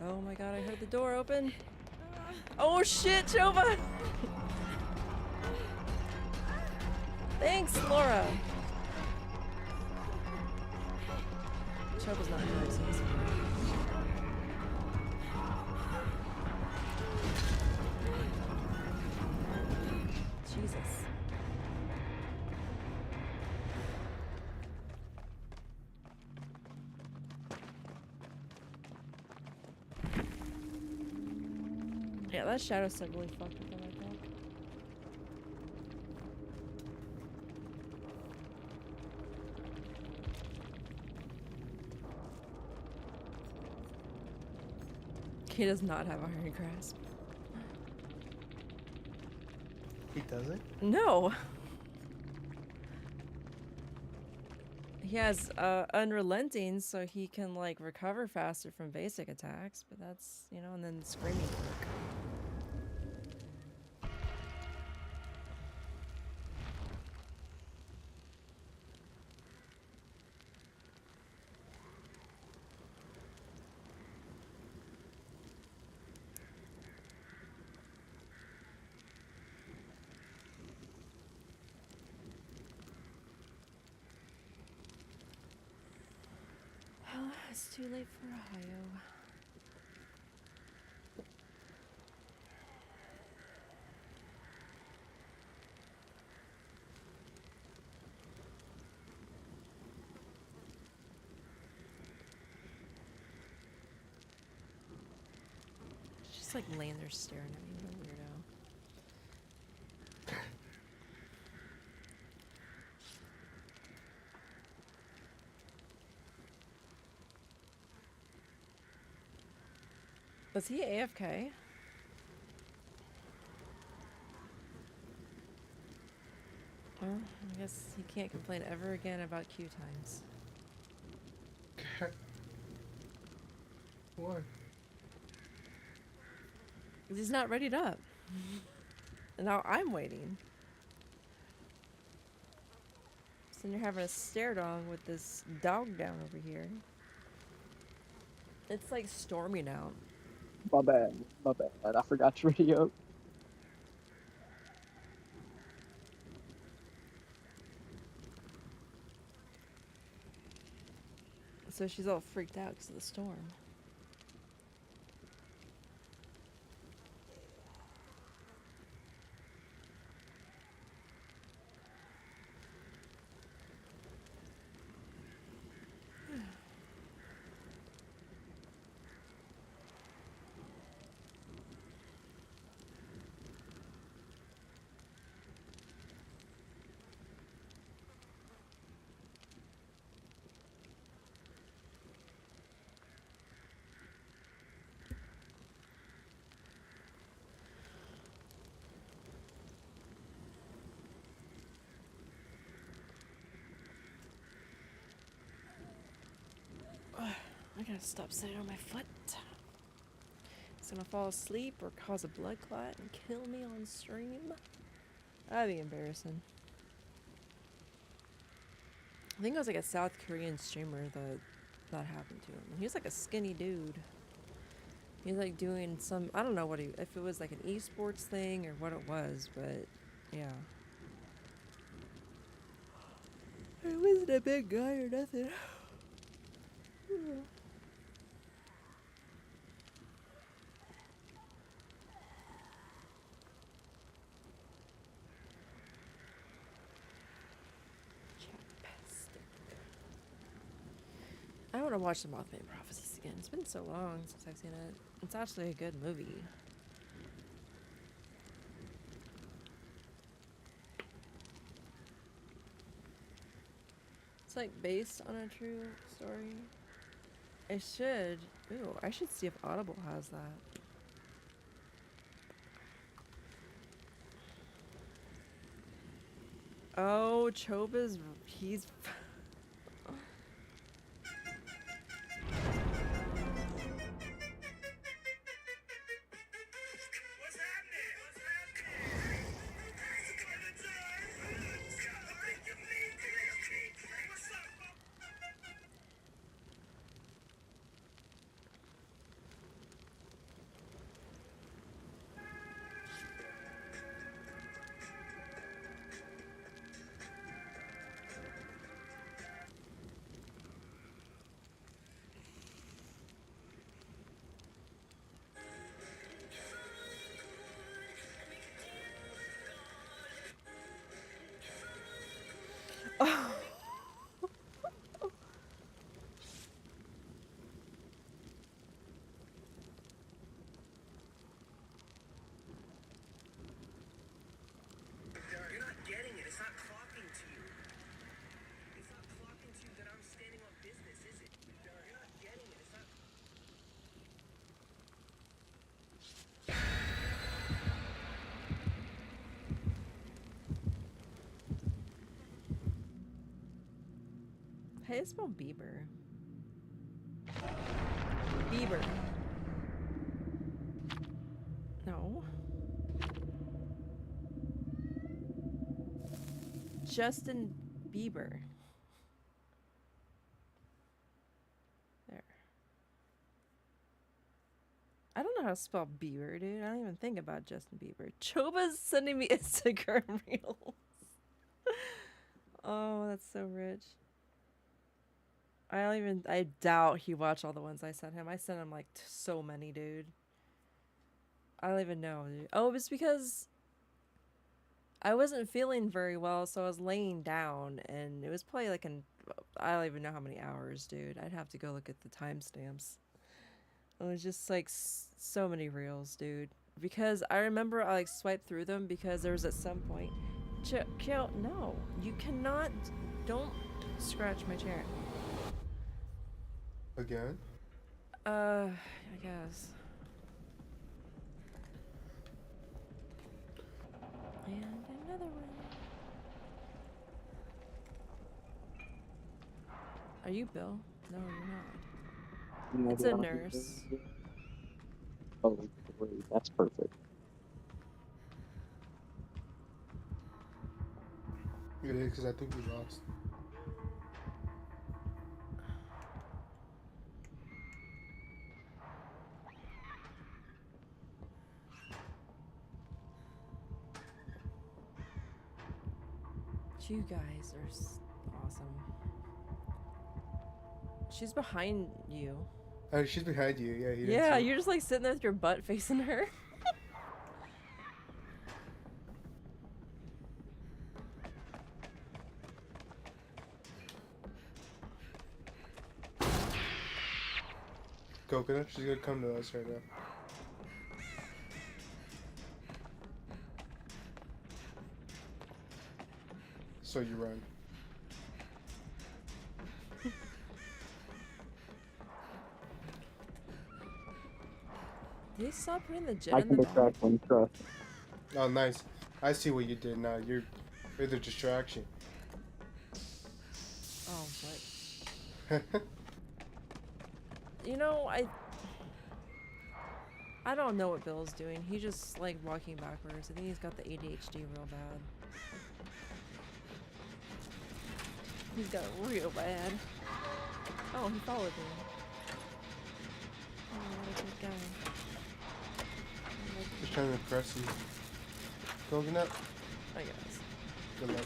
S1: Oh my god, I heard the door open. Oh shit, Chova! Thanks, Laura. Chova's not here, so he's Jesus. Yeah, that shadow set really fucked with him, I think. He does not have iron grasp.
S2: He doesn't?
S1: No. He has unrelenting, so he can like recover faster from basic attacks, but that's, you know, and then screaming work. It's too late for Ohio. She's like laying there staring at me, what a weirdo. Was he AFK? Well, I guess he can't complain ever again about queue times.
S2: Why?
S1: Because he's not readied up. And now I'm waiting. So then you're having a stare dong with this dog down over here. It's like storming out.
S17: My bad. My bad. I forgot to radio.
S1: So she's all freaked out because of the storm. I gotta stop sitting on my foot. It's gonna fall asleep or cause a blood clot and kill me on stream. That'd be embarrassing. I think it was like a South Korean streamer that happened to him. He was like a skinny dude. He was like doing some, I don't know what if it was like an esports thing or what it was, but yeah. He wasn't a big guy or nothing. I want to watch the Mothman Prophecies again. It's been so long since I've seen it. It's actually a good movie. It's like based on a true story. It should. Ooh, I should see if Audible has that. Oh, Choba's, he's... Oh.
S15: You're not getting it. It's not clocking to you. It's not clocking to you that I'm standing on business, is it? You're not getting it. It's not.
S1: Hey, it's spelled Bieber. Bieber. No. Justin Bieber. There. I don't know how to spell Bieber, dude. I don't even think about Justin Bieber. Choba's sending me Instagram reels. Oh, that's so rich. I doubt he watched all the ones I sent him. I sent him like so many, dude. I don't even know, dude. Oh, it was because I wasn't feeling very well, so I was laying down, and it was probably like I don't even know how many hours, dude. I'd have to go look at the timestamps. It was just like so many reels, dude. Because I remember I like swiped through them because there was at some point. Kill, no, you cannot. Don't scratch my chair.
S2: Again?
S1: I guess. And another one. Are you Bill? No, you're not. It's a nurse.
S17: Oh, great. That's perfect.
S2: It is, because I think we lost.
S1: You guys are awesome. She's behind you.
S2: Oh, she's behind you. Yeah. You
S1: Yeah, you're just like sitting there with your butt facing her.
S2: Coconut, she's gonna come to us right now. So you run.
S1: They stop putting the gin
S17: I
S1: in
S17: can
S1: the
S17: attract one, trust.
S2: Oh, nice. I see what you did now. You're the distraction.
S1: Oh, what? You know, I don't know what Bill's doing. He's just like walking backwards. I think he's got the ADHD real bad. He's got it real bad. Oh, he followed me. Oh, what a good guy.
S2: Just trying to impress you. Coconut?
S1: I guess.
S2: Good luck.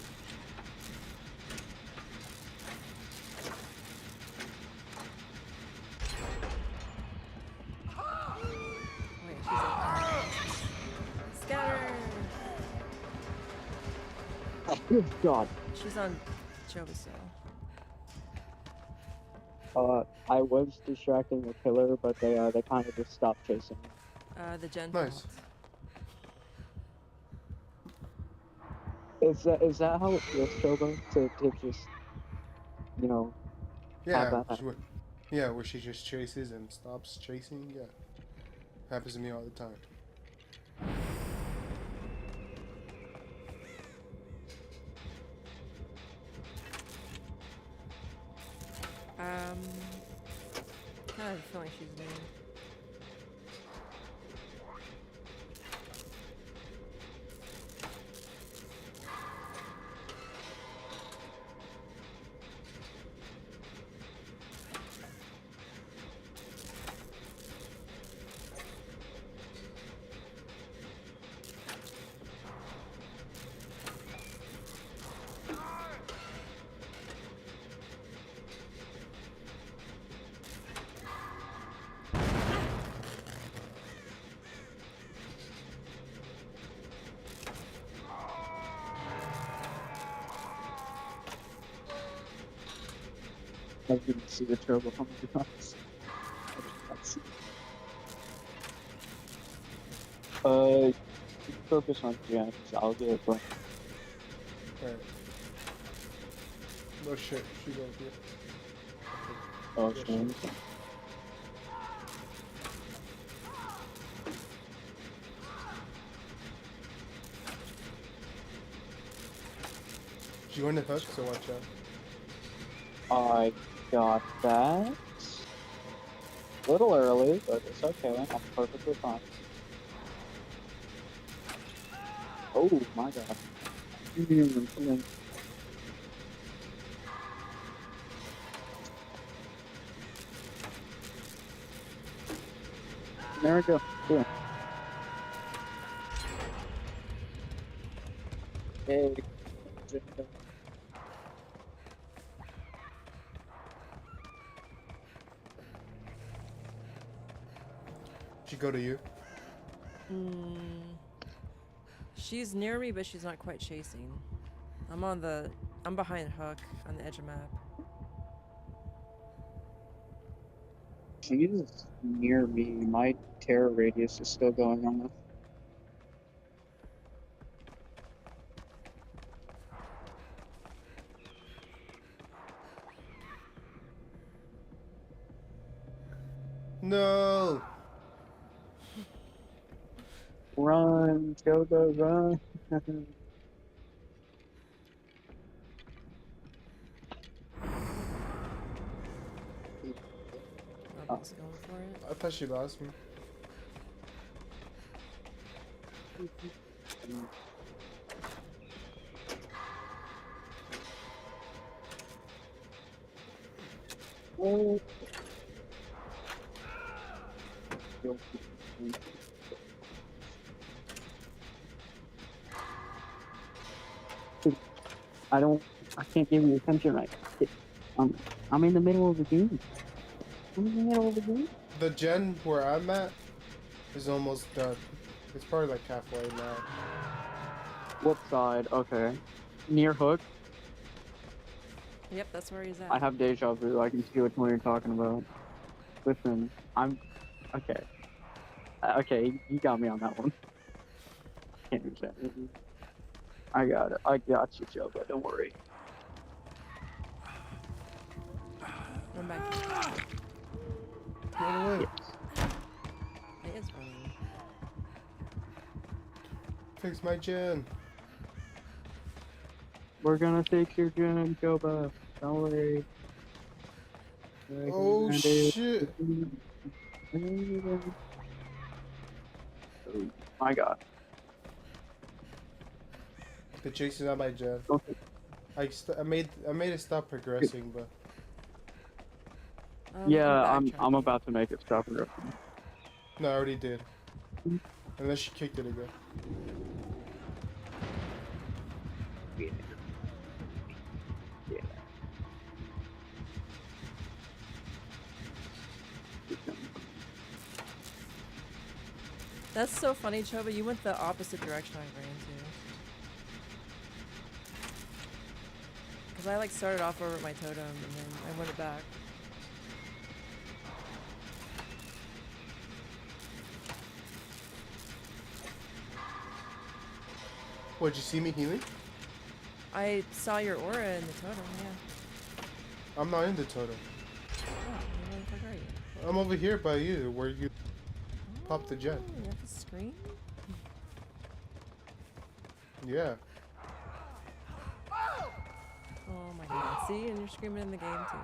S1: Wait, she's up. Scatter!
S17: Good God.
S1: She's on Choba still.
S17: I was distracting the killer, but they kind of just stopped chasing me.
S1: The Gen
S2: Nice.
S17: Is that how it feels, Shogo? To just, you know, have
S2: Yeah,
S17: that?
S2: yeah, where she just chases and stops chasing. Yeah, happens to me all the time.
S1: I have a feeling she's new.
S17: I didn't see the turbo how many times. Focus on gems. I'll get it, bro.
S2: Alright. No shit, she goes here.
S17: Oh,
S2: Yeah,
S17: shit.
S2: She went to hook, so watch out.
S17: I got that. A little early, but it's okay. I'm perfectly fine. Oh my god. There we go. Cool. Hey.
S2: She go to you.
S1: She's near me, but she's not quite chasing. I'm behind Hook on the edge of map.
S17: She's near me. My terror radius is still going on.
S2: No.
S17: Run, Jogo, run.
S1: Nobody's going for it.
S2: I thought she lost me.
S17: Oh. I can't give you attention right now. I'm in the middle of the game.
S2: The gen where I'm at is almost done. It's probably like halfway now.
S17: What side? Okay. Near Hook?
S1: Yep, that's where he's at.
S17: I have deja vu. I can see which one you're talking about. Listen, okay. Okay, you got me on that one. Can't do that. I got it. I got you, Joe, but don't worry.
S1: Run back.
S2: Run away.
S1: It is running.
S2: Fix my gen.
S17: We're gonna take your gen, Joe, but don't worry.
S2: Oh shit.
S17: Oh my god.
S2: The chase is on my gen.
S17: Okay.
S2: I made it stop progressing, but
S17: Yeah, I'm about to make it stop progressing.
S2: no, I already did. Unless she kicked it again.
S1: That's so funny, Choba. You went the opposite direction I ran to. Because I like started off over at my totem and then I went it back.
S2: What, did you see me healing?
S1: I saw your aura in the totem, yeah.
S2: I'm not in the totem.
S1: Oh, where the fuck are you?
S2: I'm over here by you, where you popped the gen.
S1: Oh, you have to scream?
S2: Yeah.
S1: Oh my god. See? And you're screaming in the game too.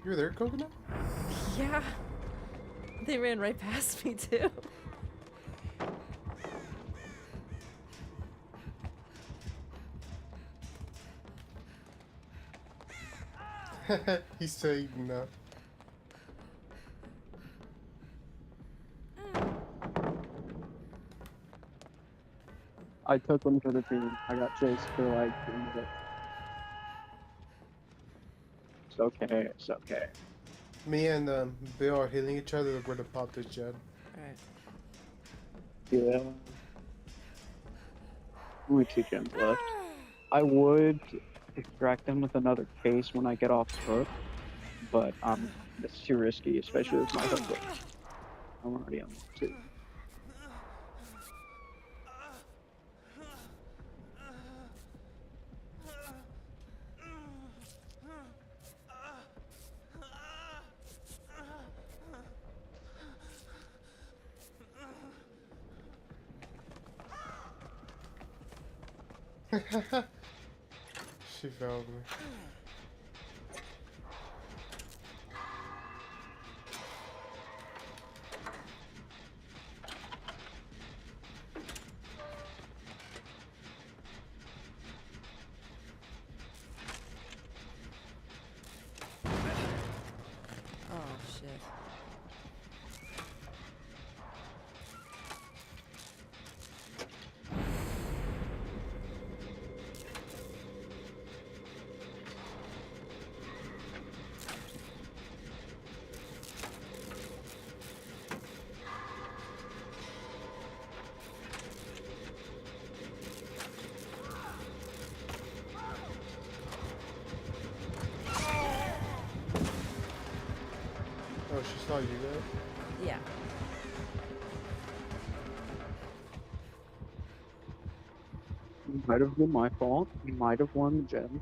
S2: You were there, Coconut?
S1: Yeah. They ran right past me too.
S2: He's saying no.
S17: I took one for the team. I got chased for like 2 minutes. It's okay. It's okay.
S2: Me and Bill are healing each other. We're gonna pop this gen.
S1: Alright.
S17: Yeah. Only 2 gems left. I would extract them with another case when I get off foot, but it's too risky, especially with my hook. I'm already on 2.
S2: She found me.
S1: Oh shit.
S2: Oh, she saw you there?
S1: Yeah.
S17: Might have been my fault. Might have won the gem.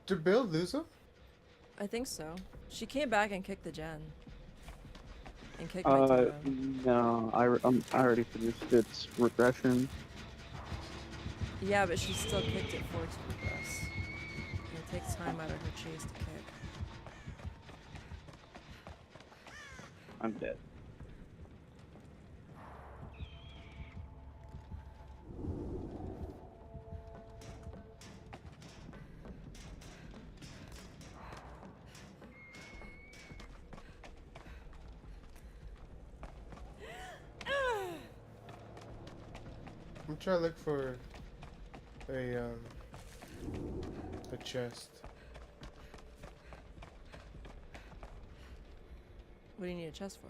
S2: Did Bill lose him?
S1: I think so. She came back and kicked the gen. And kicked my totem.
S17: No, I already finished its regression.
S1: Yeah, but she still kicked it for it to progress. And it takes time out of her chase to kick.
S17: I'm dead.
S2: I'm trying to look for a chest.
S1: What do you need a chest for?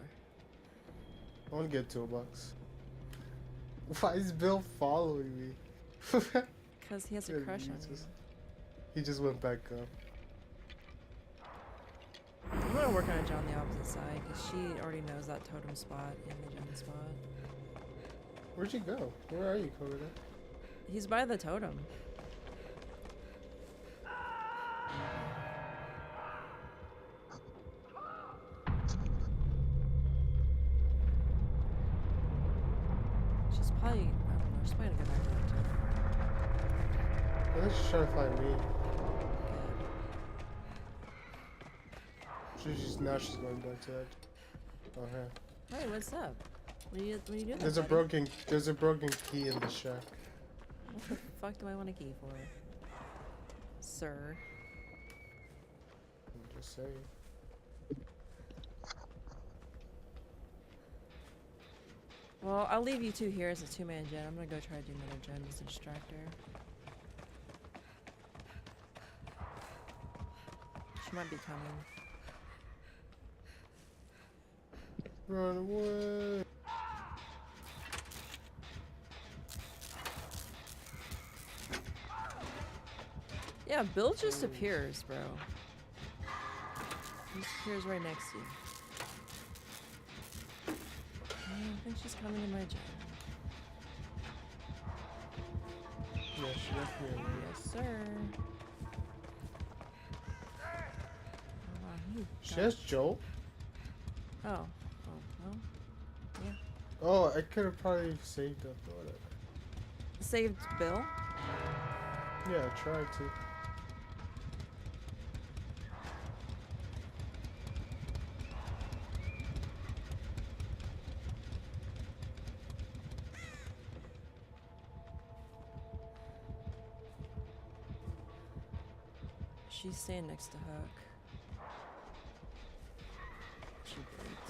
S2: I want to get toolbox. Why is Bill following me?
S1: Because he has a crush on you.
S2: He just went back up.
S1: I'm gonna work on a gen on the opposite side because she already knows that totem spot and the gen spot.
S2: Where'd you go? Where are you, Coda?
S1: He's by the totem. She's probably, I don't know, she's probably gonna go back to that totem.
S2: I think she's trying to find me. She's going back to that. Oh, hey.
S1: Hey, what's up? What are you doing?
S2: There's a broken key in the shack.
S1: What the fuck do I want a key for? Sir.
S2: I'm just saying.
S1: Well, I'll leave you two here as a 2-man gen. I'm gonna go try to do another gen as a distractor. She might be coming.
S2: Run away.
S1: Yeah, Bill just appears, bro. He just appears right next to you. I think she's coming to my gen.
S2: Yeah, she definitely is.
S1: Yes, sir.
S2: She has Joel?
S1: Oh, well, yeah.
S2: Oh, I could have probably saved up or whatever.
S1: Saved Bill?
S2: Yeah, I tried to.
S1: She's staying next to Hook. She breathed.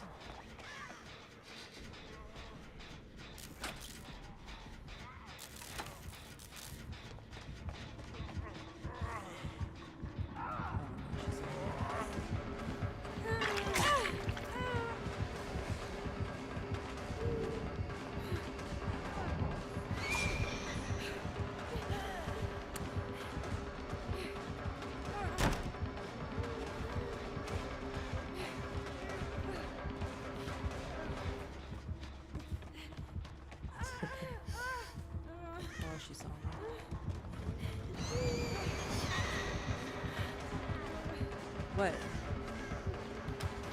S1: She saw me. What?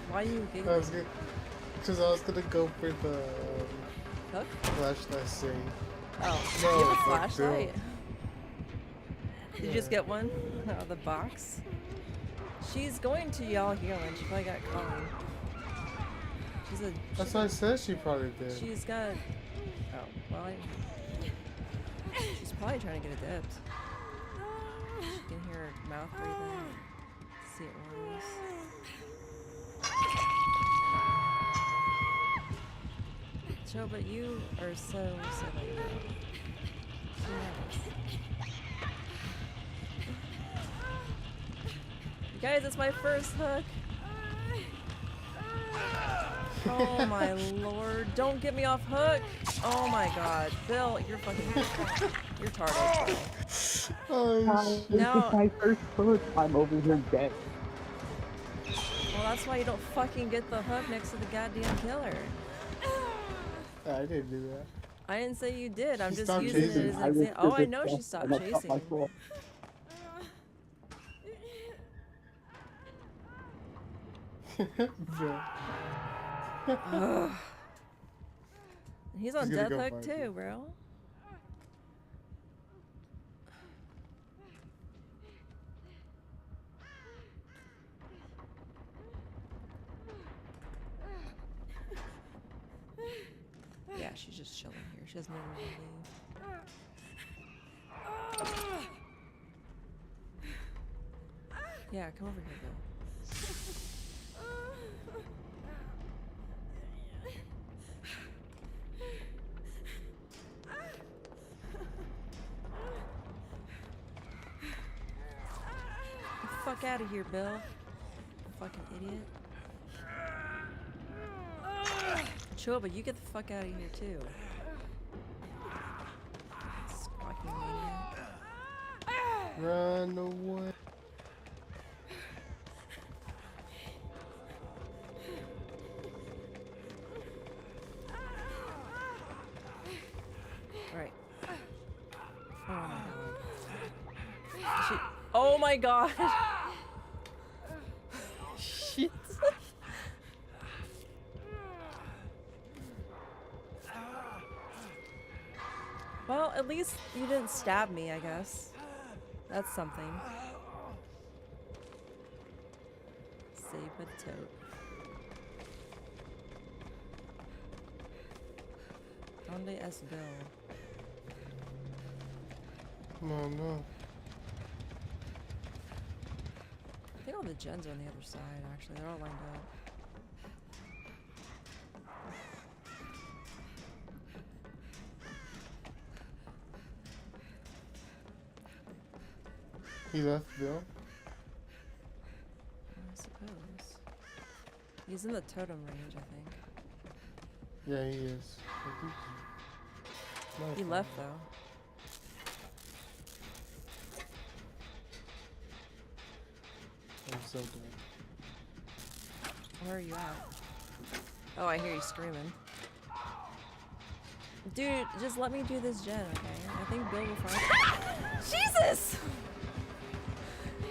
S1: Why are you giggling?
S2: Because I was gonna go for the
S1: Hook?
S2: flashlight scene.
S1: Oh,
S2: no,
S1: you have a
S2: fuck,
S1: flashlight?
S2: dude.
S1: Did you just get one out of the box? She's going to y'all healing. She probably got caught.
S2: That's what I said she probably did.
S1: She's got. Oh, well, she's probably trying to get it dipped. She can hear her mouth breathing. See it was. Joe, but you are so silly. She knows. You guys, it's my first hook. Oh my lord. Don't get me off hook. Oh my god. Bill, you're fucking. You're retarded.
S17: This is my first hook. I'm over here dead.
S1: Well, that's why you don't fucking get the hook next to the goddamn killer.
S2: I didn't do that.
S1: I didn't say you did. I'm
S2: She
S1: just using
S2: chasing.
S1: it as an example. Oh, I know she stopped
S17: and that's not my
S1: chasing.
S17: fault.
S1: Ugh. He's on
S2: He's gonna
S1: death
S2: go
S1: hook
S2: find
S1: too,
S2: you.
S1: bro. Yeah, she's just chilling here. She doesn't ever leave. Yeah, come over here, Bill. Get the fuck out of here, Bill. Fucking idiot. Choba, you get the fuck out of here too. Squawky maniac.
S2: Run away.
S1: Alright. Oh my god. Oh my god. Shit. Well, at least you didn't stab me, I guess. That's something. Save a tote. Donde es Bill?
S2: No, no.
S1: I think all the gens are on the other side, actually. They're all lined up.
S2: He left Bill.
S1: I suppose. He's in the totem range, I think.
S2: Yeah, he is.
S1: He left, though.
S2: I'm so dead.
S1: Where are you at? Oh, I hear you screaming. Dude, just let me do this gen, okay? I think Bill will find. Jesus!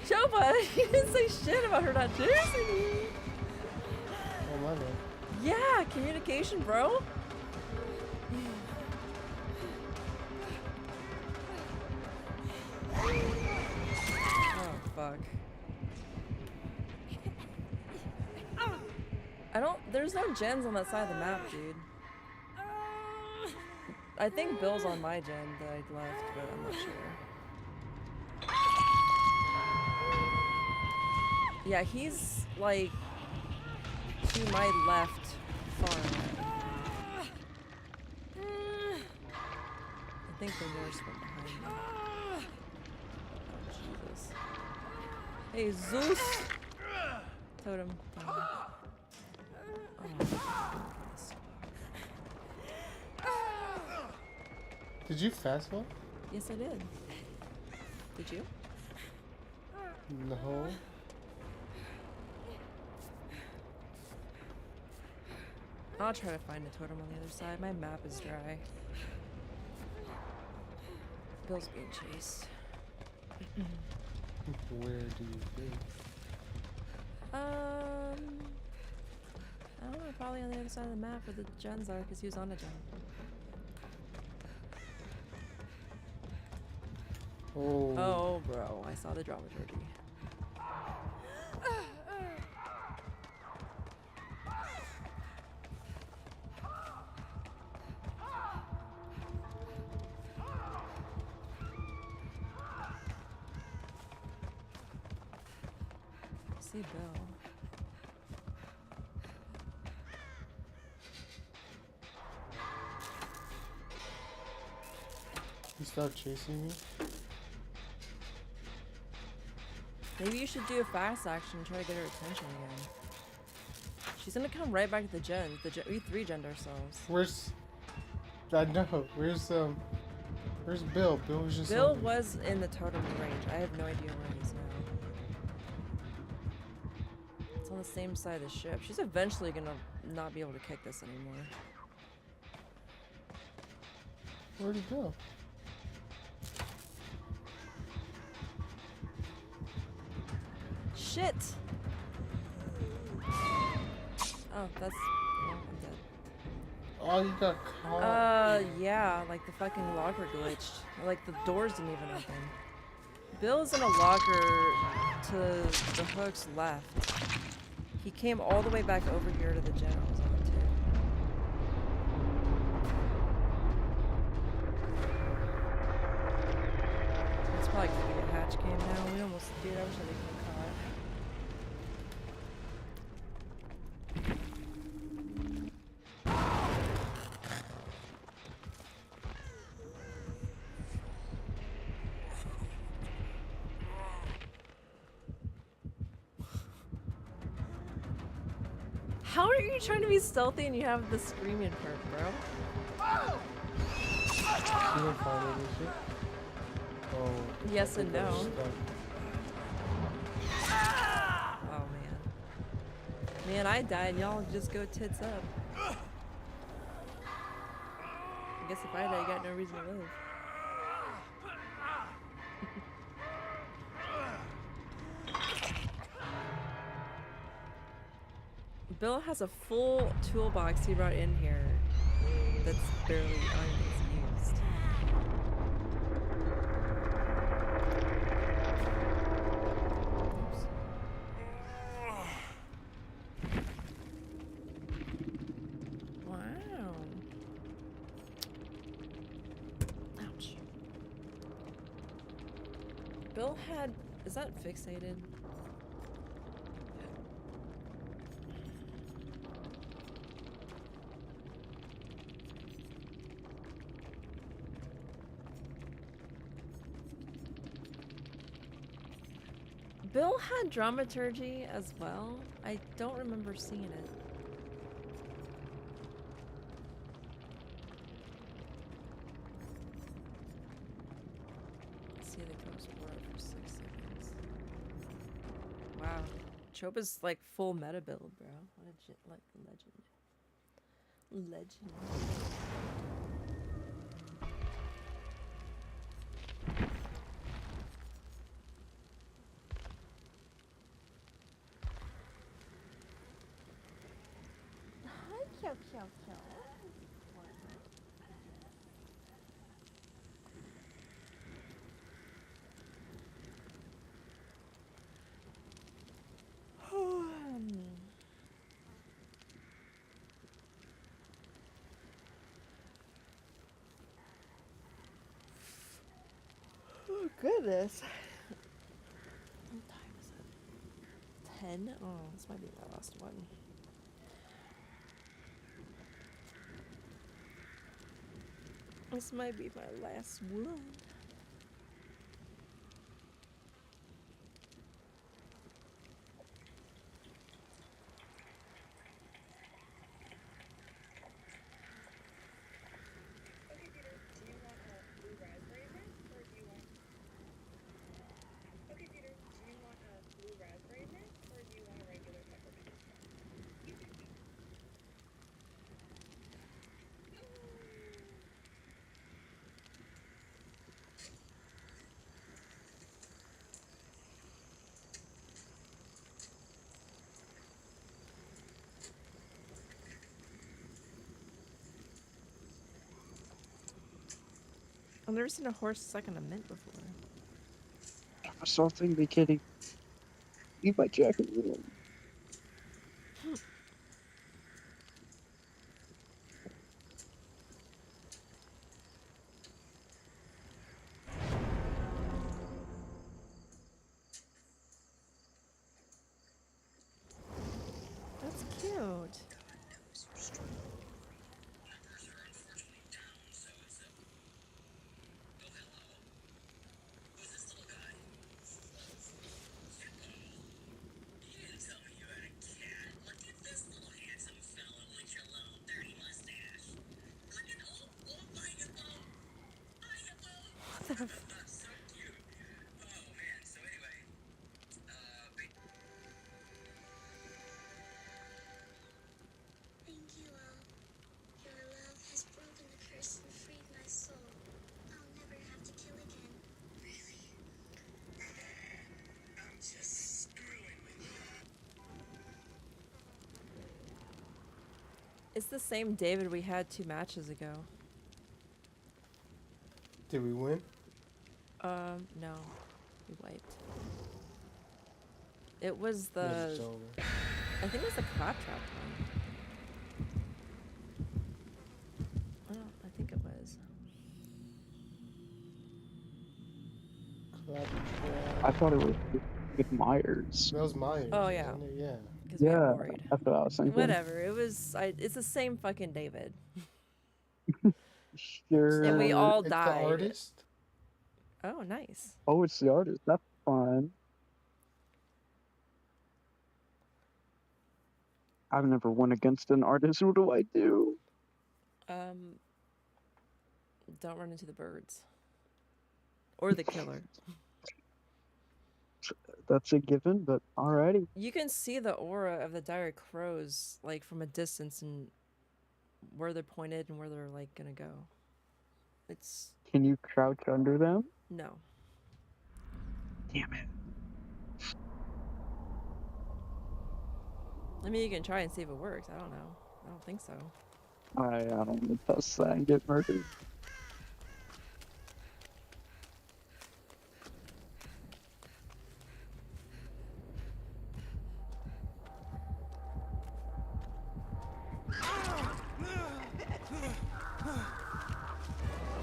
S1: Chopa, you didn't say shit about her not chasing you.
S2: Oh, my bad.
S1: Yeah, communication, bro. fuck. There's no gens on that side of the map, dude. I think Bill's on my gen that I left, but I'm not sure. Yeah, he's like to my left far right. I think the nurse went behind me. Oh, Jesus. Hey, Zeus! Totem.
S2: Did you fast walk?
S1: Yes, I did. Did you?
S2: No.
S1: I'll try to find a totem on the other side. My map is dry. Bill's being chased.
S2: Where do you think?
S1: I don't know, probably on the other side of the map where the gens are, because he was on a gen. Oh, bro, I saw the dramaturgy. I see Bill.
S2: You start chasing me?
S1: Maybe you should do a fast action and try to get her attention again. She's gonna come right back to the gens. We 3-gened ourselves.
S2: Where's... I know. Where's Bill? Bill was just...
S1: Bill was in the totem range. I have no idea where he is now. It's on the same side of the ship. She's eventually gonna not be able to kick this anymore.
S2: Where'd he go?
S1: Shit! Oh, that's... Oh, I'm dead.
S2: Oh, you got caught.
S1: Yeah, like the fucking locker glitched. Like the doors didn't even open. Bill's in a locker to the hook's left. He came all the way back over here to the gen I was on too. It's probably gonna be a hatch cam now. We almost did. I wish I didn't get caught. How are you trying to be stealthy and you have the screaming perk, bro?
S2: You didn't find it, did you? Oh.
S1: Yes and no. Oh man. Man, I died. Y'all just go tits up. I guess if I die, you got no reason to live. Bill has a full toolbox he brought in here that's barely used. Oops. Wow. Ouch. Bill had... Is that fixated? Bill had dramaturgy as well. I don't remember seeing it. Let's see the ghost word for 6 seconds. Wow. Chopa's like full meta build, bro. What a like legend. Legend. goodness. What time is it? 10? Oh, this might be my last one. This might be my last one. I've never seen a horse suck on a mint before.
S17: I saw a thing, be kidding. Eat my jacket.
S1: That's cute.
S9: Thank you all. Your love has broken the curse and freed my soul. I'll never have to kill again. Really? I'm just screwing with you.
S1: It's the same David we had 2 matches ago.
S2: Did we win?
S1: No. We wiped. It was the...
S2: It's over.
S1: I think it was the claptrap one. I think it was.
S2: Claptrap.
S17: I thought it was with Myers.
S2: That was Myers.
S1: Oh, yeah.
S2: Wasn't it? Yeah.
S1: 'Cause we got
S17: Yeah,
S1: worried.
S17: that's what I was thinking.
S1: Whatever. It was... it's the same fucking David.
S17: Sure.
S1: And we all
S2: It's
S1: died.
S2: the artist?
S1: Oh, nice.
S17: Oh, it's the artist. That's fun. I've never won against an artist. What do I do?
S1: Don't run into the birds. Or the killer.
S17: That's a given, but alrighty.
S1: You can see the aura of the dire crows, like, from a distance and where they're pointed and where they're, like, gonna go. It's...
S17: Can you crouch under them?
S1: No.
S17: Damn it.
S1: I mean, you can try and see if it works. I don't know. I don't think so.
S17: I don't want to test that and get murdered.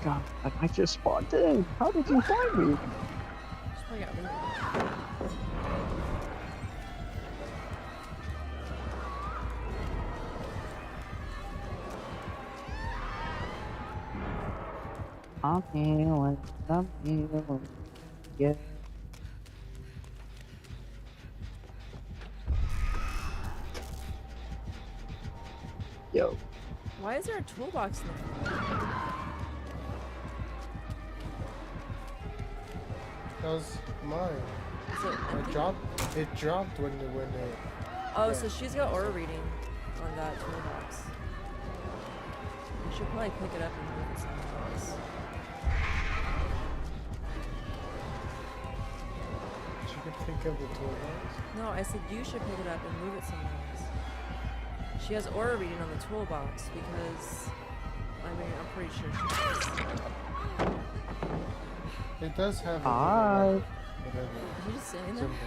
S17: God, I just spawned in. How did you find me?
S1: Just probably got lured.
S17: I'm healing. I'm healing. Yeah. Yo.
S1: Why is there a toolbox in the floor?
S2: That was mine.
S1: Is it empty?
S2: It dropped when it.
S1: Oh, so she's got aura reading on that toolbox. You should probably pick it up and move it somewhere else.
S2: She could pick up the toolbox.
S1: No, I said you should pick it up and move it somewhere else. She has aura reading on the toolbox because, I mean, I'm pretty sure she does.
S2: It does have.
S17: Hi.
S2: Whatever.
S1: Did you just say that?
S2: Something.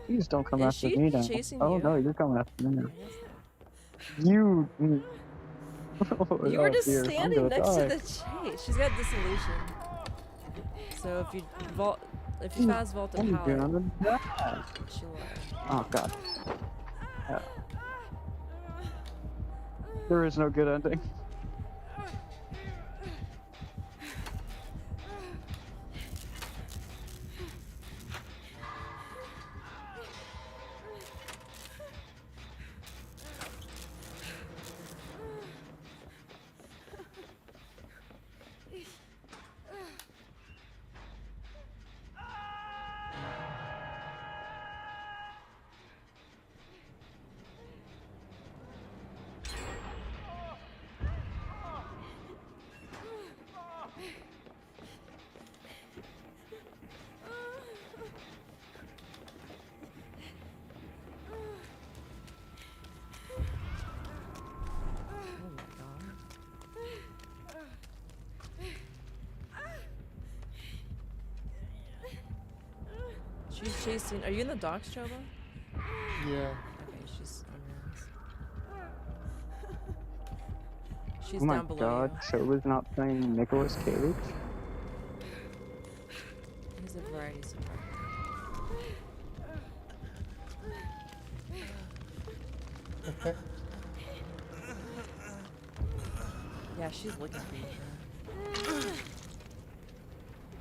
S17: Please don't come
S1: Is
S17: after
S1: she
S17: me now.
S1: chasing
S17: Oh
S1: you?
S17: no, you're coming after me now.
S1: I guess not.
S17: You.
S1: You were just
S17: Dear, I'm
S1: standing
S17: gonna
S1: next
S17: die.
S1: to the chase. She's got dissolution. So if you fast vault a
S17: I'm
S1: pallet,
S17: gonna die.
S1: she'll.
S17: Oh god. Yeah. There is no good ending.
S1: She's chasing. Are you in the docks, Choba?
S2: Yeah.
S1: Okay, she's on yours. She's
S17: Oh my
S1: down below
S17: god, Choba's not playing Nicolas Cage?
S1: you. He's a variety support. Yeah, she's looking for you.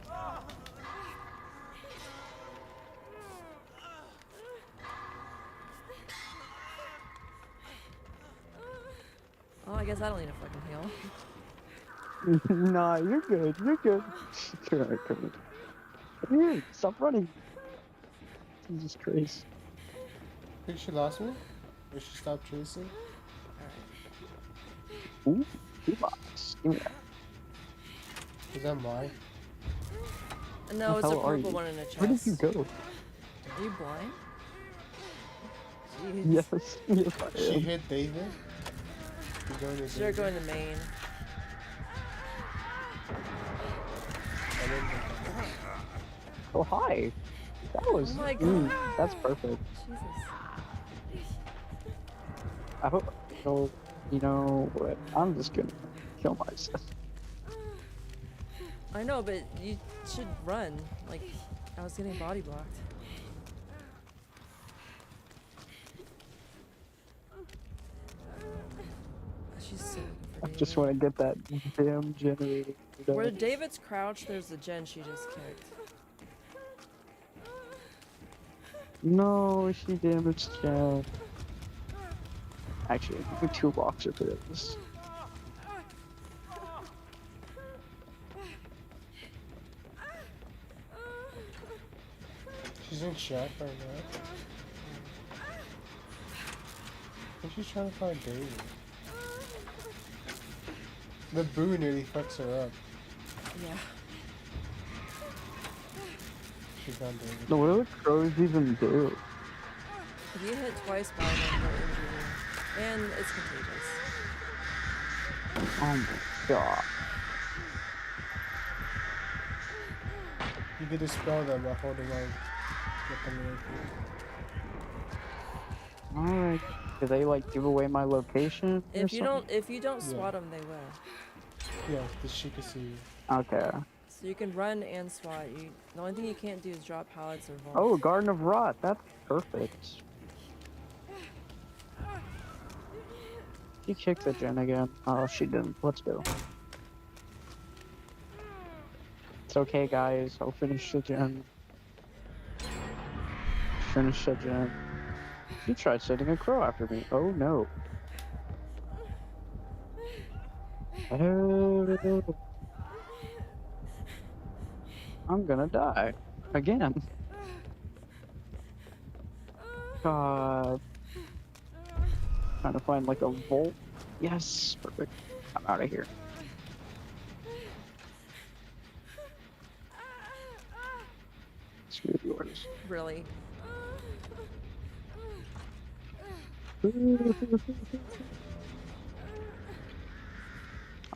S1: Bro. Oh, I guess I don't need a fucking heal.
S17: Nah, you're good. You're good. Come on, come on. Come here. Stop running. Jesus Christ.
S2: I think she lost me? Or she stopped chasing?
S17: Ooh, box. Give me that.
S2: Is that mine?
S1: No, it's a
S17: hell are
S1: purple
S17: you?
S1: one in a chest.
S17: Where did you go?
S1: Are you blind? Jeez.
S17: Yes, yes I
S2: She
S17: am.
S2: hit David? You going to
S1: Should go in the main.
S17: Oh, hi. That was.
S1: Oh my god.
S17: That's perfect.
S1: Jesus.
S17: I hope. So, you know what? I'm just gonna kill myself.
S1: I know, but you should run. Like, I was getting body blocked. She's so looking for
S17: I
S1: David.
S17: just want to get that damn generator.
S1: Where David's crouched, there's the gen she just kicked.
S17: No, she damaged Jeff. Actually, give me 2 blocks for this.
S2: She's in chat right now. I think she's trying to find David. The boo nearly fucks her up.
S1: Yeah.
S2: She found David.
S17: No, what do the crows even do?
S1: If you hit twice by them, they'll injure you. And it's contagious.
S17: Oh my god.
S2: You could dispel them by holding on. Get them in.
S17: Alright. Do they like give away my location? or
S1: If you
S17: something?
S1: don't swat them, they will.
S2: Yeah, she can see you.
S17: Okay.
S1: So you can run and swat. The only thing you can't do is drop pallets or vault.
S17: Oh, Garden of Rot. That's perfect. She kicked the gen again. Oh, she didn't. Let's go. It's okay, guys. I'll finish the gen. Finish the gen. She tried sending a crow after me. Oh no. Oh. I'm gonna die. Again. God. Trying to find like a vault. Yes, perfect. I'm out of here. Screw yours.
S1: Really?
S17: I'm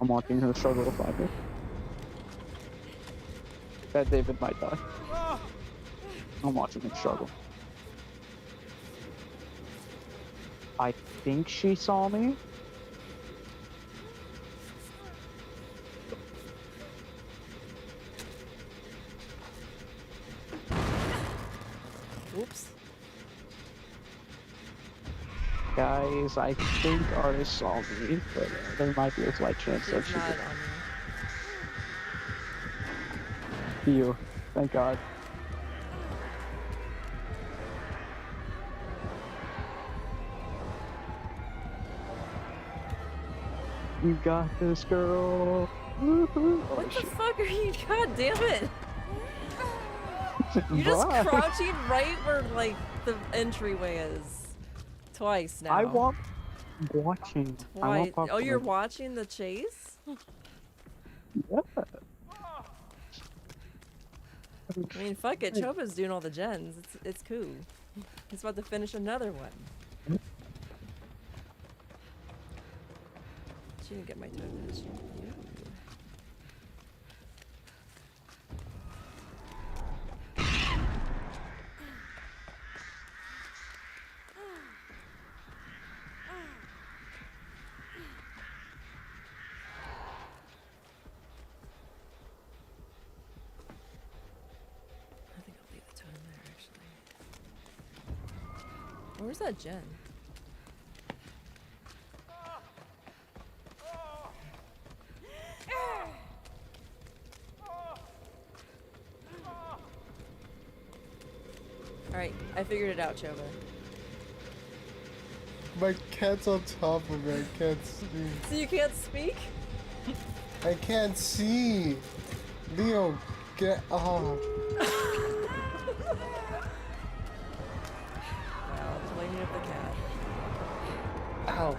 S17: watching her struggle to find me. Bet David might die. I'm watching him struggle. I think she saw me.
S1: Oops.
S17: Guys, I think Artist saw me, but there might be a slight chance that
S1: She's
S17: she
S1: not
S17: did.
S1: on
S17: You. Thank God. You got this, girl. Woohoo. Oh,
S1: What the
S17: shit.
S1: fuck are you? God damn it! You're just
S17: Bye.
S1: crouching right where like the entryway is. Twice now.
S17: I want watching. I
S1: Twice.
S17: want
S1: Oh, you're
S17: popcorn.
S1: watching the chase?
S17: Yeah.
S1: I mean, fuck it. Choba's doing all the gens. It's cool. He's about to finish another one. She didn't get my token, did she? Yeah. I think I'll leave the token there, actually. Where's that gen? Alright, I figured it out, Choba.
S2: My cat's on top of me. I can't see.
S1: So you can't speak?
S2: I can't see. Leo, get off.
S1: Wow, blaming of the cat.
S2: Ow.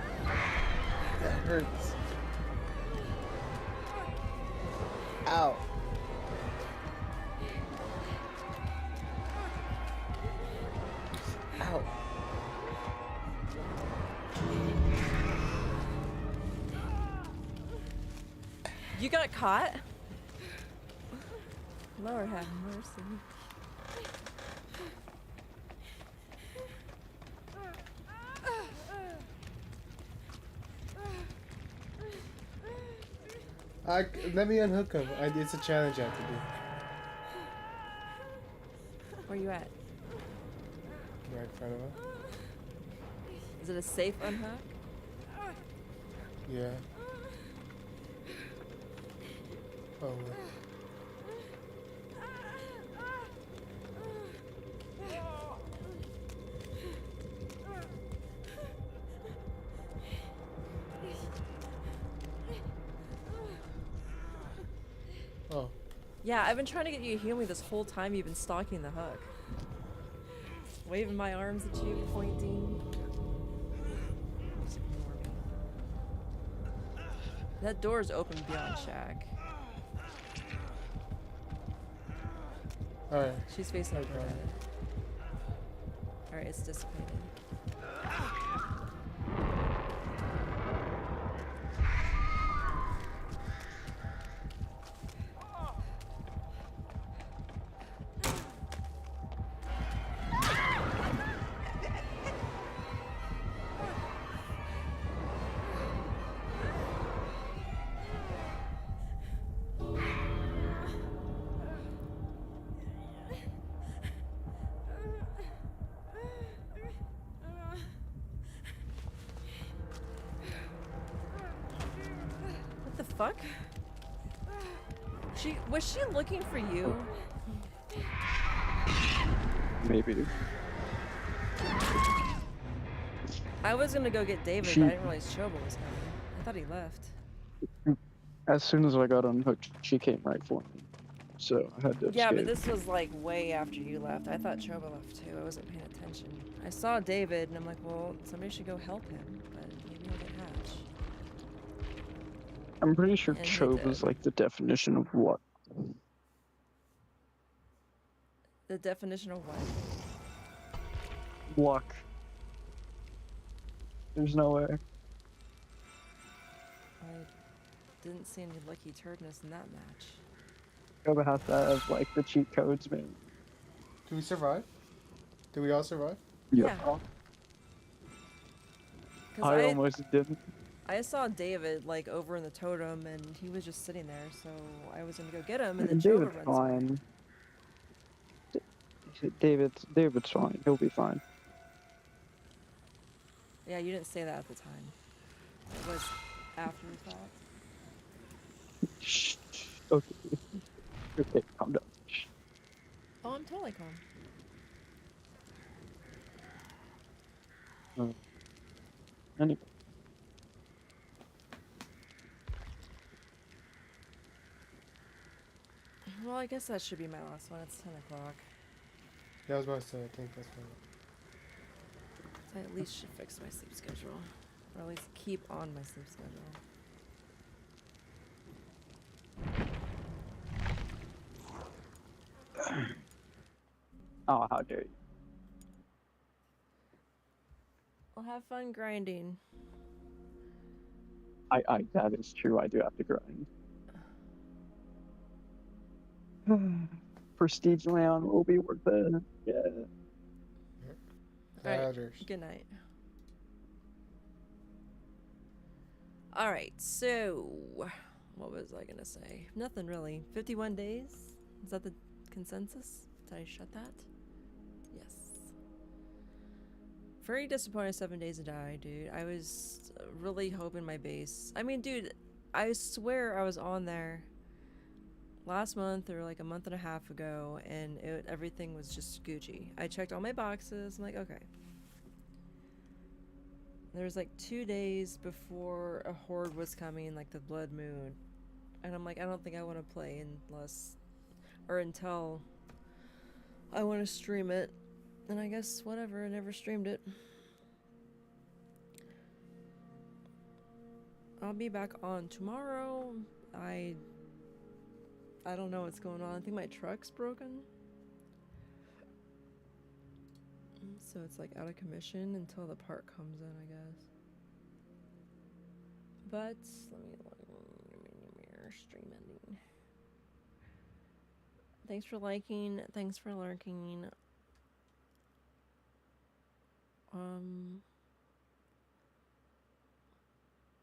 S2: That hurts. Ow. Ow.
S1: You got caught? Lord have mercy.
S2: Let me unhook him. It's a challenge I have to do.
S1: Where you at?
S2: Right in front of him.
S1: Is it a safe unhook?
S2: Yeah. Oh. Oh.
S1: Yeah, I've been trying to get you to heal me this whole time you've been stalking the hook. Waving my arms at you, pointing. Just ignore me. That door's open beyond Shack.
S2: Alright.
S1: She's facing over at it. Alright, it's dissipated. Fuck? Was she looking for you?
S17: Maybe.
S1: I was gonna go get David, but I didn't realize Choba was coming. I thought he left.
S17: As soon as I got unhooked, she came right for me. So I had to
S1: Yeah,
S17: escape.
S1: but this was like way after you left. I thought Choba left too. I wasn't paying attention. I saw David and I'm like, well, somebody should go help him, but maybe he'll get Hatch.
S17: I'm pretty sure
S1: And he
S17: Choba's
S1: did.
S17: like the definition of what?
S1: The definition of what?
S17: Luck. There's no way.
S1: I didn't see any lucky turdness in that match.
S17: Choba has to have like the cheat codes, man.
S2: Do we survive? Do we all survive?
S1: Yeah.
S17: I almost didn't.
S1: I saw David like over in the totem and he was just sitting there, so I was gonna go get him and then Choba
S17: David's
S1: runs away.
S17: fine. David's fine. He'll be fine.
S1: Yeah, you didn't say that at the time. It was afterthought.
S17: Shh. Okay. Okay, calm down. Shh.
S1: Oh, I'm totally calm.
S17: Anyway.
S1: Well, I guess that should be my last one. It's 10 o'clock.
S2: Yeah, I was about to say, I think that's fine.
S1: So I at least should fix my sleep schedule. Or at least keep on my sleep schedule.
S17: Oh, how dare you.
S1: I'll have fun grinding.
S17: That is true. I do have to grind. Prestige Land will be worth it. Yeah.
S1: Alright, good night. Alright, so what was I gonna say? Nothing really. 51 days? Is that the consensus? Did I shut that? Yes. Very disappointed 7 days to die, dude. I was really hoping my base. I mean, dude, I swear I was on there last month or like a month and a half ago, and everything was just Gucci. I checked all my boxes. I'm like, okay. There was like 2 days before a horde was coming, like the blood moon, and I'm like, I don't think I want to play until I want to stream it. And I guess whatever, I never streamed it. I'll be back on tomorrow. I don't know what's going on. I think my truck's broken. So it's like out of commission until the part comes in, I guess. But let me stream ending. Thanks for liking. Thanks for lurking.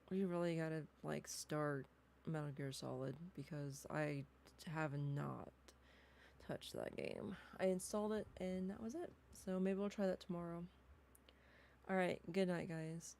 S1: We really gotta like start Metal Gear Solid because I have not touched that game. I installed it and that was it. So maybe we'll try that tomorrow. Alright, good night guys.